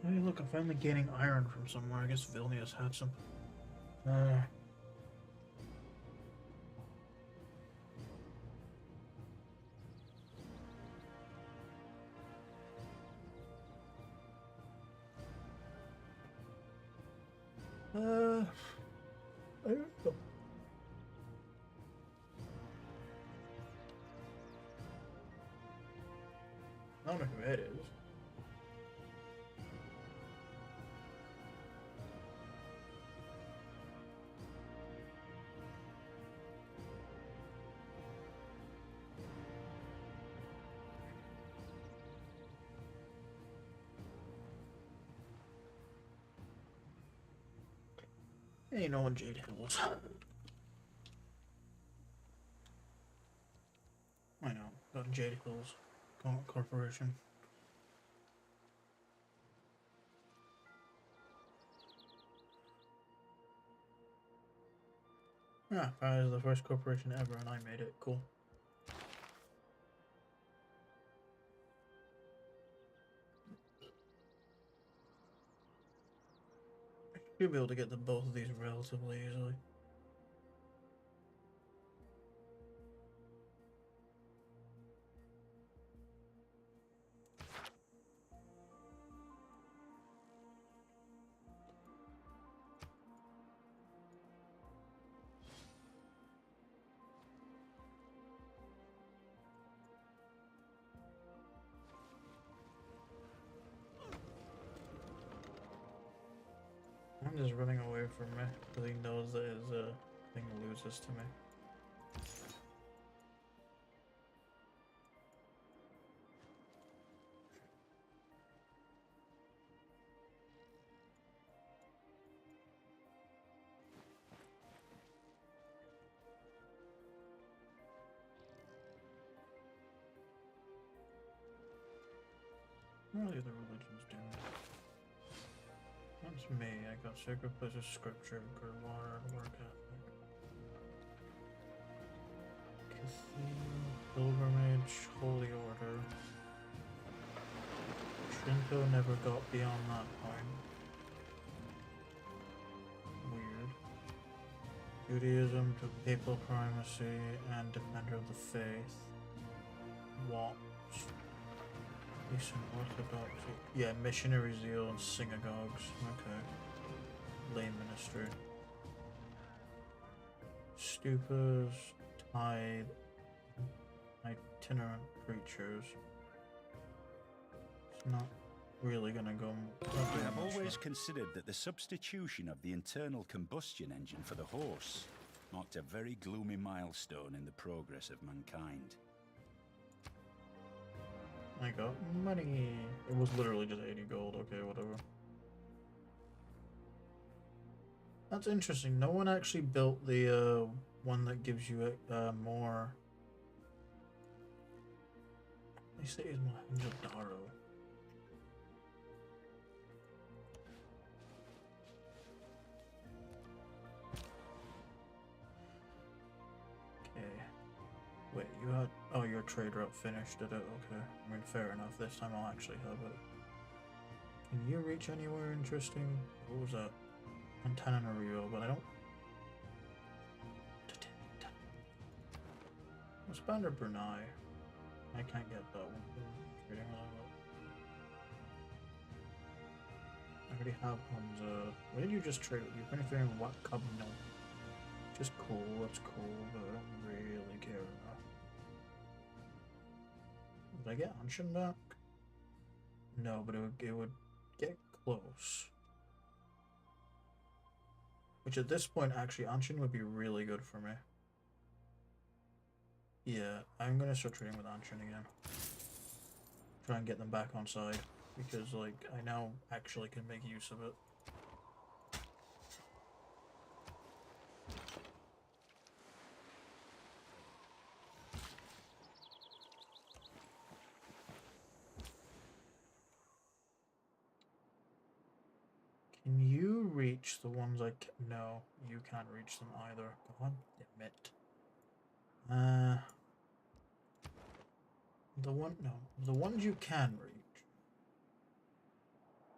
Hey, look, I'm finally gaining iron from somewhere. I guess Vilnius had some. I don't know. I don't know who it is. Ain't no one Jade Hills. I know, got Jade Hills Corporation. Ah, that is the first corporation ever, and I made it. Cool. You'll be able to get the both of these relatively easily. I'm just running away from me because he knows that his thing loses to me. What are the other religions doing? That's me. I got sacred places, scripture, good water, and work ethic. Cathedral, pilgrimage, holy order. Shinto never got beyond that point. Weird. Judaism to papal primacy and defender of the faith. What? Eastern Orthodoxy. Yeah, missionary zeal and synagogues. Okay. Lay ministry. Stupas, tithe, itinerant preachers. It's not really gonna go. I have always considered that the substitution of the internal combustion engine for the horse marked a very gloomy milestone in the progress of mankind. I got money. It was literally just 80 gold. Okay, whatever. That's interesting. No one actually built the one that gives you more. They say it's Mohenjo-daro. Okay. Wait, you had. Oh, your trade route finished, did it? Okay. I mean, fair enough. This time I'll actually have it. Can you reach anywhere interesting? What was that? Antananarivo, but I don't. What's Bandar Brunei? I can't get that one. Trading I already have Hamza. What did you just trade with? You're benefiting what Cub? No. Just cool, that's cool, but I don't really care enough. Did I get Anshin back? No, but it would get close. Which at this point, actually, Anshin would be really good for me. Yeah, I'm gonna start trading with Anshin again. Try and get them back on side. Because, like, I now actually can make use of it. Can you reach the ones I can? No, you can't reach them either. God damn it. The ones you can reach.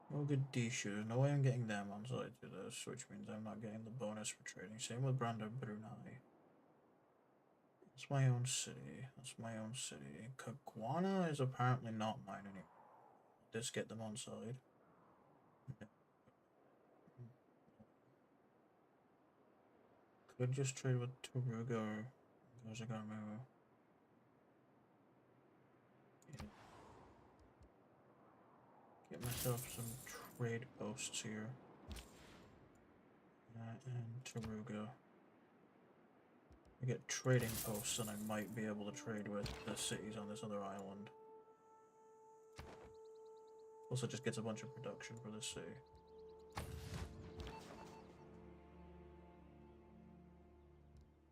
No good D shooters. No way I'm getting them on side to this, which means I'm not getting the bonus for trading. Same with Bandar Brunei. That's my own city. That's my own city. Kagwana is apparently not mine anymore. Just get them on side. No. Could just trade with Taruga or Gozagamo. Yeah. Get myself some trade posts here. And Taruga. I get trading posts and I might be able to trade with the cities on this other island. Also just gets a bunch of production for this city.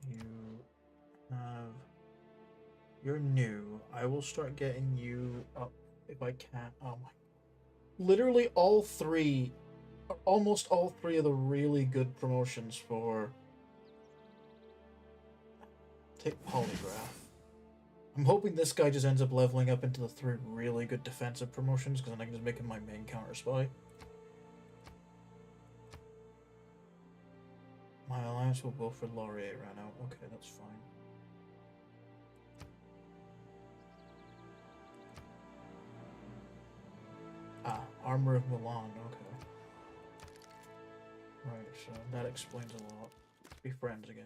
You have... You're new. I will start getting you up if I can. Oh my... Literally all three... Almost all three of the really good promotions for... Take Polygraph. I'm hoping this guy just ends up leveling up into the three really good defensive promotions, because then I can just make him my main counter spy. My alliance with Wilfred Laurier ran out. Okay, that's fine. Ah, Armor of Milan, okay. Right, so that explains a lot. Let's be friends again.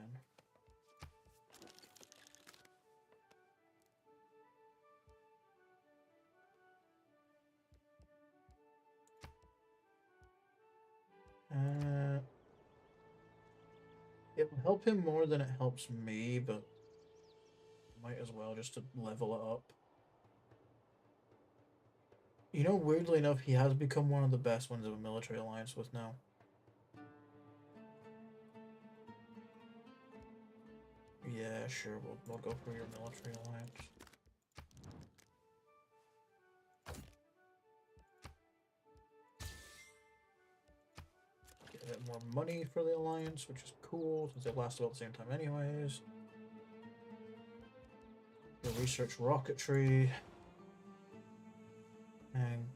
It will help him more than it helps me, but might as well just to level it up. You know, weirdly enough, he has become one of the best ones of a military alliance with now. Yeah, sure, we'll go for your military alliance. Get a bit more money for the alliance, which is cool, since they last about the same time anyways. You'll research rocketry. And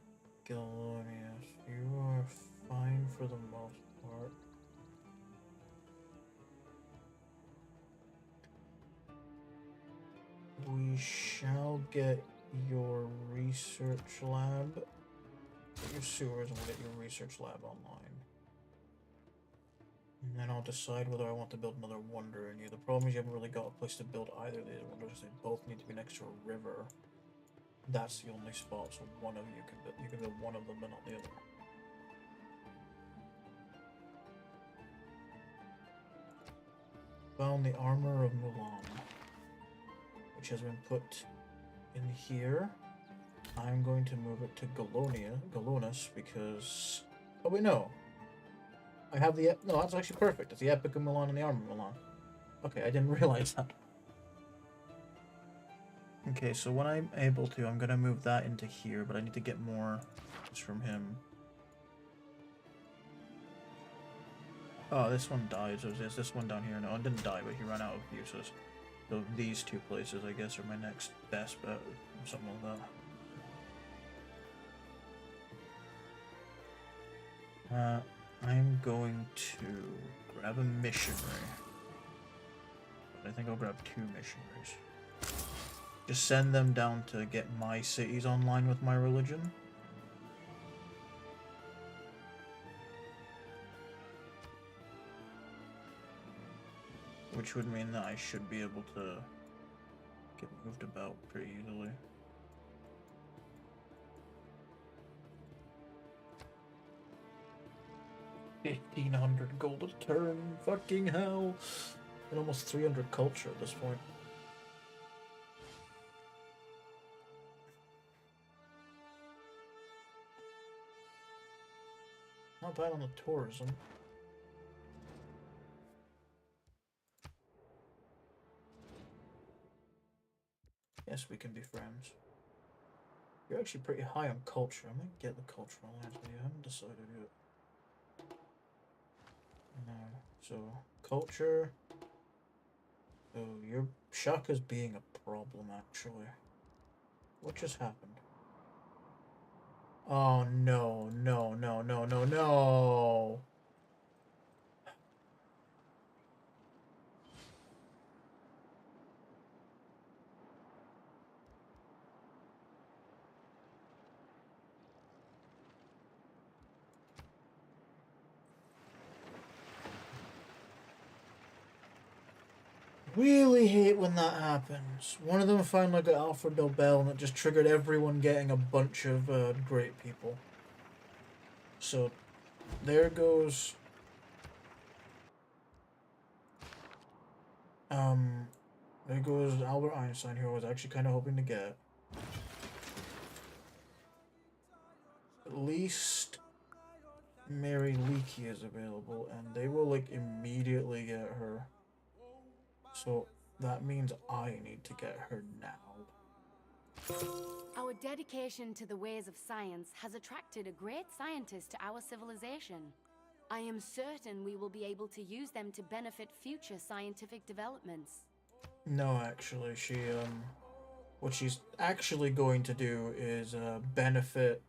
Galonius, you are fine for the most part. We shall get your research lab. Get your sewers and we'll get your research lab online. And then I'll decide whether I want to build another wonder in you. The problem is you haven't really got a place to build either of these wonders. They both need to be next to a river. That's the only spot, so one of you can build one of them but not the other. Found the armor of Mulan, which has been put in here. I'm going to move it to Galonus, because... Oh wait, no. I have the... No, that's actually perfect. It's the Epic of Mulan and the Armor of Mulan. Okay, I didn't realize that. Okay, so when I'm able to, I'm going to move that into here, but I need to get more just from him. Oh, this one died, so is this one down here? No, it didn't die, but he ran out of uses. So these two places, I guess, are my next best bet, or something like that. I'm going to grab a missionary. I think I'll grab 2 missionaries. Just send them down to get my cities online with my religion. Which would mean that I should be able to get moved about pretty easily. $1,500 gold a turn, fucking hell! And almost 300 culture at this point. Not bad on the tourism. Yes, we can be friends. You're actually pretty high on culture. I might get the cultural alliance, but I haven't decided yet. No. So, culture. Oh, your Shaka's being a problem, actually. What just happened? Oh, no, no, no, no, no, no! Really hate when that happens. One of them found like an Alfred Nobel and it just triggered everyone getting a bunch of great people. So, there goes... there goes Albert Einstein, who I was actually kind of hoping to get. At least Mary Leakey is available, and they will like immediately get her. So that means I need to get her now. Our dedication to the ways of science has attracted a great scientist to our civilization. I am certain we will be able to use them to benefit future scientific developments. No, actually, what she's actually going to do is benefit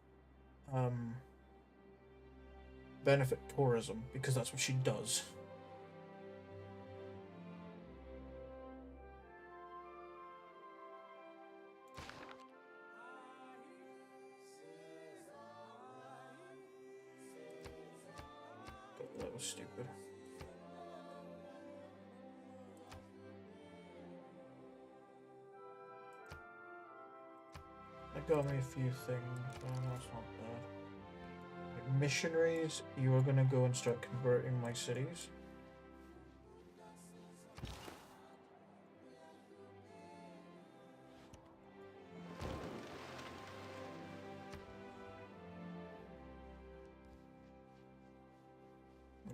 tourism, because that's what she does. That was stupid. That got me a few things. Oh, that's not bad. Like missionaries, you are gonna go and start converting my cities.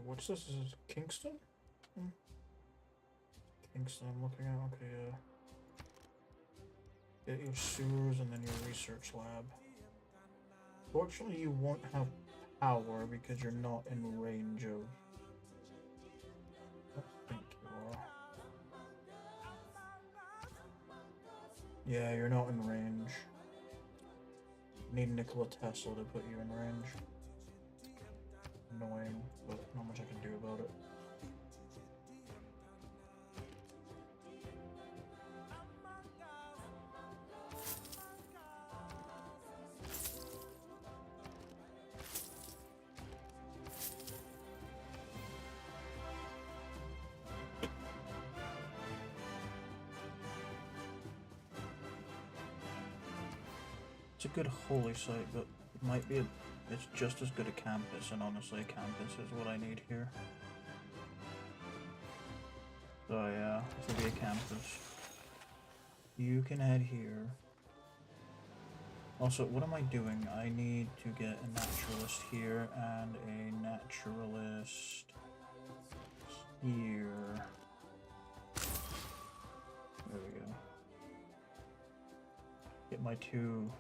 What's this? Is it Kingston? Kingston, I'm looking at. Okay, get your sewers and then your research lab. Fortunately, you won't have power because you're not in range of... I think you are. Yeah, you're not in range. You need Nikola Tesla to put you in range. Annoying, but not much I can do about it. It's a good holy site, but it might be it's just as good a campus, and honestly a campus is what I need here. So yeah, this will be a campus. You can head here. Also, what am I doing? I need to get a naturalist here and a naturalist here. There we go. Get my two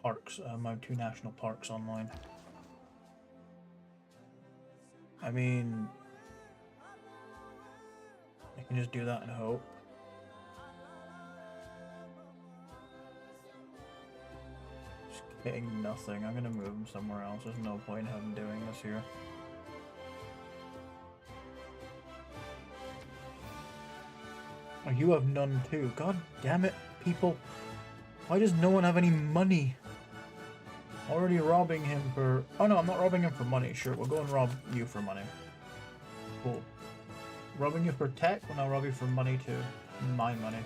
parks, my two national parks online. I mean, I can just do that and hope. Just getting nothing. I'm gonna move him somewhere else. There's no point in him doing this here. Oh, you have none too. God damn it, people. Why does no one have any money? Already robbing him for... Oh no, I'm not robbing him for money. Sure, we'll go and rob you for money. Cool. Robbing you for tech? Well, I'll rob you for money too. My money.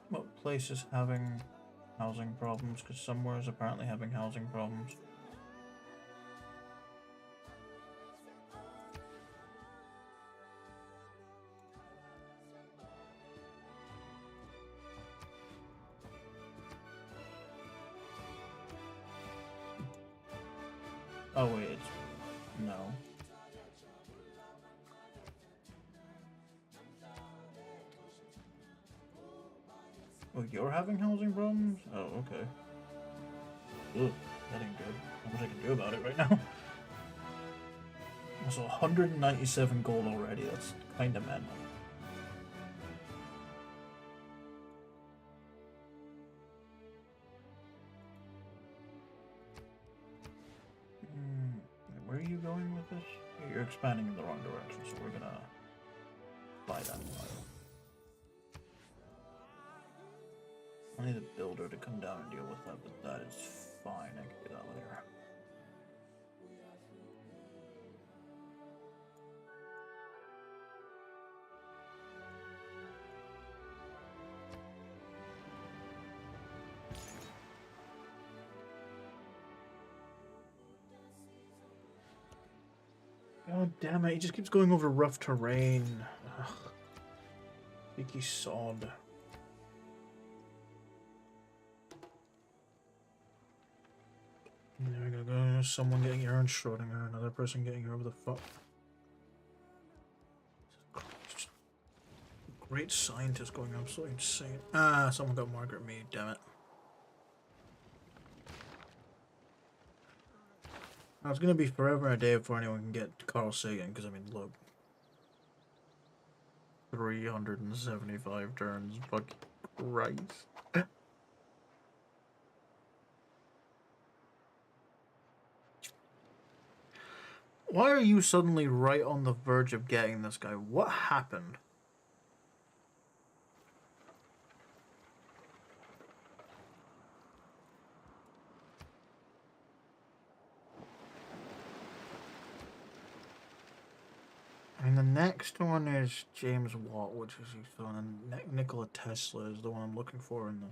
What place is having housing problems? Because somewhere is apparently having housing problems. Oh wait, it's... no. Oh, you're having housing problems? Oh, okay. Ugh, that ain't good. Not much I can do about it right now. So 197 gold already, that's kinda mad. Where are you going with this? You're expanding in the wrong direction, so we're gonna buy that one. I need a builder to come down and deal with that, but that is fine. I can do that later. God damn it, he just keeps going over rough terrain. Ugh. Leaky sod. There we go. Someone getting here in Schrodinger, another person getting here over the fuck. Great scientist going absolutely insane. Ah, someone got Margaret Mead, damn it. It's gonna be forever and a day before anyone can get Carl Sagan, because I mean, look. 375 turns, fuck Christ. Why are you suddenly right on the verge of getting this guy? What happened? I mean, the next one is James Watt, which is his son, and Nikola Tesla is the one I'm looking for in the...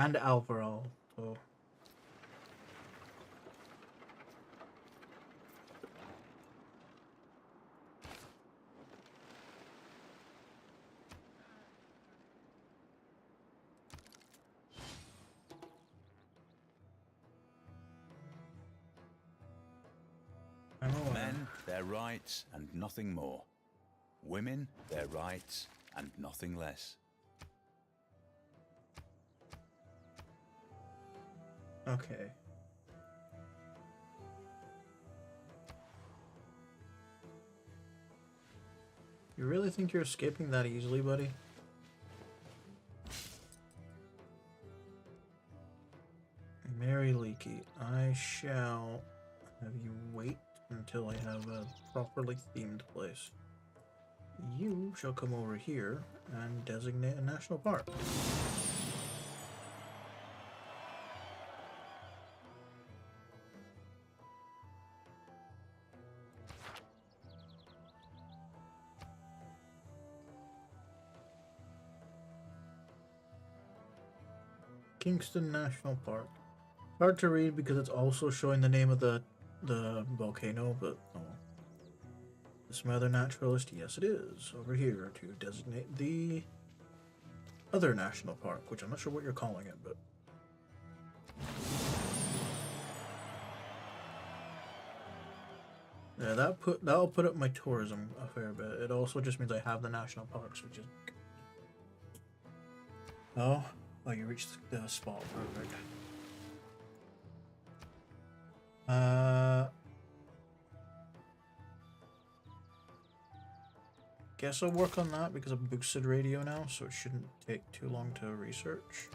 and Alvarado, so... Men, their rights and nothing more. Women, their rights and nothing less. Okay. You really think you're escaping that easily, buddy? Mary Leakey, I shall have you wait until I have a properly themed place. You shall come over here and designate a national park. Kingston National Park. Hard to read because it's also showing the name of the volcano, but oh. This Mother Naturalist, yes it is, over here to designate the other national park, which I'm not sure what you're calling it, but... Yeah, that'll put up my tourism a fair bit. It also just means I have the national parks, which is... Oh, you reached the spot, perfect. Guess I'll work on that because I've boosted radio now, so it shouldn't take too long to research.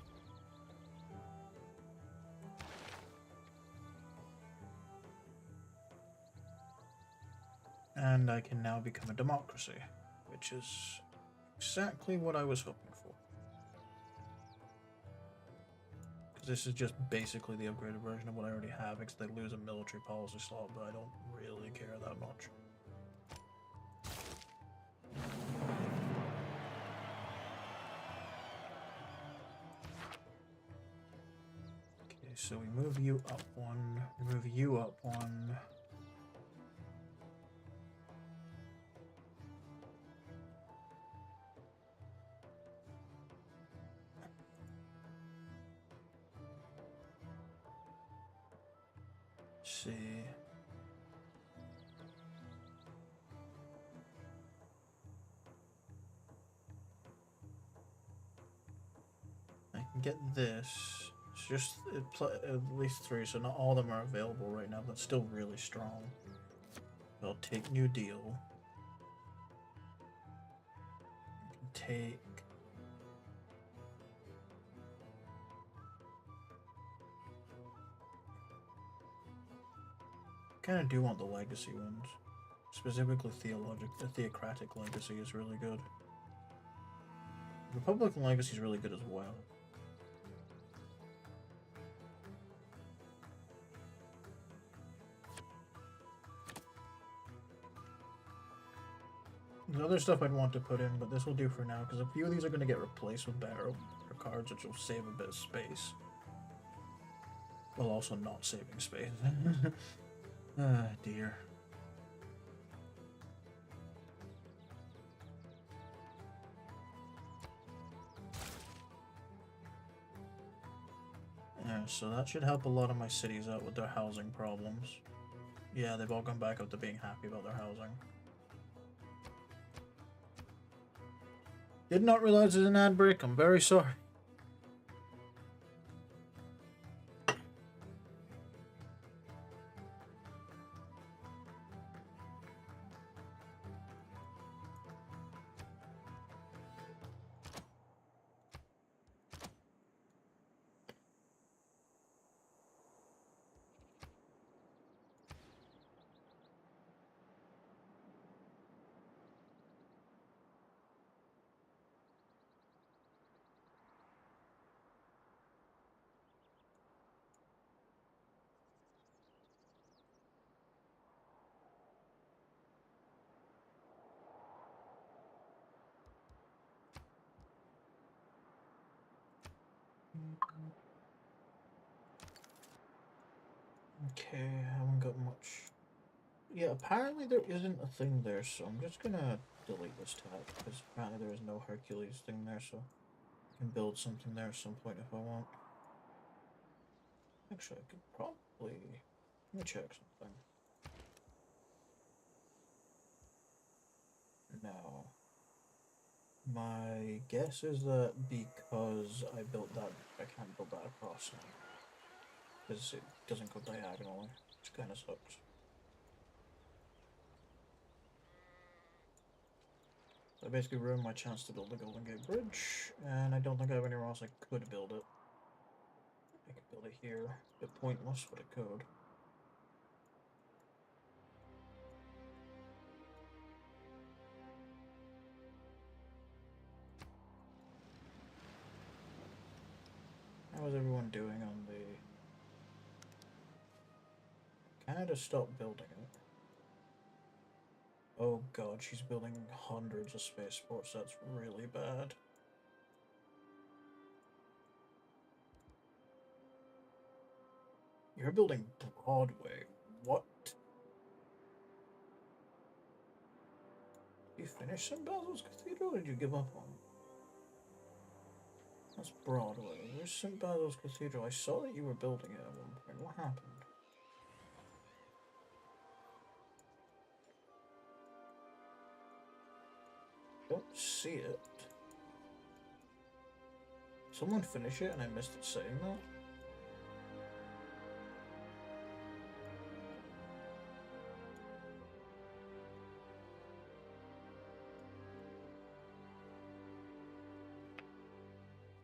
And I can now become a democracy, which is exactly what I was hoping for. Because this is just basically the upgraded version of what I already have, except they lose a military policy slot, but I don't really care that much. Okay, so we move you up one, we move you up one. See. I can get this. It's just at least 3, so not all of them are available right now. That's still really strong. I'll take New Deal. I can take. Kind of do want the legacy ones. Specifically the theocratic legacy is really good. Republican legacy is really good as well. There's other stuff I'd want to put in, but this will do for now, because a few of these are going to get replaced with better cards, which will save a bit of space. While also not saving space. Ah, dear. Yeah, so that should help a lot of my cities out with their housing problems. Yeah, they've all gone back up to being happy about their housing. Did not realize there's an ad break. I'm very sorry. Okay, I haven't got much. Yeah, apparently there isn't a thing there, so I'm just gonna delete this tab, because apparently there is no Hercules thing there, so I can build something there at some point if I want. Actually, I could probably... Let me check something. No. My guess is that because I built that, I can't build that across now. Because it doesn't go diagonally, which kind of sucks. So I basically ruined my chance to build the Golden Gate Bridge, and I don't think I have anywhere else I could build it. I could build it here. A bit pointless, but I could. How is everyone doing on the... Canada stopped building it. Oh god, she's building hundreds of spaceports. That's really bad. You're building Broadway. What? You finished St. Basil's Cathedral, or did you give up on it? That's Broadway. Where's St. Basil's Cathedral? I saw that you were building it at one point. What happened? Don't see it. Someone finish it and I missed it saying that?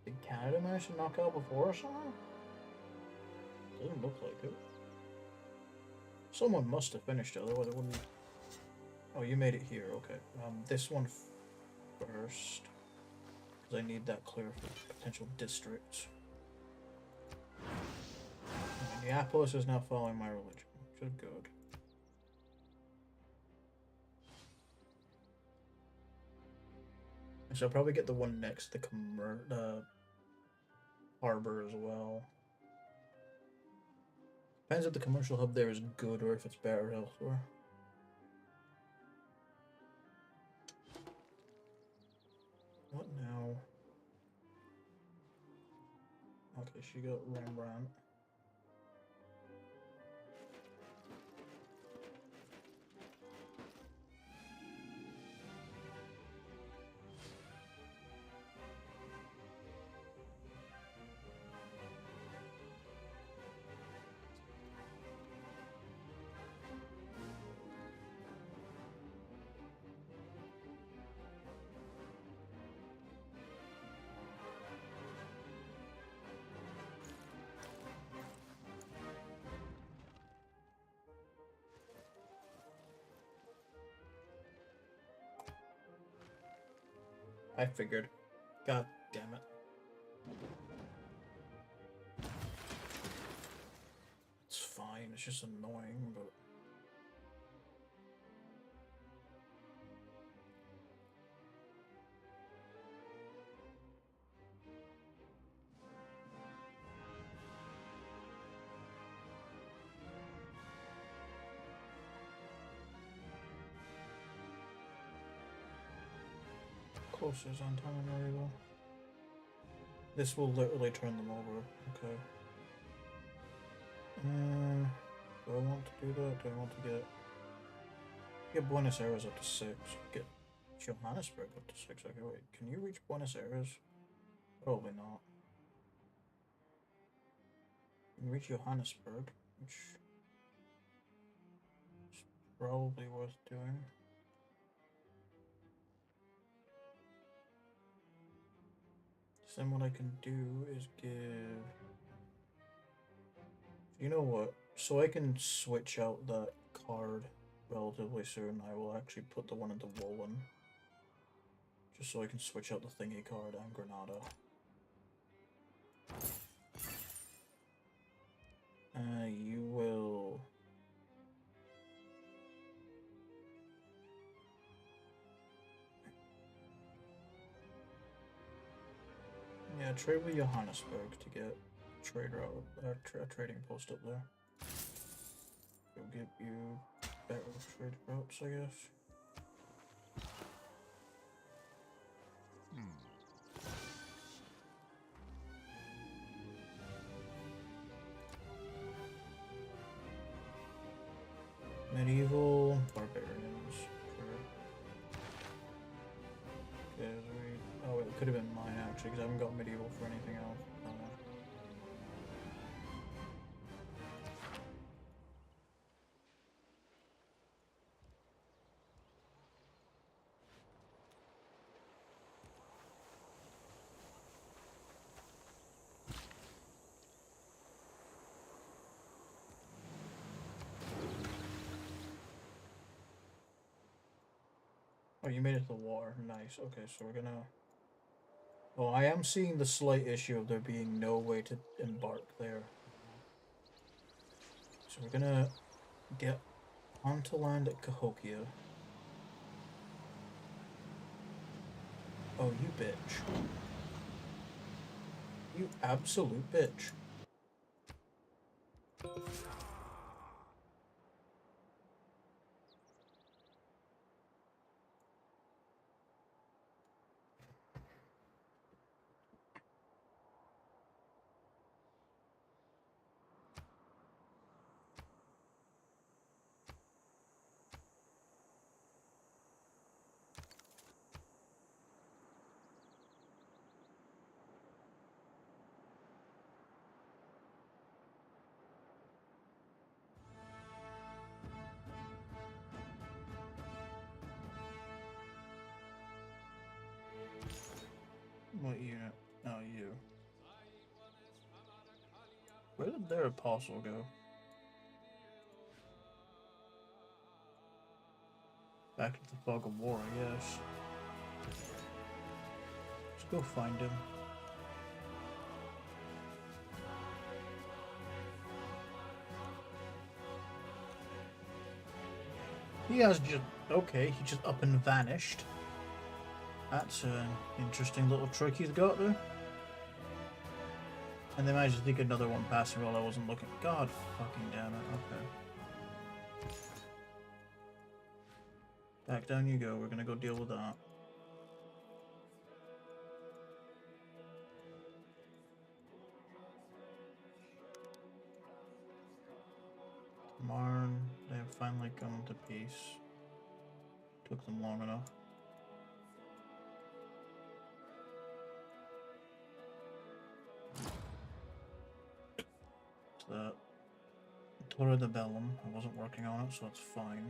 Did Canada manage to knock out before or something? Doesn't look like it. Someone must have finished it, otherwise it wouldn't. Oh, you made it here, okay. This one first. Because I need that clear for potential districts. Minneapolis is now following my religion, which is good. So I'll probably get the one next to the harbor as well. Depends if the commercial hub there is good or if it's better elsewhere. What now? Okay, she got Rembrandt. I figured. God damn it. It's fine, it's just annoying, but... Closest Antananarivo. This will literally turn them over. Okay. Do I want to do that? Do I want to get Buenos Aires up to 6? Get Johannesburg up to 6. Okay, wait. Can you reach Buenos Aires? Probably not. You can reach Johannesburg, which is probably worth doing. Then what I can do is give... You know what? So I can switch out that card relatively soon. I will actually put the one into Woolen. Just so I can switch out the thingy card and Granada. You will... Yeah, trade with Johannesburg to get trader out, a trading post up there. It'll give you better trade routes, I guess. Medieval barbarians. Sure. Okay, oh, it could have been mine actually, because I haven't got medieval for anything else. Oh, you made it to the water. Nice. Okay, so we're gonna... Oh, I am seeing the slight issue of there being no way to embark there. So we're gonna get onto land at Cahokia. Oh, you bitch. You absolute bitch. What unit? Oh, you. Where did their apostle go? Back to the fog of war, I guess. Let's go find him. He has just... Okay, he just up and vanished. That's an interesting little trick he's got there. And they managed to think another one passing while I wasn't looking. God fucking damn it. Okay. Back down you go. We're gonna go deal with that. Marn, they have finally come to peace. Took them long enough. The Torre de Bellum. I wasn't working on it, so it's fine.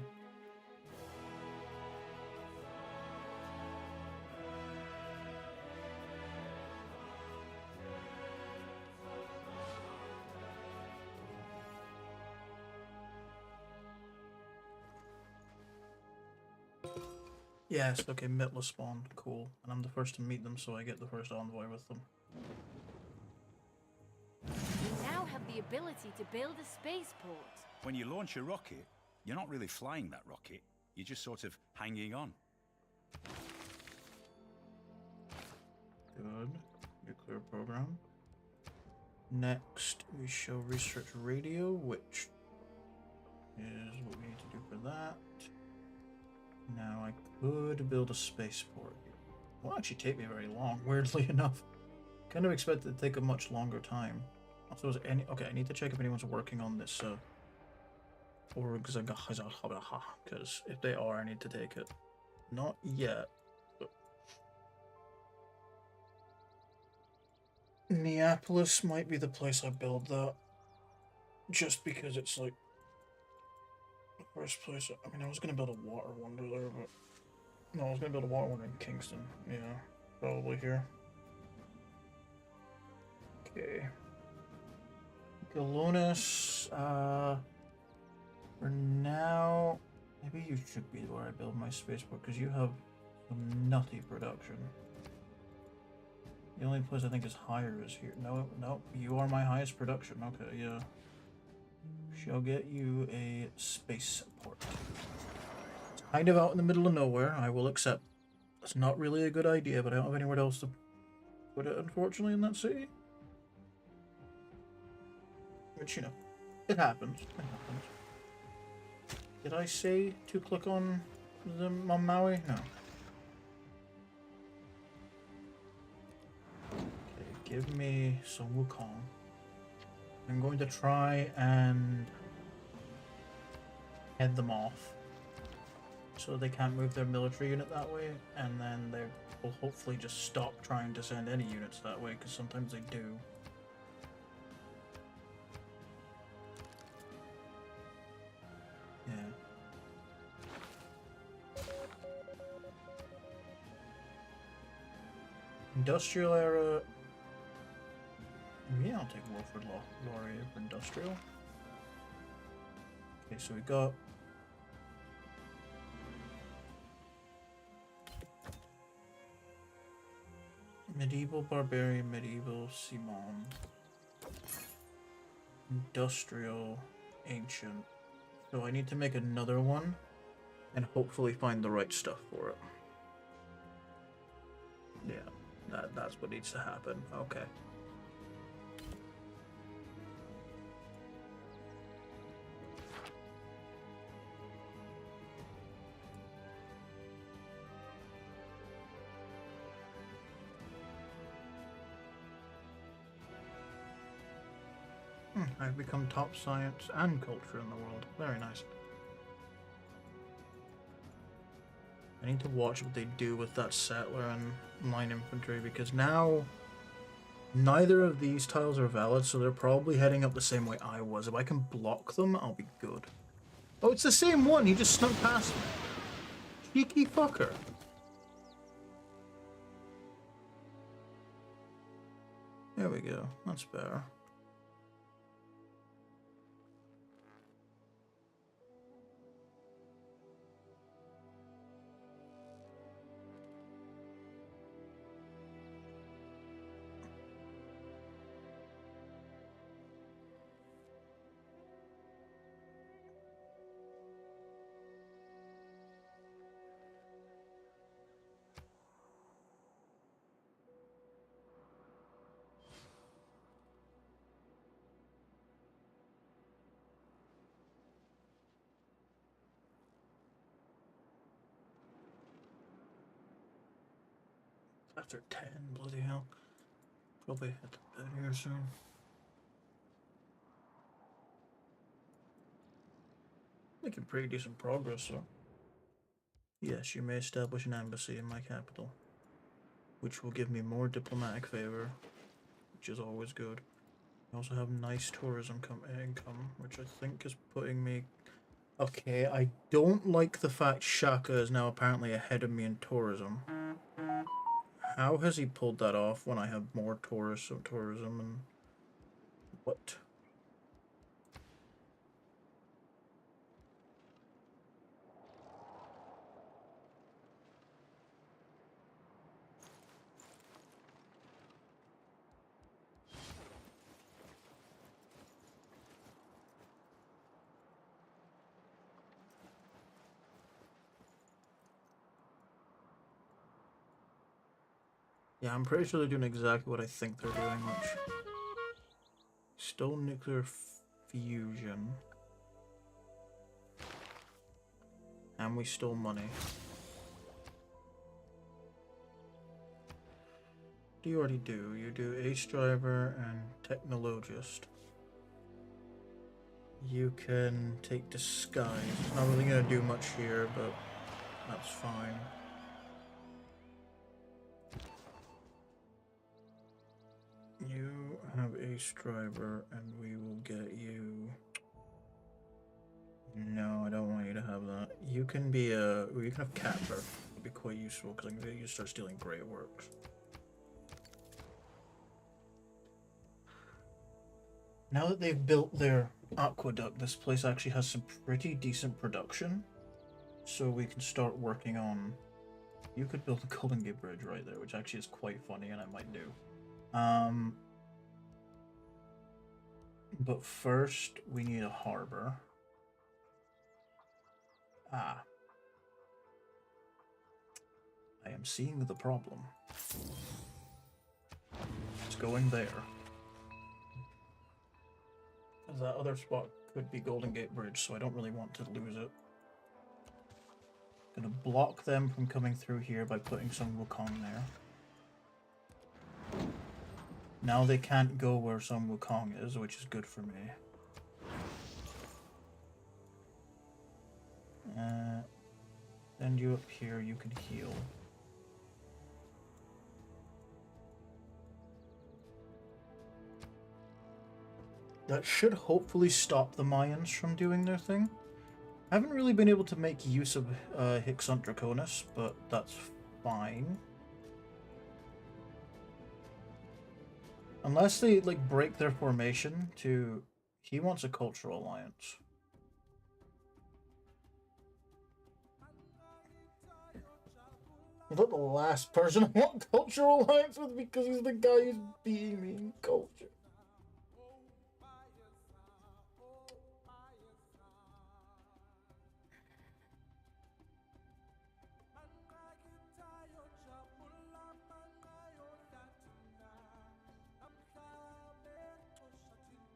Yes, okay, Mitla spawned. Cool. And I'm the first to meet them, so I get the first envoy with them. You now have the ability to build a spaceport. When you launch a rocket, you're not really flying that rocket. You're just sort of hanging on. Good. Nuclear program. Next, we shall research radio, which is what we need to do for that. Now, I could build a spaceport. It won't actually take me very long, weirdly enough. Kind of expected it to take a much longer time. Also, is any... Okay, I need to check if anyone's working on this, because if they are, I need to take it. Not yet. But... Neapolis might be the place I build that. Just because it's like... the first place... I mean, I was going to build a water wonder there, but... No, I was going to build a water wonder in Kingston. Yeah, probably here. Okay. Galonis, for now, maybe you should be where I build my spaceport, because you have some nutty production. The only place I think is higher is here. No, no, you are my highest production. Okay, yeah. Shall get you a spaceport. It's kind of out in the middle of nowhere, I will accept. It's not really a good idea, but I don't have anywhere else to put it, unfortunately, in that city. Which, you know, it happens. It happens. Did I say to click on the Maui? No. Okay, give me some Wukong. I'm going to try and head them off so they can't move their military unit that way, and then they will hopefully just stop trying to send any units that way, because sometimes they do. Yeah. Industrial era. Yeah, I'll take Warford Laurier for industrial. Okay, so we got medieval barbarian, medieval Simon, industrial ancient. So I need to make another one and hopefully find the right stuff for it. Yeah, that's what needs to happen. Okay. I've become top science and culture in the world. Very nice. I need to watch what they do with that settler and line infantry, because now neither of these tiles are valid, so they're probably heading up the same way I was. If I can block them, I'll be good. Oh, it's the same one! He just snuck past me. Cheeky fucker. There we go. That's better. After 10, bloody hell. Probably hit the bed here soon. Making pretty decent progress, so. Yes, you may establish an embassy in my capital, which will give me more diplomatic favor, which is always good. I also have nice tourism income, which I think is putting me... Okay, I don't like the fact Shaka is now apparently ahead of me in tourism. How has he pulled that off when I have more tourism and... What? Yeah, I'm pretty sure they're doing exactly what I think they're doing, which... Still nuclear fusion. And we stole money. What do you already do? You do Ace Driver and Technologist. You can take Disguise. Not really gonna do much here, but that's fine. You have Ace Driver, and we will get you... No, I don't want you to have that. You can be a... Well, you can have Catler. It'll be quite useful, because I can get you to start stealing Great Works. Now that they've built their aqueduct, this place actually has some pretty decent production. So we can start working on... You could build a Golden Gate Bridge right there, which actually is quite funny, and I might do. But first, we need a harbor. Ah. I am seeing the problem. It's going there. That other spot could be Golden Gate Bridge, so I don't really want to lose it. Gonna block them from coming through here by putting some Wukong there. Now they can't go where some Wukong is, which is good for me. Send you up here, you can heal. That should hopefully stop the Mayans from doing their thing. I haven't really been able to make use of Hixunt Draconis, but that's fine. Unless they, like, break their formation to... He wants a cultural alliance. I'm not the last person I want cultural alliance with because he's the guy who's beating me in culture.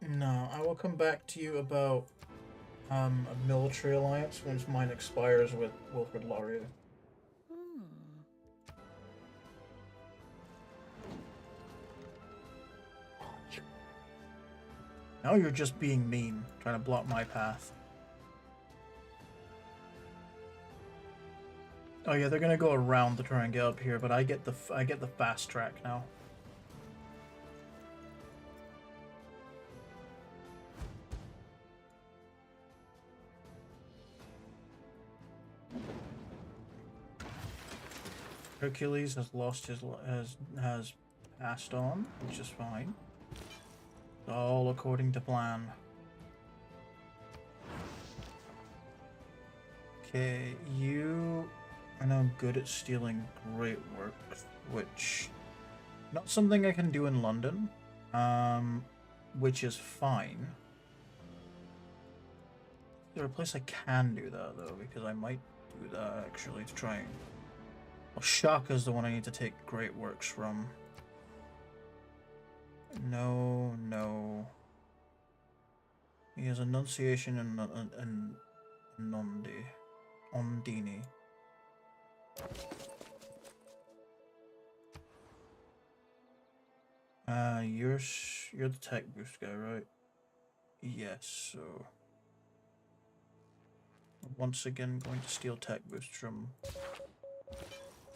No, I will come back to you about a military alliance once mine expires with Wilfred Laurier. Now you're just being mean, trying to block my path. Oh yeah, they're gonna go around to try and get up here, but I get the fast track now. Hercules has lost his has passed on, which is fine. All according to plan. Okay, you are now good at stealing great work, which not something I can do in London, which is fine. Is there a place I can do that though? Because I might do that actually to try and. Well, Shaka's the one I need to take great works from. No, no. He has Annunciation and Nondi. Ondini. You're the tech boost guy, right? Yes, so once again going to steal tech boost from.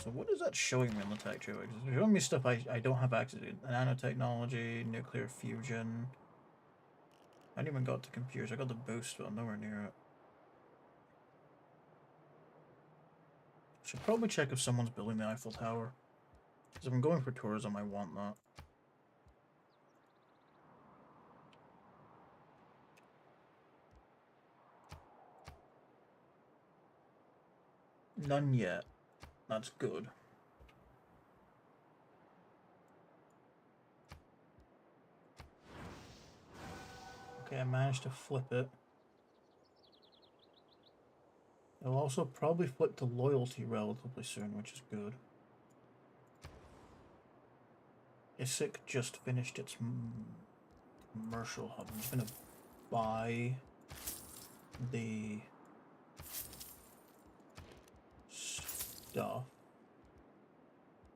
So what is that showing me on the tech tree? It's showing me stuff I don't have access to. Nanotechnology, nuclear fusion. I haven't even got to computers. I got the boost, but I'm nowhere near it. Should probably check if someone's building the Eiffel Tower. Because if I'm going for tourism, I want that. None yet. That's good. Okay, I managed to flip it. It'll also probably flip to loyalty relatively soon, which is good. Isik just finished its commercial hub. I'm just gonna buy the stuff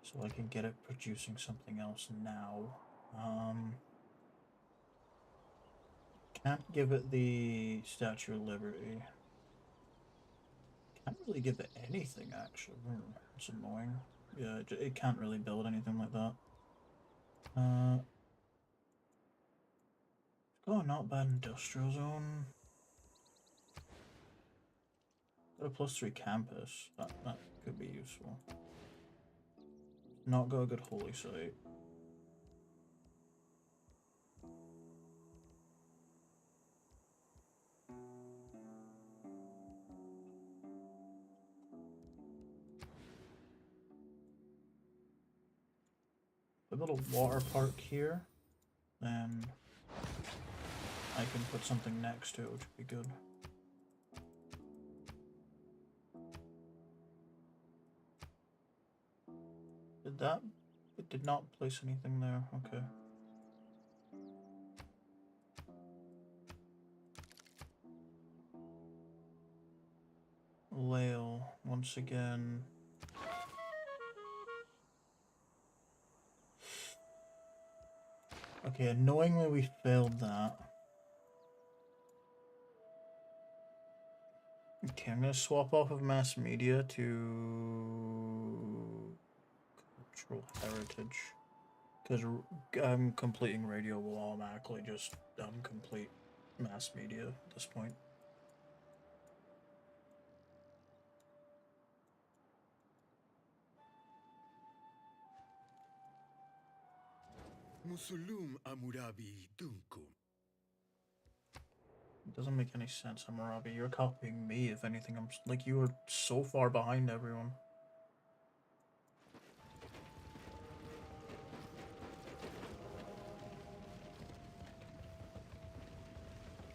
so I can get it producing something else now. Can't give it the Statue of Liberty. Can't really give it anything, actually. It's annoying. Yeah, it can't really build anything like that. Oh, not bad industrial zone. Got a +3 campus. That could be useful. Not got a good holy site. A little water park here, then I can put something next to it, which would be good. Did that? It did not place anything there. Okay. Lail, once again. Okay, annoyingly we failed that. Okay, I'm gonna swap off of mass media to cultural heritage. Because I'm completing radio will automatically just complete mass media at this point. Musulum Amurabi Dunkum. It doesn't make any sense, Hammurabi. You're copying me, if anything. I'm like, you are so far behind everyone.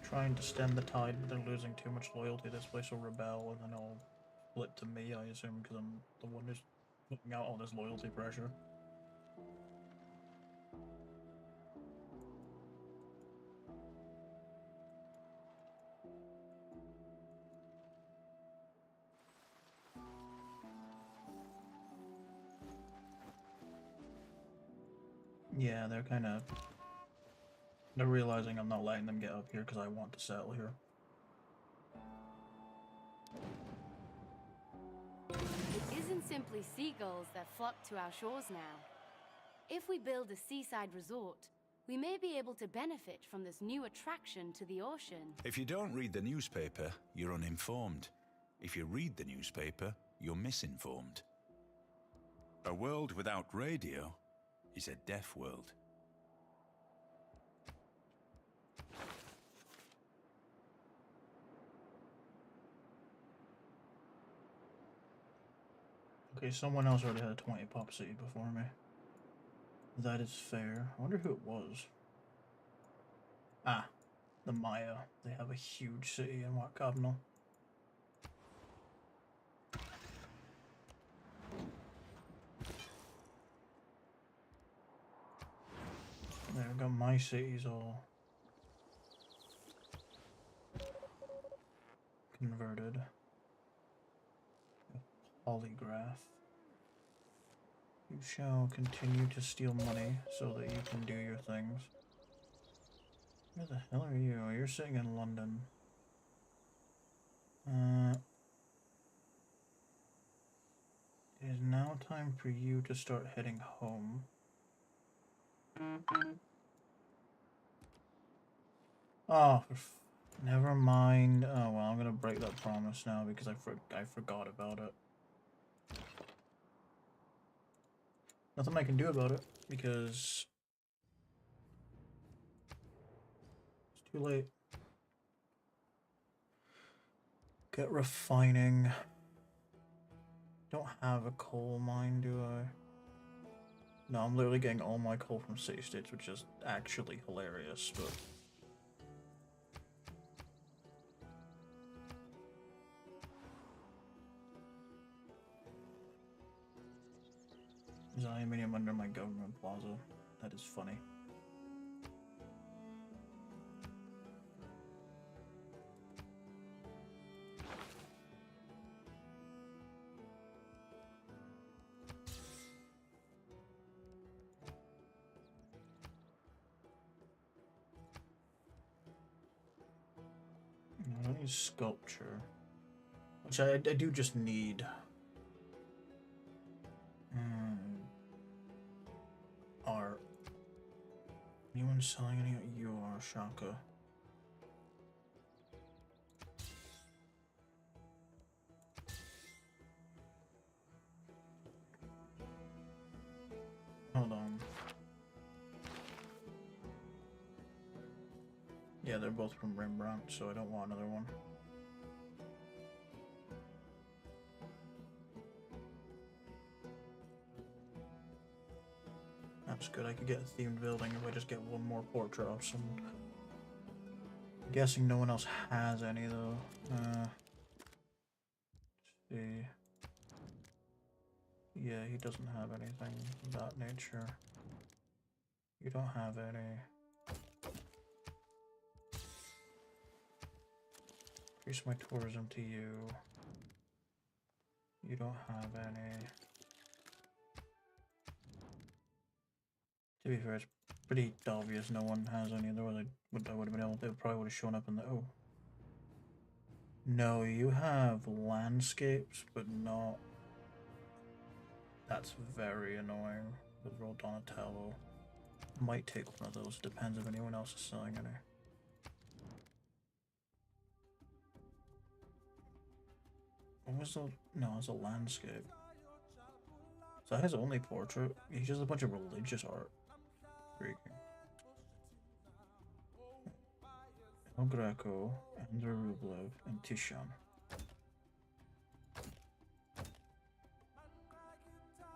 Trying to stem the tide, but they're losing too much loyalty. This place will rebel, and then it'll flip to me, I assume, because I'm the one who's putting out all this loyalty pressure. Yeah, they're kind of They're realizing I'm not letting them get up here because I want to settle here. It isn't simply seagulls that flock to our shores now. If we build a seaside resort, we may be able to benefit from this new attraction to the ocean. If you don't read the newspaper, you're uninformed. If you read the newspaper, you're misinformed. A world without radio is a deaf world. Okay, someone else already had a 20 pop city before me. That is fair. I wonder who it was. Ah, the Maya. They have a huge city in Wat Cabinal. There, I got my cities all converted. A polygraph. You shall continue to steal money so that you can do your things. Where the hell are you? You're sitting in London. It is now time for you to start heading home. Oh, never mind. Oh well, I'm gonna break that promise now because I forgot about it. Nothing I can do about it because it's too late. Get refining. Don't have a coal mine, do I? No, I'm literally getting all my coal from city states, which is actually hilarious, but there's aluminium under my government plaza. That is funny. I don't need sculpture, which I do just need. Art. Anyone selling any? You are, Shaka. Hold on. Yeah, they're both from Rembrandt, so I don't want another one. That's good. I could get a themed building if I just get one more portrait of someone. I'm guessing no one else has any though. Let's see. Yeah, he doesn't have anything of that nature. You don't have any. Increase my tourism to you. You don't have any. To be fair, it's pretty obvious no one has any, otherwise I would have been able to, they probably would have shown up in the, oh. No, you have landscapes, but not, that's very annoying with Roll Donatello. Might take one of those, depends if anyone else is selling any. What was the, no, it's a landscape. So his only portrait, he's just a bunch of religious art. Freaking. El Greco, Andrew Rublev, and Titian.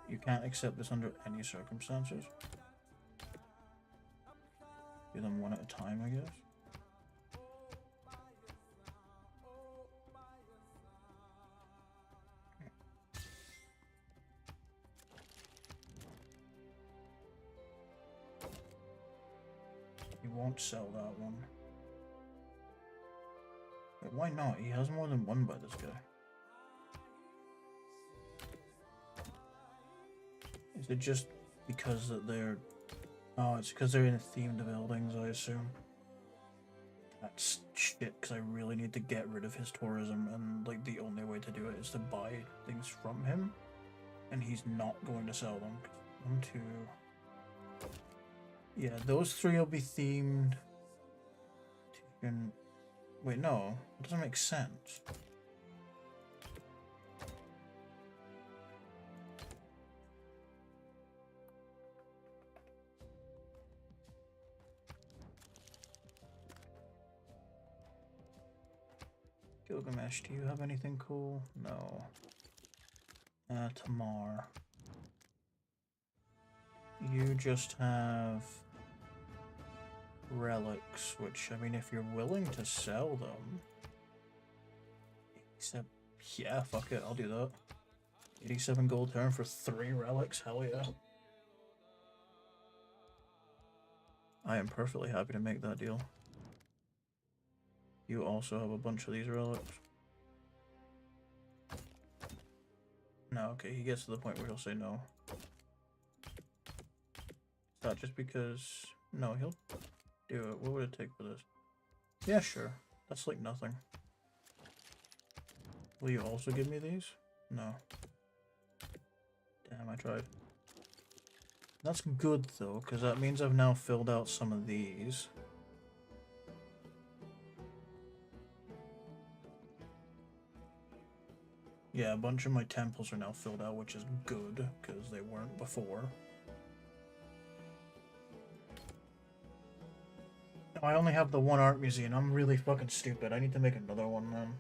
You can't accept this under any circumstances. Do them one at a time, I guess. He won't sell that one. Wait, why not? He has more than one by this guy. Is it just because that they're Oh, it's because they're in themed buildings, I assume. That's shit, because I really need to get rid of his tourism, and like the only way to do it is to buy things from him, and he's not going to sell them. 1, 2... Yeah, those 3 will be themed. And wait, no, it doesn't make sense. Gilgamesh, do you have anything cool? No. Tamar. You just have relics, which, I mean, if you're willing to sell them... Except, yeah, fuck it, I'll do that. 87 gold turn for 3 relics, hell yeah. I am perfectly happy to make that deal. You also have a bunch of these relics. No, okay, he gets to the point where he'll say no. It's not just because... No, he'll do it. What would it take for this? Yeah, sure. That's like nothing. Will you also give me these? No. Damn, I tried. That's good though, because that means I've now filled out some of these. Yeah, a bunch of my temples are now filled out, which is good, because they weren't before. I only have the 1 art museum. I'm really fucking stupid. I need to make another one then.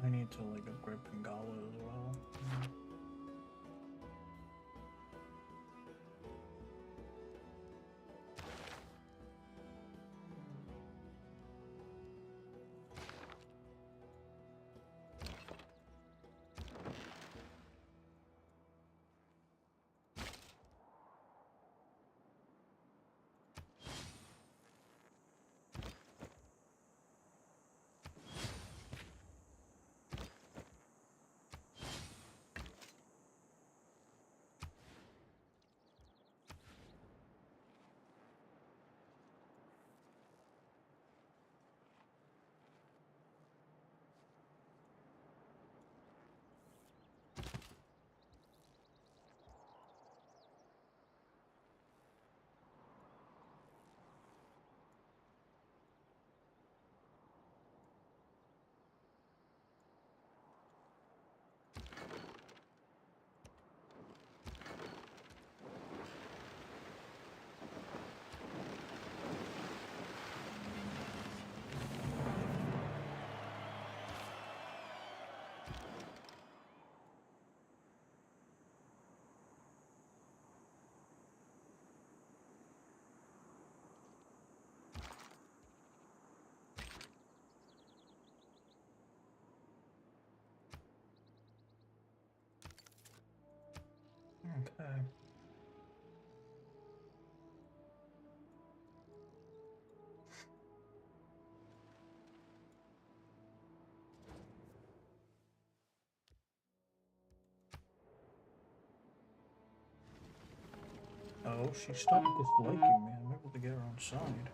I need to like upgrade Pingala as well. Okay. Oh, she stopped disliking me. I'm able to get her on side.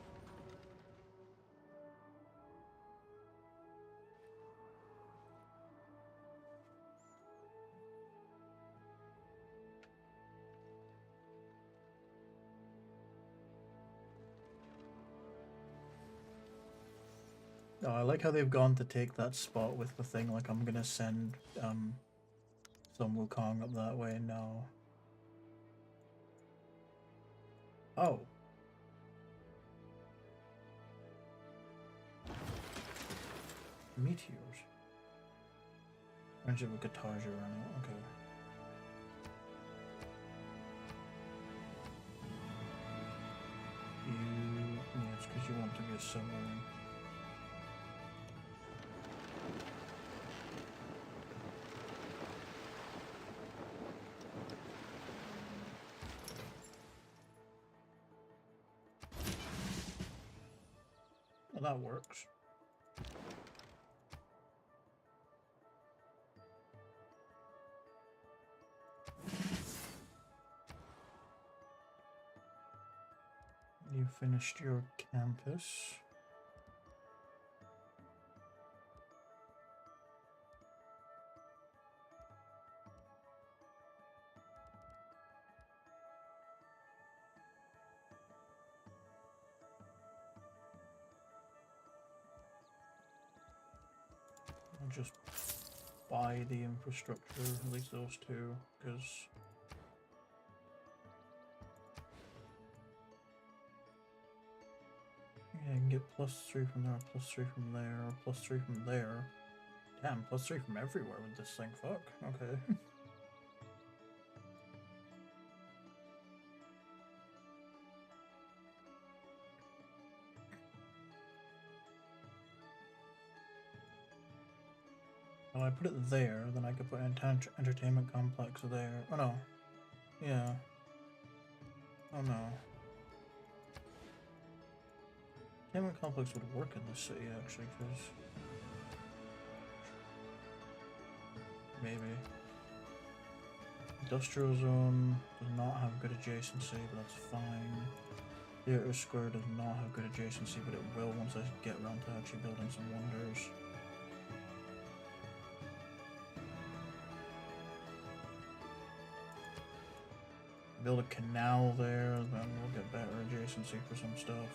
No, I like how they've gone to take that spot with the thing, like I'm gonna send some Wukong up that way now. Oh. Meteors. Friendship with guitars are running. Okay. Yeah, it's because you want to be a submarine. Well, that works. You finished your campus. I'll just buy the infrastructure, at least those two, because yeah, I can get +3 from there, +3 from there, +3 from there. Damn, +3 from everywhere with this thing. Fuck. Okay. Well, I put it there, then I could put an entertainment complex there. Oh no. Yeah. Oh no. Entertainment complex would work in this city actually, because maybe. Industrial zone does not have good adjacency, but that's fine. Theater Square does not have good adjacency, but it will once I get around to actually building some wonders. Build a canal there, then we'll get better adjacency for some stuff.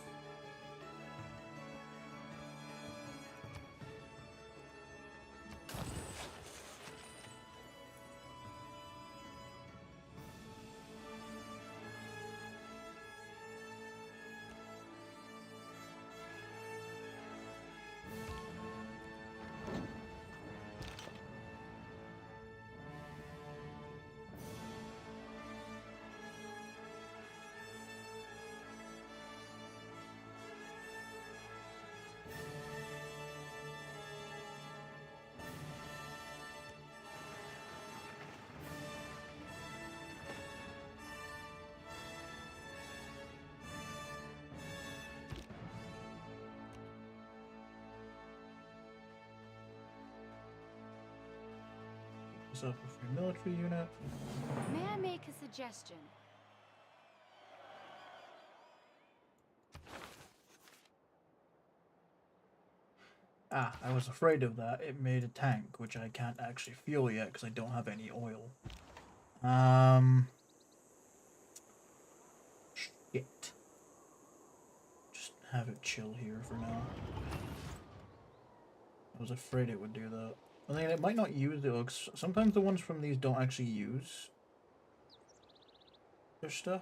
Up a free military unit. May I make a suggestion? Ah, I was afraid of that. It made a tank, which I can't actually fuel yet because I don't have any oil. Shit. Just have it chill here for now. I was afraid it would do that. I mean, it might not use the hooks. Sometimes the ones from these don't actually use their stuff.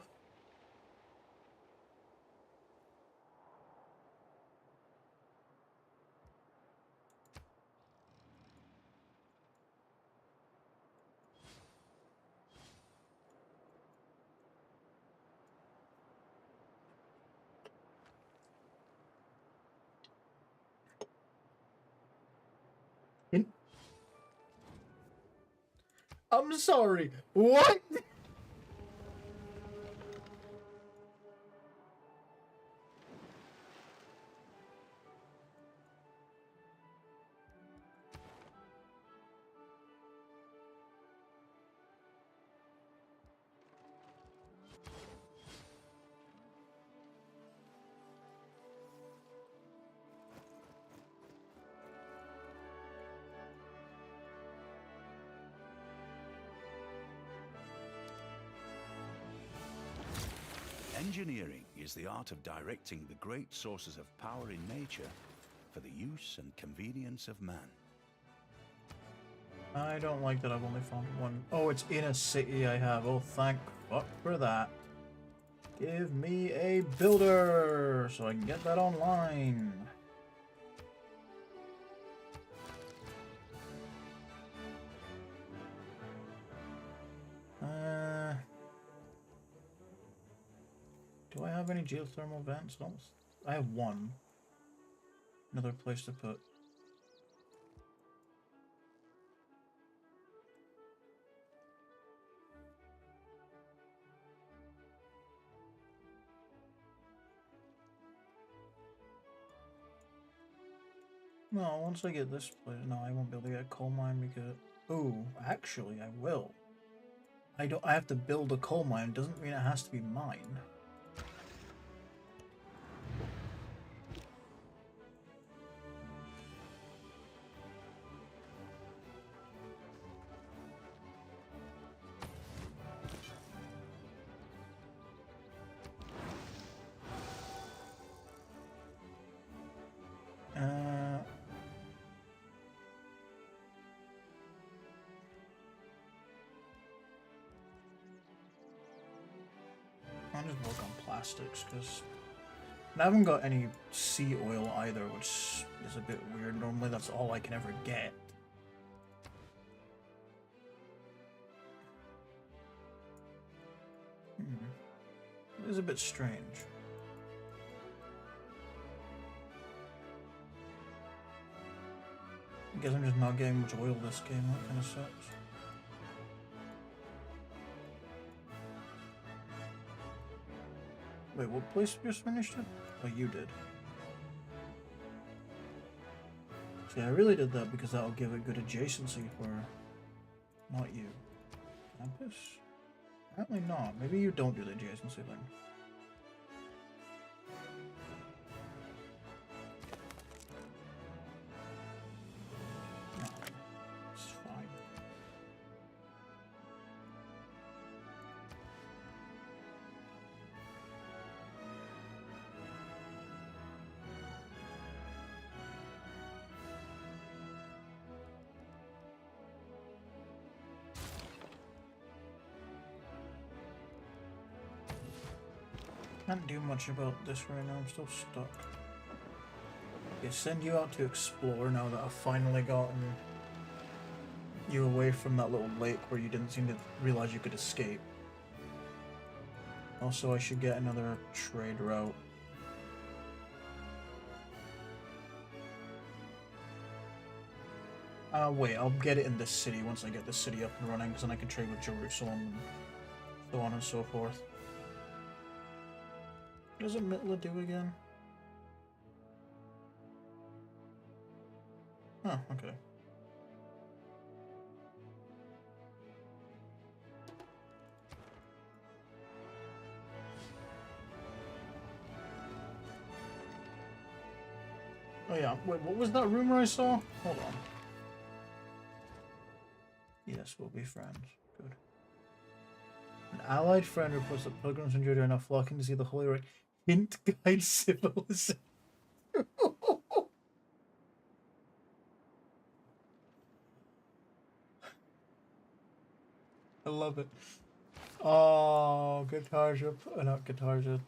I'm sorry. What? Engineering is the art of directing the great sources of power in nature for the use and convenience of man. I don't like that I've only found one. Oh, it's in a city I have. Oh, thank fuck for that. Give me a builder so I can get that online. Do I have any geothermal vents? I have one. Another place to put. No, once I get this place, no, I won't be able to get a coal mine because. Oh, actually, I will. I have to build a coal mine. Doesn't mean it has to be mine. I'll just work on plastics because I haven't got any sea oil either, which is a bit weird. Normally that's all I can ever get. It is a bit strange. I guess I'm just not getting much oil this game. That kind of sucks. Wait, what place just finished it? Oh, you did. See, I really did that because that'll give it good adjacency for... Not you. Campus? Apparently not. Maybe you don't do the adjacency thing. No, it's fine. Can't do much about this right now, I'm still stuck. Okay, send you out to explore now that I've finally gotten you away from that little lake where you didn't seem to realize you could escape. Also, I should get another trade route. Wait, I'll get it in this city once I get the city up and running, because then I can trade with Jerusalem and so on and so forth. What does Mitla do again? Oh, okay. Oh yeah, wait, what was that rumor I saw? Hold on. Yes, we'll be friends. Good. An allied friend reports that pilgrims from Judah are now flocking to see the Holy Writ. Hint guide civilization. I love it. Oh, Guitarja, not Guitarja,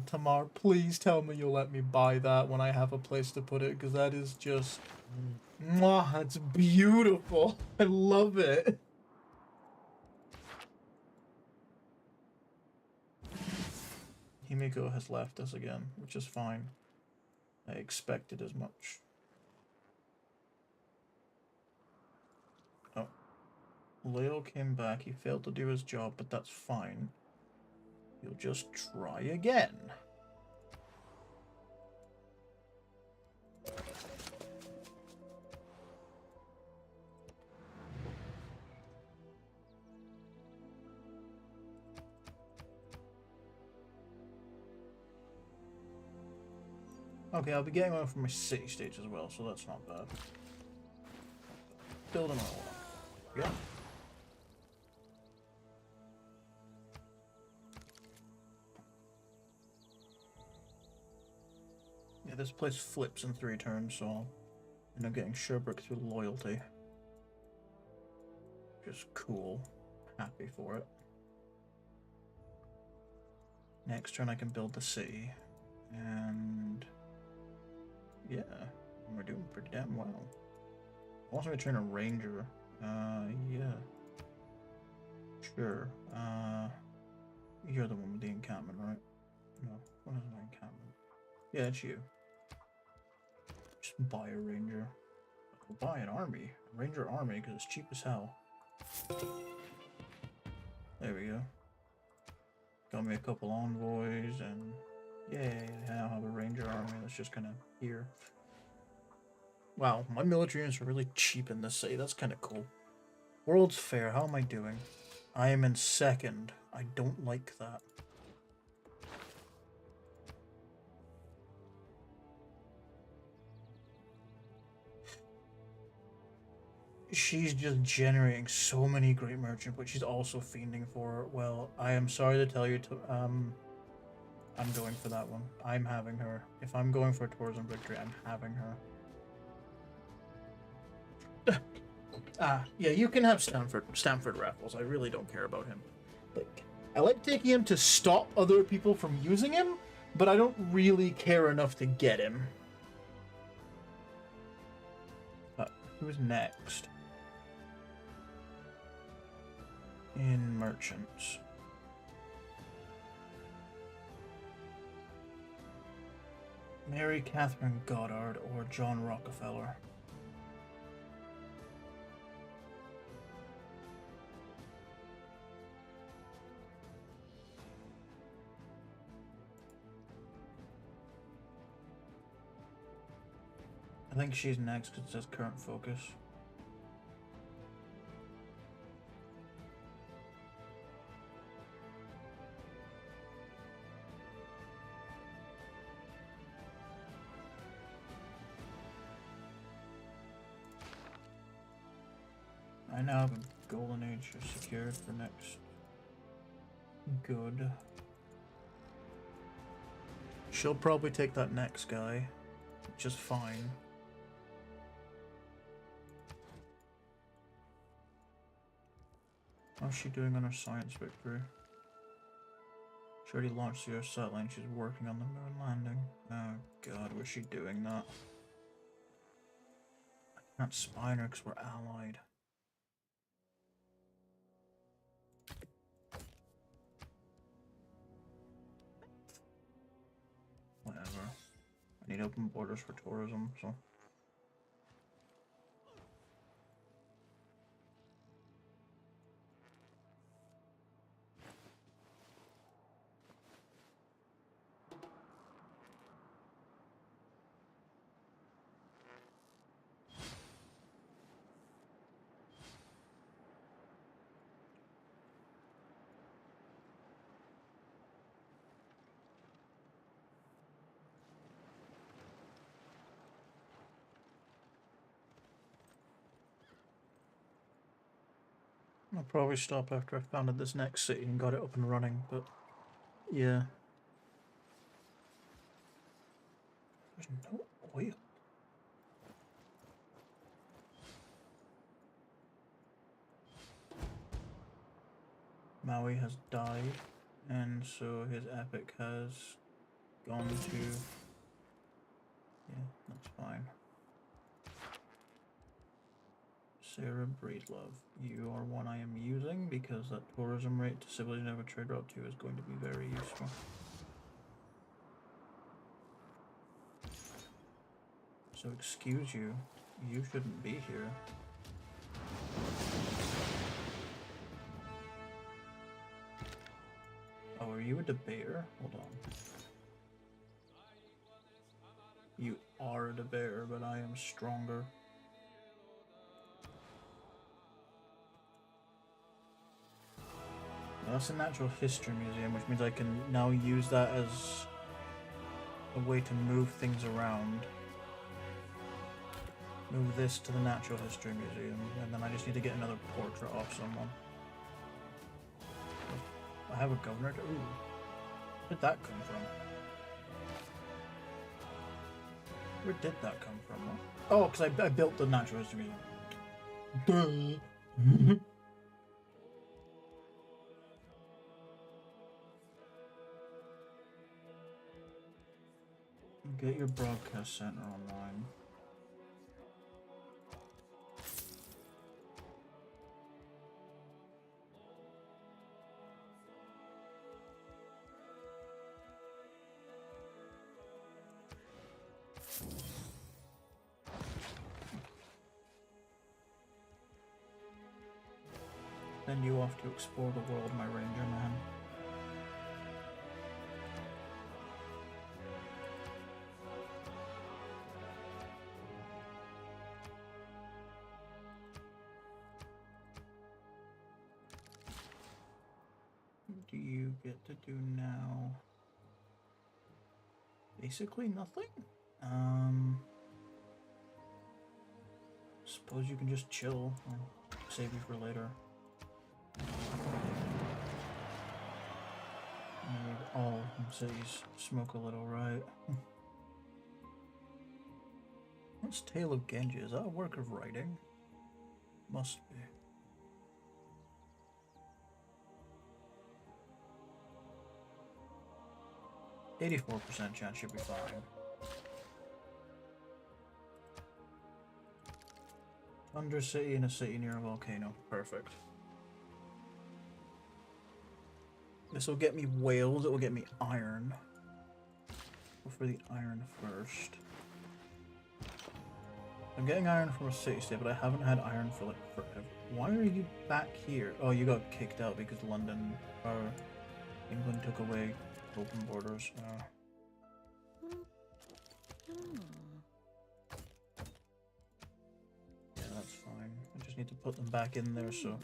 Tamar, please tell me you'll let me buy that when I have a place to put it, because that is just, mwah, that's beautiful. I love it. Himiko has left us again, which is fine. I expected as much. Oh. Leo came back. He failed to do his job, but that's fine. He'll just try again. Okay, I'll be getting one from my city stage as well, so that's not bad. Build them all up. Yeah. Yeah, this place flips in 3 turns, so I'll end up getting Sherbrooke through loyalty. Just cool. Happy for it. Next turn I can build the city. And yeah, we're doing pretty damn well. Also return a ranger. Yeah. Sure. You're the one with the encampment, right? No, what is my encampment? Yeah, it's you. Just buy a ranger. We'll buy an army. A ranger army, because it's cheap as hell. There we go. Got me a couple envoys, and yay, I now have a ranger army that's just kind of here. Wow, my military units are really cheap in this city. That's kind of cool. World's Fair, how am I doing? I am in 2nd. I don't like that. She's just generating so many great merchant, but she's also fiending for, well, I am sorry to tell you to, I'm going for that one. I'm having her. If I'm going for a tourism victory, I'm having her. Yeah, you can have Stamford Raffles. I really don't care about him. Like, I like taking him to stop other people from using him, but I don't really care enough to get him. Who's next? In merchants. Mary Catherine Goddard or John Rockefeller. I think she's next because it says current focus. I now have a golden age secured for next. Good. She'll probably take that next guy, which is fine. How's she doing on her science victory? She already launched the SarzeLight. She's working on the moon landing. Oh god, was she doing that? I can't spine her because we're allied. Whatever. I need open borders for tourism, so... I'll probably stop after I founded this next city and got it up and running, but yeah. There's no oil. Maui has died, and so his epic has gone to... Yeah, that's fine. Sarah Breedlove, you are one I am using because that tourism rate to civilian over trade route 2 is going to be very useful. So excuse you, you shouldn't be here. Oh, are you a debater? Hold on. You are a debater, but I am stronger. That's a natural history museum, which means I can now use that as a way to move things around. Move this to the natural history museum, and then I just need to get another portrait off someone. I have a governor. Ooh, where did that come from? Where did that come from? Huh? Oh, because I built the natural history museum. Duh. Get your broadcast center online. Send you off to explore the world, my ranger man. What do you get to do now? Basically nothing. Suppose you can just chill. I'll save you for later. All cities smoke a little, right? What's Tale of Genji? Is that a work of writing? Must be. %84 chance should be fine. Undercity in a city near a volcano. Perfect. This will get me whales, it will get me iron. Go for the iron first. I'm getting iron from a city state, but I haven't had iron for like forever. Why are you back here? Oh, you got kicked out because London or England took away open borders. Yeah, that's fine. I just need to put them back in there so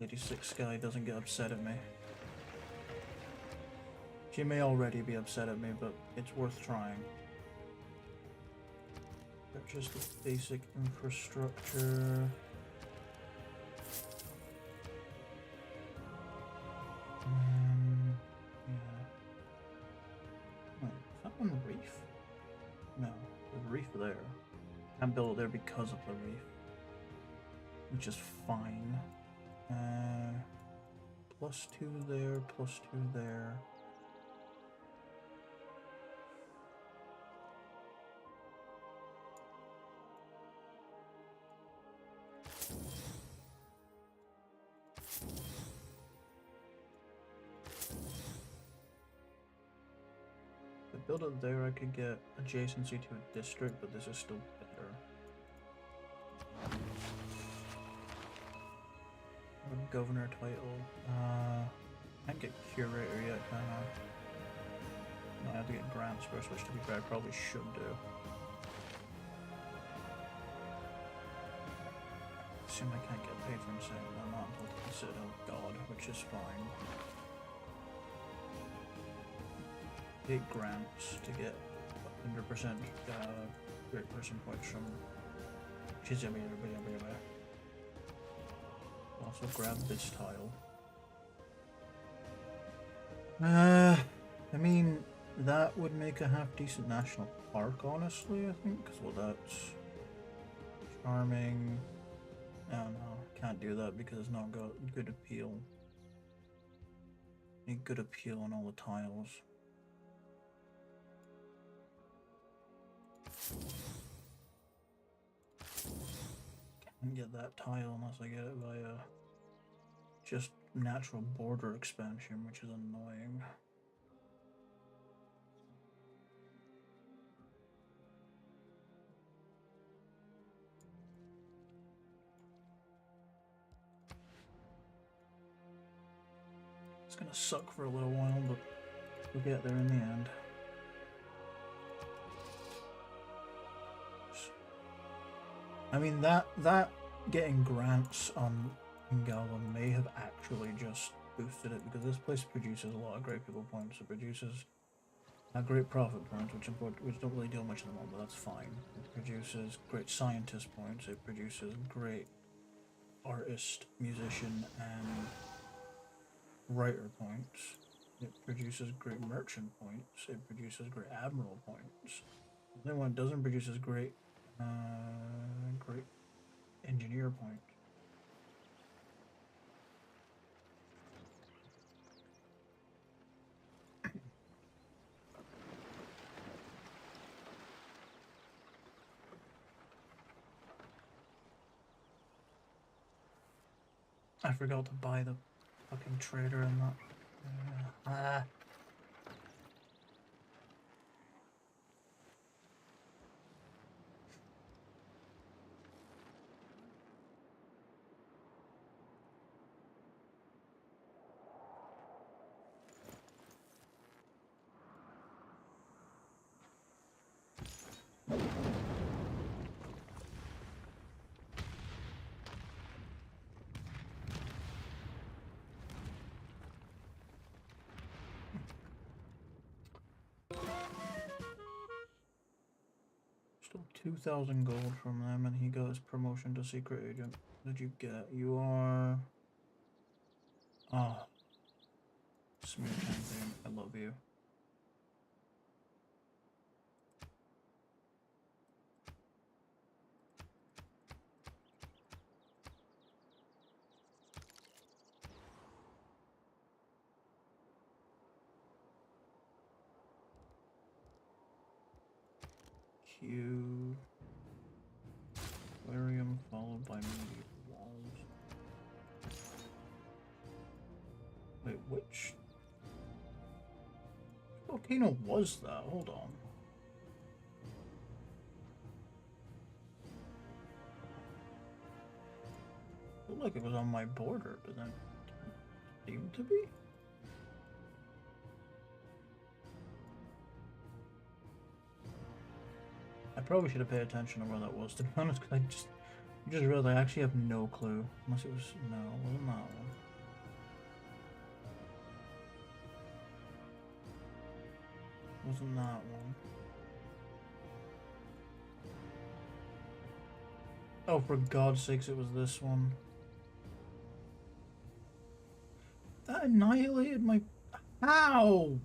86 guy doesn't get upset at me. She may already be upset at me, but it's worth trying. Purchase the basic infrastructure. Yeah. Wait, is that on the reef? No, there's a reef there. Can't build it there because of the reef, which is fine. +2 there, +2 there. If I build it there, I could get adjacency to a district, but this is still better. Governor title. Can't get curator yet, can I? No, I have to get grants first, which to be fair I probably should do. Assume I can't get paid from saying I'm not until I consider God, which is fine. 8 grants to get 100% great person points from Also grab this tile. I mean, that would make a half-decent national park, honestly, I think, because, well, that's charming. Oh, no, can't do that because it's not got good appeal. Need good appeal on all the tiles. Can't get that tile unless I get it via just natural border expansion, which is annoying. It's gonna suck for a little while, but we'll get there in the end. I mean, that getting grants on Ingala may have actually just boosted it, because this place produces a lot of great people points. It produces great profit points, which don't really do much at the moment, but that's fine. It produces great scientist points. It produces great artist, musician, and writer points. It produces great merchant points. It produces great admiral points. The only one it doesn't produce is great, great engineer point. I forgot to buy the fucking trader in that. Still 2,000 gold from them, and he got his promotion to secret agent. What did you get? You are... Ah. Smear campaign. I love you. Q. Aquarium followed by meteor walls. Wait, which volcano was that? Hold on. Looked like it was on my border, but then it seemed to be. I probably should have paid attention to where that was, to be honest, because I just realized I actually have no clue. Unless it was, no, it wasn't that one. Wasn't that one. Oh, for God's sakes, it was this one. That annihilated my... How?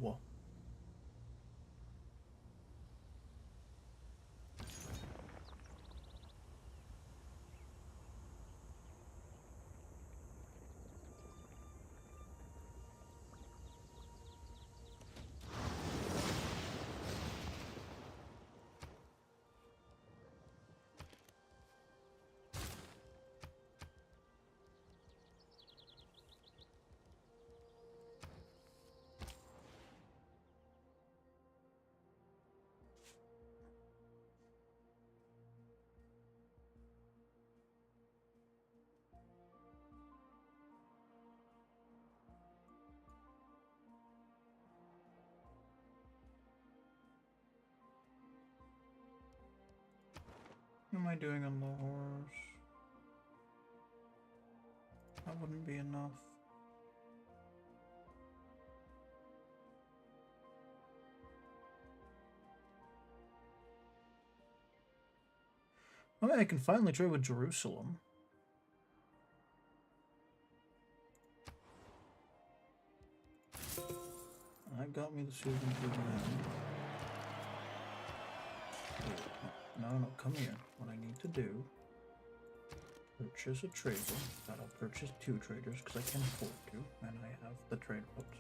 What am I doing on the horse? That wouldn't be enough. I mean, I can finally trade with Jerusalem. That got me the Scythian Shuffle. No, come here. What I need to do, purchase a trader. That'll purchase 2 traders because I can afford to, and I have the trade books.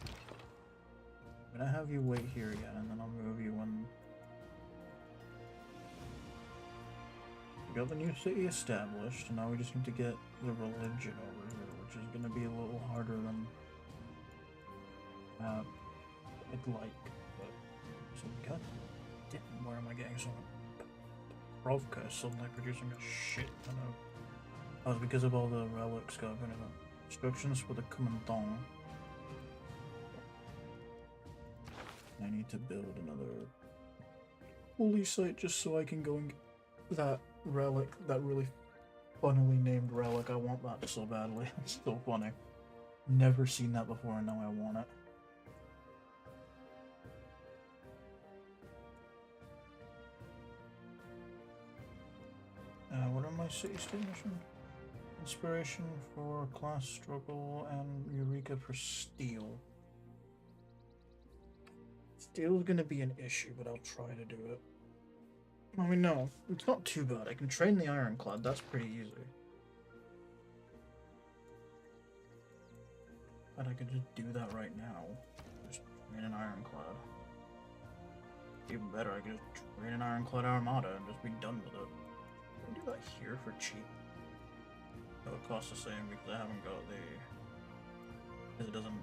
I'm gonna have you wait here again, and then I'll move you when we got the new city established, and now we just need to get the religion over here, which is gonna be a little harder than I'd like. But so god damn, where am I getting so much? Rovka is suddenly producing a shit ton of... Oh, it's because of all the relics got in instructions for the commandant. I need to build another holy site just so I can go and get that relic, that really funnily named relic. I want that so badly. It's so funny. Never seen that before and now I want it. What are my city state mission? Inspiration for class struggle and Eureka for steel. Steel's gonna be an issue, but I'll try to do it. I mean, no, it's not too bad. I can train the Ironclad, that's pretty easy. And I could just do that right now. Just train an Ironclad. Even better, I could just train an Ironclad Armada and just be done with it. Can I do that here for cheap? It would cost the same because I haven't got the... Because it doesn't...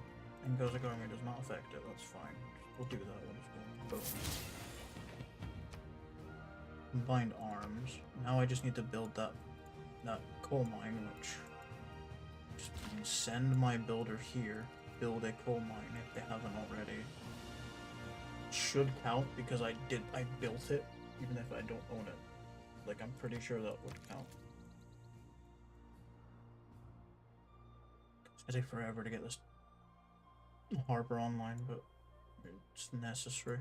Engozic Army does not affect it, that's fine. We'll do that, we'll just go boom. Combined arms. Now I just need to build that coal mine, which... Just send my builder here, build a coal mine if they haven't already. Should count because I built it, even if I don't own it. Like, I'm pretty sure that would count. It's gonna take forever to get this harbor online, but it's necessary.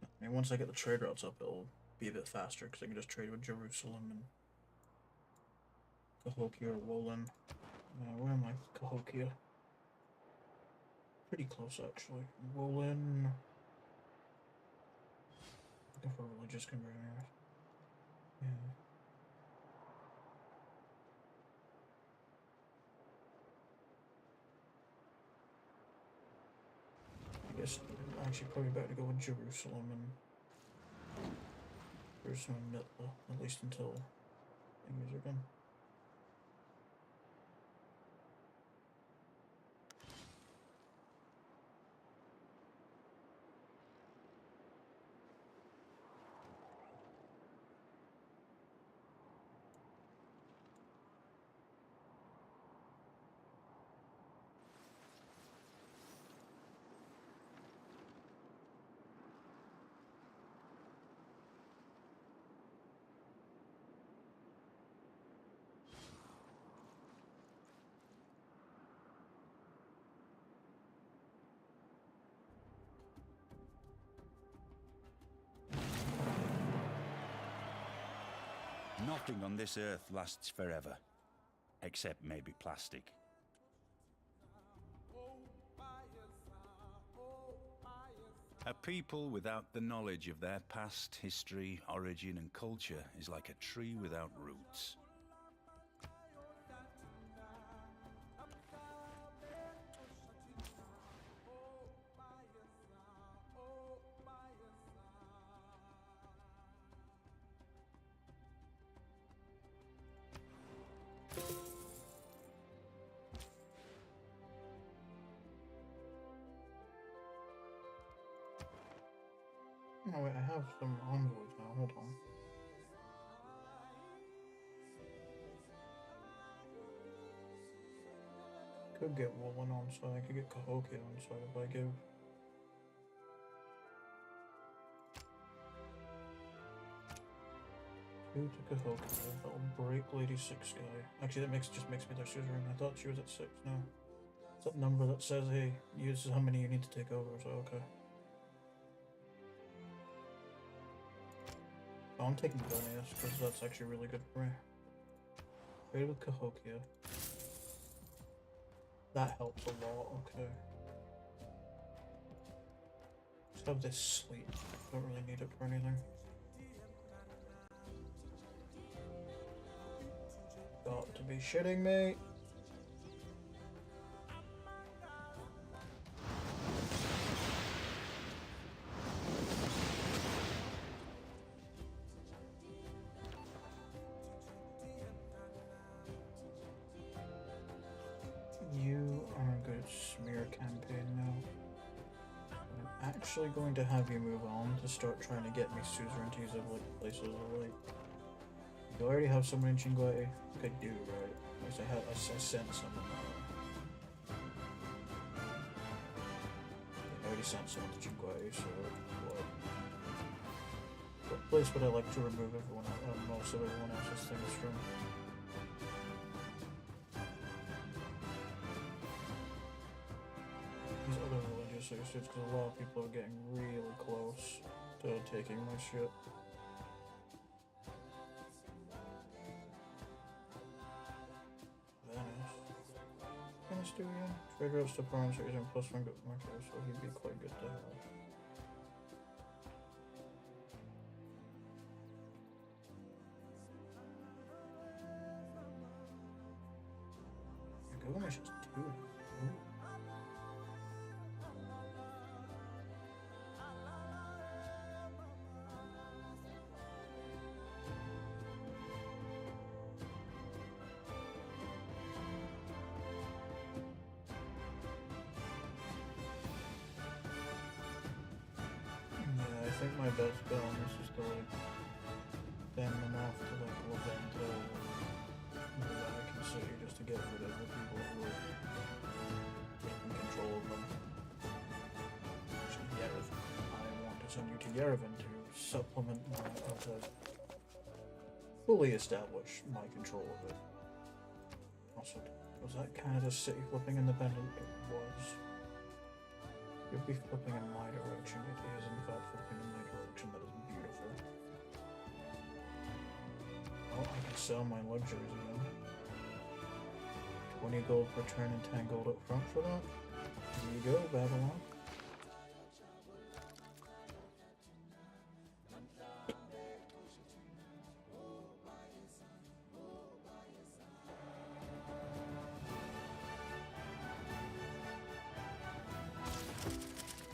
I mean, once I get the trade routes up, it'll be a bit faster because I can just trade with Jerusalem and Cahokia or Wolin. Where am I? Cahokia. Pretty close actually. Wolin. Looking for religious converters. Yeah. I guess I'm actually probably better to go with Jerusalem and Jerusalem and Mitla, at least until things are done. Nothing on this earth lasts forever, except maybe plastic. A people without the knowledge of their past, history, origin, and culture is like a tree without roots. Oh wait, I have some envoys now, hold on. Could get Wolin on side, I could get Cahokia on side if I give... Two to Cahokia, that'll break Lady 6 guy. Actually that just makes me their suzerain, I thought she was at 6 now. It's that number that says, hey, this is how many you need to take over, so okay. Oh, I'm taking Vilnius because that's actually really good for me. Trade with Cahokia. That helps a lot, okay. Just have this sleep. Don't really need it for anything. Got to be shitting me. Campaign now. I'm actually going to have you move on to start trying to get me suzerainties of like places like. You already have someone in Chinguay? I do, right? At least I sent someone. I already sent someone to Chinguay, so what place would I like to remove everyone most of everyone else's things from? These other religious suits, because a lot of people are getting really close to taking my shit. Venice do again? Trade routes to farms are using +1 good. Okay, so he'd be quite good to have. Gilgamesh is 2. Ooh. Yeah, I think my best balance is to like bend them off to like Levento or the Vatican City just to get rid of the people who are taking control of them. Actually, Yerevan. I want to send you to Yerevan to supplement my to fully establish my control of it. Also, was that Canada City flipping independent? It was. You'll be flipping in my direction. It is, in fact, flipping in my direction. That is beautiful. Oh, I can sell my luxuries again. 20 gold per turn and 10 gold up front for that. There you go, Babylon.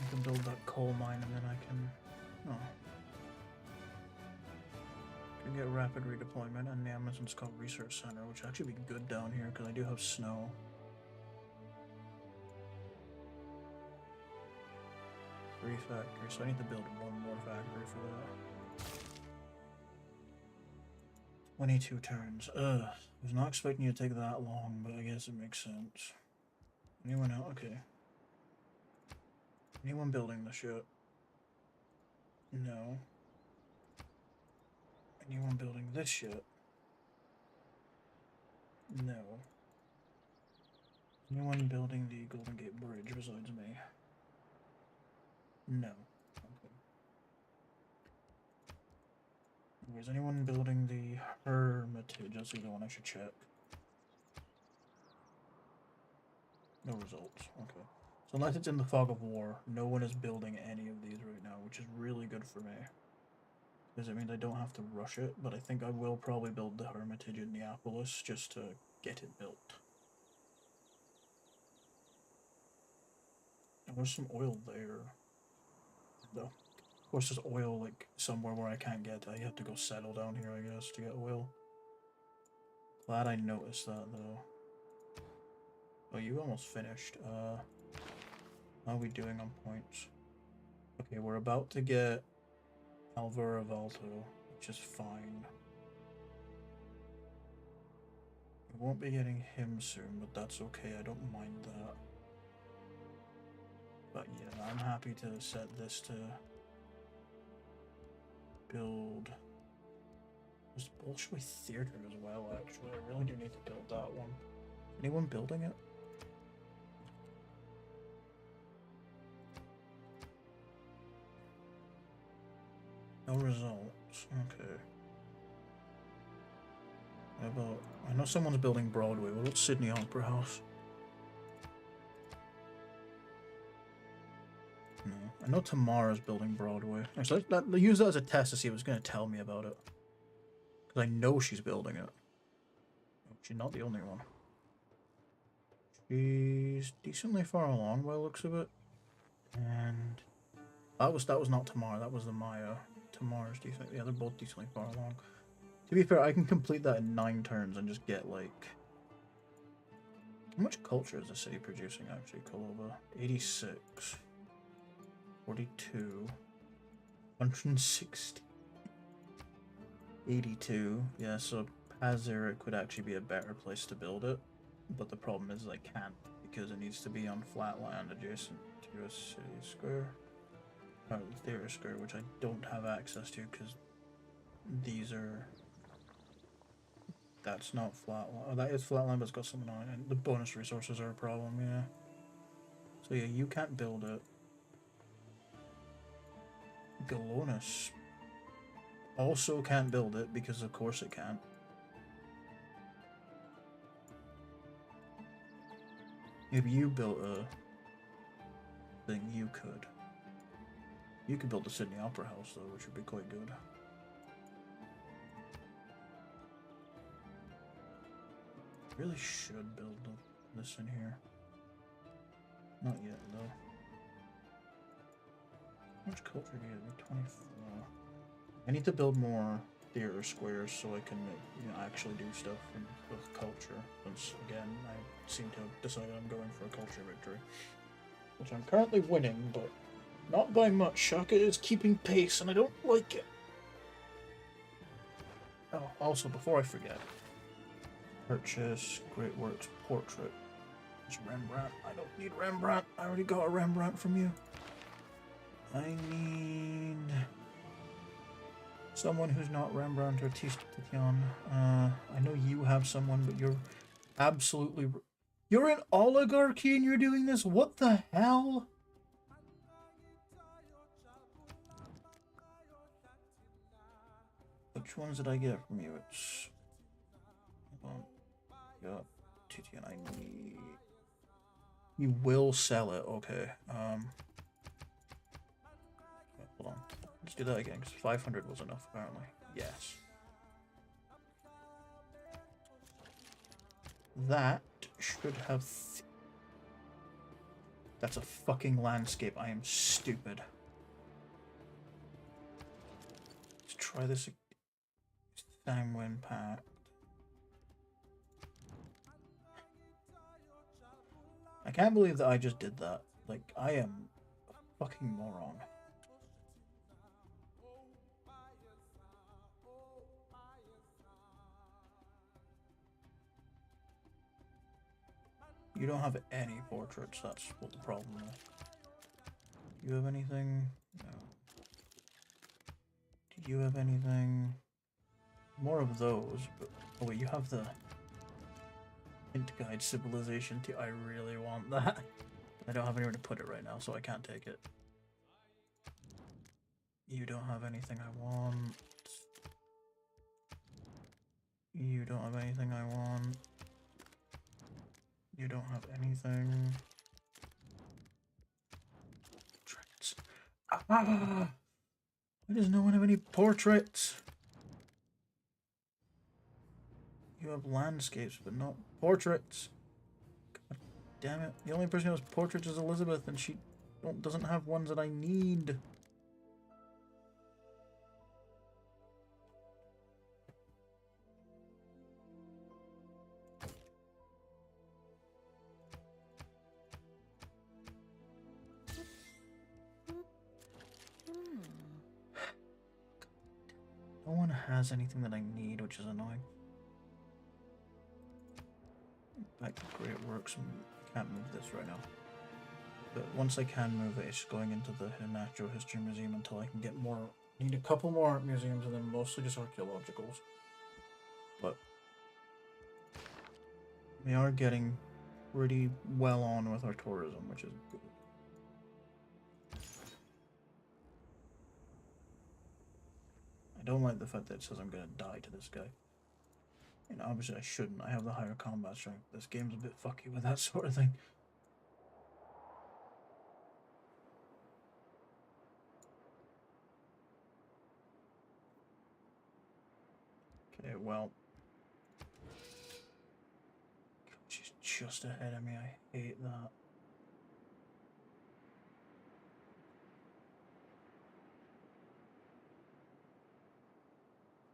I can build that coal mine and then I can... Oh. Can get rapid redeployment, and the Amazon Scott Research Center, which would actually be good down here because I do have snow. Three factories, so I need to build one more factory for that. 22 turns. Ugh. I was not expecting you to take that long, but I guess it makes sense. Anyone else? Okay. Anyone building the ship? No. Anyone building this ship? No. Anyone building the Golden Gate Bridge besides me? No. Okay. Is anyone building the Hermitage? That's the other one I should check. No results. Okay. So unless it's in the fog of war, no one is building any of these right now, which is really good for me. Because it means I don't have to rush it, but I think I will probably build the Hermitage in Neapolis just to get it built. And there's some oil there. Though. Of course there's oil like somewhere where I can't get to. I have to go settle down here, I guess, to get oil. Glad I noticed that though. Oh, you almost finished. How are we doing on points? Okay, we're about to get Alvaro Valto, which is fine. We won't be getting him soon, but that's okay. I don't mind that. But yeah, I'm happy to set this to build this Bolshoi Theater as well, actually. I really do need to build that one. Anyone building it? No results. Okay. How about... I know someone's building Broadway. What about Sydney Opera House? No. I know Tamara's building Broadway. Actually, use that as a test to see if it's going to tell me about it. Because I know she's building it. She's not the only one. She's decently far along by the looks of it. And... That was not Tamara, that was the Maya. Tamara's decent. Yeah, they're both decently far along. To be fair, I can complete that in 9 turns and just get like... How much culture is the city producing actually, Koloba? 86. 42. 160. 82. Yeah, so Pazirik would actually be a better place to build it. But the problem is I can't, because it needs to be on flat land adjacent to a city square. Or the theater square, which I don't have access to because these are... That's not flat land. Oh, that is flat land, but it's got something on it. And the bonus resources are a problem, yeah. So yeah, you can't build it. Galonis also can't build it because of course it can't. If you built a thing, you could. You could build the Sydney Opera House, though, which would be quite good. Really should build this in here. Not yet, though. How much culture do you get? 24. I need to build more theater squares so I can, actually do stuff with culture. Once again, I seem to have decided I'm going for a culture victory, which I'm currently winning, but not by much. Shaka is keeping pace, and I don't like it. Oh, also, before I forget, purchase Great Works Portrait. It's Rembrandt. I don't need Rembrandt. I already got a Rembrandt from you. I need someone who's not Rembrandt or Titian. I know you have someone, but you're absolutely... You're an oligarchy and you're doing this? What the hell? Which ones did I get from you? It's... Hold on. Yeah, Titian, I need... You will sell it, okay. Hold on. Let's do that again, because 500 was enough, apparently. Yes. That should have... That's a fucking landscape. I am stupid. Let's try this. Sanguine Pact. I can't believe that I just did that. Like, I am a fucking moron. You don't have any portraits, that's what the problem is. Do you have anything? No. Do you have anything? More of those, but... Oh wait, you have the... Hint Guide Civilization too. I really want that. I don't have anywhere to put it right now, so I can't take it. You don't have anything I want. You don't have anything I want. You don't have anything. Portraits. Ah! Why does no one have any portraits? You have landscapes, but not portraits. God damn it. The only person who has portraits is Elizabeth, and she doesn't have ones that I need. No one has anything that I need, which is annoying. Back to Great Works. I can't move this right now. But once I can move it, it's going into the Natural History Museum until I can get more. I need a couple more art museums and then mostly just archaeologicals. But we are getting pretty well on with our tourism, which is good. I don't like the fact that it says I'm gonna die to this guy. And obviously I shouldn't. I have the higher combat strength. This game's a bit fucky with that sort of thing. Okay, well. She's just ahead of me. I hate that.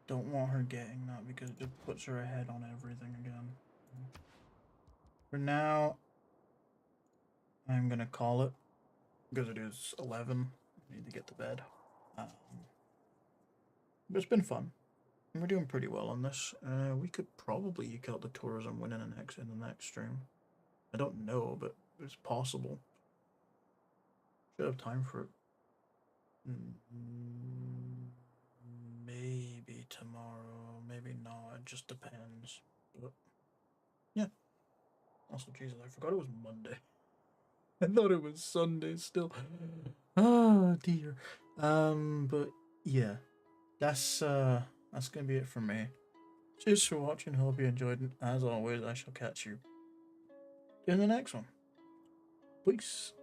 Don't want her getting that because it just puts her ahead on everything again. For now, I'm gonna call it because it is 11. I need to get to bed. But it's been fun. And we're doing pretty well on this. We could probably eke out the tourism win in the next stream. I don't know, but it's possible. Should have time for it. Maybe tomorrow, maybe not. It just depends. But yeah. Also, Jesus, I forgot it was Monday. I thought it was Sunday still. Oh dear. But yeah, that's gonna be it for me. Cheers for watching. Hope you enjoyed it. As always, I shall catch you in the next one. Peace.